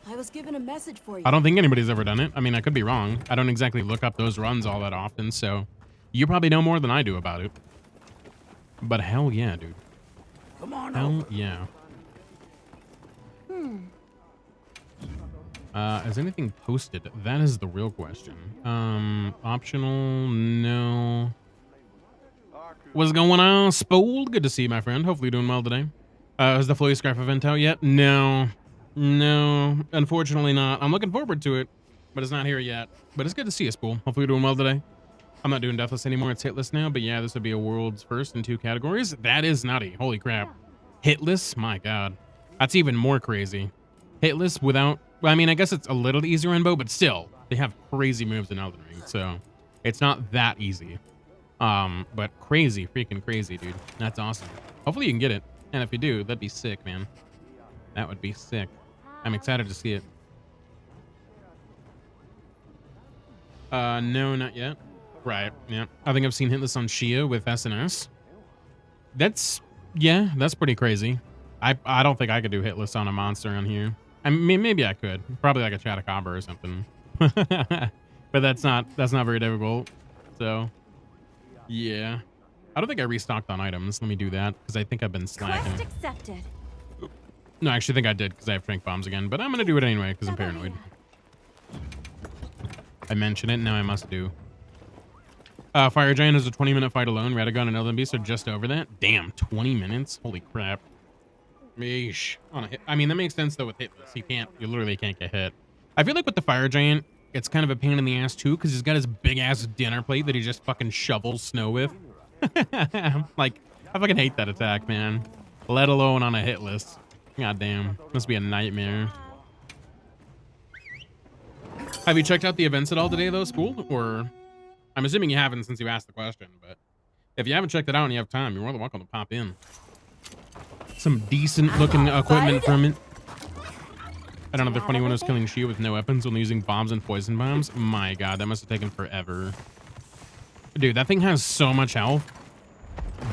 I was given a message for you. I don't think anybody's ever done it. I mean, I could be wrong. I don't exactly look up those runs all that often, so you probably know more than I do about it. But hell yeah, dude. Come on Hell yeah. Is anything posted? That is the real question. Optional, no. What's going on, Spooled? Good to see you, my friend. Hopefully you're doing well today. Is the Flowy Scarf event out yet? No. No, unfortunately not. I'm looking forward to it, but it's not here yet. But it's good to see you, Spool. Hopefully you're doing well today. I'm not doing Deathless anymore. It's Hitless now, but yeah, this would be a world's first in 2 categories. That is nutty. Holy crap. Hitless? My God. That's even more crazy. Hitless without... Well, I mean, I guess it's a little easier in bow, but still, they have crazy moves in Elden Ring, so it's not that easy. But crazy, freaking crazy, dude. That's awesome. Hopefully you can get it, and if you do, that'd be sick, man. That would be sick. I'm excited to see it. No, not yet. Right, yeah. I think I've seen Hitless on Shia with SNS. That's, yeah, that's pretty crazy. I don't think I could do Hitless on a monster on here. I mean, maybe I could. Probably like a Chattacabra or something. But that's not very difficult. So, yeah. I don't think I restocked on items. Let me do that, because I think I've been slacking. Quest accepted. No, I actually think I did, because I have Trank Bombs again. But I'm going to do it anyway, because I'm paranoid. I mentioned it, now I must do. Fire Giant is a 20-minute fight alone. Radagon and Elden Beast are just over that. Damn, 20 minutes? Holy crap. Meesh. On a hit. I mean, that makes sense, though, with Hitless. You literally can't get hit. I feel like with the Fire Giant, it's kind of a pain in the ass, too, because he's got his big-ass dinner plate that he just fucking shovels snow with. Like, I fucking hate that attack, man. Let alone on a Hitless. God damn. Must be a nightmare. Have you checked out the events at all today, though, Spool? Or... I'm assuming you haven't since you asked the question, but if you haven't checked it out and you have time, you're more than welcome to pop in. Some decent looking equipment from it. I don't know if the funny one was killing Shia with no weapons when using bombs and poison bombs. My God, that must have taken forever. Dude, that thing has so much health.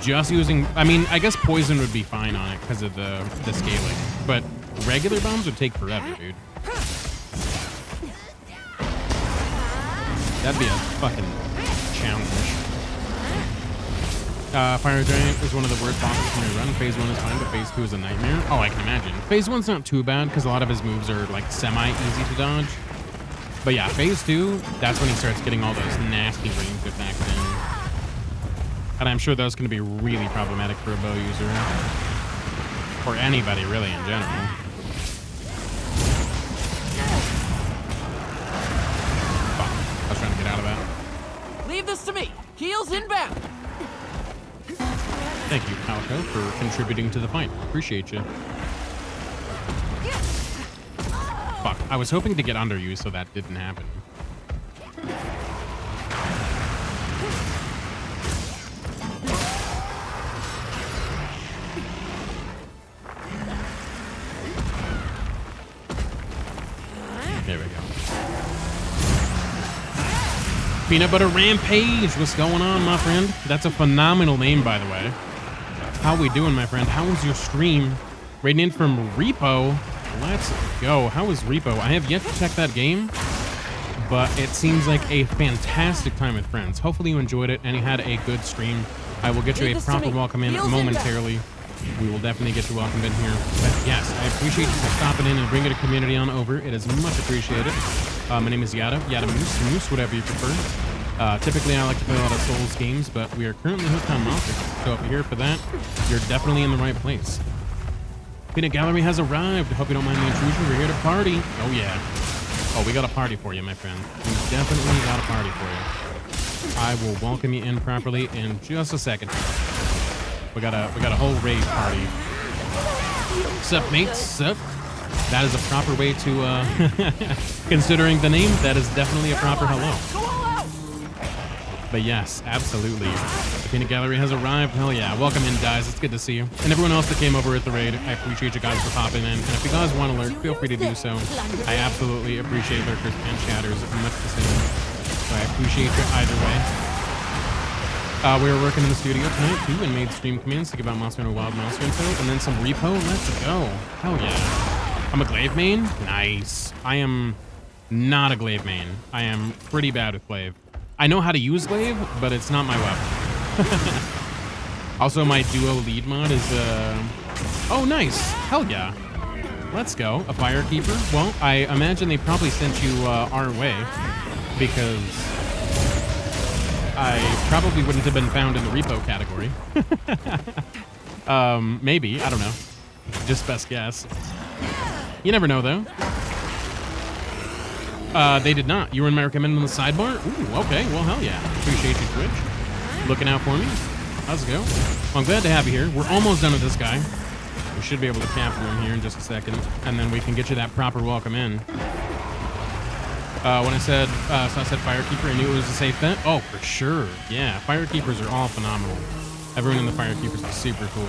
Just using, I mean, I guess poison would be fine on it because of the scaling, but regular bombs would take forever, dude. That'd be a fucking challenge. Fire Giant is one of the worst bosses when you run. Phase 1 is fine, but Phase 2 is a nightmare. Oh, I can imagine. Phase 1's not too bad because a lot of his moves are like semi-easy to dodge. But yeah, Phase 2, that's when he starts getting all those nasty ranged attacks in. And I'm sure that's going to be really problematic for a bow user. Or anybody, really, in general. I was trying to get out of that. Leave this to me. Heels inbound. Thank you, Calico, for contributing to the fight. Appreciate you. Fuck, I was hoping to get under you, so that didn't happen. There we go. Peanut Butter Rampage, what's going on, my friend? That's a phenomenal name, by the way. How we doing, my friend? How was your stream? Radiant from Repo. Let's go. How was Repo? I have yet to check that game, but it seems like a fantastic time with friends. Hopefully you enjoyed it and you had a good stream. I will get you a proper welcome in momentarily. We will definitely get you welcomed in here. But yes, I appreciate you for stopping in and bringing the community on over. It is much appreciated. My name is Yada Moose, whatever you prefer. Typically, I like to play a lot of Souls games, but we are currently hooked on Monster. So if you're here for that, you're definitely in the right place. Peanut Gallery has arrived. Hope you don't mind the intrusion. We're here to party. Oh, yeah. Oh, we got a party for you, my friend. We definitely got a party for you. I will welcome you in properly in just a second. We got a whole raid party. Sup, mates? Sup? That is a proper way to, considering the name, that is definitely a proper hello. But yes, absolutely. The Peanut Gallery has arrived. Hell yeah. Welcome in, guys. It's good to see you. And everyone else that came over at the raid, I appreciate you guys for popping in. And if you guys want to lurk, feel free to do so. I absolutely appreciate lurkers and chatters much the same. So I appreciate you either way. We were working in the studio tonight too and made stream commands to give out Monster Hunter Wild Monster info and then some repo. Let's go. Hell yeah. I'm a glaive main? Nice. I am not a glaive main. I am pretty bad with glaive. I know how to use glaive, but it's not my weapon. Also, my duo lead mod is, oh, nice. Hell yeah. Let's go. A firekeeper. Well, I imagine they probably sent you our way because I probably wouldn't have been found in the repo category. Maybe. I don't know. Just best guess. You never know, though. They did not. You were in my recommended on the sidebar? Ooh, okay. Well, hell yeah. Appreciate you, Twitch. Looking out for me. Let's go. Well, I'm glad to have you here. We're almost done with this guy. We should be able to capture him here in just a second, and then we can get you that proper welcome in. When I said Firekeeper, I knew it was a safe bet. Oh, for sure. Yeah, Firekeepers are all phenomenal. Everyone in the Firekeepers is super cool.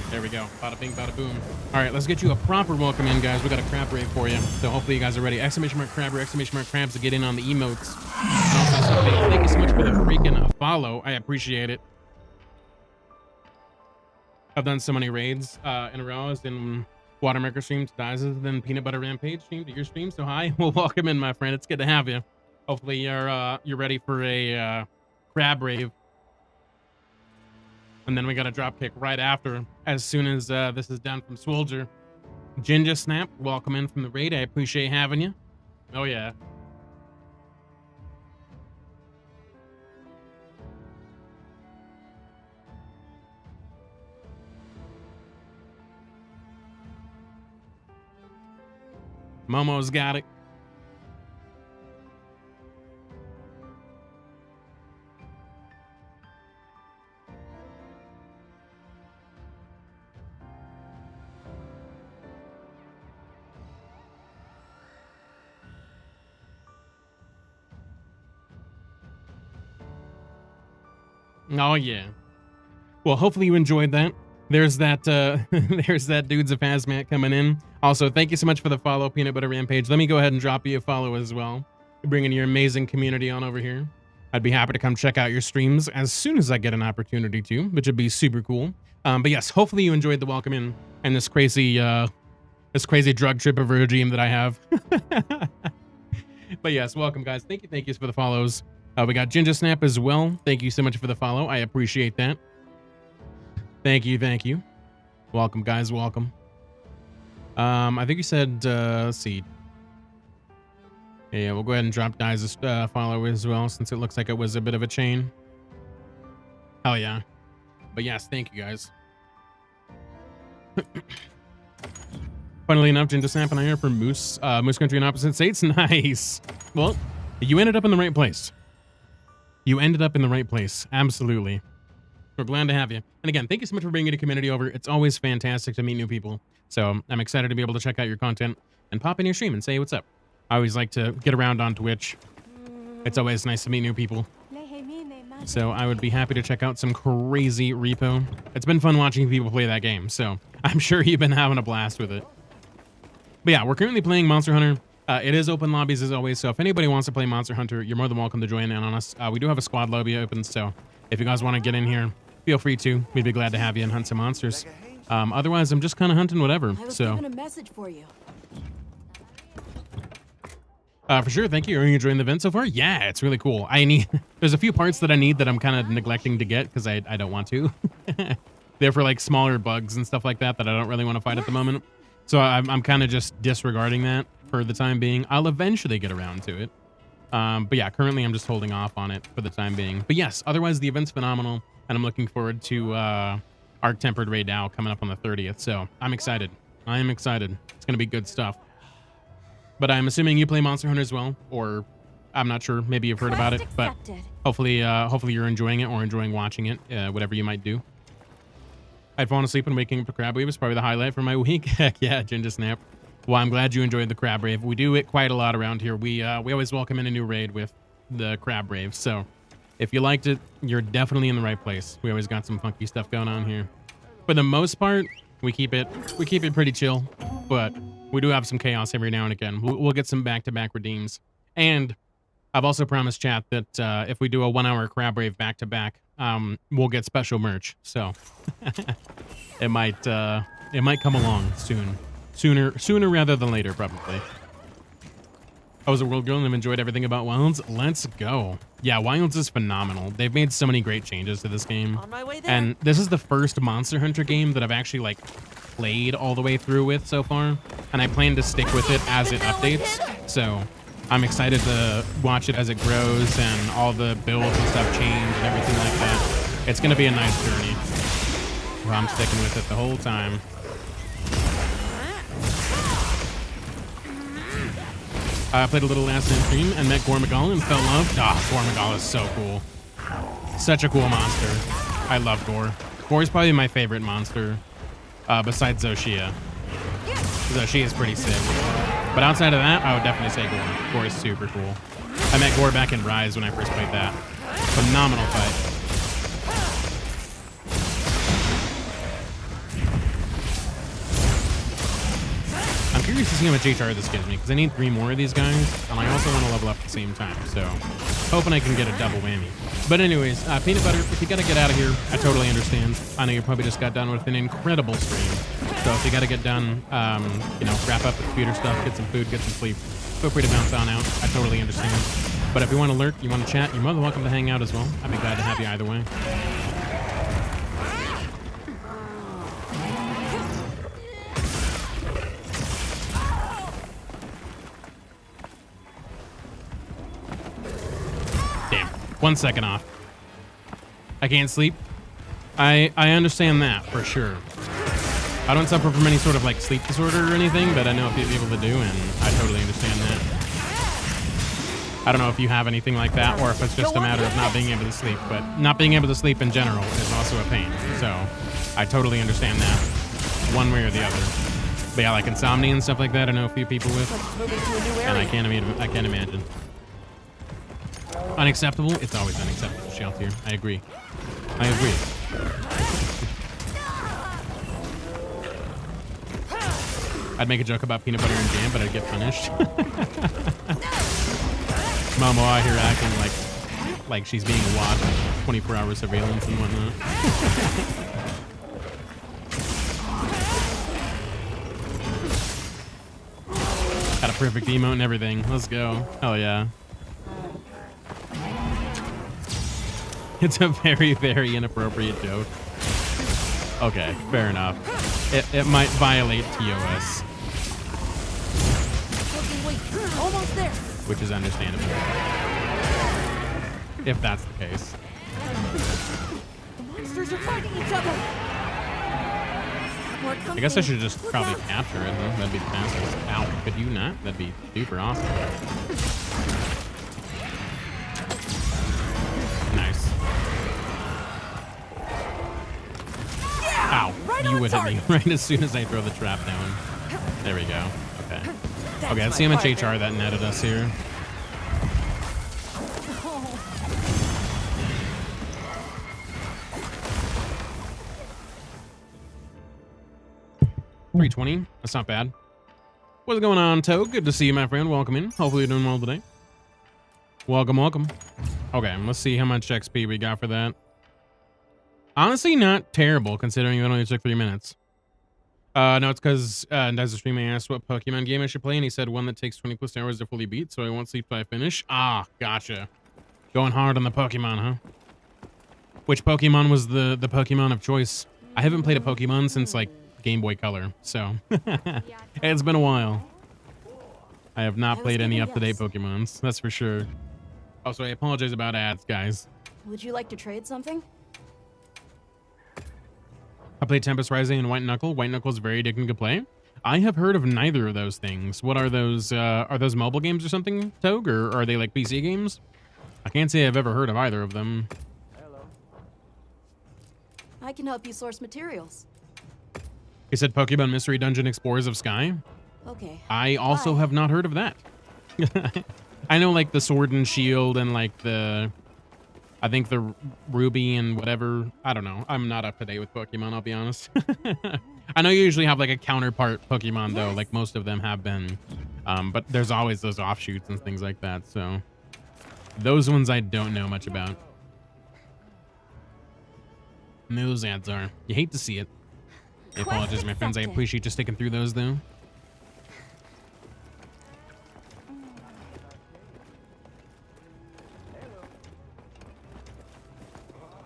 There we go. Bada bing, bada boom. All right, let's get you a proper welcome in, guys. We got a crab rave for you. So hopefully you guys are ready. Exclamation mark crab or exclamation mark crabs to get in on the emotes. Also, thank you so much for the freaking follow. I appreciate it. I've done so many raids in a row. As in Watermaker stream to Dizes, then Peanut Butter Rampage stream to your stream. So hi, well, welcome in, my friend. It's good to have you. Hopefully you're ready for a crab rave. And then we got a drop kick right after, as soon as this is done from Swolger. Ginger Snap, welcome in from the raid. I appreciate having you. Oh yeah. Momo's got it. Oh yeah. Well, hopefully you enjoyed that. There's that there's that dude's a Phasmat coming in. Also, thank you so much for the follow, Peanut Butter Rampage. Let me go ahead and drop you a follow as well. Bringing your amazing community on over here. I'd be happy to come check out your streams as soon as I get an opportunity to, which would be super cool. But yes, hopefully you enjoyed the welcome in and this crazy drug trip of a regime that I have. But yes, welcome guys. Thank you for the follows. We got Ginger Snap as well. Thank you so much for the follow. I appreciate that. Thank you. Welcome, guys. Welcome. I think you said, let's see. Yeah, we'll go ahead and drop Dize's follow as well, since it looks like it was a bit of a chain. Hell yeah. But yes, thank you, guys. Funnily enough, Ginger Snap and I are from Moose Country in opposite states. Nice. Well, you ended up in the right place. You ended up in the right place. Absolutely. We're glad to have you. And again, thank you so much for bringing the community over. It's always fantastic to meet new people. So I'm excited to be able to check out your content and pop in your stream and say what's up. I always like to get around on Twitch. It's always nice to meet new people. So I would be happy to check out some crazy repo. It's been fun watching people play that game. So I'm sure you've been having a blast with it. But yeah, we're currently playing Monster Hunter. It is open lobbies as always, so if anybody wants to play Monster Hunter, you're more than welcome to join in on us. We do have a squad lobby open, so if you guys want to get in here, feel free to. We'd be glad to have you and hunt some monsters. Otherwise, I'm just kind of hunting whatever. I was So given a message for you. for sure, thank you. Are you enjoying the event so far? Yeah, it's really cool. I need there's a few parts that I need that I'm kind of neglecting to get because I don't want to. They're for like smaller bugs and stuff like that I don't really want to fight at the moment. So I'm kind of just disregarding that for the time being. I'll eventually get around to it. But yeah, currently I'm just holding off on it for the time being. But yes, otherwise the event's phenomenal, and I'm looking forward to Arc Tempered Raid now coming up on the 30th. So I'm excited. I am excited. It's gonna be good stuff. But I'm assuming you play Monster Hunter as well, or I'm not sure. Maybe you've heard about it, but hopefully you're enjoying it or enjoying watching it, whatever you might do. I'd fallen asleep and waking up to Crab Wave is probably the highlight for my week. Heck yeah, Ginger Snap. Well, I'm glad you enjoyed the Crab Rave. We do it quite a lot around here. We always welcome in a new raid with the Crab Rave. So if you liked it, you're definitely in the right place. We always got some funky stuff going on here. For the most part, we keep it pretty chill, but we do have some chaos every now and again. We'll get some back-to-back redeems. And I've also promised chat that if we do a 1-hour Crab Rave back-to-back, we'll get special merch. So it might come along soon. Sooner rather than later, probably. I was a world girl and I've enjoyed everything about Wilds. Let's go. Yeah, Wilds is phenomenal. They've made so many great changes to this game. On my way there. And this is the first Monster Hunter game that I've actually like played all the way through with so far. And I plan to stick with it as it updates. So I'm excited to watch it as it grows and all the builds and stuff change and everything like that. It's going to be a nice journey. Well, I'm sticking with it the whole time. I played a little last night stream and met Gormagal and fell in love. Gormagal is so cool. Such a cool monster. I love Gore. Gore is probably my favorite monster besides Zoshia. Zoshia is pretty sick. But outside of that, I would definitely say Gore. Gore is super cool. I met Gore back in Rise when I first played that. Phenomenal fight. I'm curious to see how much HR this gives me, because I need 3 more of these guys, and I also want to level up at the same time, so hoping I can get a double whammy. But anyways, Peanut Butter, if you gotta get out of here, I totally understand. I know you probably just got done with an incredible stream, so if you gotta get done, wrap up the computer stuff, get some food, get some sleep, feel free to bounce on out. I totally understand. But if you want to lurk, you want to chat, you're more than welcome to hang out as well. I'd be glad to have you either way. Damn, 1 second off. I can't sleep. I understand that for sure. I don't suffer from any sort of like sleep disorder or anything, but I know a few people that do, and I totally understand that. I don't know if you have anything like that, or if it's just a matter of not being able to sleep, but not being able to sleep in general is also a pain. So I totally understand that, one way or the other. But yeah, like insomnia and stuff like that, I know a few people with, and I can't imagine. Unacceptable? It's always unacceptable, Sheltier. I agree. I agree. I'd make a joke about peanut butter and jam, but I'd get punished. Momo out here acting like she's being watched, 24-hour surveillance and whatnot. Got a perfect emote and everything. Let's go. Hell yeah. It's a very, very inappropriate joke. Okay, fair enough. It might violate TOS. Almost there. Which is understandable. If that's the case. The monsters are fighting each other. I guess I should just probably capture it, huh? That'd be the fastest. Ow, could you not? That'd be super awesome. Nice. Ow, you would hit me right as soon as I throw the trap down. There we go. Okay. Okay, let's see how much HR that netted us here. $320. That's not bad. What's going on, Toad? Good to see you, my friend. Welcome in. Hopefully you're doing well today. Welcome, welcome. Okay, let's see how much XP we got for that. Honestly, not terrible, considering it only took 3 minutes. No, it's because as a stream I asked what Pokemon game I should play, and he said one that takes 20 plus hours to fully beat, so I won't sleep till I finish. Ah, gotcha. Going hard on the Pokemon, huh? Which Pokemon was the Pokemon of choice? I haven't played a Pokemon since like Game Boy Color, so it's been a while. I have not played any up-to-date Pokemons, that's for sure. Also, I apologize about ads, guys. Would you like to trade something? I played Tempest Rising and White Knuckle. White Knuckle is very addicting to play. I have heard of neither of those things. What are those? Are those mobile games or something, Togue, or are they like PC games? I can't say I've ever heard of either of them. I can help you source materials. He said Pokemon Mystery Dungeon Explorers of Sky. Okay. I also have not heard of that. I know like the Sword and Shield and like the... I think the Ruby and whatever. I don't know. I'm not up to date with Pokemon, I'll be honest. I know you usually have like a counterpart Pokemon though, like most of them have been. But there's always those offshoots and things like that. So those ones I don't know much about. And those ads are. You hate to see it. I apologize, my friends. I appreciate you sticking through those though.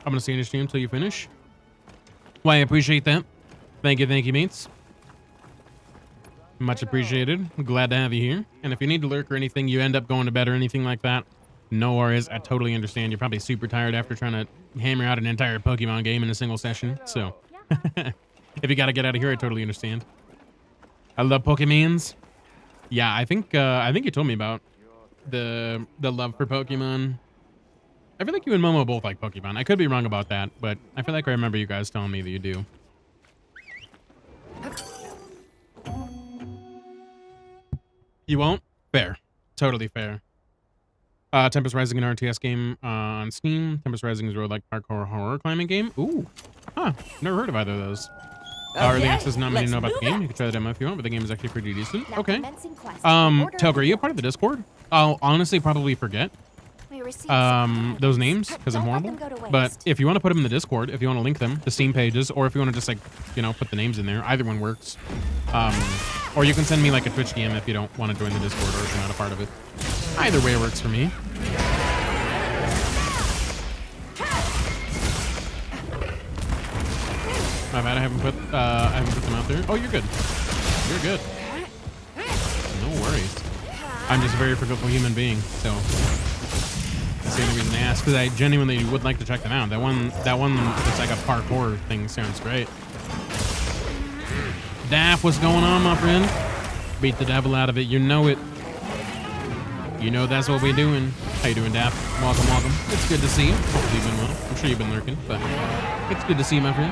I'm gonna stay in your stream until you finish. Well, I appreciate that. Thank you, mates. Much appreciated. Glad to have you here. And if you need to lurk or anything, you end up going to bed or anything like that, no worries. I totally understand. You're probably super tired after trying to hammer out an entire Pokemon game in a single session. So, if you gotta get out of here, I totally understand. I love Pokemons. Yeah, I think you told me about the love for Pokemon. I feel like you and Momo both like Pokemon. I could be wrong about that, but I feel like I remember you guys telling me that you do. You won't? Fair. Totally fair. Tempest Rising, an RTS game on Steam. Tempest Rising is a roguelike parkour horror climbing game. Ooh. Huh. Never heard of either of those. Early access, not many know about the game. You can try the demo if you want, but the game is actually pretty decent. Okay. Telg, are you a part of the Discord? I'll honestly probably forget those names because I'm horrible. But if you want to put them in the Discord, if you want to link them to Steam pages, or if you want to just like, you know, put the names in there, either one works. Or you can send me like a Twitch DM if you don't want to join the Discord or if you're not a part of it. Either way works for me. My bad, I haven't put them out there. Oh, you're good. You're good. No worries. I'm just a very forgetful human being, so that's the only reason I asked, because I genuinely would like to check them out. That one that's like a parkour thing sounds great. Daff, what's going on, my friend? Beat the devil out of it. You know it. You know that's what we're doing. How you doing, Daff? Welcome, welcome. It's good to see you. Hopefully you've been well. I'm sure you've been lurking, but it's good to see you, my friend.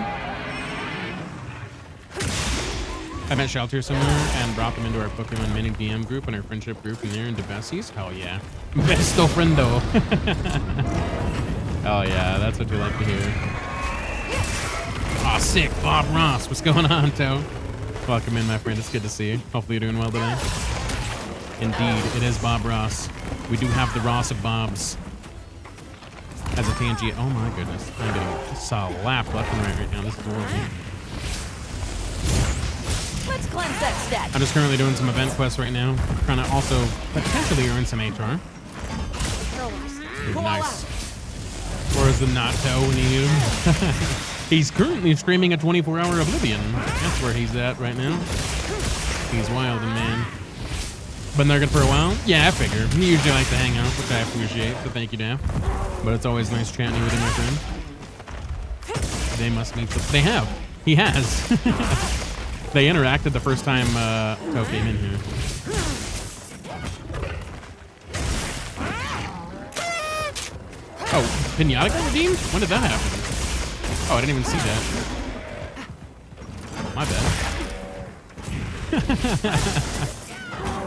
I met Shelter somewhere and brought them into our Pokemon mini DM group and our friendship group in there in Debessies. Hell yeah. Besto friendo. Oh yeah, that's what you like to hear. Aw, oh, sick. Bob Ross. What's going on, Toe? Welcome in, my friend. It's good to see you. Hopefully you're doing well today. Indeed, it is Bob Ross. We do have the Ross of Bobs. As a tangent. Oh my goodness. I'm getting slapped left and right now. This is horrible. Let's cleanse that stat. I'm just currently doing some event quests right now. Trying to also potentially earn some HR. Nice. Where is the not Toe when you need him? He's currently streaming a 24-hour Oblivion. That's where he's at right now. He's wild and man. Been there good for a while? Yeah, I figure. You usually like to hang out, which I appreciate, so thank you, Daff. But it's always nice chatting with you, my friend. They must meet the... They have. He has. They interacted the first time Toe came in here. Oh, Pinata got redeemed? When did that happen? Oh, I didn't even see that. My bad.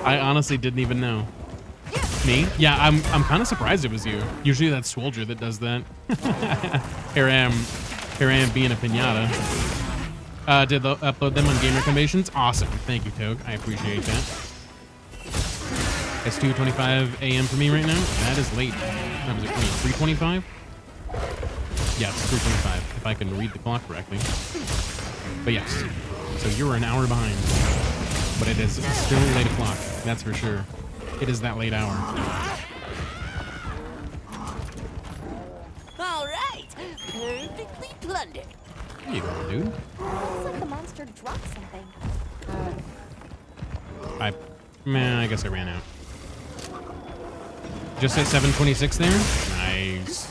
I honestly didn't even know. Me? Yeah, I'm kind of surprised it was you. Usually that's Swolger that does that. Here I am being a pinata. Did upload them on Gamer Conventions? Awesome. Thank you, Togue. I appreciate that. It's 2:25 a.m. for me right now. That is late. What was it? 3:25? Yeah, it's 3:25. If I can read the clock correctly. But yes. So you're an hour behind. But it is still late o'clock. That's for sure. It is that late hour. All right. Perfectly plundered. There you go, dude. Looks like the monster dropped something. I guess I ran out. Just at 7:26 there? Nice.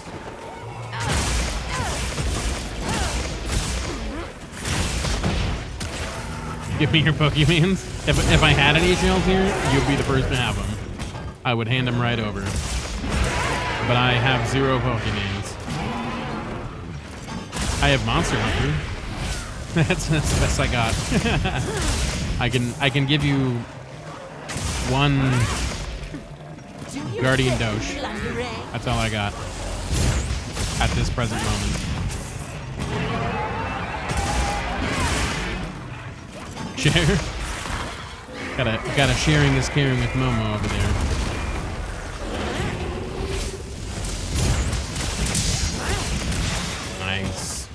Give me your Pokemons. If I had any shells here, you'd be the first to have them. I would hand them right over. But I have 0 Pokemons. I have Monster Hunter. That's the best I got. I can give you 1 Guardian Doge. That's all I got at this present moment. Share. Gotta sharing is caring with Momo over there. Nice.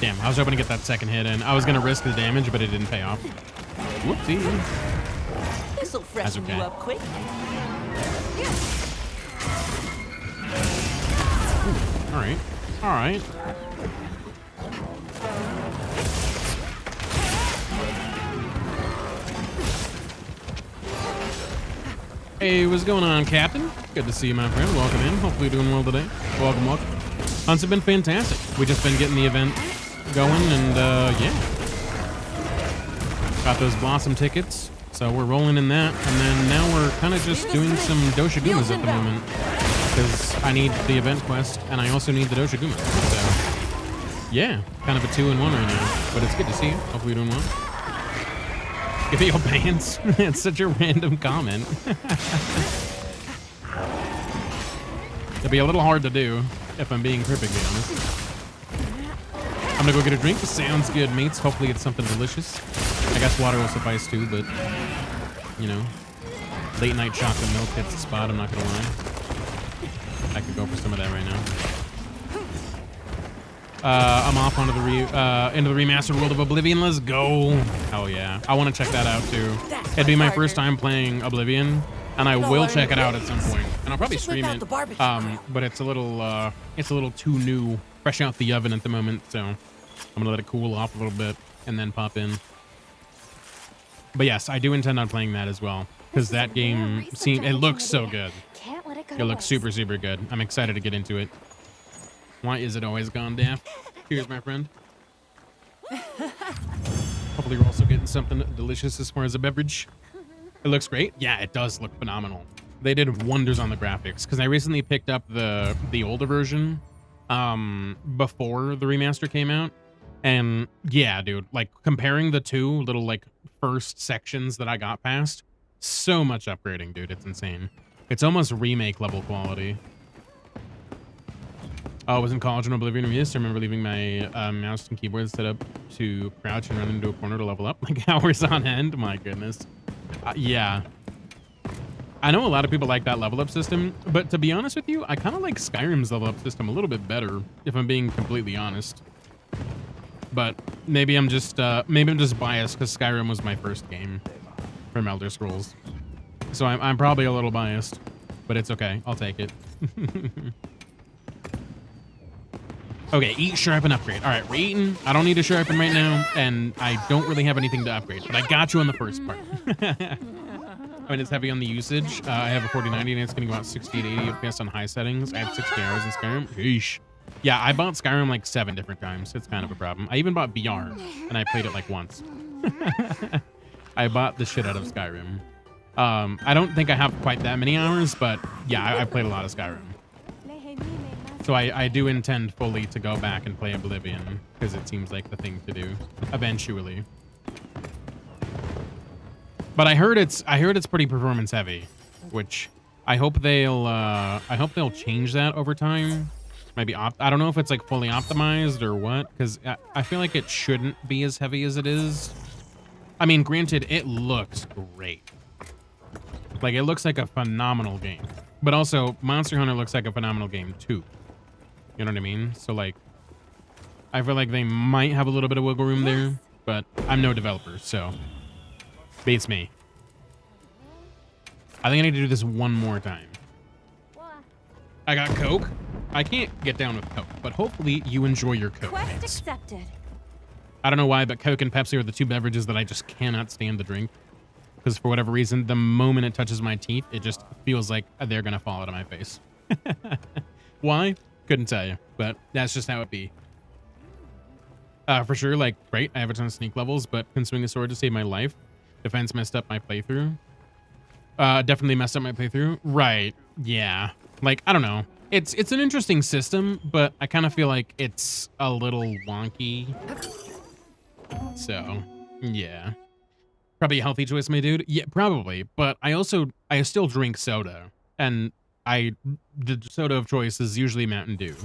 Damn, I was hoping to get that second hit in. I was gonna risk the damage, but it didn't pay off. Whoopsie. This'll freshen okay. you up quick. All right. All right. Hey, what's going on, Captain? Good to see you, my friend. Welcome in. Hopefully you're doing well today. Welcome, welcome. Hunts have been fantastic. We've just been getting the event going, and yeah. Got those Blossom tickets, so we're rolling in that. And then now we're kind of just doing some Doshagumas at the moment, because I need the event quest, and I also need the Doshagumas. So, yeah, kind of a 2-in-1 right now. But it's good to see you. Hopefully you're doing well. Give me your pants. It's such a random comment. It'd be a little hard to do, if I'm being perfectly honest. I'm gonna go get a drink. Sounds good, mates. Hopefully it's something delicious. I guess water will suffice too, but, you know, late night chocolate milk hits the spot, I'm not gonna lie. I could go for some of that right now. I'm off onto into the remastered World of Oblivion. Let's go. Hell yeah. I want to check that out too. It'd be my first time playing Oblivion, and I will check it out at some point. And I'll probably stream it. But it's a little too new, fresh out the oven at the moment, so I'm gonna let it cool off a little bit and then pop in. But yes, I do intend on playing that as well, because that game it looks so good. Can't let it go It looks super, super good. I'm excited to get into it. Why is it always gone daft? Cheers, my friend. Hopefully you're also getting something delicious as far as a beverage. It looks great. Yeah, it does look phenomenal. They did wonders on the graphics, because I recently picked up the older version before the remaster came out. And yeah, dude, like comparing the two little like first sections that I got past, so much upgrading, dude. It's insane. It's almost remake level quality. I was in college when Oblivion released. I remember leaving my mouse and keyboard set up to crouch and run into a corner to level up, like hours on end. My goodness. Yeah. I know a lot of people like that level up system, but to be honest with you, I kind of like Skyrim's level up system a little bit better, if I'm being completely honest. But maybe I'm just biased because Skyrim was my first game from Elder Scrolls, so I'm probably a little biased, but it's okay. I'll take it. Okay, eat, sharpen, upgrade. All right, we're eating. I don't need to sharpen right now, and I don't really have anything to upgrade, but I got you on the first part. I mean, it's heavy on the usage. I have a 4090, and it's going to go out 60 to 80 FPS on high settings. I have 60 hours in Skyrim. Yeesh. Yeah, I bought Skyrim like 7 different times. It's kind of a problem. I even bought VR, and I played it like once. I bought the shit out of Skyrim. I don't think I have quite that many hours, but yeah, I played a lot of Skyrim. So I do intend fully to go back and play Oblivion, because it seems like the thing to do eventually. But I heard it's pretty performance heavy, which I hope they'll change that over time. Maybe I don't know if it's like fully optimized or what, because I feel like it shouldn't be as heavy as it is. I mean, granted, it looks great. Like, it looks like a phenomenal game, but also Monster Hunter looks like a phenomenal game too. You know what I mean? So like, I feel like they might have a little bit of wiggle room there, but I'm no developer, so beats me. I think I need to do this one more time. I got Coke. I can't get down with Coke, but hopefully you enjoy your Coke. Quest mates. accepted. I don't know why, but Coke and Pepsi are the two beverages that I just cannot stand to drink. Because for whatever reason, the moment it touches my teeth, it just feels like they're going to fall out of my face. Why? Couldn't tell you, but that's just how it be. For sure, like, great, I have a ton of sneak levels, but can swing a sword to save my life. Defense messed up my playthrough. Definitely messed up my playthrough. Right, yeah. Like, I don't know. It's an interesting system, but I kind of feel like it's a little wonky. So, yeah. Probably a healthy choice, my dude. Yeah, probably. But I still drink soda. And the soda of choice is usually Mountain Dew,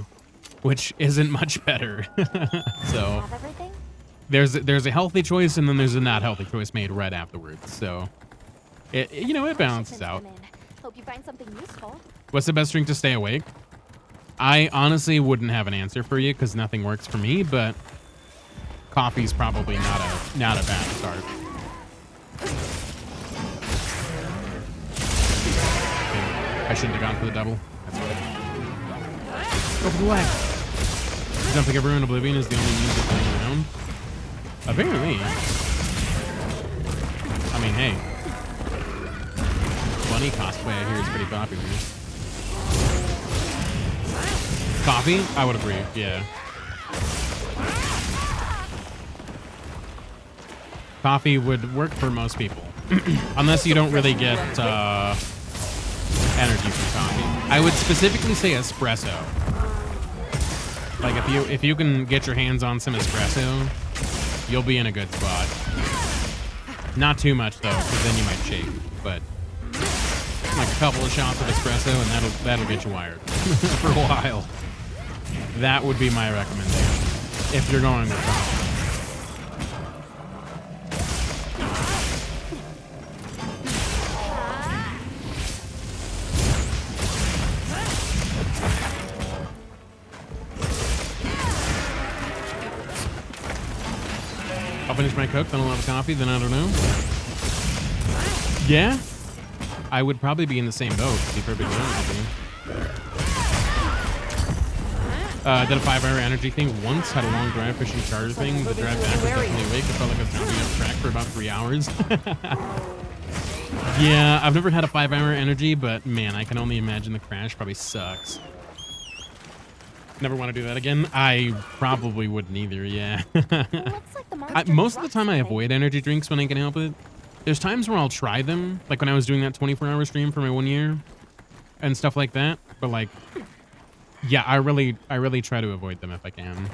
which isn't much better. So Have everything? there's a healthy choice and then there's a not healthy choice made right afterwards. So it balances out. Hope you find something useful. What's the best drink to stay awake? I honestly wouldn't have an answer for you because nothing works for me, but coffee's probably not a bad start. I shouldn't have gone for the double. That's right. Go for the leg. I don't think everyone in Oblivion is the only music playing around. Apparently. I mean, hey. Bunny cosplay I hear is pretty popular. Coffee? I would agree, yeah. Coffee would work for most people. Unless you don't really get energy from coffee. I would specifically say espresso. Like if you can get your hands on some espresso, you'll be in a good spot. Not too much though, because then you might shake. But like a couple of shots of espresso, and that'll get you wired for a while. That would be my recommendation if you're going with coffee. I'll finish my Coke, then I'll have a coffee, then I don't know. Yeah? I would probably be in the same boat, to be perfectly honest with you. Did a 5-hour energy thing once, had a long drive fishing charter thing. The drive back was definitely awake. I felt like I was jumping off track for about 3 hours. Yeah, I've never had a 5-hour energy, but man, I can only imagine the crash probably sucks. Never want to do that again. I probably wouldn't either, yeah. Looks like the monster Most of the dropped time I something. avoid energy drinks when I can help it. There's times where I'll try them, like when I was doing that 24-hour stream for my 1 year and stuff like that. But like, yeah, I really try to avoid them if I can.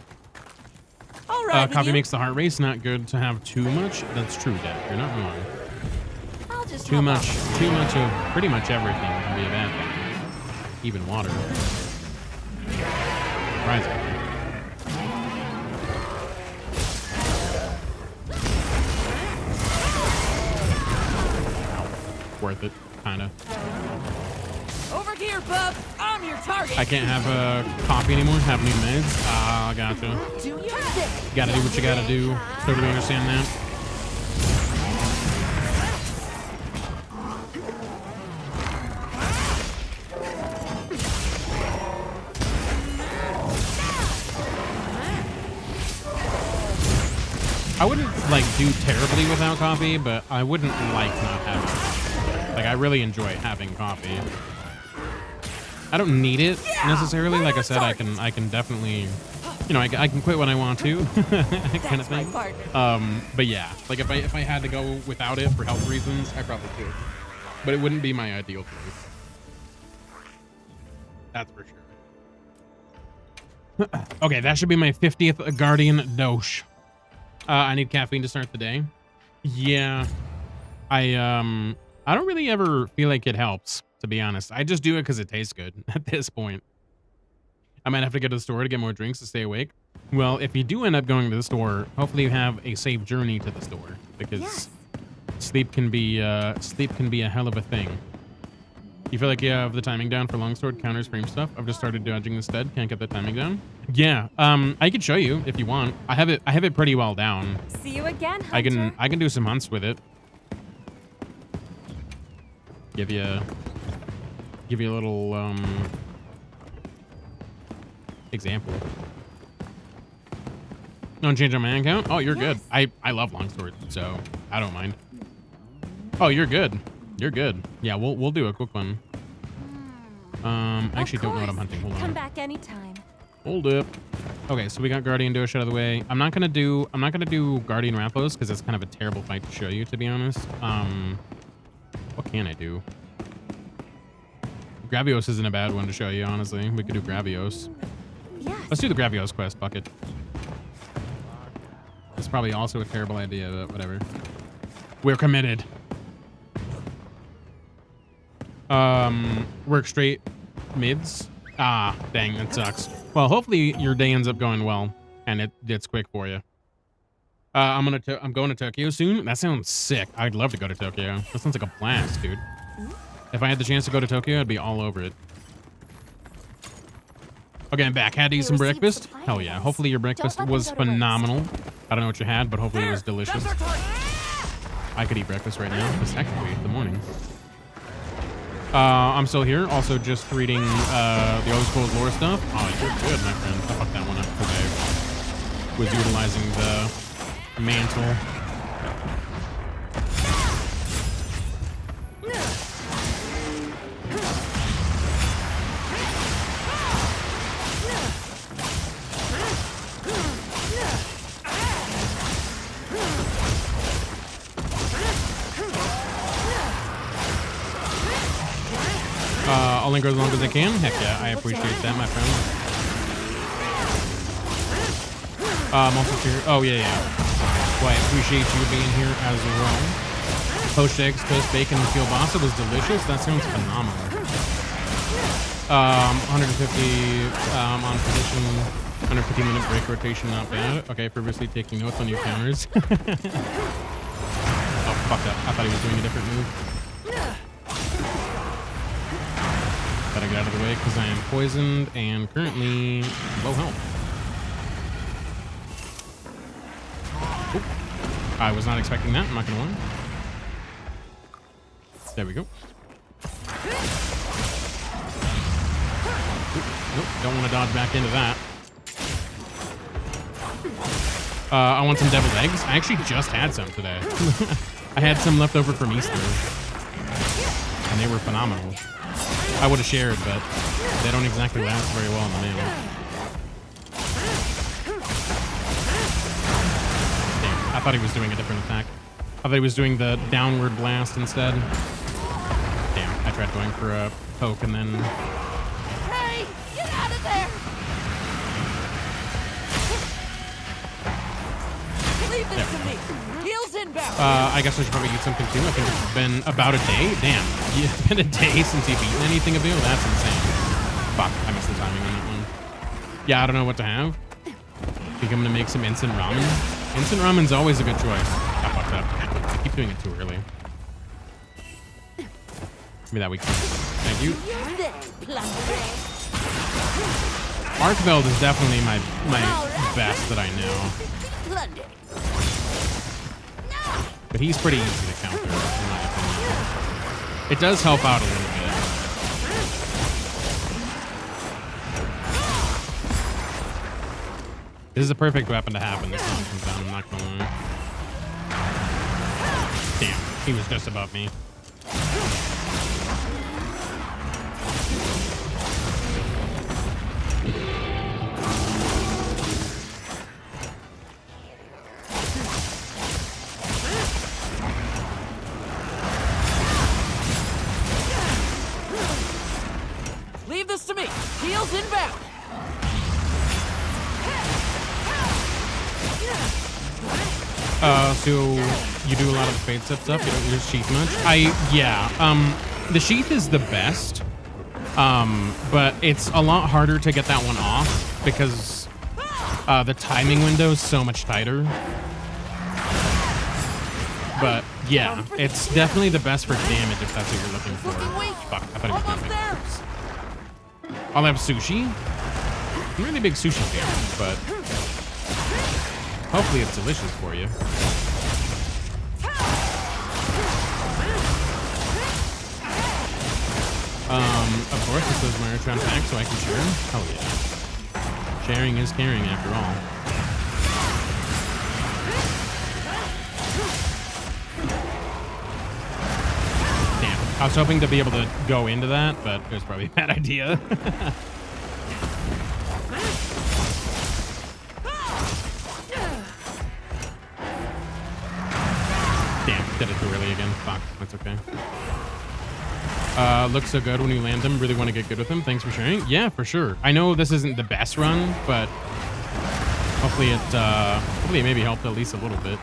All right, Coffee makes the heart race. Not good to have too much. That's true, Dad. You're not wrong. I'll just Too help much out. of pretty much everything can be a bad thing. Even water. Surprising. Worth it, kinda. Over here, bub. I'm your target. I can't have coffee anymore. Have new meds. Ah, gotcha. Do your thing. Gotta do what you gotta do. Totally understand that. I wouldn't like do terribly without coffee, but I wouldn't like not having it. Like I really enjoy having coffee. I don't need it necessarily. Like I said, I can definitely, I can quit when I want to, kind of thing. But yeah, like if I had to go without it for health reasons, I probably could. But it wouldn't be my ideal choice. That's for sure. Okay, that should be my 50th Guardian Doge. I need caffeine to start the day. Yeah, I don't really ever feel like it helps, to be honest. I just do it because it tastes good at this point. I might have to go to the store to get more drinks to stay awake. Well, if you do end up going to the store, hopefully you have a safe journey to the store, because sleep can be a hell of a thing. You feel like you have the timing down for longsword counters frame stuff? I've just started dodging instead. Can't get the timing down. Yeah. I could show you if you want. I have it pretty well down. See you again, I Hunter. can do some hunts with it. Give you a little example. Don't change on my account? Oh, you're good. I love longsword, so I don't mind. Oh, you're good. You're good. Yeah, we'll do a quick one. I actually don't know what I'm hunting. Hold on. Come back anytime. Hold up. Okay, so we got Guardian Dosh out of the way. I'm not gonna do Guardian Raplos because it's kind of a terrible fight to show you, to be honest. What can I do? Gravios isn't a bad one to show you, honestly. We could do Gravios. Yes. Let's do the Gravios quest, fuck it. It's probably also a terrible idea, but whatever. We're committed. Work straight mids. Ah, dang, that sucks. Well, hopefully your day ends up going well, and it's quick for you. I'm going to Tokyo soon. That sounds sick. I'd love to go to Tokyo. That sounds like a blast, dude. If I had the chance to go to Tokyo, I'd be all over it. Okay, I'm back. Had to eat some breakfast. Hell yeah. Hopefully your breakfast was phenomenal. I don't know what you had, but hopefully it was delicious. I could eat breakfast right now. It's technically the morning. I'm still here. Also just reading the Old School lore stuff. Oh, you're good, my friend. I fucked that one up because I was utilizing the mantle. I'll linger as long as I can. Heck yeah, I appreciate that, my friend. I'm also here. Oh, yeah. Well, I appreciate you being here as well. Poached eggs, toast, bacon, and kielbasa was delicious. That sounds phenomenal. 150 on position, 150-minute break rotation, not bad. Okay, previously taking notes on new counters. Oh, fuck that. I thought he was doing a different move. Gotta get out of the way because I am poisoned and currently low health. Oop. I was not expecting that, I'm not gonna lie. There we go. Oop. Nope, don't want to dodge back into that. I want some deviled eggs. I actually just had some today. I had some left over from Easter. And they were phenomenal. I would have shared, but they don't exactly last very well in the mail. Damn, I thought he was doing a different attack. I thought he was doing the downward blast instead. Damn, I tried going for a poke and then... Hey, get out of there! Leave this to me. Heels inbound. I guess I should probably eat something too. I think it's been about a day. Damn, it's been a day since you've eaten anything of you? That's insane. Fuck, I missed the timing on that one. Yeah, I don't know what to have. I think I'm gonna make some instant ramen. Instant ramen's always a good choice. I fucked up. I keep doing it too early. Maybe that week. Thank you. Arkveld is definitely my best that I know. But he's pretty easy to counter, in my opinion. It does help out a little bit. This is a perfect weapon to have when this one comes down, I'm not gonna lie. Damn, he was just above me. Leave this to me. Heels inbound. So you do a lot of the fade step stuff. You don't use sheath much. The sheath is the best, but it's a lot harder to get that one off because the timing window is so much tighter. But yeah, it's definitely the best for damage if that's what you're looking for. Fuck, I thought it was Almost doing there. I'll have sushi. I'm a really big sushi fan, but hopefully it's delicious for you. Of course, this is my return pack, so I can share them. Hell yeah. Sharing is caring, after all. Damn. I was hoping to be able to go into that, but it was probably a bad idea. Damn, did it too early again. Fuck, that's okay. Looks so good when you land them. Really want to get good with them. Thanks for sharing. Yeah, for sure. I know this isn't the best run, but hopefully it maybe helped at least a little bit.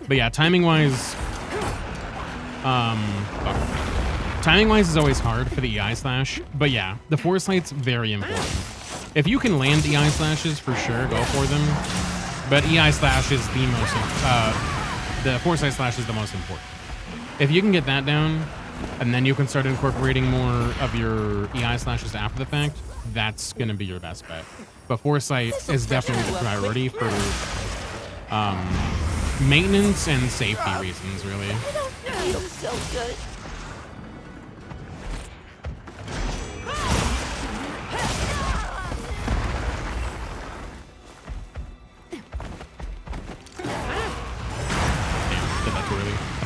But yeah, timing-wise, timing-wise is always hard for the EI slash. But yeah, the foresight's very important. If you can land EI slashes, for sure, go for them. But EI slash is the most, the foresight slash is the most important. If you can get that down, and then you can start incorporating more of your EI slashes after the fact, that's going to be your best bet. But foresight is definitely the priority for maintenance and safety reasons, really. Feels so good.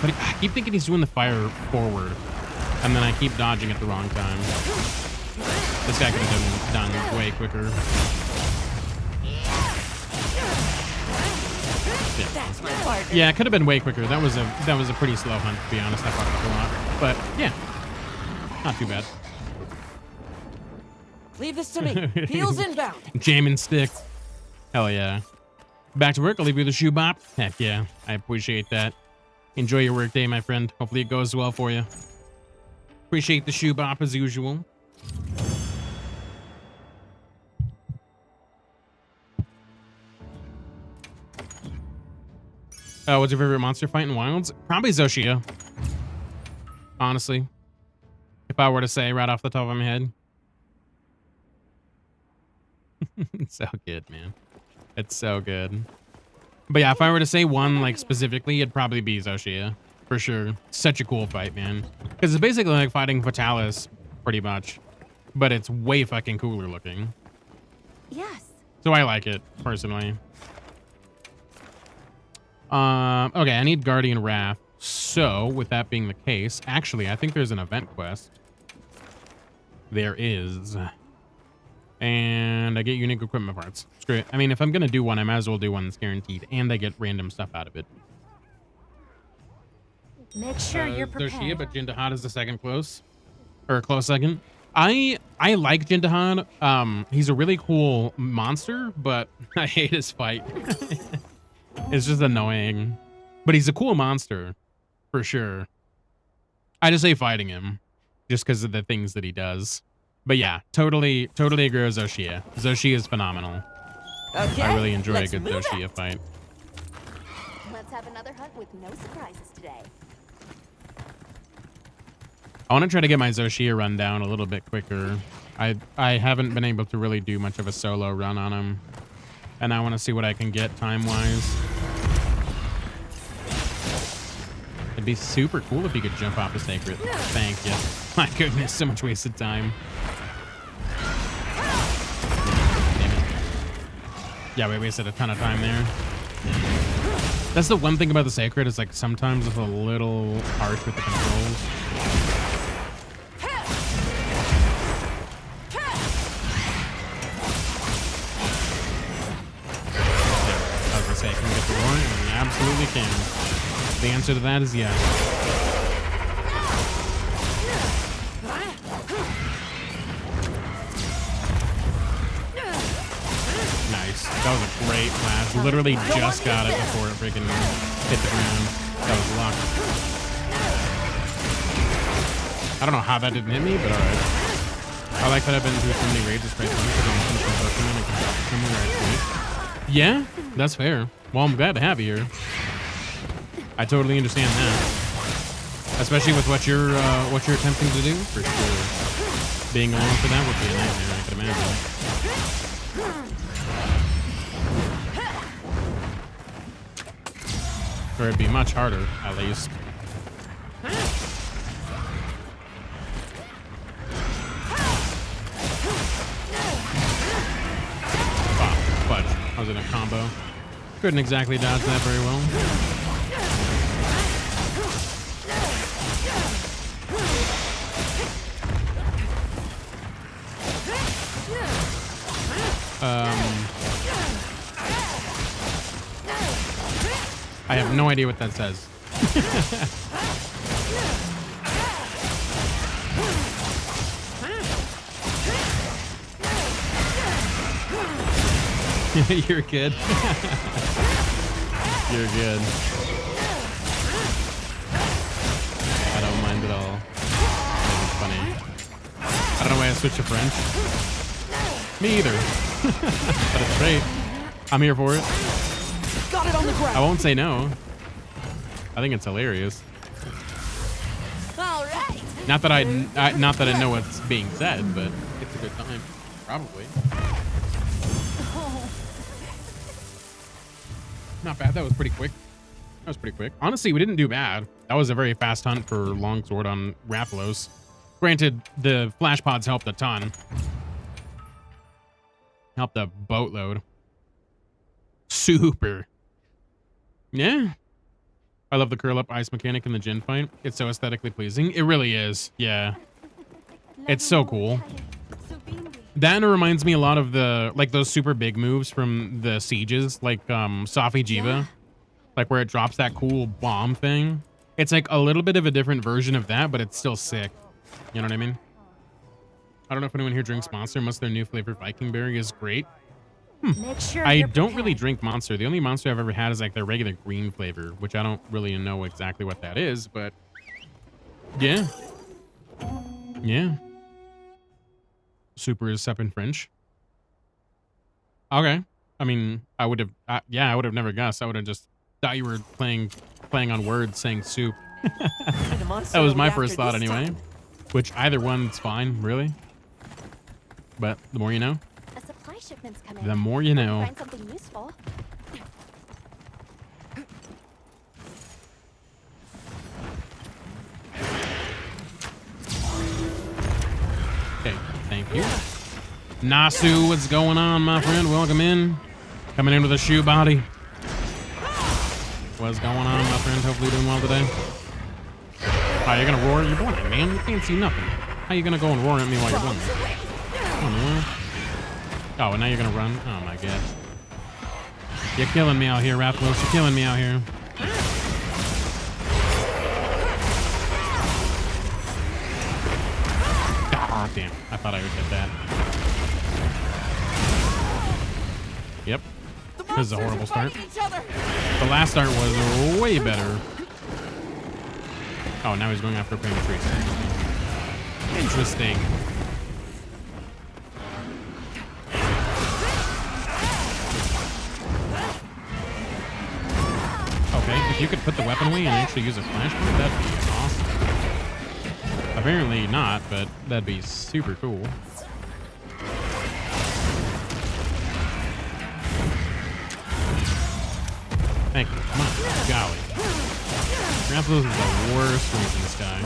I keep thinking he's doing the fire forward, and then I keep dodging at the wrong time. This guy could have been done way quicker. Yeah, it could have been way quicker. That was a pretty slow hunt, to be honest. I fucked up a lot, but yeah, not too bad. Leave this to me. Heels inbound. Jam and stick. Hell yeah. Back to work. I'll leave you the shoe bop. Heck yeah, I appreciate that. Enjoy your work day, my friend. Hopefully it goes well for you. Appreciate the shoe bop as usual. What's your favorite monster fight in Wilds? Probably Zoshia. Honestly. If I were to say right off the top of my head. It's so good, man. It's so good. But yeah, if I were to say one, like, specifically, it'd probably be Zoshia. For sure. Such a cool fight, man. Because it's basically like fighting Fatalis, pretty much. But it's way fucking cooler looking. Yes. So I like it, personally. Okay, I need Guardian Wrath. So, with that being the case, actually, I think there's an event quest. There is. And I get unique equipment parts. Screw it. I mean, if I'm gonna do one, I might as well do one that's guaranteed, and I get random stuff out of it. Make sure you're prepared. Zoshia, but Jindahad is the second close, or a close second. I like Jindahad. He's a really cool monster, but I hate his fight. It's just annoying, but he's a cool monster for sure. I just hate fighting him, just because of the things that he does. But yeah, totally agree with Zoshia. Zoshia is phenomenal. Okay, I really enjoy a good move Zoshia out. fight. Let's have another hunt with no surprises today. I want to try to get my Zoshia run down a little bit quicker. I haven't been able to really do much of a solo run on him. And I want to see what I can get time-wise. It'd be super cool if he could jump off the sacred. Thank you. My goodness, so much wasted time. Damn it. Yeah, we wasted a ton of time there. That's the one thing about the sacred, is like sometimes it's a little harsh with the controls. Can we get the warrant? We absolutely can. The answer to that is yes. Nice. That was a great flash. Literally just got it before it freaking hit the ground. That was luck. I don't know how that didn't hit me, but alright. I like that I've been through so many raids. It's quite fun because I'm finishing Pokemon and can come where I sleep. Yeah, that's fair. Well, I'm glad to have you here. I totally understand that, especially with what you're attempting to do. For sure, being alone for that would be a nightmare, I could imagine. Or it'd be much harder, at least. Oh, fudge. I was in a combo. Couldn't exactly dodge that very well. I have no idea what that says. You're good. You're good. I don't mind at all. It's funny. I don't know why I switched to French. Me either. But it's great. I'm here for it. Got it on the ground. I won't say no. I think it's hilarious. All right. Not that I know what's being said, but it's a good time. Probably. Not bad. That was pretty quick. That was pretty quick. Honestly, we didn't do bad. That was a very fast hunt for longsword on Rathalos. Granted, the flash pods helped a ton. Helped a boatload. Super. Yeah. I love the curl up ice mechanic in the gin fight. It's so aesthetically pleasing. It really is. Yeah. It's so cool. That reminds me a lot of the, like those super big moves from the sieges, like Safi Jiva. Yeah. Like where it drops that cool bomb thing. It's like a little bit of a different version of that, but it's still sick. You know what I mean? I don't know if anyone here drinks Monster. Must their new flavor Viking Berry is great. Make sure I don't really drink Monster. The only Monster I've ever had is like their regular green flavor, which I don't really know exactly what that is, but yeah. Yeah. Super is Sep in French. Okay. I mean, I would have, yeah, I would have never guessed. I would have just thought you were playing on words saying soup. That was my first thought anyway. Which either one's fine, really. But the more you know. A supply shipment's coming. The more you know. Find something useful. Okay, thank you. Nasu, what's going on, my friend? Welcome in. Coming in with a shoe body. What's going on, my friend? Hopefully you're doing well today. Oh, you're gonna roar? You're blind, man. You can't see nothing. How you gonna go and roar at me while you're blind? Come on, man. Oh, and now you're gonna run? Oh my god. You're killing me out here, Rathalos. You're killing me out here. God damn. I thought I would hit that. Yep. This is a horrible start. The last start was way better. Oh, now he's going after Praying Trees. Interesting. Okay, if you could put the weapon away and actually use a flashpoint, that'd be awesome. Apparently not, but that'd be super cool. Thank you. Come on. Golly. Rathalos is the worst range in this guy.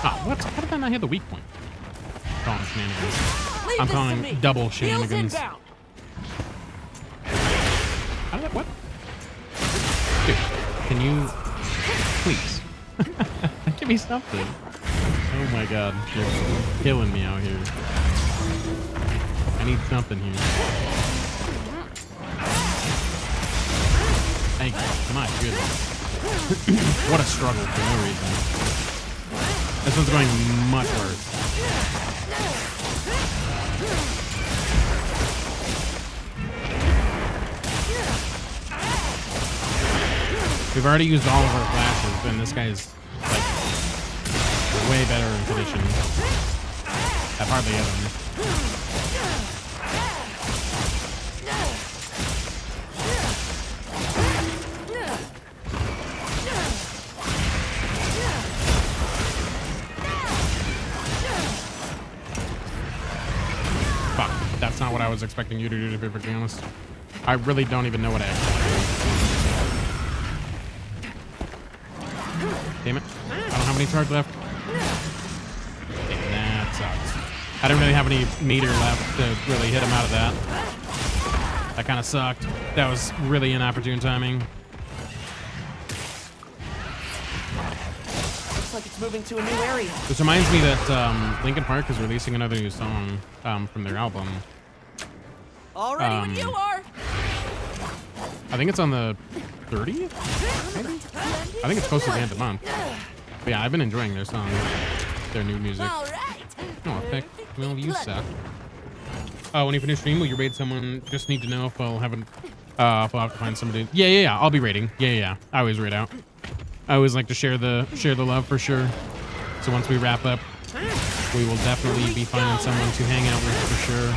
Ah, what? How did that not hit the weak point? I'm calling shenanigans. I'm calling double shenanigans. How did that, what? Dude, can you please give me something? Oh my god, you're killing me out here. I need something here. Thank you. My goodness. What a struggle for no reason. This one's going much worse. We've already used all of our flashes, and this guy's like way better in condition. I've hardly hit him. That's not what I was expecting you to do, to be perfectly honest. I really don't even know what I actually do. Damn it. I don't have any charge left. Damn, that sucks. I didn't really have any meter left to really hit him out of that. That kind of sucked. That was really inopportune timing. Looks like it's moving to a new area. This reminds me that Linkin Park is releasing another new song from their album. All ready when you are. I think it's on the 30th? Maybe? I think it's close to the end of the month. But yeah, I've been enjoying their songs, their new music. All right. Oh, pick. Well, you suck. Oh, when you finish stream, will you raid someone? Just need to know if I'll have if I'll have to find somebody. Yeah. I'll be raiding. Yeah. I always raid out. I always like to share the love for sure. So once we wrap up, we will definitely be finding someone to hang out with for sure.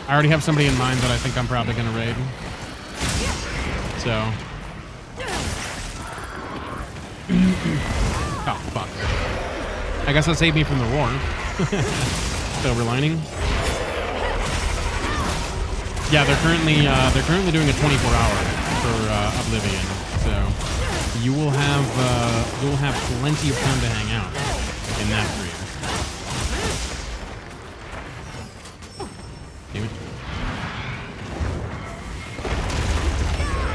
I already have somebody in mind that I think I'm probably gonna raid. So. Oh fuck. I guess that saved me from the war. Silver lining. Yeah, they're currently doing a 24-hour for Oblivion, so you will have plenty of time to hang out in that stream. Damn it!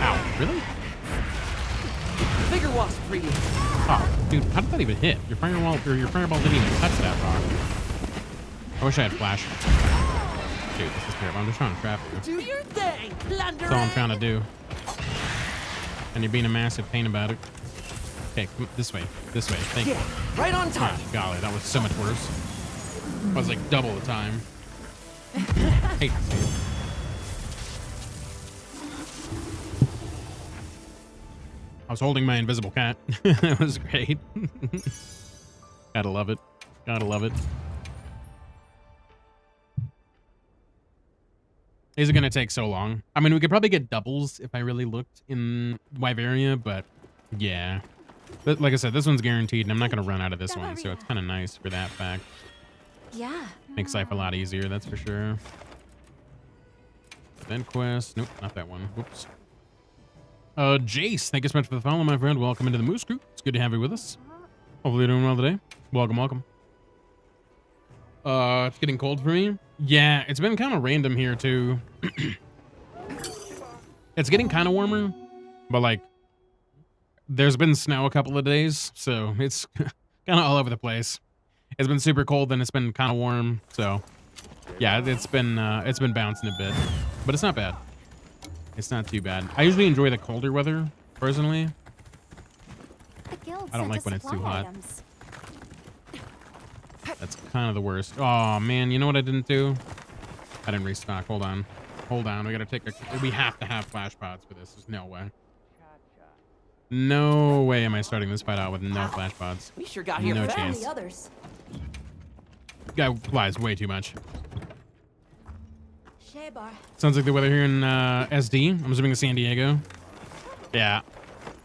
Ow! Really? Bigger wasp for you. Oh, dude, how did that even hit? Your fireball didn't even touch that rock. I wish I had flash. Dude, this is terrible. I'm just trying to trap you. Do your thing, plunderer. That's all I'm trying to do. And you're being a massive pain about it. Okay, come this way. This way. Thank you. Yeah, right on time. Oh, golly, that was so much worse. I was like double the time. Hate to see it. I was holding my invisible cat. That was great. Gotta love it. Gotta love it. Is it gonna take so long? I mean, we could probably get doubles if I really looked in Wyveria, but yeah. But like I said, this one's guaranteed, and I'm not gonna run out of this one, so it's kind of nice for that fact. Yeah. Makes life a lot easier, that's for sure. Event quest. Nope, not that one. Whoops. Jace, thank you so much for the follow, my friend. Welcome into the Moose Crew. It's good to have you with us. Hopefully you're doing well today. Welcome. It's getting cold for me. Yeah, it's been kind of random here too. It's getting kind of warmer, but like there's been snow a couple of days, so it's kind of all over the place. It's been super cold, then it's been kind of warm, so yeah, it's been bouncing a bit, but it's not bad. It's not too bad. I usually enjoy the colder weather personally. I don't like when it's too hot. That's kind of the worst. Oh man, you know what I didn't do? I didn't restock. Hold on. We have to have flash pods for this. There's no way. No way am I starting this fight out with no flash pods. We sure got here No fast. chance. The others. Guy flies way too much. Shebar. Sounds like the weather here in SD. I'm assuming in San Diego. Yeah.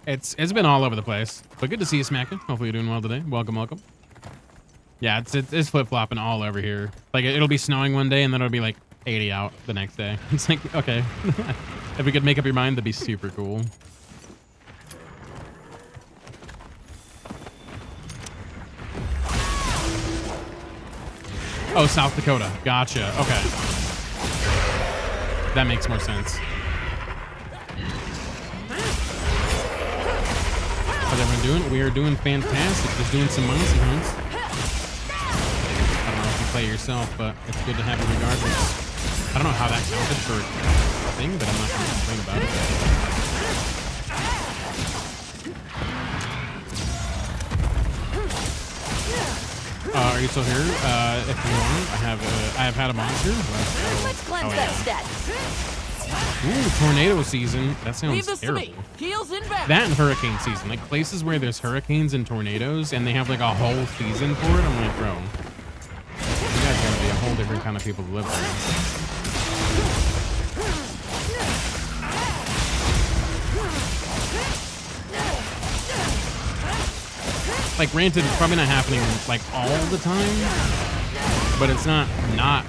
It's been all over the place. But good to see you, Smacker. Hopefully you're doing well today. Welcome. Yeah, it's flip-flopping all over here. Like, it'll be snowing one day, and then it'll be, like, 80 out the next day. It's like, okay. If we could make up your mind, that'd be super cool. Oh, South Dakota. Gotcha. Okay. That makes more sense. How's everyone doing? We are doing fantastic. Just doing some monkey hunts. I don't know if you play yourself, but it's good to have it regardless. I don't know how that counted for a thing, but I'm not going to complain about it. Are you still here? If you want, I have had a monster. Let's cleanse that stat. Ooh, tornado season. That sounds Leave this terrible. to me. Heels inbound. That and hurricane season. Like places where there's hurricanes and tornadoes and they have like a whole season for it. I'm like, bro, you guys gotta be a whole different kind of people to live there. like, granted, it's probably not happening like all the time, but it's not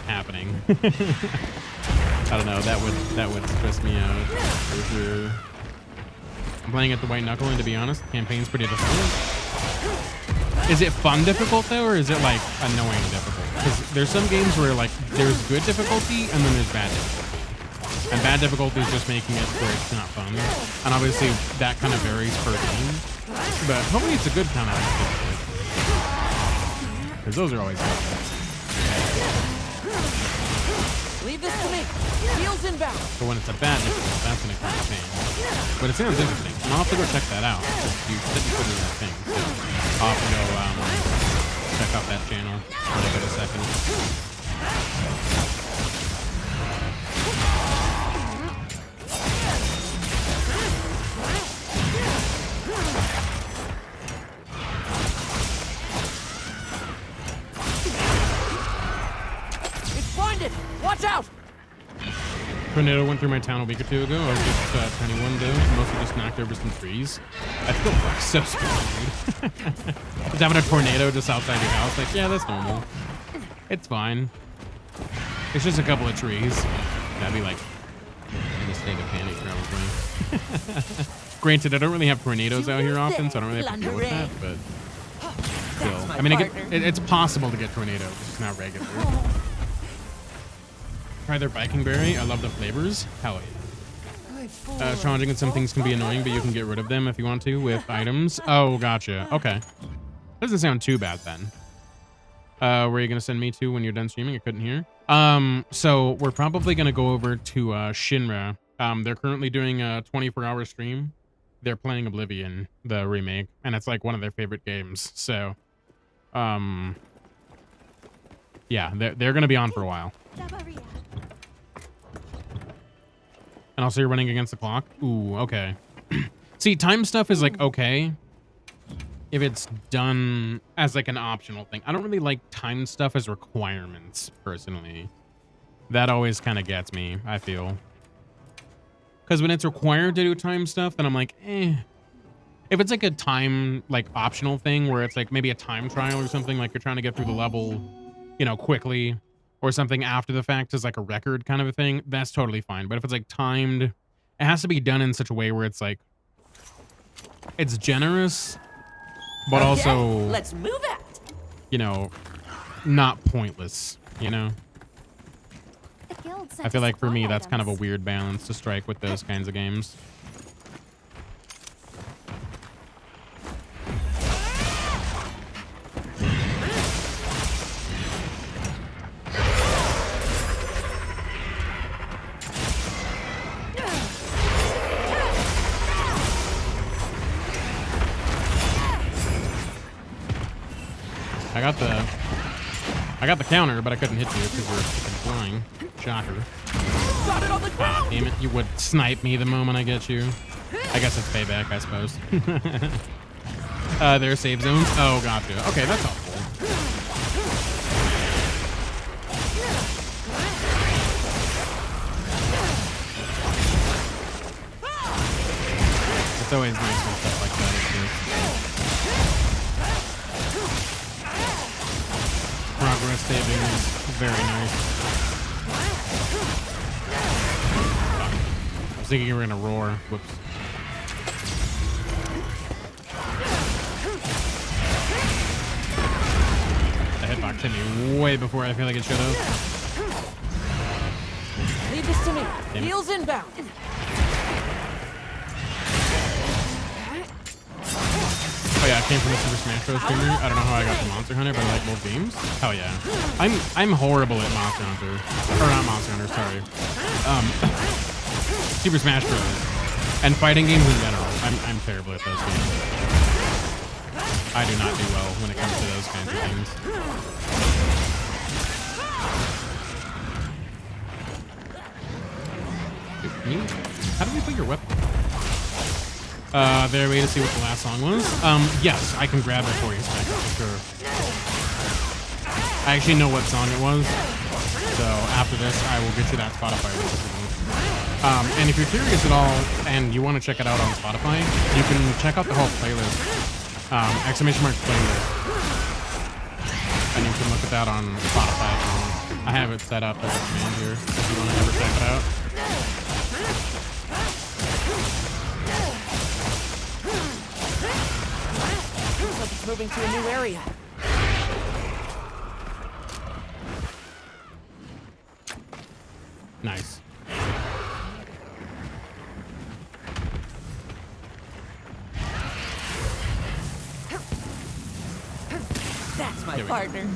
happening. I don't know. That would stress me out for sure. I'm playing at the white knuckle, and to be honest, the campaign's pretty difficult. Is it fun difficult though, or is it like annoying difficult? Because there's some games where like there's good difficulty and then there's bad difficulty, and bad difficulty is just making it where it's not fun. And obviously that kind of varies per game, but hopefully it's a good kind of difficulty, because those are always good. Leave this to me. Heels inbound. But when it's a bad difficulty, that's when it kind of change. But it sounds interesting, and I'll have to go check that out. You said you put it in that thing, so I'll have to go check out that channel when I get a second. It's blinded. Watch out. Tornado went through my town a week or two ago. I was just trying to one day, mostly just knocked over some trees. I feel so stupid, dude. Just having a tornado just outside your house, like, yeah, that's normal. It's fine. It's just a couple of trees. That'd be like in a state of panic, probably. Granted, I don't really have tornadoes out here often, so I don't really have to deal with that, but still. I mean, it's possible to get tornadoes, it's just not regular. Try their Viking berry. I love the flavors. Hell yeah. Challenging, and some things can be annoying, but you can get rid of them if you want to with items. Oh, gotcha. Okay. Doesn't sound too bad then. Where are you going to send me to when you're done streaming? I couldn't hear. So we're probably going to go over to Shinra. They're currently doing a 24-hour stream. They're playing Oblivion, the remake, and it's like one of their favorite games. So, yeah, they're going to be on for a while. And also you're running against the clock. Ooh, okay. See, time stuff is like okay if it's done as like an optional thing. I don't really like time stuff as requirements personally. That always kind of gets me, I feel. Because when it's required to do time stuff, then I'm like, eh. If it's like a time like optional thing where it's like maybe a time trial or something, like you're trying to get through the level, you know, quickly, or something after the fact is like a record kind of a thing, that's totally fine. But if it's like timed, it has to be done in such a way where it's like, it's generous, but also, let's move it. You know, not pointless, you know? I feel like for me, that's kind of a weird balance to strike with those kinds of games. I got the counter, but I couldn't hit you because you were freaking flying. Shocker. Got it on the ground. Ah, damn it. You would snipe me the moment I get you. I guess it's payback, I suppose. There are save zones. Oh, gotcha. Okay, that's helpful. It's always nice when stuff like that exists. Progress saving is very nice. I was thinking you were gonna roar. Whoops. The hitbox hit me way before I feel like it should have. Leave this to me. Damn it. Heels inbound. Oh yeah, I came from a Super Smash Bros. Streamer. I don't know how I got to Monster Hunter, but I like both games. Hell yeah. I'm horrible at Monster Hunter. Or not Monster Hunter, sorry. Super Smash Bros. And fighting games in general. I'm terrible at those games. I do not do well when it comes to those kinds of things. How do we put your weapon? There, way to see what the last song was. Yes, I can grab it for you, Spec, for sure. I actually know what song it was, so after this, I will get you that Spotify list. And if you're curious at all, and you want to check it out on Spotify, you can check out the whole playlist Exclamation mark playlist. And you can look at that on Spotify. I have it set up as a command here if you want to ever check it out. Looks like it's moving to a new area. Nice. That's my There we go. partner.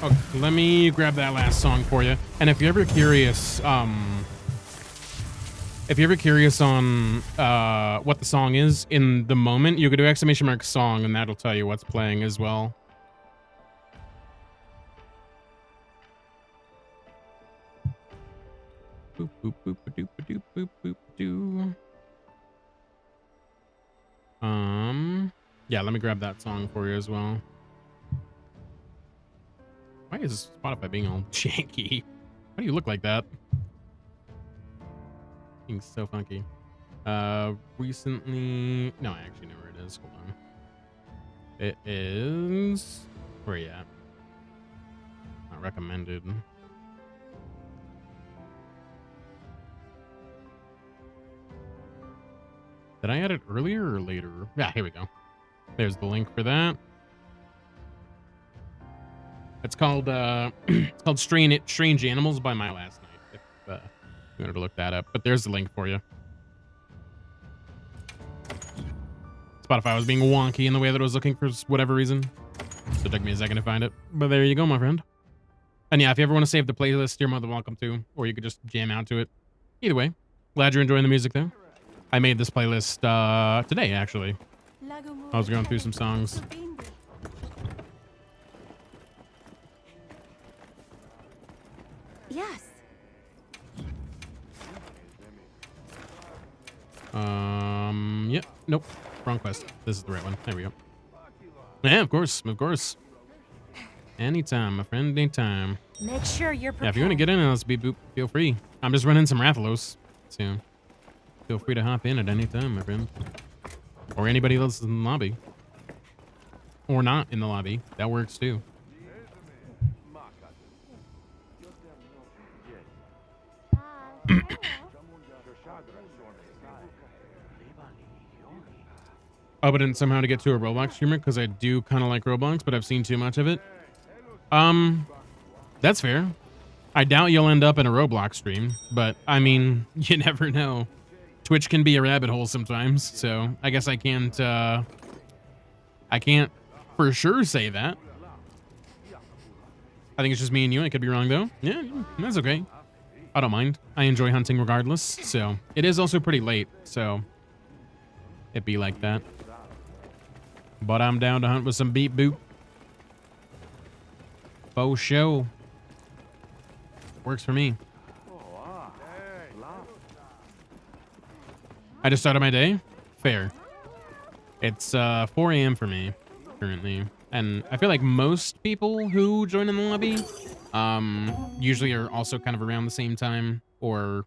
Okay, let me grab that last song for you. And if you're ever curious, on what the song is in the moment, you could do exclamation mark song, and that'll tell you what's playing as well. Boop, boop, boop, doop, doop, boop, boop, doo. Yeah, let me grab that song for you as well. Why is Spotify being all janky? Why do you look like that? Being so funky. Recently... No, I actually know where it is. Hold on. It is... Where are you at? Not recommended. Did I add it earlier or later? Yeah, here we go. There's the link for that. It's called it's called Strange Animals by My Last Night. If you wanted to look that up, but there's the link for you. Spotify was being wonky in the way that it was looking for whatever reason, so it took me a second to find it. But there you go, my friend. And yeah, if you ever want to save the playlist, you're more than welcome to, or you could just jam out to it. Either way, glad you're enjoying the music though. I made this playlist today actually. I was going through some songs. Yes. Yep. Nope. Wrong quest. This is the right one. There we go. Yeah, of course. Of course. Anytime, my friend. Anytime. Make sure you're prepared. Yeah, if you want to get in, let's be boop. Feel free. I'm just running some Rathalos. So feel free to hop in at any time, my friend. Or anybody else in the lobby. Or not in the lobby. That works too. Oh, but then somehow to get to a Roblox streamer because I do kind of like Roblox, but I've seen too much of it. That's fair. I doubt you'll end up in a Roblox stream, but I mean, you never know. Twitch can be a rabbit hole sometimes, so I guess I can't for sure say that. I think it's just me and you. I could be wrong though. Yeah, that's okay. I don't mind. I enjoy hunting regardless, so it is also pretty late, so it'd be like that. But I'm down to hunt with some beep boop. Faux show. Works for me. I just started my day. Fair. It's 4 a.m. for me currently, and I feel like most people who join in the lobby usually are also kind of around the same time, or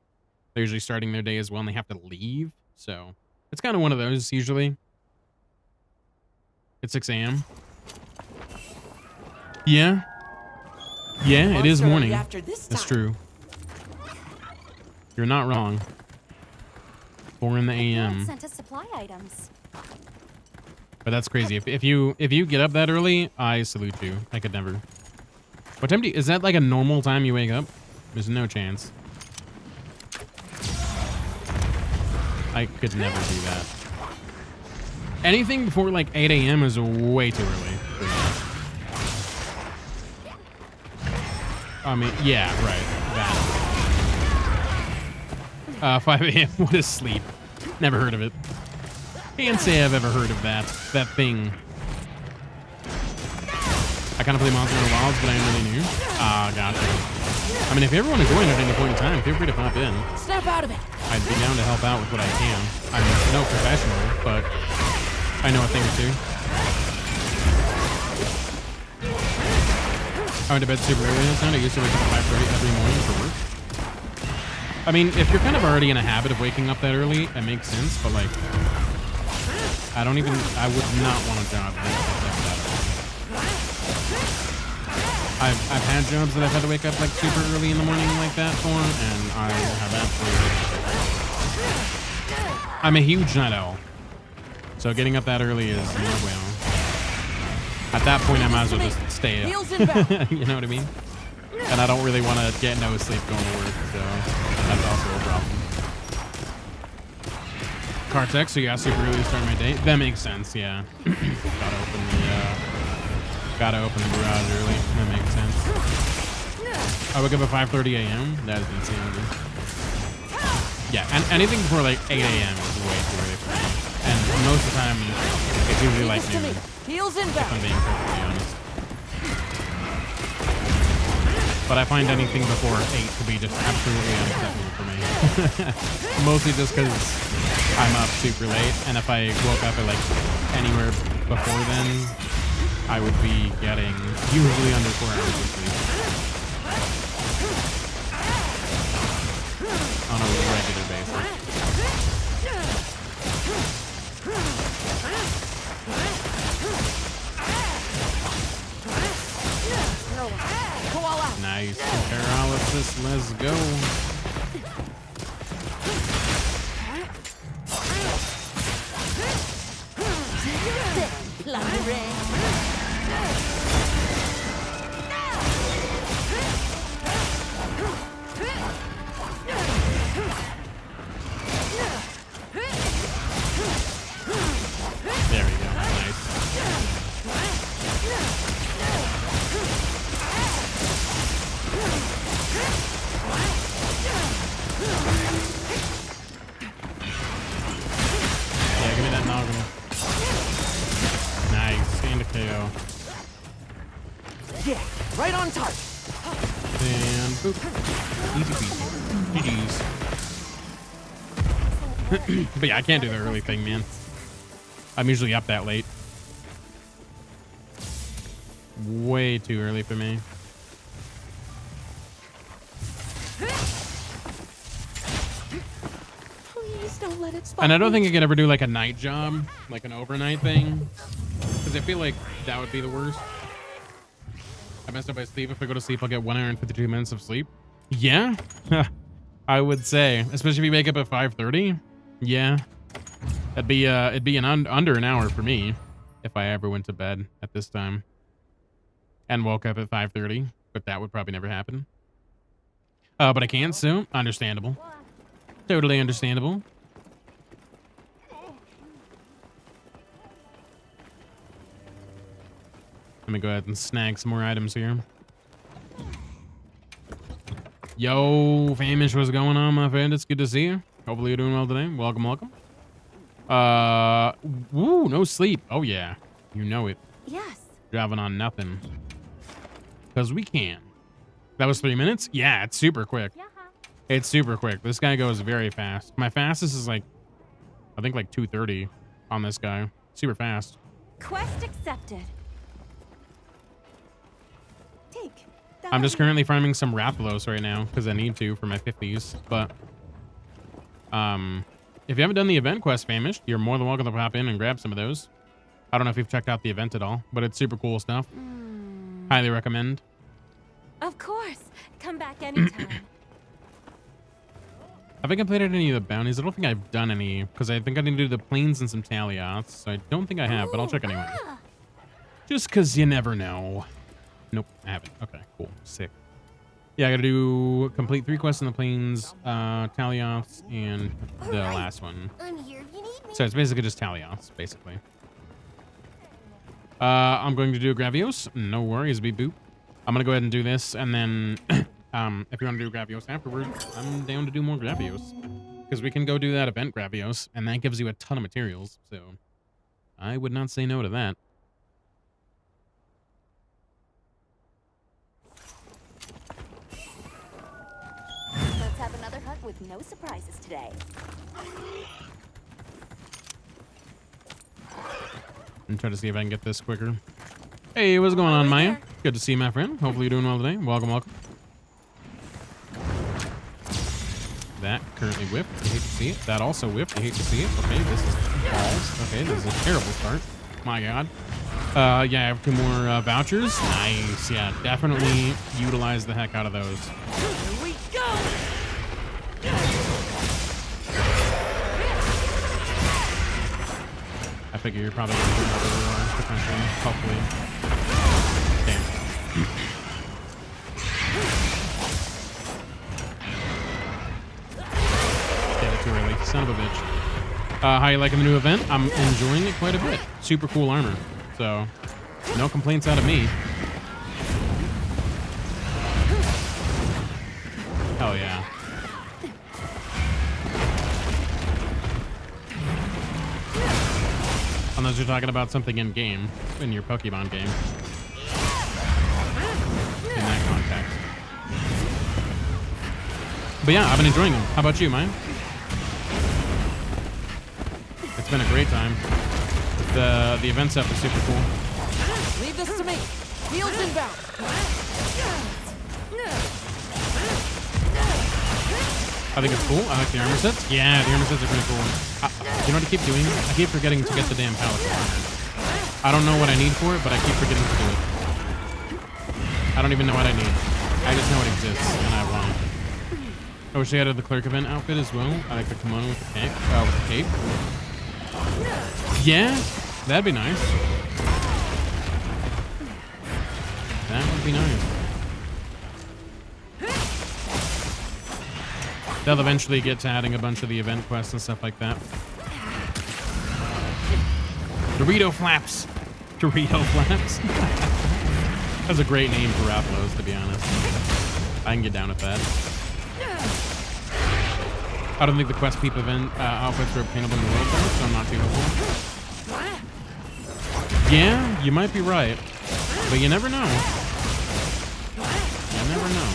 they're usually starting their day as well and they have to leave, so it's kind of one of those usually. It's 6 a.m. Yeah, it is morning. That's true. You're not wrong. 4 in the a.m. Sent us supply items. But that's crazy. If you get up that early, I salute you. I could never. What time is that like a normal time you wake up? There's no chance. I could never do that. Anything before like 8 a.m. is way too early for me. I mean, yeah, right. That. 5 a.m. What is sleep? Never heard of it. Can't say I've ever heard of that thing. I kind of play Monster Hunter Wilds, but I didn't really knew. Gotcha. I mean, if you ever want to join at any point in time, feel free to pop in. Snap out of it. I'd be down to help out with what I can. I'm no professional, but I know a thing or two. I went to bed super early last night. I used to wake up at 5:30 every morning for work. I mean, if you're kind of already in a habit of waking up that early, it makes sense, but like, I would not want a job that I've had jobs that I've had to wake up like super early in the morning like that for, and I have absolutely. I'm a huge night owl, so getting up that early is no bueno. At that point, I might as well just stay up. You know what I mean? And I don't really want to get no sleep going to work, so that's also a problem. Cartex, so yeah, super early to start my day. That makes sense, yeah. Gotta open the garage early. That makes sense. I wake up at 5:30 a.m. That is insanity. Yeah, and anything before like 8 a.m. is way too early for me. And most of the time, it's usually like noon. If I'm being perfectly honest. But I find anything before 8 to be just absolutely unacceptable for me. Mostly just because I'm up super late, and if I woke up at like anywhere before then, I would be getting usually under 4 hours of sleep on a regular basis. Nice paralysis, let's go. There we go, nice. Yeah, give me that noggin. Nice, and a KO. Yeah, right on target. And boop. Easy peasy. GG's. But yeah, I can't do the early thing, man. I'm usually up that late. Way too early for me. Please don't let it spot And I don't me. think I could ever do like a night job, like an overnight thing. Because I feel like that would be the worst. I messed up my sleep. If I go to sleep, I'll get 1 hour and 52 minutes of sleep. Yeah, I would say, especially if you wake up at 5:30. Yeah, it'd be under an hour for me if I ever went to bed at this time and woke up at 5:30. But that would probably never happen. But I can, so understandable. Totally understandable. Let me go ahead and snag some more items here. Yo, Famish, what's going on, my friend? It's good to see you. Hopefully you're doing well today. Welcome, welcome. Woo, no sleep. Oh yeah, you know it. Yes. Driving on nothing. Because we can. That was 3 minutes? Yeah, it's super quick. It's super quick. This guy goes very fast. My fastest is like, I think like 2:30 on this guy. Super fast. Quest accepted. Take. I'm just currently farming some Rathalos right now because I need to for my 50s. But if you haven't done the event quest, Famished, you're more than welcome to pop in and grab some of those. I don't know if you've checked out the event at all, but it's super cool stuff. Highly recommend. Of course. Come back anytime. Have I completed any of the bounties? I don't think I've done any because I think I need to do the planes and some Taliots. So I don't think I have, but I'll check anyway. Just because you never know. Nope, I haven't. Okay, cool. Sick. Yeah, I gotta do complete 3 quests in the plains, Taliots, and the last one. I'm here. You need me. So it's basically just Taliots, basically. I'm going to do Gravios. No worries, beep boop. I'm gonna go ahead and do this, and then if you want to do Gravios afterward, I'm down to do more Gravios. Because we can go do that event Gravios, and that gives you a ton of materials, so I would not say no to that. Let's have another hunt with no surprises today. And try to see if I can get this quicker. Hey, what's going on, Maya? Good to see you, my friend. Hopefully you're doing well today. Welcome, welcome. That currently whipped. You hate to see it. That also whipped. You hate to see it. Okay, this is balls. Okay, this is a terrible start. My God. Yeah, I have 2 more vouchers. Nice. Yeah, definitely utilize the heck out of those. Here we go. I figure you're probably going to do another potentially, hopefully. Damn. Get it too early. Son of a bitch. How you liking the new event? I'm enjoying it quite a bit. Super cool armor. So, no complaints out of me. Hell yeah. Unless you're talking about something in game, in your Pokemon game. In that context. But yeah, I've been enjoying them. How about you, Maya? It's been a great time. The event stuff is super cool. Leave this to me. Wheels inbound. I think it's cool. I like the armor sets. Yeah, the armor sets are pretty cool. You know what I keep doing? I keep forgetting to get the damn palette. I don't know what I need for it, but I keep forgetting to do it. I don't even know what I need. I just know it exists, and I want it. I wish they had the clerk event outfit as well. I like the kimono with the cape. Yeah, that'd be nice. That would be nice. They'll eventually get to adding a bunch of the event quests and stuff like that. Dorito Flaps. Dorito Flaps. That's a great name for Raphalos, to be honest. I can get down with that. I don't think the Quest Peep event outfits are obtainable in the world though, so I'm not too hopeful. Yeah, you might be right. But you never know. You never know.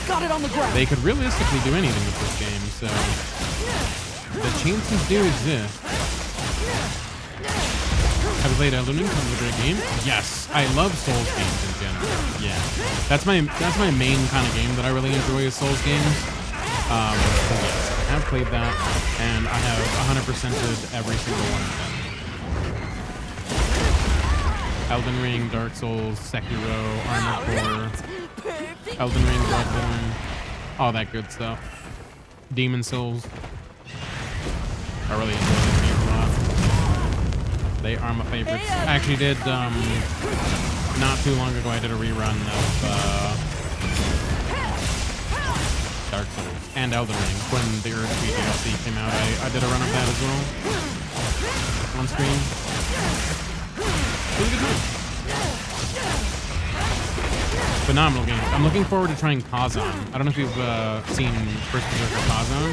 Got it on the ground. They could realistically do anything with this game, so the chances do exist. Have you played Elden Ring? It's a great game. Yes, I love Souls games in general. Yeah, that's my main kind of game that I really enjoy is Souls games. So yes, I have played that, and I have 100%ed every single one of them. Elden Ring, Dark Souls, Sekiro, Armored Core, Elden Ring, Bloodborne, all that good stuff. Demon Souls. I really enjoy these games a lot. They are my favorites. I actually did, not too long ago, I did a rerun of Dark Souls and Elden Ring when the Earthspeed DLC came out. I did a run of that as well on stream. It was a good time. Phenomenal game. I'm looking forward to trying Kazan. I don't know if you've seen First Berserker Kazan.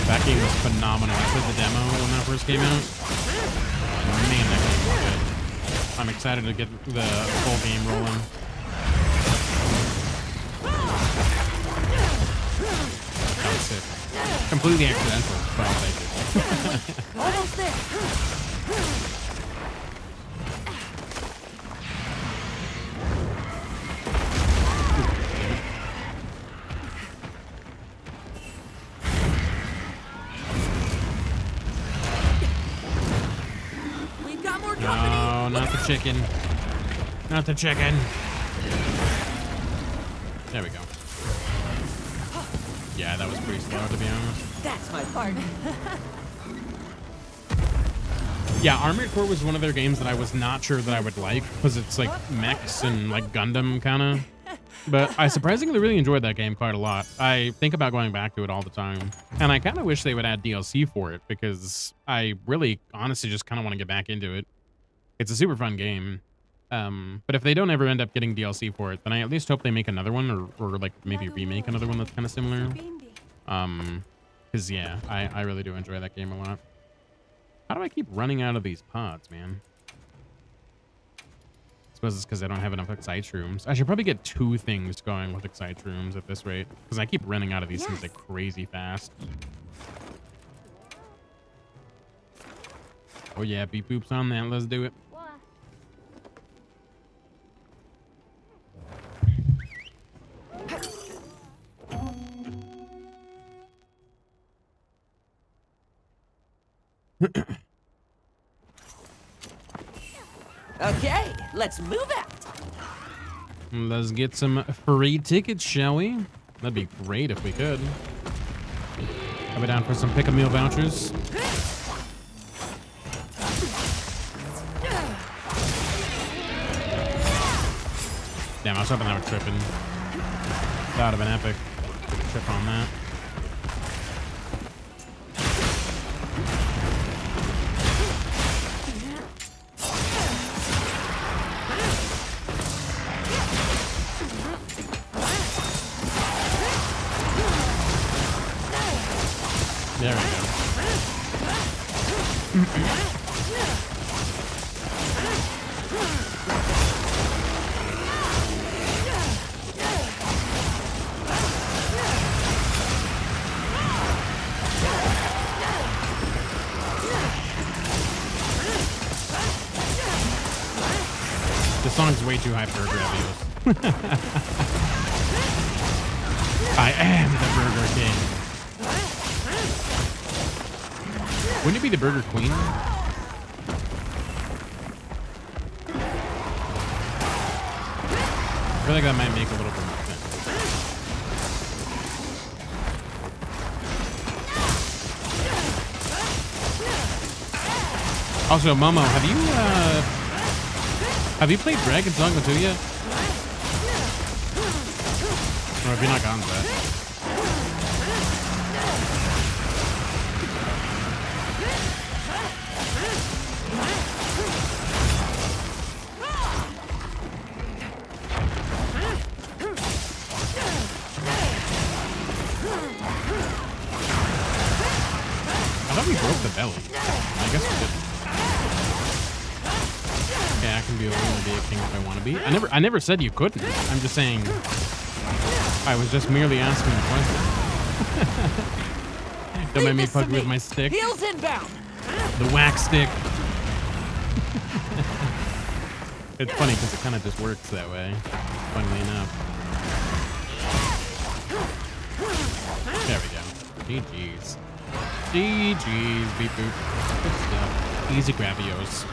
That game was phenomenal. I played the demo when that first came out. Man, that game was good. I'm excited to get the full game rolling. That was sick. Completely accidental, but I'll take it. Almost there. We've got more company. No, not the chicken. Not the chicken. There we go. Yeah, that was pretty slow, to be honest. That's my part. Yeah, Armored Core was one of their games that I was not sure that I would like, because it's like mechs and like Gundam kind of. But I surprisingly really enjoyed that game quite a lot. I think about going back to it all the time. And I kind of wish they would add DLC for it, because I really honestly just kind of want to get back into it. It's a super fun game. But if they don't ever end up getting DLC for it, then I at least hope they make another one, or like maybe remake another one that's kind of similar. Because yeah, I really do enjoy that game a lot. How do I keep running out of these pods, man? I suppose it's because I don't have enough Excite Rooms. I should probably get 2 things going with Excite Rooms at this rate, because I keep running out of these things like crazy fast. Oh yeah, beep boops on that. Let's do it. Okay, let's move out. Let's get some free tickets, shall we? That'd be great if we could. I'll be down for some pick-a-meal vouchers. Damn, I was hoping that would trip in. That would have been epic. Trip on that. There we go. This song's way too high for Gravios. I am the Burger King. Wouldn't it be the Burger Queen? I feel like that might make a little bit more sense. Also, Momo, have you played Dragon's Dogma 2 yet? Or have you not gotten to that? I thought we broke the belly. I guess we didn't. Yeah, I can be a king if I want to be. I never said you couldn't. I'm just saying I was just merely asking the question. Don't make me fuck with my stick. Heels inbound. The wax stick. It's funny because it kind of just works that way. Funnily enough. There we go. GG's. GG's. Beep boop. Good stuff. Easy Gravios.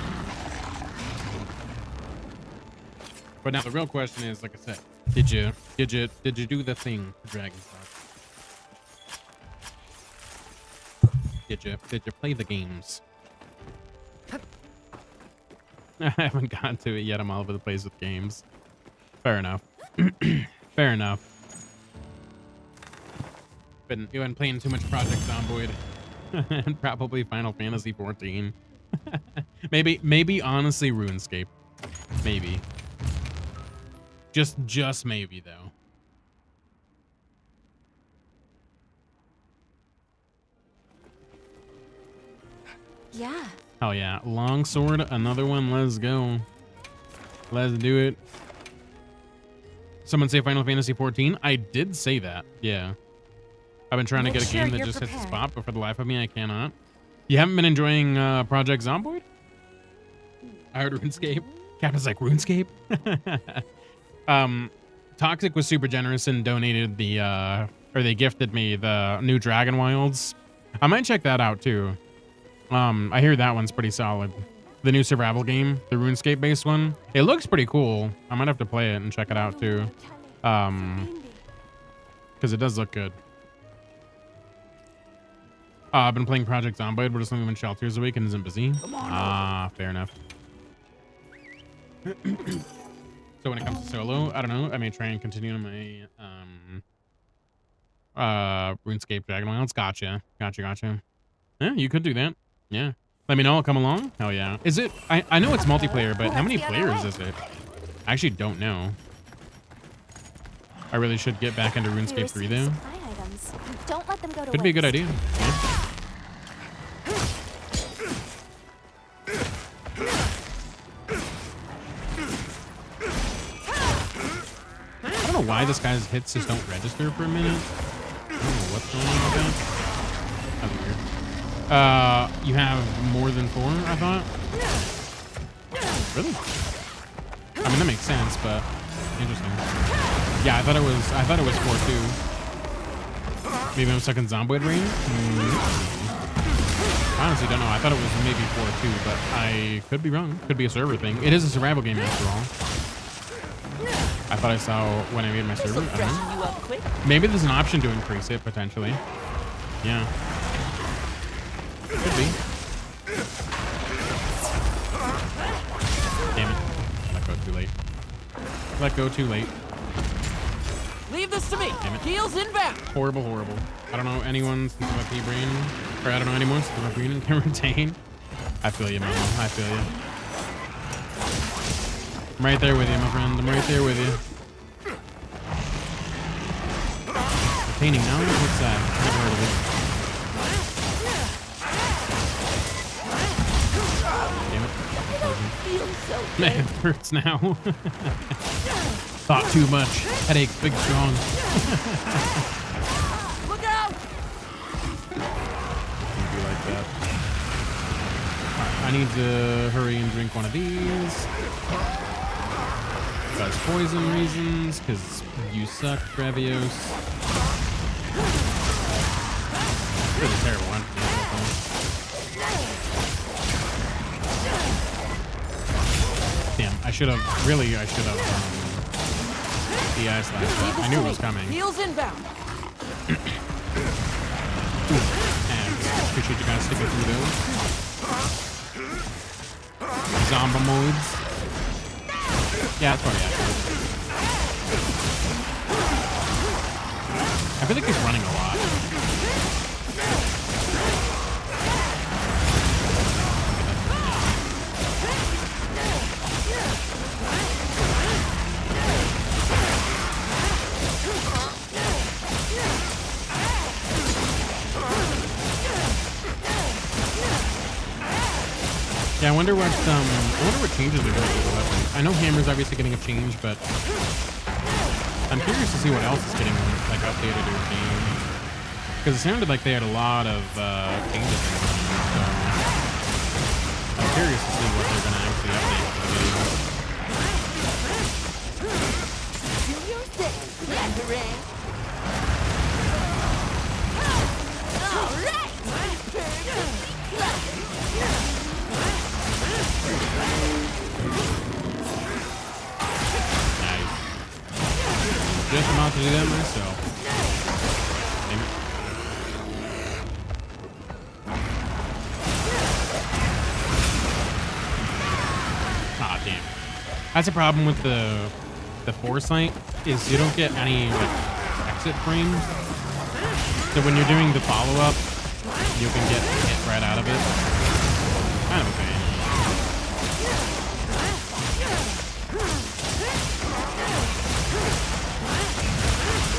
But now the real question is, like I said, did you do the thing for Dragon's Dogma? Did you play the games? I haven't gotten to it yet. I'm all over the place with games. Fair enough. Fair enough. You've been playing too much Project Zomboid. And probably Final Fantasy 14. maybe honestly RuneScape. Maybe. Just maybe though. Yeah. Oh yeah, longsword, another one. Let's go. Let's do it. Someone say Final Fantasy 14. I did say that. Yeah. I've been trying to get a game that just hits the spot, but for the life of me, I cannot. You haven't been enjoying Project Zomboid? I heard RuneScape. Captain's like, RuneScape? Toxic was super generous and donated the, or they gifted me the new Dragon Wilds. I might check that out too. I hear that one's pretty solid. The new survival game, the RuneScape based one. It looks pretty cool. I might have to play it and check it out too. Because it does look good. I've been playing Project Zomboid, but it's only been shelters a week and isn't busy. Ah, fair enough. So when it comes to solo, I don't know. I may try and continue my RuneScape Dragon Wilds. Gotcha. Yeah, you could do that. Yeah. Let me know. I'll come along. Hell yeah. Is it? I know it's multiplayer, but how many players is it? I actually don't know. I really should get back into RuneScape 3 though. Don't let them go to Could be a good idea. Yeah. I don't know why this guy's hits just don't register for a minute. I don't know what's going on with that. That's weird. You have more than 4, I thought. Really? I mean, that makes sense, but interesting. Yeah, I thought it was 4 too. Maybe I'm stuck in Zomboid range. Honestly, don't know. I thought it was maybe 4-2, but I could be wrong. Could be a server thing. It is a survival game after all. I thought I saw when I made my server. I don't Freshen know. you up quick. Maybe there's an option to increase it potentially. Yeah. Could be. Damn it. Let go too late. Let go too late. Leave this to me. Damn it. Heels inbound. Horrible, horrible. I don't know anyone since my pea brain, or I don't know anyone since my brain can retain. I feel you, Mama. I feel you. I'm right there with you, my friend. I'm right there with you. Retaining now? What's that? Never heard of it. Damn it. Feels so Man, it hurts now. Thought too much. Headache, big strong. Look out! Can't be like that. Alright, I need to hurry and drink one of these. Because poison reasons, because you suck, Travios. Really terrible one. Damn, I should have DI slash that. I knew it was coming. Heels inbound. And appreciate you guys sticking through those. Zombie modes. Yeah, that's probably accurate. I feel like he's running a lot. Yeah, I wonder what changes they're going to do to the weapon. I know hammer's obviously getting a change, but I'm curious to see what else is getting like updated or changed. Because it sounded like they had a lot of changes in them, so I'm curious to see what they're going to actually update for the game. Do your thing, Mandarin. All right. Nice. Just about to do that myself. Damn it. Ah, damn. That's a problem with the foresight, is you don't get any like exit frames. So when you're doing the follow-up, you can get hit right out of it. Kind of a pain.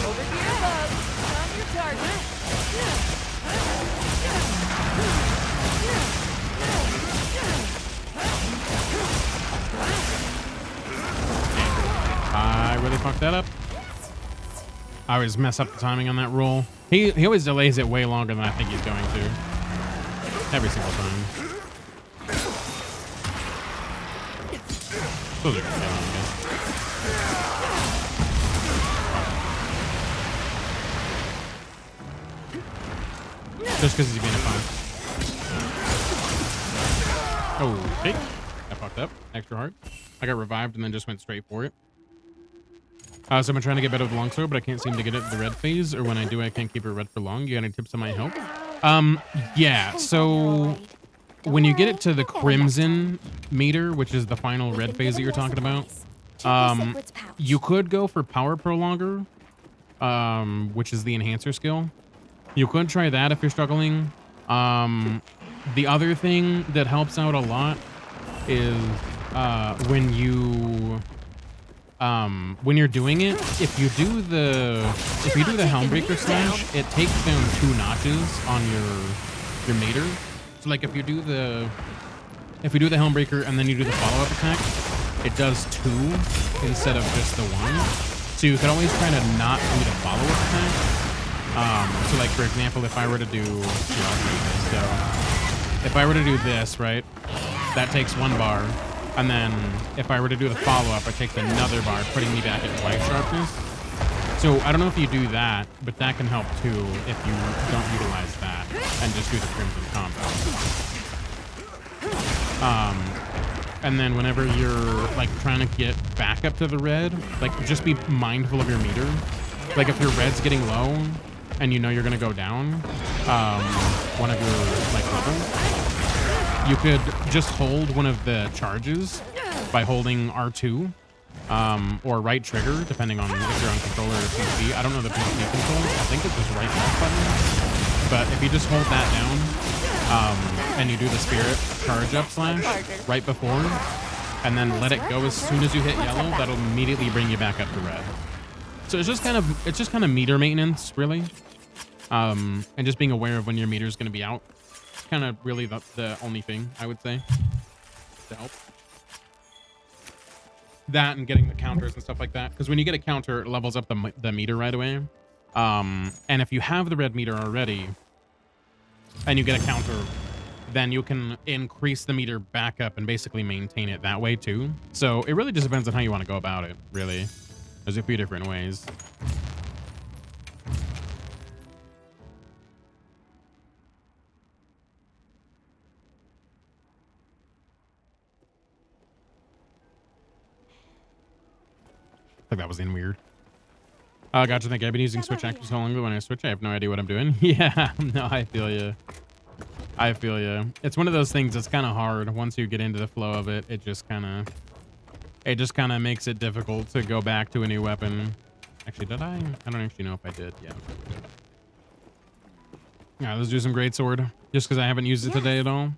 Over here, bub. On your target. I really fucked that up. I always mess up the timing on that roll. He always delays it way longer than I think he's going to. Every single time. Those are good, I guess. Just because he's being a fun. Okay. I fucked up. Extra hard. I got revived and then just went straight for it. So I've been trying to get better with the longsword, but I can't seem to get it the red phase, or when I do, I can't keep it red for long. You got any tips on my help? Yeah, so when you get it to the crimson meter, which is the final red phase that you're talking about, you could go for power prolonger, which is the enhancer skill. You could try that if you're struggling. The other thing that helps out a lot is when you're doing it, if you do the Helmbreaker slash, it takes down 2 notches on your meter. So like if you do the Helmbreaker and then you do the follow-up attack, it does 2 instead of just the 1. So you could always try to not do the follow-up attack. So like for example, if I were to do, so if I were to do this, right, that takes 1 bar. And then if I were to do the follow-up, it takes another bar, putting me back at white sharpness. So I don't know if you do that, but that can help too if you don't utilize that and just do the Crimson combo. And then whenever you're like trying to get back up to the red, like just be mindful of your meter. Like if your red's getting low and you know you're gonna go down, one of your like levels, you could just hold one of the charges by holding R2 or right trigger, depending on if you're on controller or PC. I don't know the PC controls. I think it's just right left button. But if you just hold that down and you do the spirit charge up slash right before, and then let it go as soon as you hit yellow, that'll immediately bring you back up to red. So it's just kind of meter maintenance, really, and just being aware of when your meter is going to be out. It's kind of really the only thing I would say to help. That and getting the counters and stuff like that, because when you get a counter, it levels up the meter right away. And if you have the red meter already and you get a counter, then you can increase the meter back up and basically maintain it that way too. So it really just depends on how you want to go about it, really. There's a few different ways. I think that was in weird. Gotcha. Thank you. I've been using Switch Active so long that when I switch, I have no idea what I'm doing. Yeah, no, I feel you. I feel you. It's one of those things that's kind of hard. Once you get into the flow of it, it just kind of makes it difficult to go back to a new weapon. Actually, did I? I don't actually know if I did. Yeah. Yeah, let's do some greatsword. Just because I haven't used it today at all.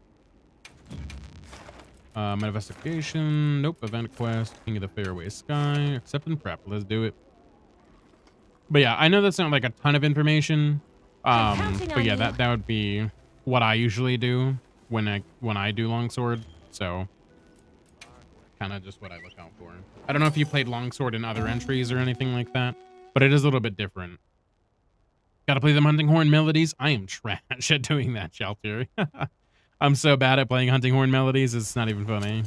Investigation. Nope. Event quest. King of the Fairway Sky. Accept and prep. Let's do it. But yeah, I know that's not like a ton of information. But yeah, that would be what I usually do when I do longsword. So kind of just what I look out for. I don't know if you played longsword in other entries or anything like that, but it is a little bit different. Gotta play them hunting horn melodies. I am trash at doing that, Shelter. I'm so bad at playing hunting horn melodies, it's not even funny.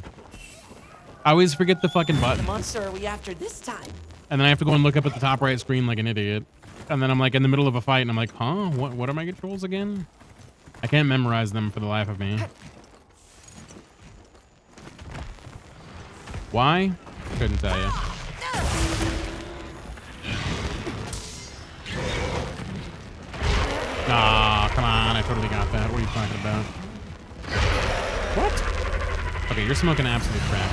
I always forget the fucking button. What monster are we after this time? And then I have to go and look up at the top right screen like an idiot. And then I'm like in the middle of a fight and I'm like, huh? What are my controls again? I can't memorize them for the life of me. Why? Couldn't tell you. Ah, come on. I totally got that. What are you talking about? What? Okay, you're smoking absolute crap.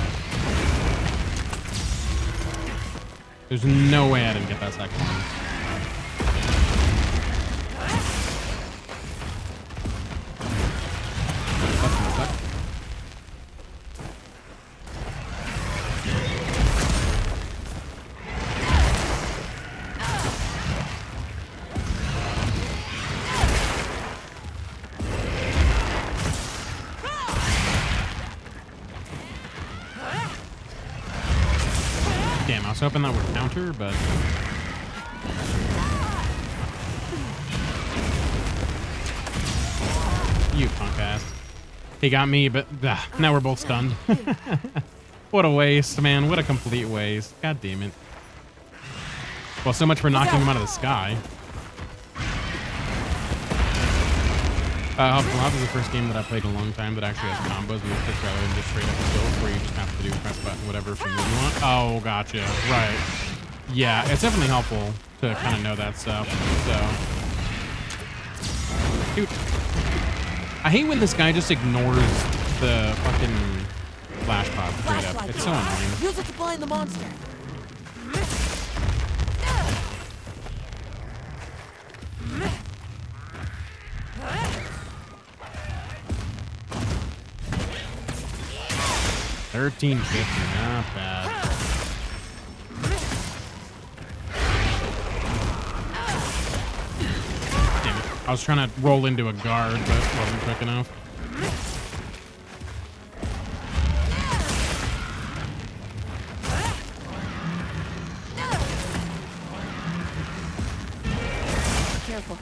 There's no way I didn't get that second one. That's gonna suck. Damn, I was hoping that would counter, but... You punk ass. He got me, but now we're both stunned. What a waste, man. What a complete waste. God damn it. Well, so much for knocking him out of the sky. Blob is the first game that I played in a long time that actually has combos with it rather than just straight up kills where you just have to do press button whatever for move you want. Oh, gotcha. Right. Yeah, it's definitely helpful to kind of know that stuff. So, dude, I hate when this guy just ignores the fucking flash pop straight up. It's so annoying. Use it to blind the monster. 1350, not bad. Damn it. I was trying to roll into a guard, but wasn't quick enough. Careful.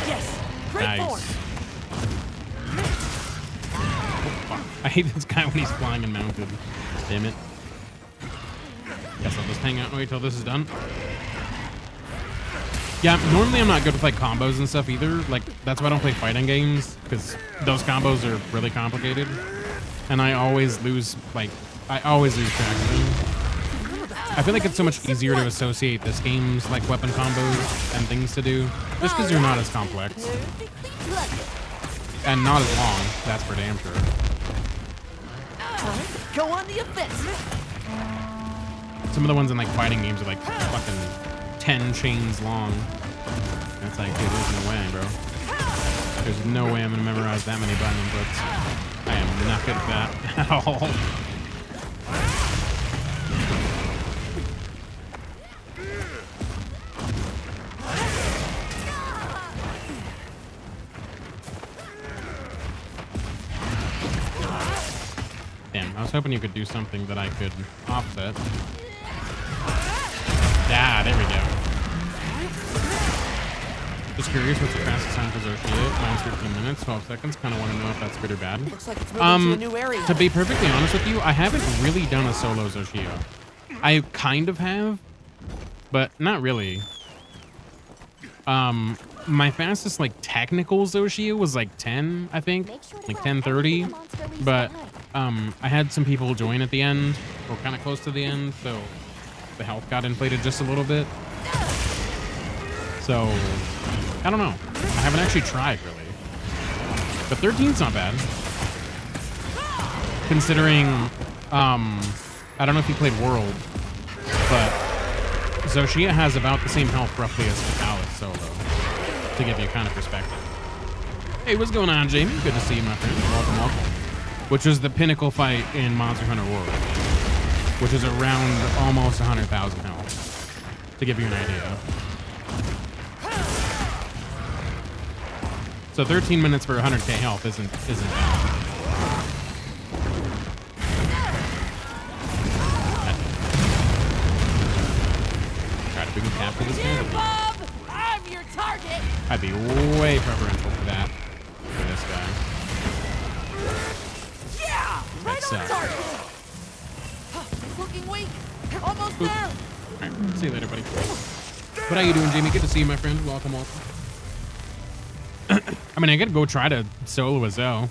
Yes. Great form. Nice. I hate this guy when he's flying and mounted. Damn it. Guess I'll just hang out and wait till this is done. Yeah, normally I'm not good with like combos and stuff either. Like that's why I don't play fighting games, because those combos are really complicated, and I always lose track of them. I feel like it's so much easier to associate this game's like weapon combos and things to do, just because they're not as complex and not as long. That's for damn sure. Go on the offensive. Some of the ones in like fighting games are like fucking 10 chains long. That's like, dude, there's no way, bro. There's no way I'm gonna memorize that many button inputs. I am not good at that at all. Damn, I was hoping you could do something that I could offset. Ah, there we go. Just curious, what's the fastest time for Zoshia? Mine's 13 minutes, 12 seconds. Kind of want to know if that's good or bad. Looks like it's moving to a new area. To be perfectly honest with you, I haven't really done a solo Zoshia. I kind of have, but not really. My fastest like technical Zoshia was like 10, I think, like 10:30. But I had some people join at the end, or kind of close to the end, so the health got inflated just a little bit. So I don't know. I haven't actually tried really, but 13's not bad. Considering, I don't know if you played World, but Zoshia has about the same health roughly as Alice solo, to give you kind of perspective. Hey, what's going on, Jamie? Good to see you, my friend. Welcome, welcome. Which was the pinnacle fight in Monster Hunter World, which is around almost 100,000 health, to give you an idea. So 13 minutes for 100k health isn't bad. Try to bring capture this guy. Bob, I'm your target. I'd be way preferential for that, for this guy. Yeah, right on Sucks. target. Looking weak. Almost there. All right, see you later, buddy. What are you doing, Jamie? Good to see you, my friend. Welcome, welcome. I mean, I could go try to solo a Zoe,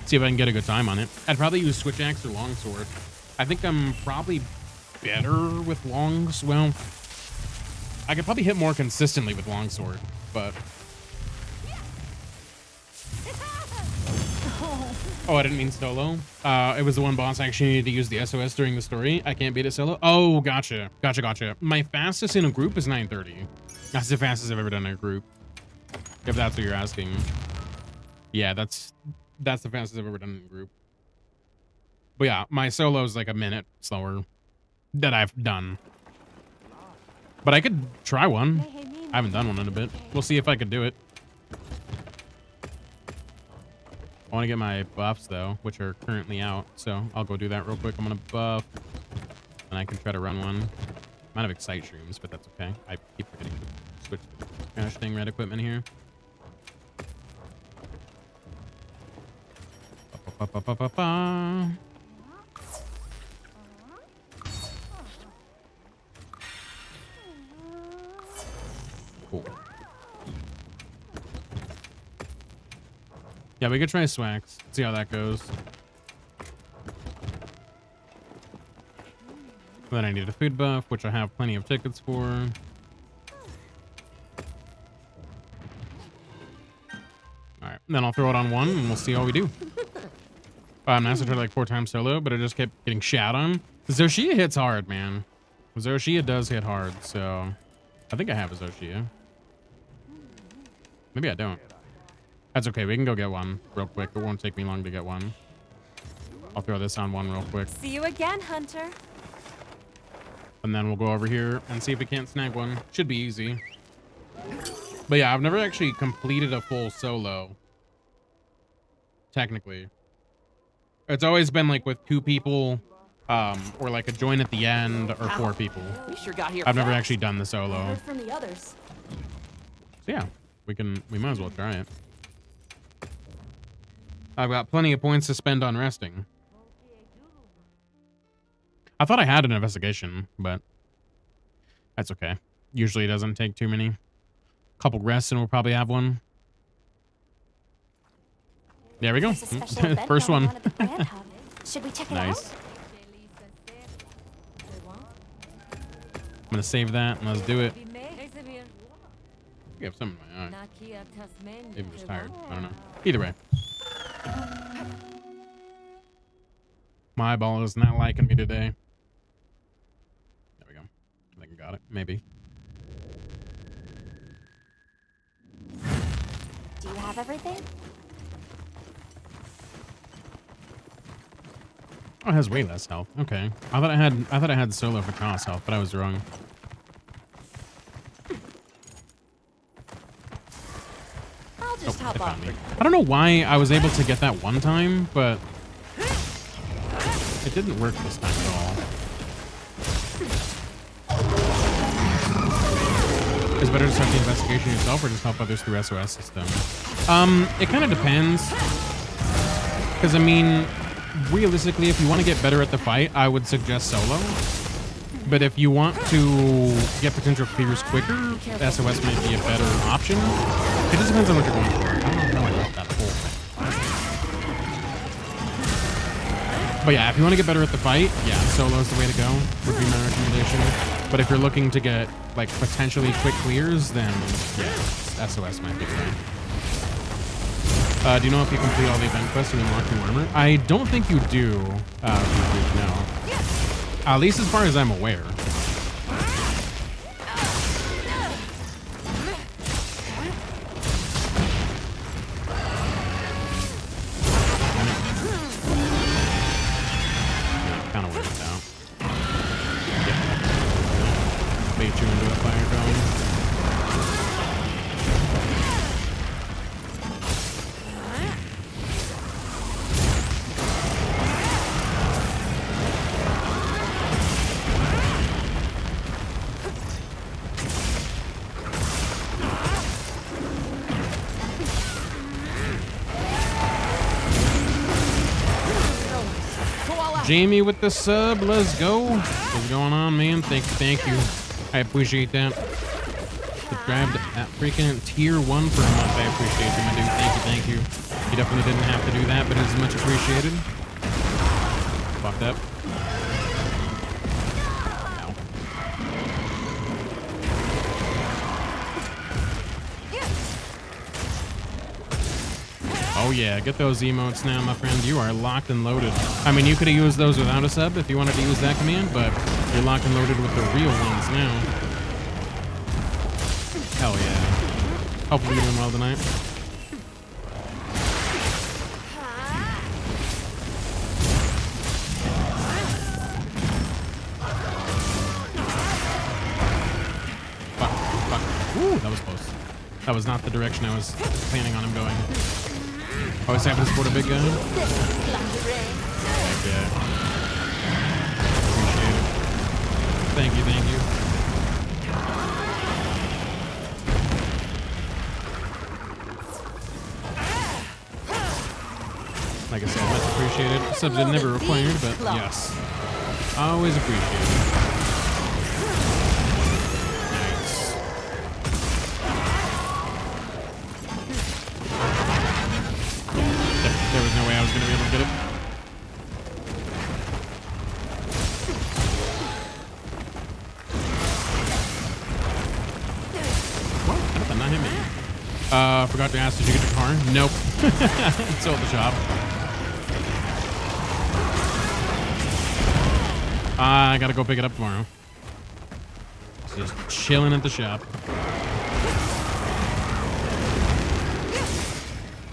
see if I can get a good time on it. I'd probably use Switch Axe or Longsword. I think I'm probably better with Longs. Well, I could probably hit more consistently with Longsword, but... Oh, I didn't mean solo. It was the one boss I actually needed to use the SOS during the story. I can't beat it solo. Oh, gotcha. Gotcha. My fastest in a group is 9:30. That's the fastest I've ever done in a group. If that's what you're asking. Yeah, that's the fastest I've ever done in a group. But yeah, my solo is like a minute slower that I've done. But I could try one. I haven't done one in a bit. We'll see if I could do it. I want to get my buffs though, which are currently out. So I'll go do that real quick. I'm gonna buff, and I can try to run one. Might have excite shrooms, but that's okay. I keep forgetting to switch to crash thing red equipment here. Cool. Yeah, we could try Swax. See how that goes. Then I need a food buff, which I have plenty of tickets for. Alright, then I'll throw it on one and we'll see how we do. Master tried like 4 times solo, but I just kept getting shat on. Zoshia hits hard, man. Zoshia does hit hard, so I think I have a Zoshia. Maybe I don't. That's okay, we can go get one real quick. It won't take me long to get one. I'll throw this on one real quick. See you again, Hunter. And then we'll go over here and see if we can't snag one. Should be easy. But yeah, I've never actually completed a full solo. Technically. It's always been like with 2 people, or like a join at the end, or 4 people. We sure got here I've never fast. actually done the solo. Heard from the others. So yeah, we might as well try it. I've got plenty of points to spend on resting. I thought I had an investigation, but that's okay. Usually it doesn't take too many. Couple rests and we'll probably have one. There we go. There's a special event First going one. on at the brand hub. Should we check it Nice. out? I'm gonna save that and let's do it. I have something in my eye. Maybe I'm just tired. I don't know. Either way. My eyeball is not liking me today. There we go. I think I got it. Maybe. Do you have everything? Oh, it has way less health. Okay. I thought I had solo for cost health, but I was wrong. I'll just It hop found on. me. I don't know why I was able to get that one time, but it didn't work this time at all. Is it better to start the investigation yourself or just help others through SOS system? It kind of depends. Because, I mean, realistically, if you want to get better at the fight, I would suggest solo. But if you want to get potential clears quicker, SOS might be a better option. It just depends on what you're going for. I don't know how I got that whole thing. But yeah, if you want to get better at the fight, yeah, solo is the way to go, would be my recommendation. But if you're looking to get, like, potentially quick clears, then, yeah, SOS might be the way. Do you know if you complete all the event quests and unlock new armor? I don't think you do, no. At least as far as I'm aware. Kind of worked out. Yeah. Bait you into a fire drone. Jamie with the sub, let's go. What's going on, man? Thank you. I appreciate that. Subscribed at freaking tier 1 for a month. I appreciate you, my dude. Thank you. You definitely didn't have to do that, but it's much appreciated. Fucked up. Ow. Oh yeah, get those emotes now, my friend. You are locked and loaded. I mean, you could have used those without a sub if you wanted to use that command, but you're locked and loaded with the real ones now. Hell yeah. Hopefully you're doing well tonight. Fuck. Ooh, that was close. That was not the direction I was planning on him going. Always happy to support a big guy. Heck yeah. Appreciate it. Thank you. Like I said, much appreciated. Subs are never required, but yes. Always appreciated. Nice. There was no way I was going to be able to get it. What? How did that not hit me? Forgot to ask, did you get your car? Nope. It's still at the shop. I gotta go pick it up tomorrow. Just chilling at the shop.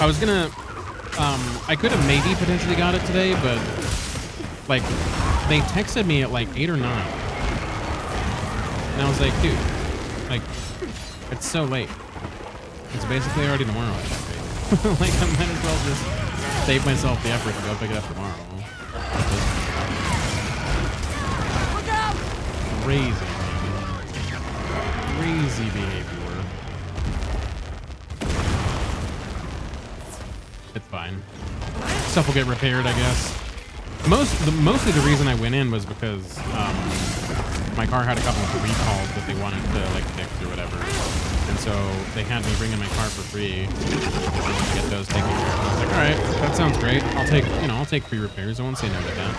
I was gonna... I could have maybe potentially got it today, but... Like, they texted me at like 8 or 9. And I was like, dude, like, it's so late. It's basically already tomorrow at that rate. Like, I might as well just save myself the effort to go pick it up tomorrow. Crazy, baby. Crazy behavior. It's fine. stuff will get repaired, I guess. Mostly the reason I went in was because my car had a couple of recalls that they wanted to like fix or whatever, and so they had me bring in my car for free to get those taken care of. I was like, all right, that sounds great. I'll take free repairs. I won't say no to that.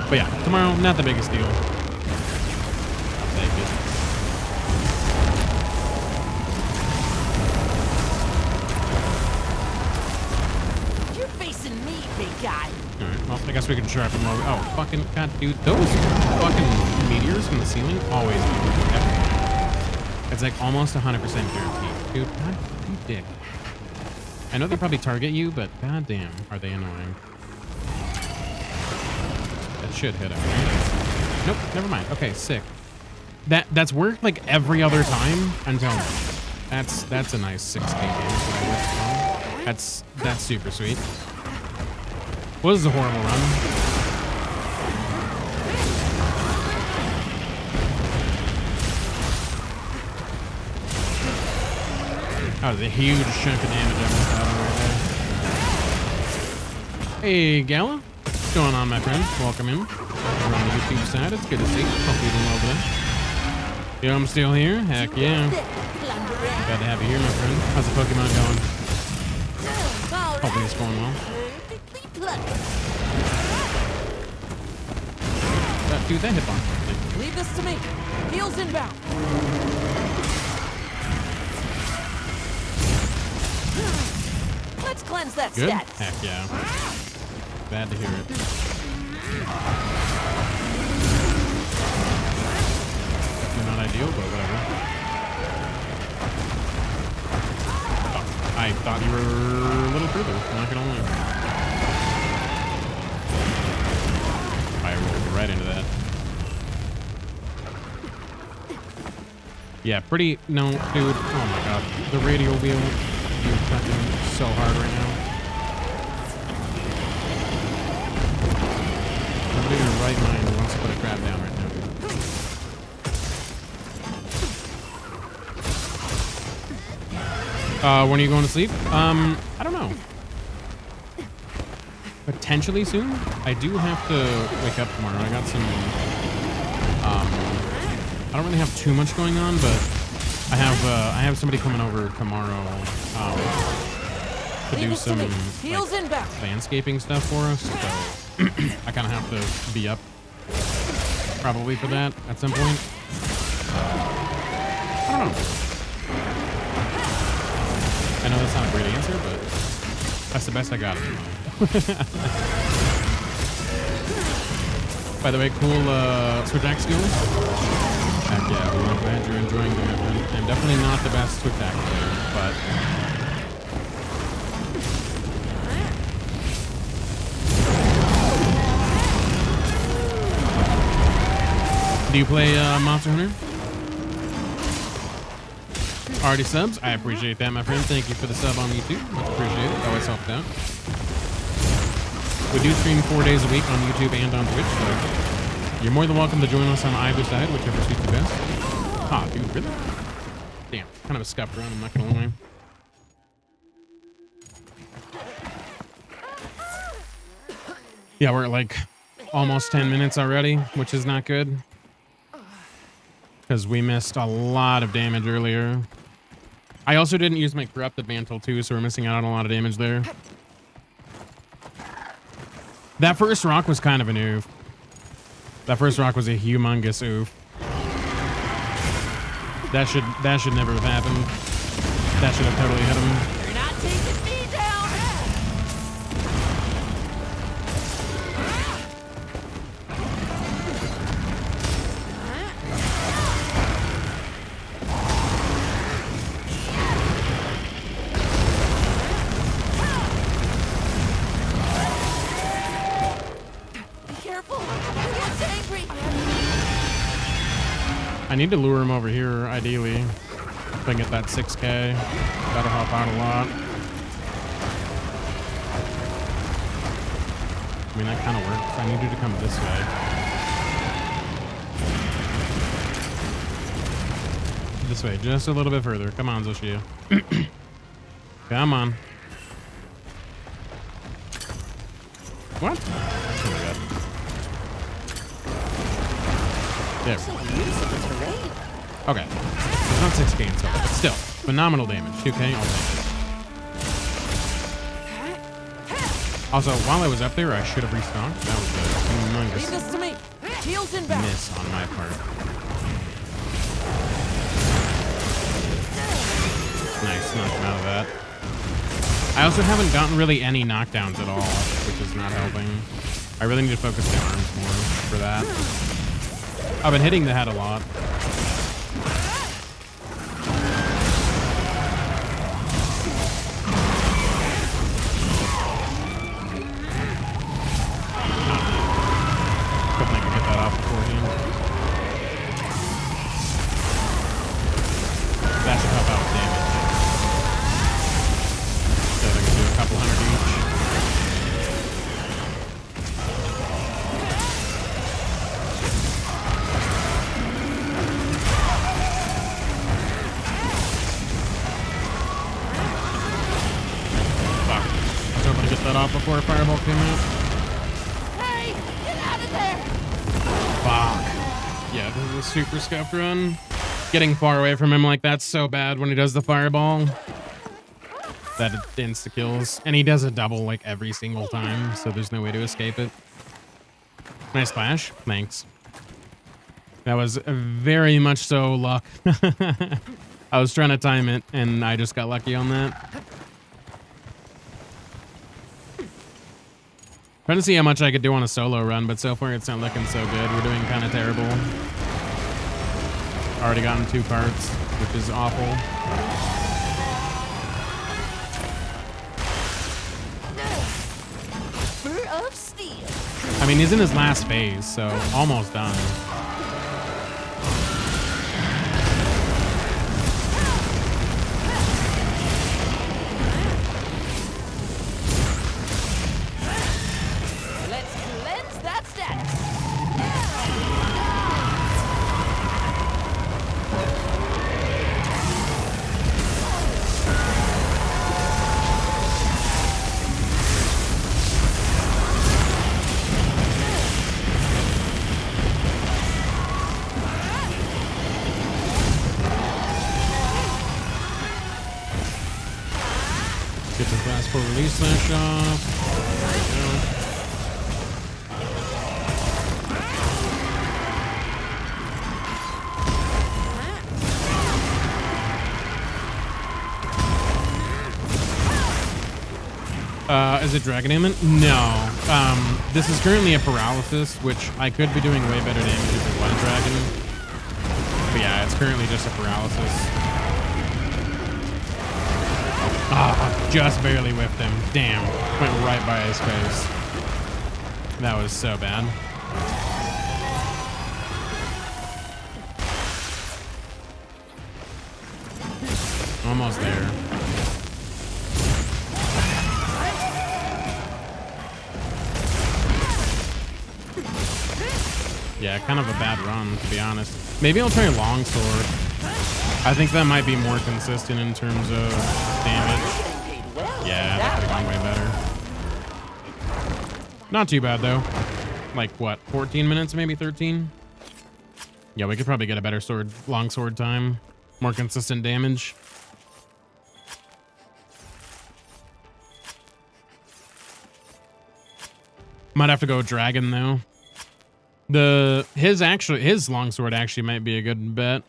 But yeah, tomorrow, not the biggest deal. I'll take it. You're facing me, big guy. Alright, well, I guess we can sharpen more. Oh, fucking god, dude. Those fucking meteors from the ceiling always do every time. It's like almost 100% guaranteed. Dude, god, you dick. I know they probably target you, but goddamn, are they annoying. That should hit him, right? Nope, never mind. Okay, sick. That's worked like every other time until now. That's a nice 16 games that I worked on. That's super sweet. Was a horrible run. That was a huge chunk of damage I missed out on right there. Hey, Gala. What's going on, my friend? Welcome in. We're on the YouTube side. It's good to see you. Hope you're doing well today. Yeah, I'm still here. Heck yeah. Glad to have you here, my friend. How's the Pokemon going? Hopefully it's going well. Dude, that hit bomb. Leave this to me. Heels inbound. Let's cleanse that Good? stats. Heck yeah. Glad to hear it. Definitely not ideal, but whatever. Oh, I thought you were a little further. I'm not gonna lie. I rolled right into that. Yeah, pretty. No, dude. Oh my god. The radial wheel. You're fucking so hard right now. Nobody in their right mind wants to put a crab down right now. When are you going to sleep? I don't know. Potentially soon. I do have to wake up tomorrow. I got some. I don't really have too much going on, but I have somebody coming over tomorrow to do some like, landscaping stuff for us. So I kind of have to be up probably for that at some point. I don't know. I know that's not a great answer, but that's the best I got at the moment. By the way, cool switch axe skills. Heck yeah, well, I'm glad you're enjoying them. I'm definitely not the best switch axe player, but do you play Monster Hunter? Already subs? I appreciate that, my friend. Thank you for the sub on YouTube. Much appreciated. Always helped out. We do stream 4 days a week on YouTube and on Twitch, so you're more than welcome to join us on either side, whichever suits you best. Ah, dude, really? Damn, kind of a scuffed run, I'm not gonna lie. Yeah, we're at like almost 10 minutes already, which is not good. Because we missed a lot of damage earlier. I also didn't use my corrupted mantle too, so we're missing out on a lot of damage there. That first rock was kind of an oof. That first rock was a humongous oof. That should never have happened. That should have totally hit him. You're not taking me down. I need to lure him over here, ideally. If I can get that 6K, that'll help out a lot. I mean, that kind of works. I need you to come this way. this way. Just a little bit further. Come on, Zoshia. Come on. What? Oh my god. There. Okay. It's not 6 games, but still. Phenomenal damage. 2K, I'll take it. Also, while I was up there, I should have restocked. That was a Leave humongous this to me. Heels inbound. miss on my part. Nice, knocked him out of that. I also haven't gotten really any knockdowns at all, which is not helping. I really need to focus the arms more for that. I've been hitting the head a lot. Hoping I can get that off beforehand. That should help out with damage. So I can do a couple hundred each. Fuck. I was hoping to get that off before a fireball came out. Hey, get out of there. Fuck. Yeah, this is a super scuffed run. Getting far away from him like that's so bad when he does the fireball. That insta kills. And he does a double like every single time, so there's no way to escape it. Nice flash. Thanks. That was very much so luck. I was trying to time it, and I just got lucky on that. Trying to see how much I could do on a solo run, but so far it's not looking so good. We're doing kind of terrible. Already gotten 2 cards, which is awful. Spur of steel. I mean, he's in his last phase, so almost done. Let's cleanse that status. Get the fast forward release slash off. There we go. Is it Dragon Aimant? No. This is currently a paralysis, which I could be doing way better damage if it was Dragon. But yeah, it's currently just a paralysis. Ah, just barely whiffed him. Damn. Went right by his face. That was so bad. Almost there. Yeah, kind of a bad run, to be honest. Maybe I'll try Longsword. I think that might be more consistent in terms of damage. Yeah, that could have gone way better. Not too bad, though. Like, what, 14 minutes, maybe 13? Yeah, we could probably get a better longsword time. More consistent damage. Might have to go dragon, though. His longsword actually might be a good bet,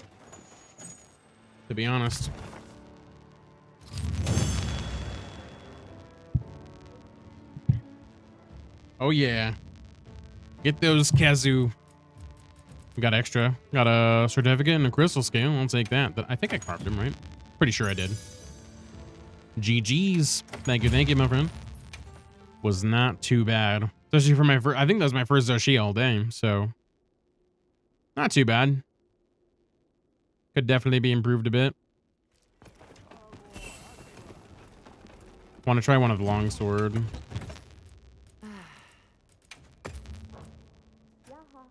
to be honest. Oh yeah, get those kazoo. We got extra. Got a certificate and a crystal scale. I'll take that. I think I carved him, right? Pretty sure I did. GG's. Thank you, my friend. Was not too bad. Especially for my first, I think that was my first Zoshi all day, so not too bad. Could definitely be improved a bit. Want to try one of the longsword.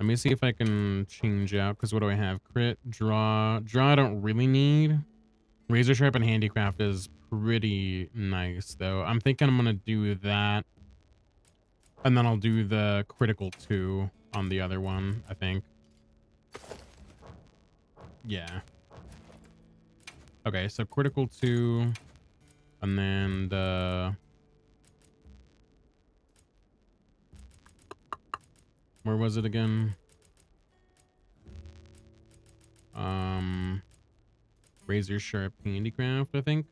Let me see if I can change out, because what do I have? Crit, draw. Draw I don't really need. Razor Sharp and Handicraft is pretty nice, though. I'm thinking I'm going to do that. And then I'll do the critical 2 on the other one, I think. Yeah. Okay, so critical 2. And then the... Where was it again? Razor Sharp Handicraft, I think.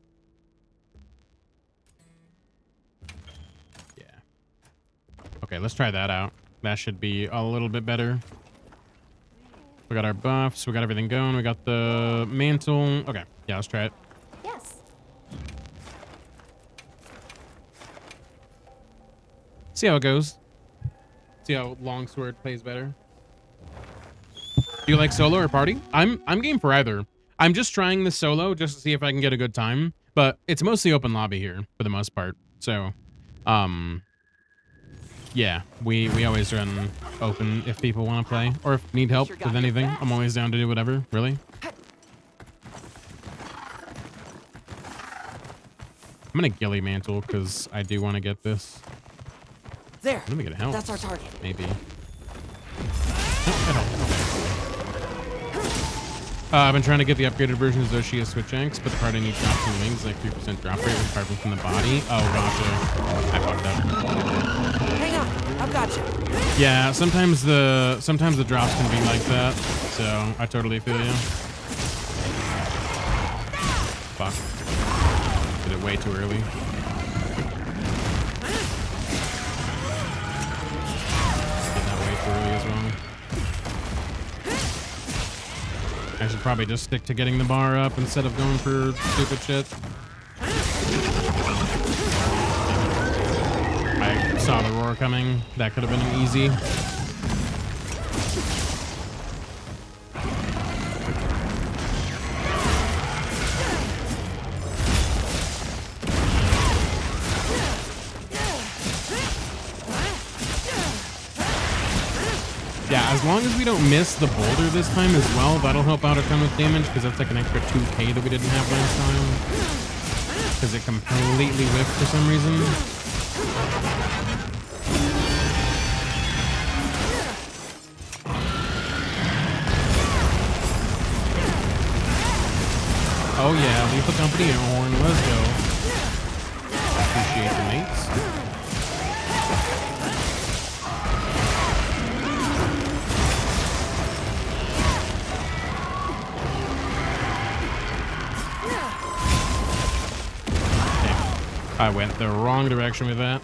Yeah. Okay, let's try that out. That should be a little bit better. We got our buffs. We got everything going. We got the mantle. Okay, yeah, let's try it. Yes. See how it goes. See how longsword plays better. Do you like solo or party? I'm game for either. I'm just trying the solo just to see if I can get a good time, but it's mostly open lobby here for the most part. So, yeah, we always run open if people want to play or if need help with anything. I'm always down to do whatever, really. I'm gonna ghillie mantle because I do want to get this. There. Let me get a help. That's our target. Maybe. I've been trying to get the upgraded version of Zoshia Switch Axe, but the part I need drops from wings, like 3% drop rate with carbon from the body. Oh, gotcha. I fucked up. Hang on. I've got you. Yeah, sometimes the drops can be like that, so I totally feel you. Fuck. Did it way too early. Did that way too early as well. I should probably just stick to getting the bar up instead of going for stupid shit. I saw the roar coming. That could have been easy. Yeah, as long as we don't miss the boulder this time as well, that'll help out a ton with damage, because that's like an extra 2k that we didn't have last time. Because it completely whiffed for some reason. Oh yeah, Lethal Company and Horn, let's go. Appreciate the mates. I went the wrong direction with that.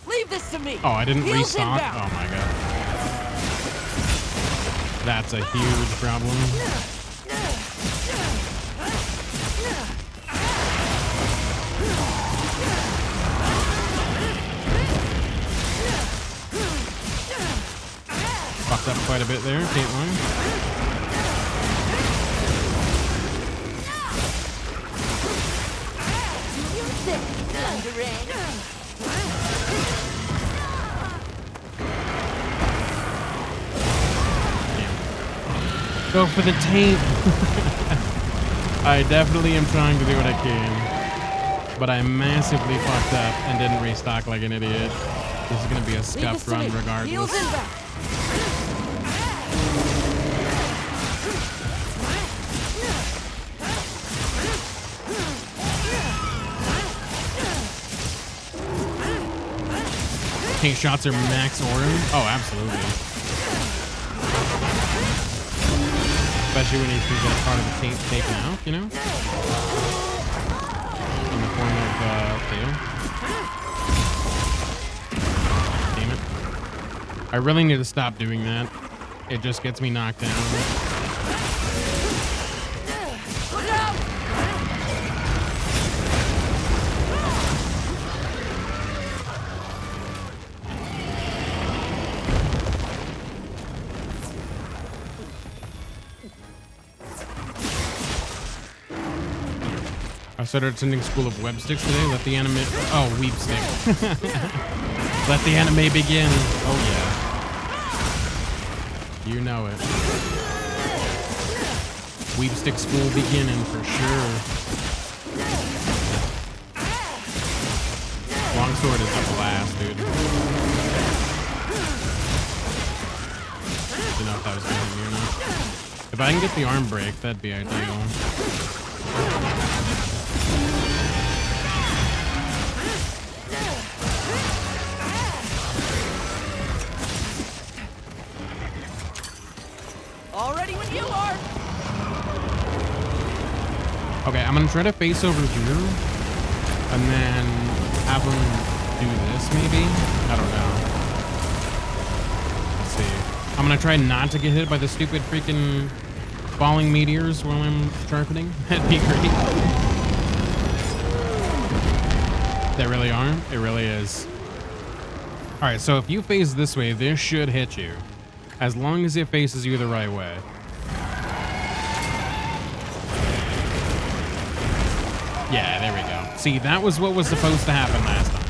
Leave this to me. Oh, I didn't Heels restock? inbound. Oh my god. That's a huge problem. Fucked up quite a bit there, can't lie. Go for the taint. I definitely am trying to do what I can, but I massively fucked up and didn't restock like an idiot. This is gonna be a scuffed run regardless. Heels inbound. Taint shots are max aura. Oh, absolutely. Especially when you can get a part of the taint taken out, you know? In the form of tail. Damn it. I really need to stop doing that. It just gets me knocked down. I started attending School of Web Sticks today. Let the anime... Oh, Weeb Stick. Let the anime begin. Oh, yeah. You know it. Weeb Stick school beginning for sure. Longsword is a blast, dude. Didn't know if that was gonna hit me or not. If I can get the arm break, that'd be ideal. Already when you are. Okay, I'm gonna try to face over here and then have him do this maybe? I don't know. Let's see. I'm gonna try not to get hit by the stupid freaking falling meteors while I'm sharpening. That'd be great. They really are? It really is. Alright, so if you face this way, this should hit you. As long as it faces you the right way. Yeah, there we go. See, that was what was supposed to happen last time.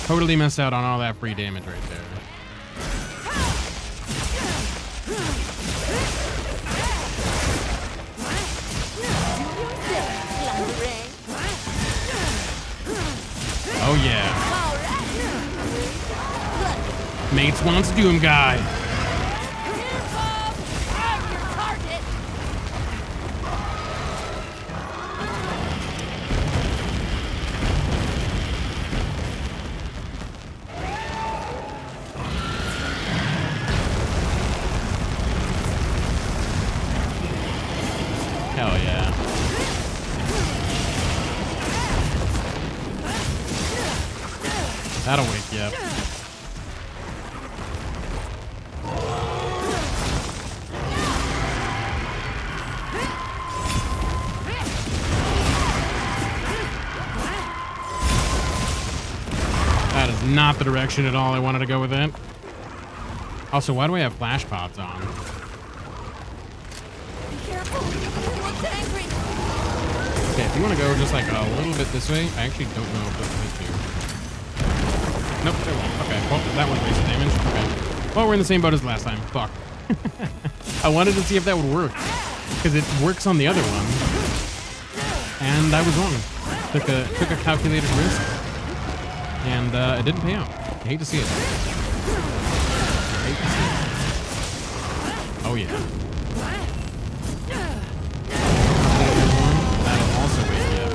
Totally missed out on all that free damage right there. Oh yeah. Mates wants Doom Guy. Hell yeah. That'll wake you up. That is not the direction at all I wanted to go with it. Also, why do I have flash pods on? Okay, if you want to go just like a little bit this way, I actually don't know if this will hit you. Nope, it won't. Okay, well, that one's wasted damage. Okay. Well, we're in the same boat as last time. Fuck. I wanted to see if that would work, because it works on the other one. And I was wrong. Took a calculated risk, and it didn't pay out. I hate to see it. Hate to see it. Oh, yeah. That'll also wake you up.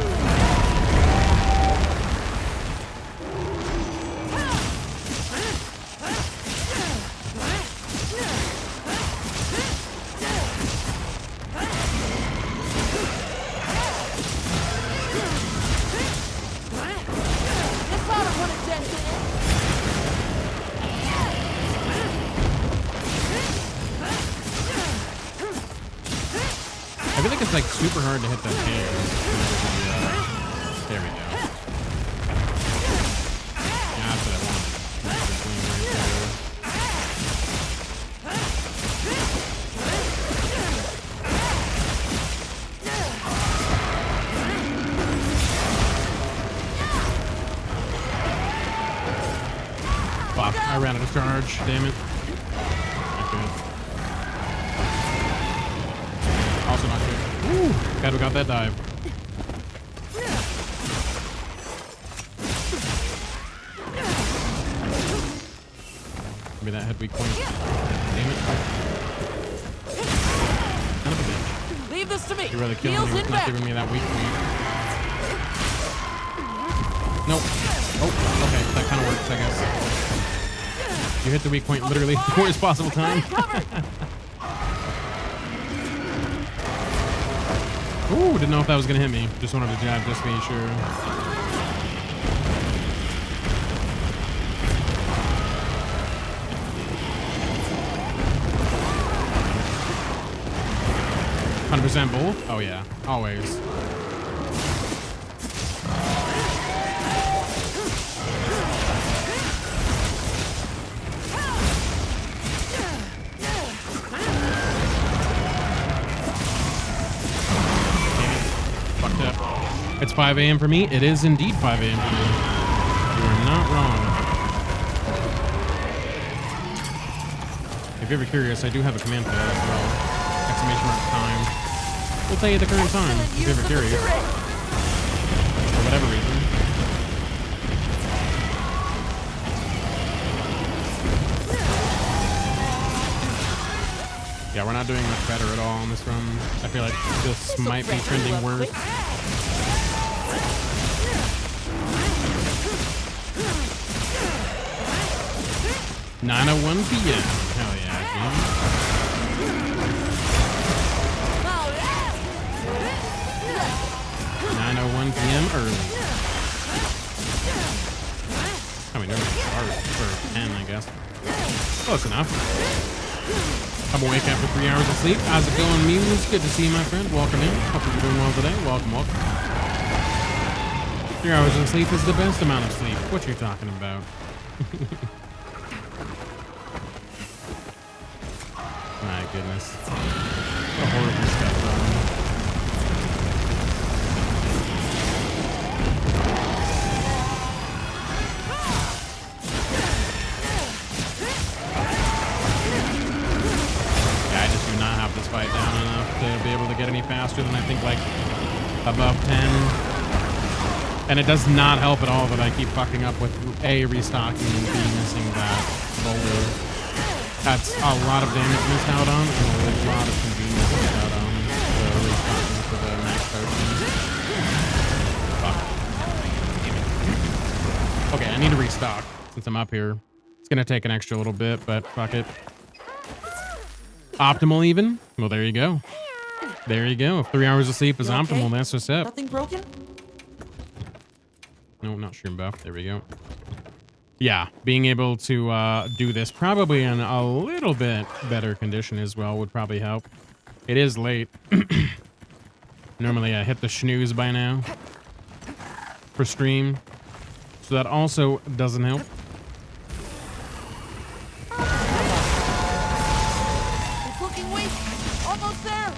I feel like it's like super hard to hit that game. There we go. Yeah, that's what I wanted. Fuck, I ran out of charge, damn it. Not good. Also not good. Ooh, glad we got that dive. Maybe that had weak point. Damn it. Son of a bitch. Leave this to me. You're really killing me with not giving me that weak point. Nope. Oh, okay. That kind of works, I guess. You hit the weak point literally the worst possible time. Ooh, didn't know if that was gonna hit me. Just wanted to jab just to be sure. %, both? Oh yeah, always. Fucked up. It's 5 a.m. for me. It is indeed 5 a.m. for me. You are not wrong. If you're ever curious, I do have a command for that as well. Exclamation mark time. We'll tell you the current time if you're ever curious. For whatever reason. Yeah, we're not doing much better at all on this run. I feel like this might be trending worse. 9:01 p.m. Hell yeah, dude. 9:01 p.m. early. I mean, early start for 10, I guess. Close enough. I'm awake after 3 hours of sleep. How's it going, Muse? Good to see you, my friend. Welcome in. Hope you're doing well today. Welcome, welcome. 3 hours of sleep is the best amount of sleep. What you talking about? My goodness. What horrible stuff on. Yeah, I just do not have this fight down enough to be able to get any faster than I think like above 10. And it does not help at all that I keep fucking up with A, restocking and B, missing that boulder. That's a lot of damage missed out on, and a lot of convenience missed out on the restocking for the max potions. Fuck. Okay, I need to restock since I'm up here. It's gonna take an extra little bit, but fuck it. Optimal even? Well, there you go. There you go. If 3 hours of sleep is optimal, that's what's up. Nothing broken? No, not shroom buff. There we go. Yeah, being able to do this probably in a little bit better condition as well would probably help. It is late. Normally I hit the snooze by now for stream, so that also doesn't help. It's looking weak. Almost there.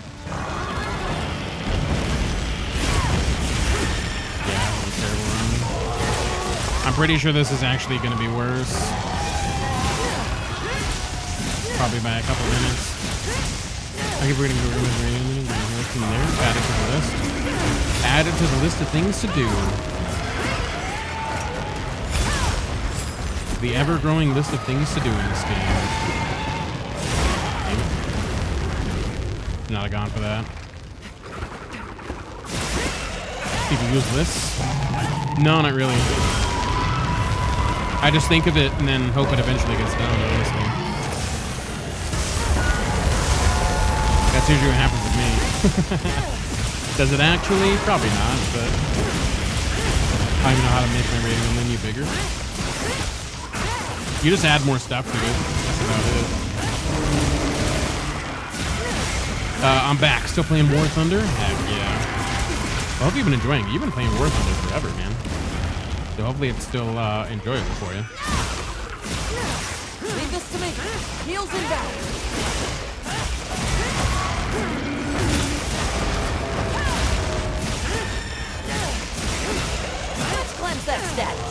Yeah, that was a terrible run. I'm pretty sure this is actually going to be worse. Probably by a couple minutes. I keep reading the room and there. Add it to the list. Add it to the list of things to do. The ever-growing list of things to do in this game. Not a gone for that. People use this? No, not really. I just think of it and then hope it eventually gets done, honestly. That's usually what happens with me. Does it actually? Probably not, but I don't even know how to make my rating menu bigger. You just add more stuff to it. That's about it. I'm back. Still playing War Thunder? Heck yeah. I hope you've been enjoying it. You've been playing War Thunder forever, man. So hopefully it's still enjoyable for you. Leave this to me. Heels in back. Let's cleanse that status.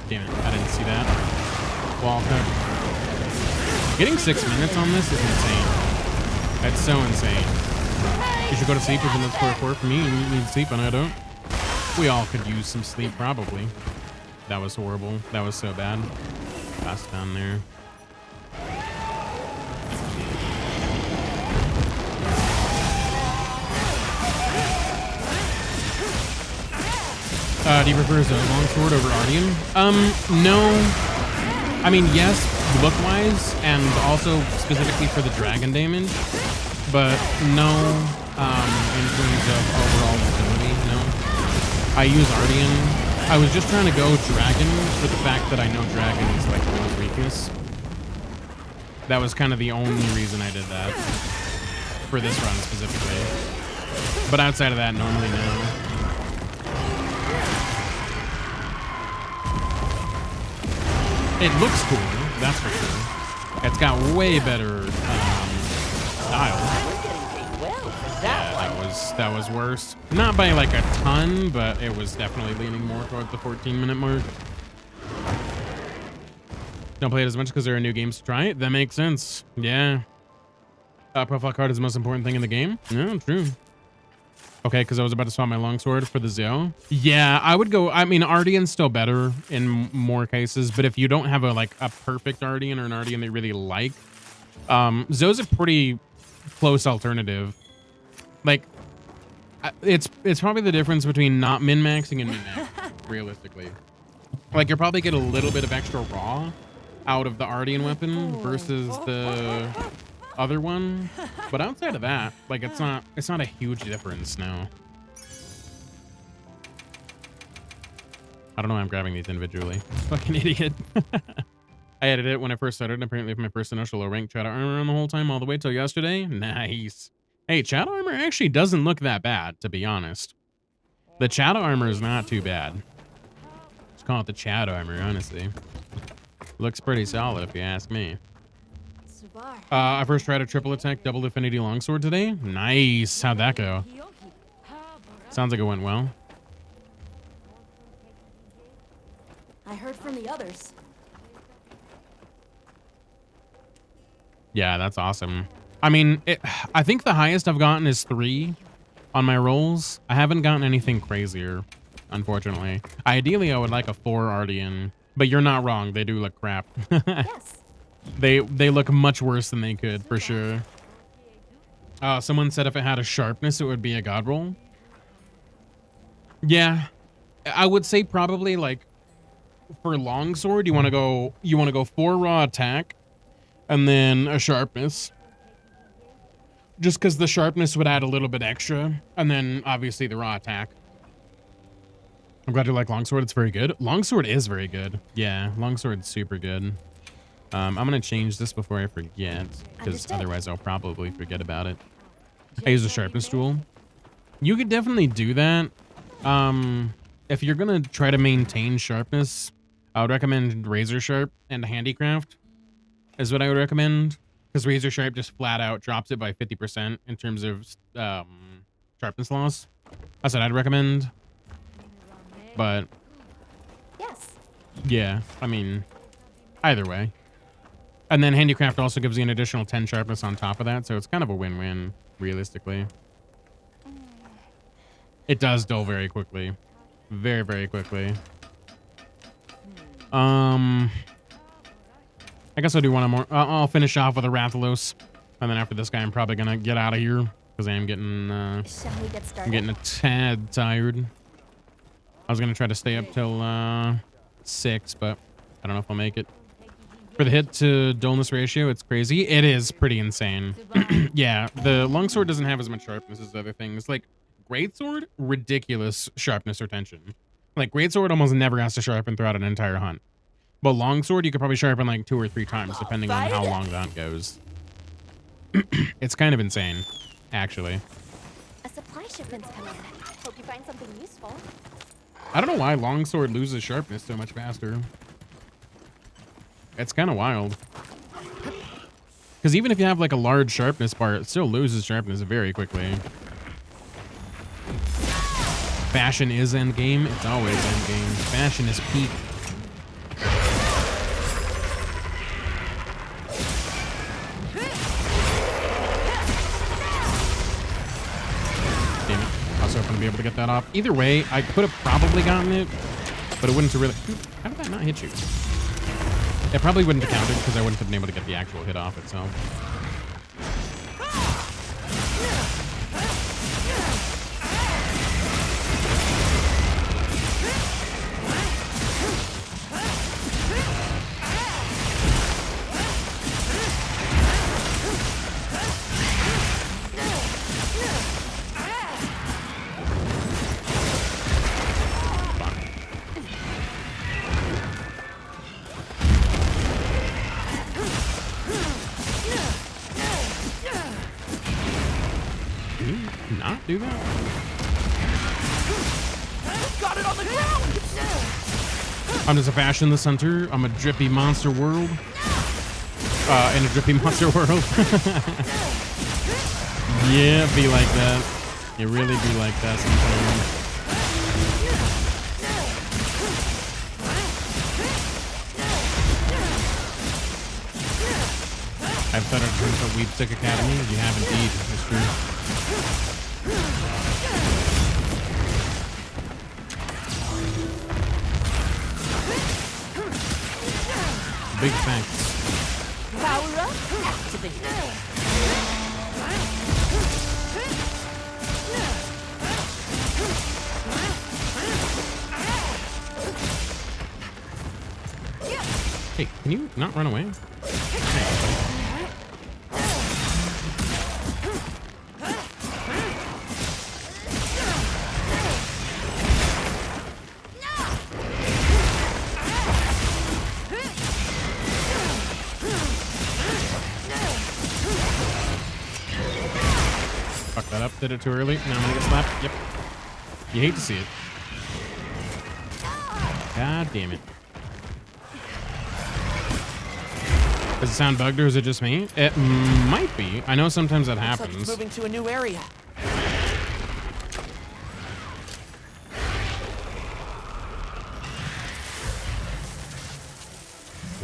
Damn it, I didn't see that. Wall cut. Getting 6 minutes on this is insane. That's so insane. You should go to sleep within the square for me. You need sleep and I don't. We all could use some sleep, probably. That was horrible. That was so bad. Pass down there. Do you prefer a longsword over Ardian? No. I mean, yes, look-wise, and also specifically for the dragon damage, but no, in terms of overall utility, no. I use Ardian. I was just trying to go dragon for the fact that I know dragon is like Will's weakness. That was kind of the only reason I did that. For this run specifically. But outside of that, normally no. It looks cool, that's for sure. It's got way better style. We're getting paid well for That was worse. Not by like a ton, but it was definitely leaning more towards the 14-minute mark. Don't play it as much because there are new games to try it. That makes sense. Yeah. Profile card is the most important thing in the game. No, true. Okay, because I was about to swap my longsword for the Zeo. Yeah, I would go. I mean, Ardian's still better in more cases, but if you don't have a perfect Ardian or an Ardian they really like, Zoe's a pretty close alternative. Like, it's probably the difference between not min-maxing and min-maxing, realistically. Like, you'll probably get a little bit of extra raw out of the Ardian weapon versus the other one, but outside of that, like, it's not a huge difference now. I don't know why I'm grabbing these individually. Fucking idiot. I added it when I first started. Apparently, for my first initial low rank, Shadow Armor on the whole time, all the way till yesterday. Nice. Hey, Shadow Armor actually doesn't look that bad, to be honest. The Shadow Armor is not too bad. Let's call it the Shadow Armor, honestly. Looks pretty solid, if you ask me. I first tried a triple attack, double affinity longsword today. Nice. How'd that go? Sounds like it went well. I heard from the others. Yeah, that's awesome. I mean, I think the highest I've gotten is 3 on my rolls. I haven't gotten anything crazier, unfortunately. Ideally, I would like a 4 Ardian, but you're not wrong. They do look crap. Yes. They look much worse than they could, for sure. Someone said if it had a sharpness, it would be a god roll. Yeah, I would say probably like for longsword, you want to go 4 raw attack and then a sharpness. Just because the sharpness would add a little bit extra, and then obviously the raw attack. I'm glad you like longsword. It's very good. Longsword is very good. Yeah, longsword's super good. I'm gonna change this before I forget, because otherwise I'll probably forget about it. I use a sharpness tool. You could definitely do that. If you're gonna try to maintain sharpness, I would recommend Razor Sharp and Handicraft is what I would recommend, because Razor Sharp just flat out drops it by 50% in terms of sharpness loss. That's what I'd recommend. But Yes. yeah, I mean, either way. And then Handicraft also gives you an additional 10 sharpness on top of that, so it's kind of a win-win, realistically. It does dull very quickly. Very, very quickly. I guess I'll do one more. I'll finish off with a Rathalos. And then after this guy, I'm probably going to get out of here, because I am getting, Shall we get started? I'm getting a tad tired. I was going to try to stay up till 6, but I don't know if I'll make it. For the hit to dullness ratio, it's crazy. It is pretty insane. Yeah, the longsword doesn't have as much sharpness as other things. Like, greatsword, ridiculous sharpness retention. Like, greatsword almost never has to sharpen throughout an entire hunt. But longsword, you could probably sharpen like 2 or 3 times, depending on how long the hunt goes. It's kind of insane, actually. A supply shipment's coming. Hope you find something useful. I don't know why longsword loses sharpness so much faster. It's kind of wild. Because even if you have like a large sharpness bar, it still loses sharpness very quickly. Fashion is endgame. It's always endgame. Fashion is peak. Damn it. I was hoping to be able to get that off. Either way, I could have probably gotten it, but it wouldn't have really... Dude, how did that not hit you? It probably wouldn't have counted because I wouldn't have been able to get the actual hit off itself. Not do that? Got it on the ground! I'm just a fashionless hunter. I'm a drippy monster world. In a drippy monster world. Yeah, be like that. It really be like that sometimes. I've started to turn to Weep Sick Academy. You have indeed. It's true. Big thanks. Power up, activate. Hey, can you not run away? Fuck that up. Did it too early. Now I'm gonna get slapped. Yep. You hate to see it. God damn it. Does it sound bugged or is it just me? It might be. I know sometimes that Looks like happens. it's moving to a new area.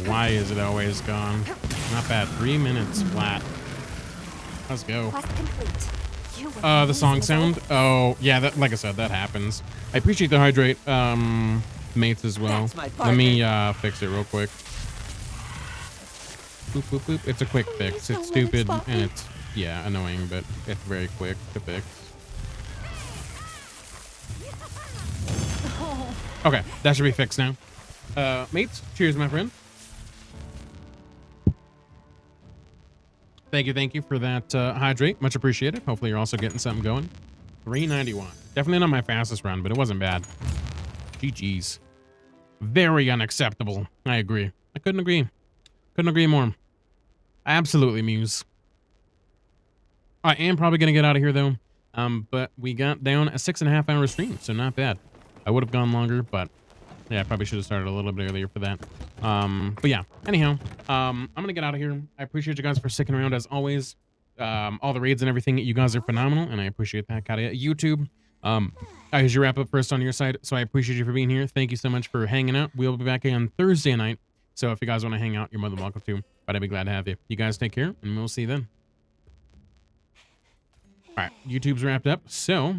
Why is it always gone? Not bad. 3 minutes flat. Let's go. Quest complete. You were The song reasonable. sound? Oh, yeah, that, like I said, that happens. I appreciate the hydrate, mates as well. That's my Let me, fix it real quick. Boop, boop, boop. It's a quick fix. There's It's no way to stupid spot and me. it's, yeah, annoying, but it's very quick to fix. Okay, that should be fixed now. Mates, cheers, my friend. Thank you for that hydrate. Much appreciated. Hopefully you're also getting something going. 391. Definitely not my fastest run, but it wasn't bad. GG's. Very unacceptable. I agree. I couldn't agree. Couldn't agree more. Absolutely, Muse. I am probably going to get out of here, though. But we got down a 6.5 hour stream, so not bad. I would have gone longer, but yeah, I probably should have started a little bit earlier for that. But yeah, anyhow, I'm going to get out of here. I appreciate you guys for sticking around as always. All the raids and everything. You guys are phenomenal, and I appreciate that. Got it. YouTube. I usually wrap up first on your side, so I appreciate you for being here. Thank you so much for hanging out. We'll be back on Thursday night, so if you guys want to hang out, you're more than welcome to, but I'd be glad to have you. You guys take care, and we'll see you then. All right, YouTube's wrapped up, so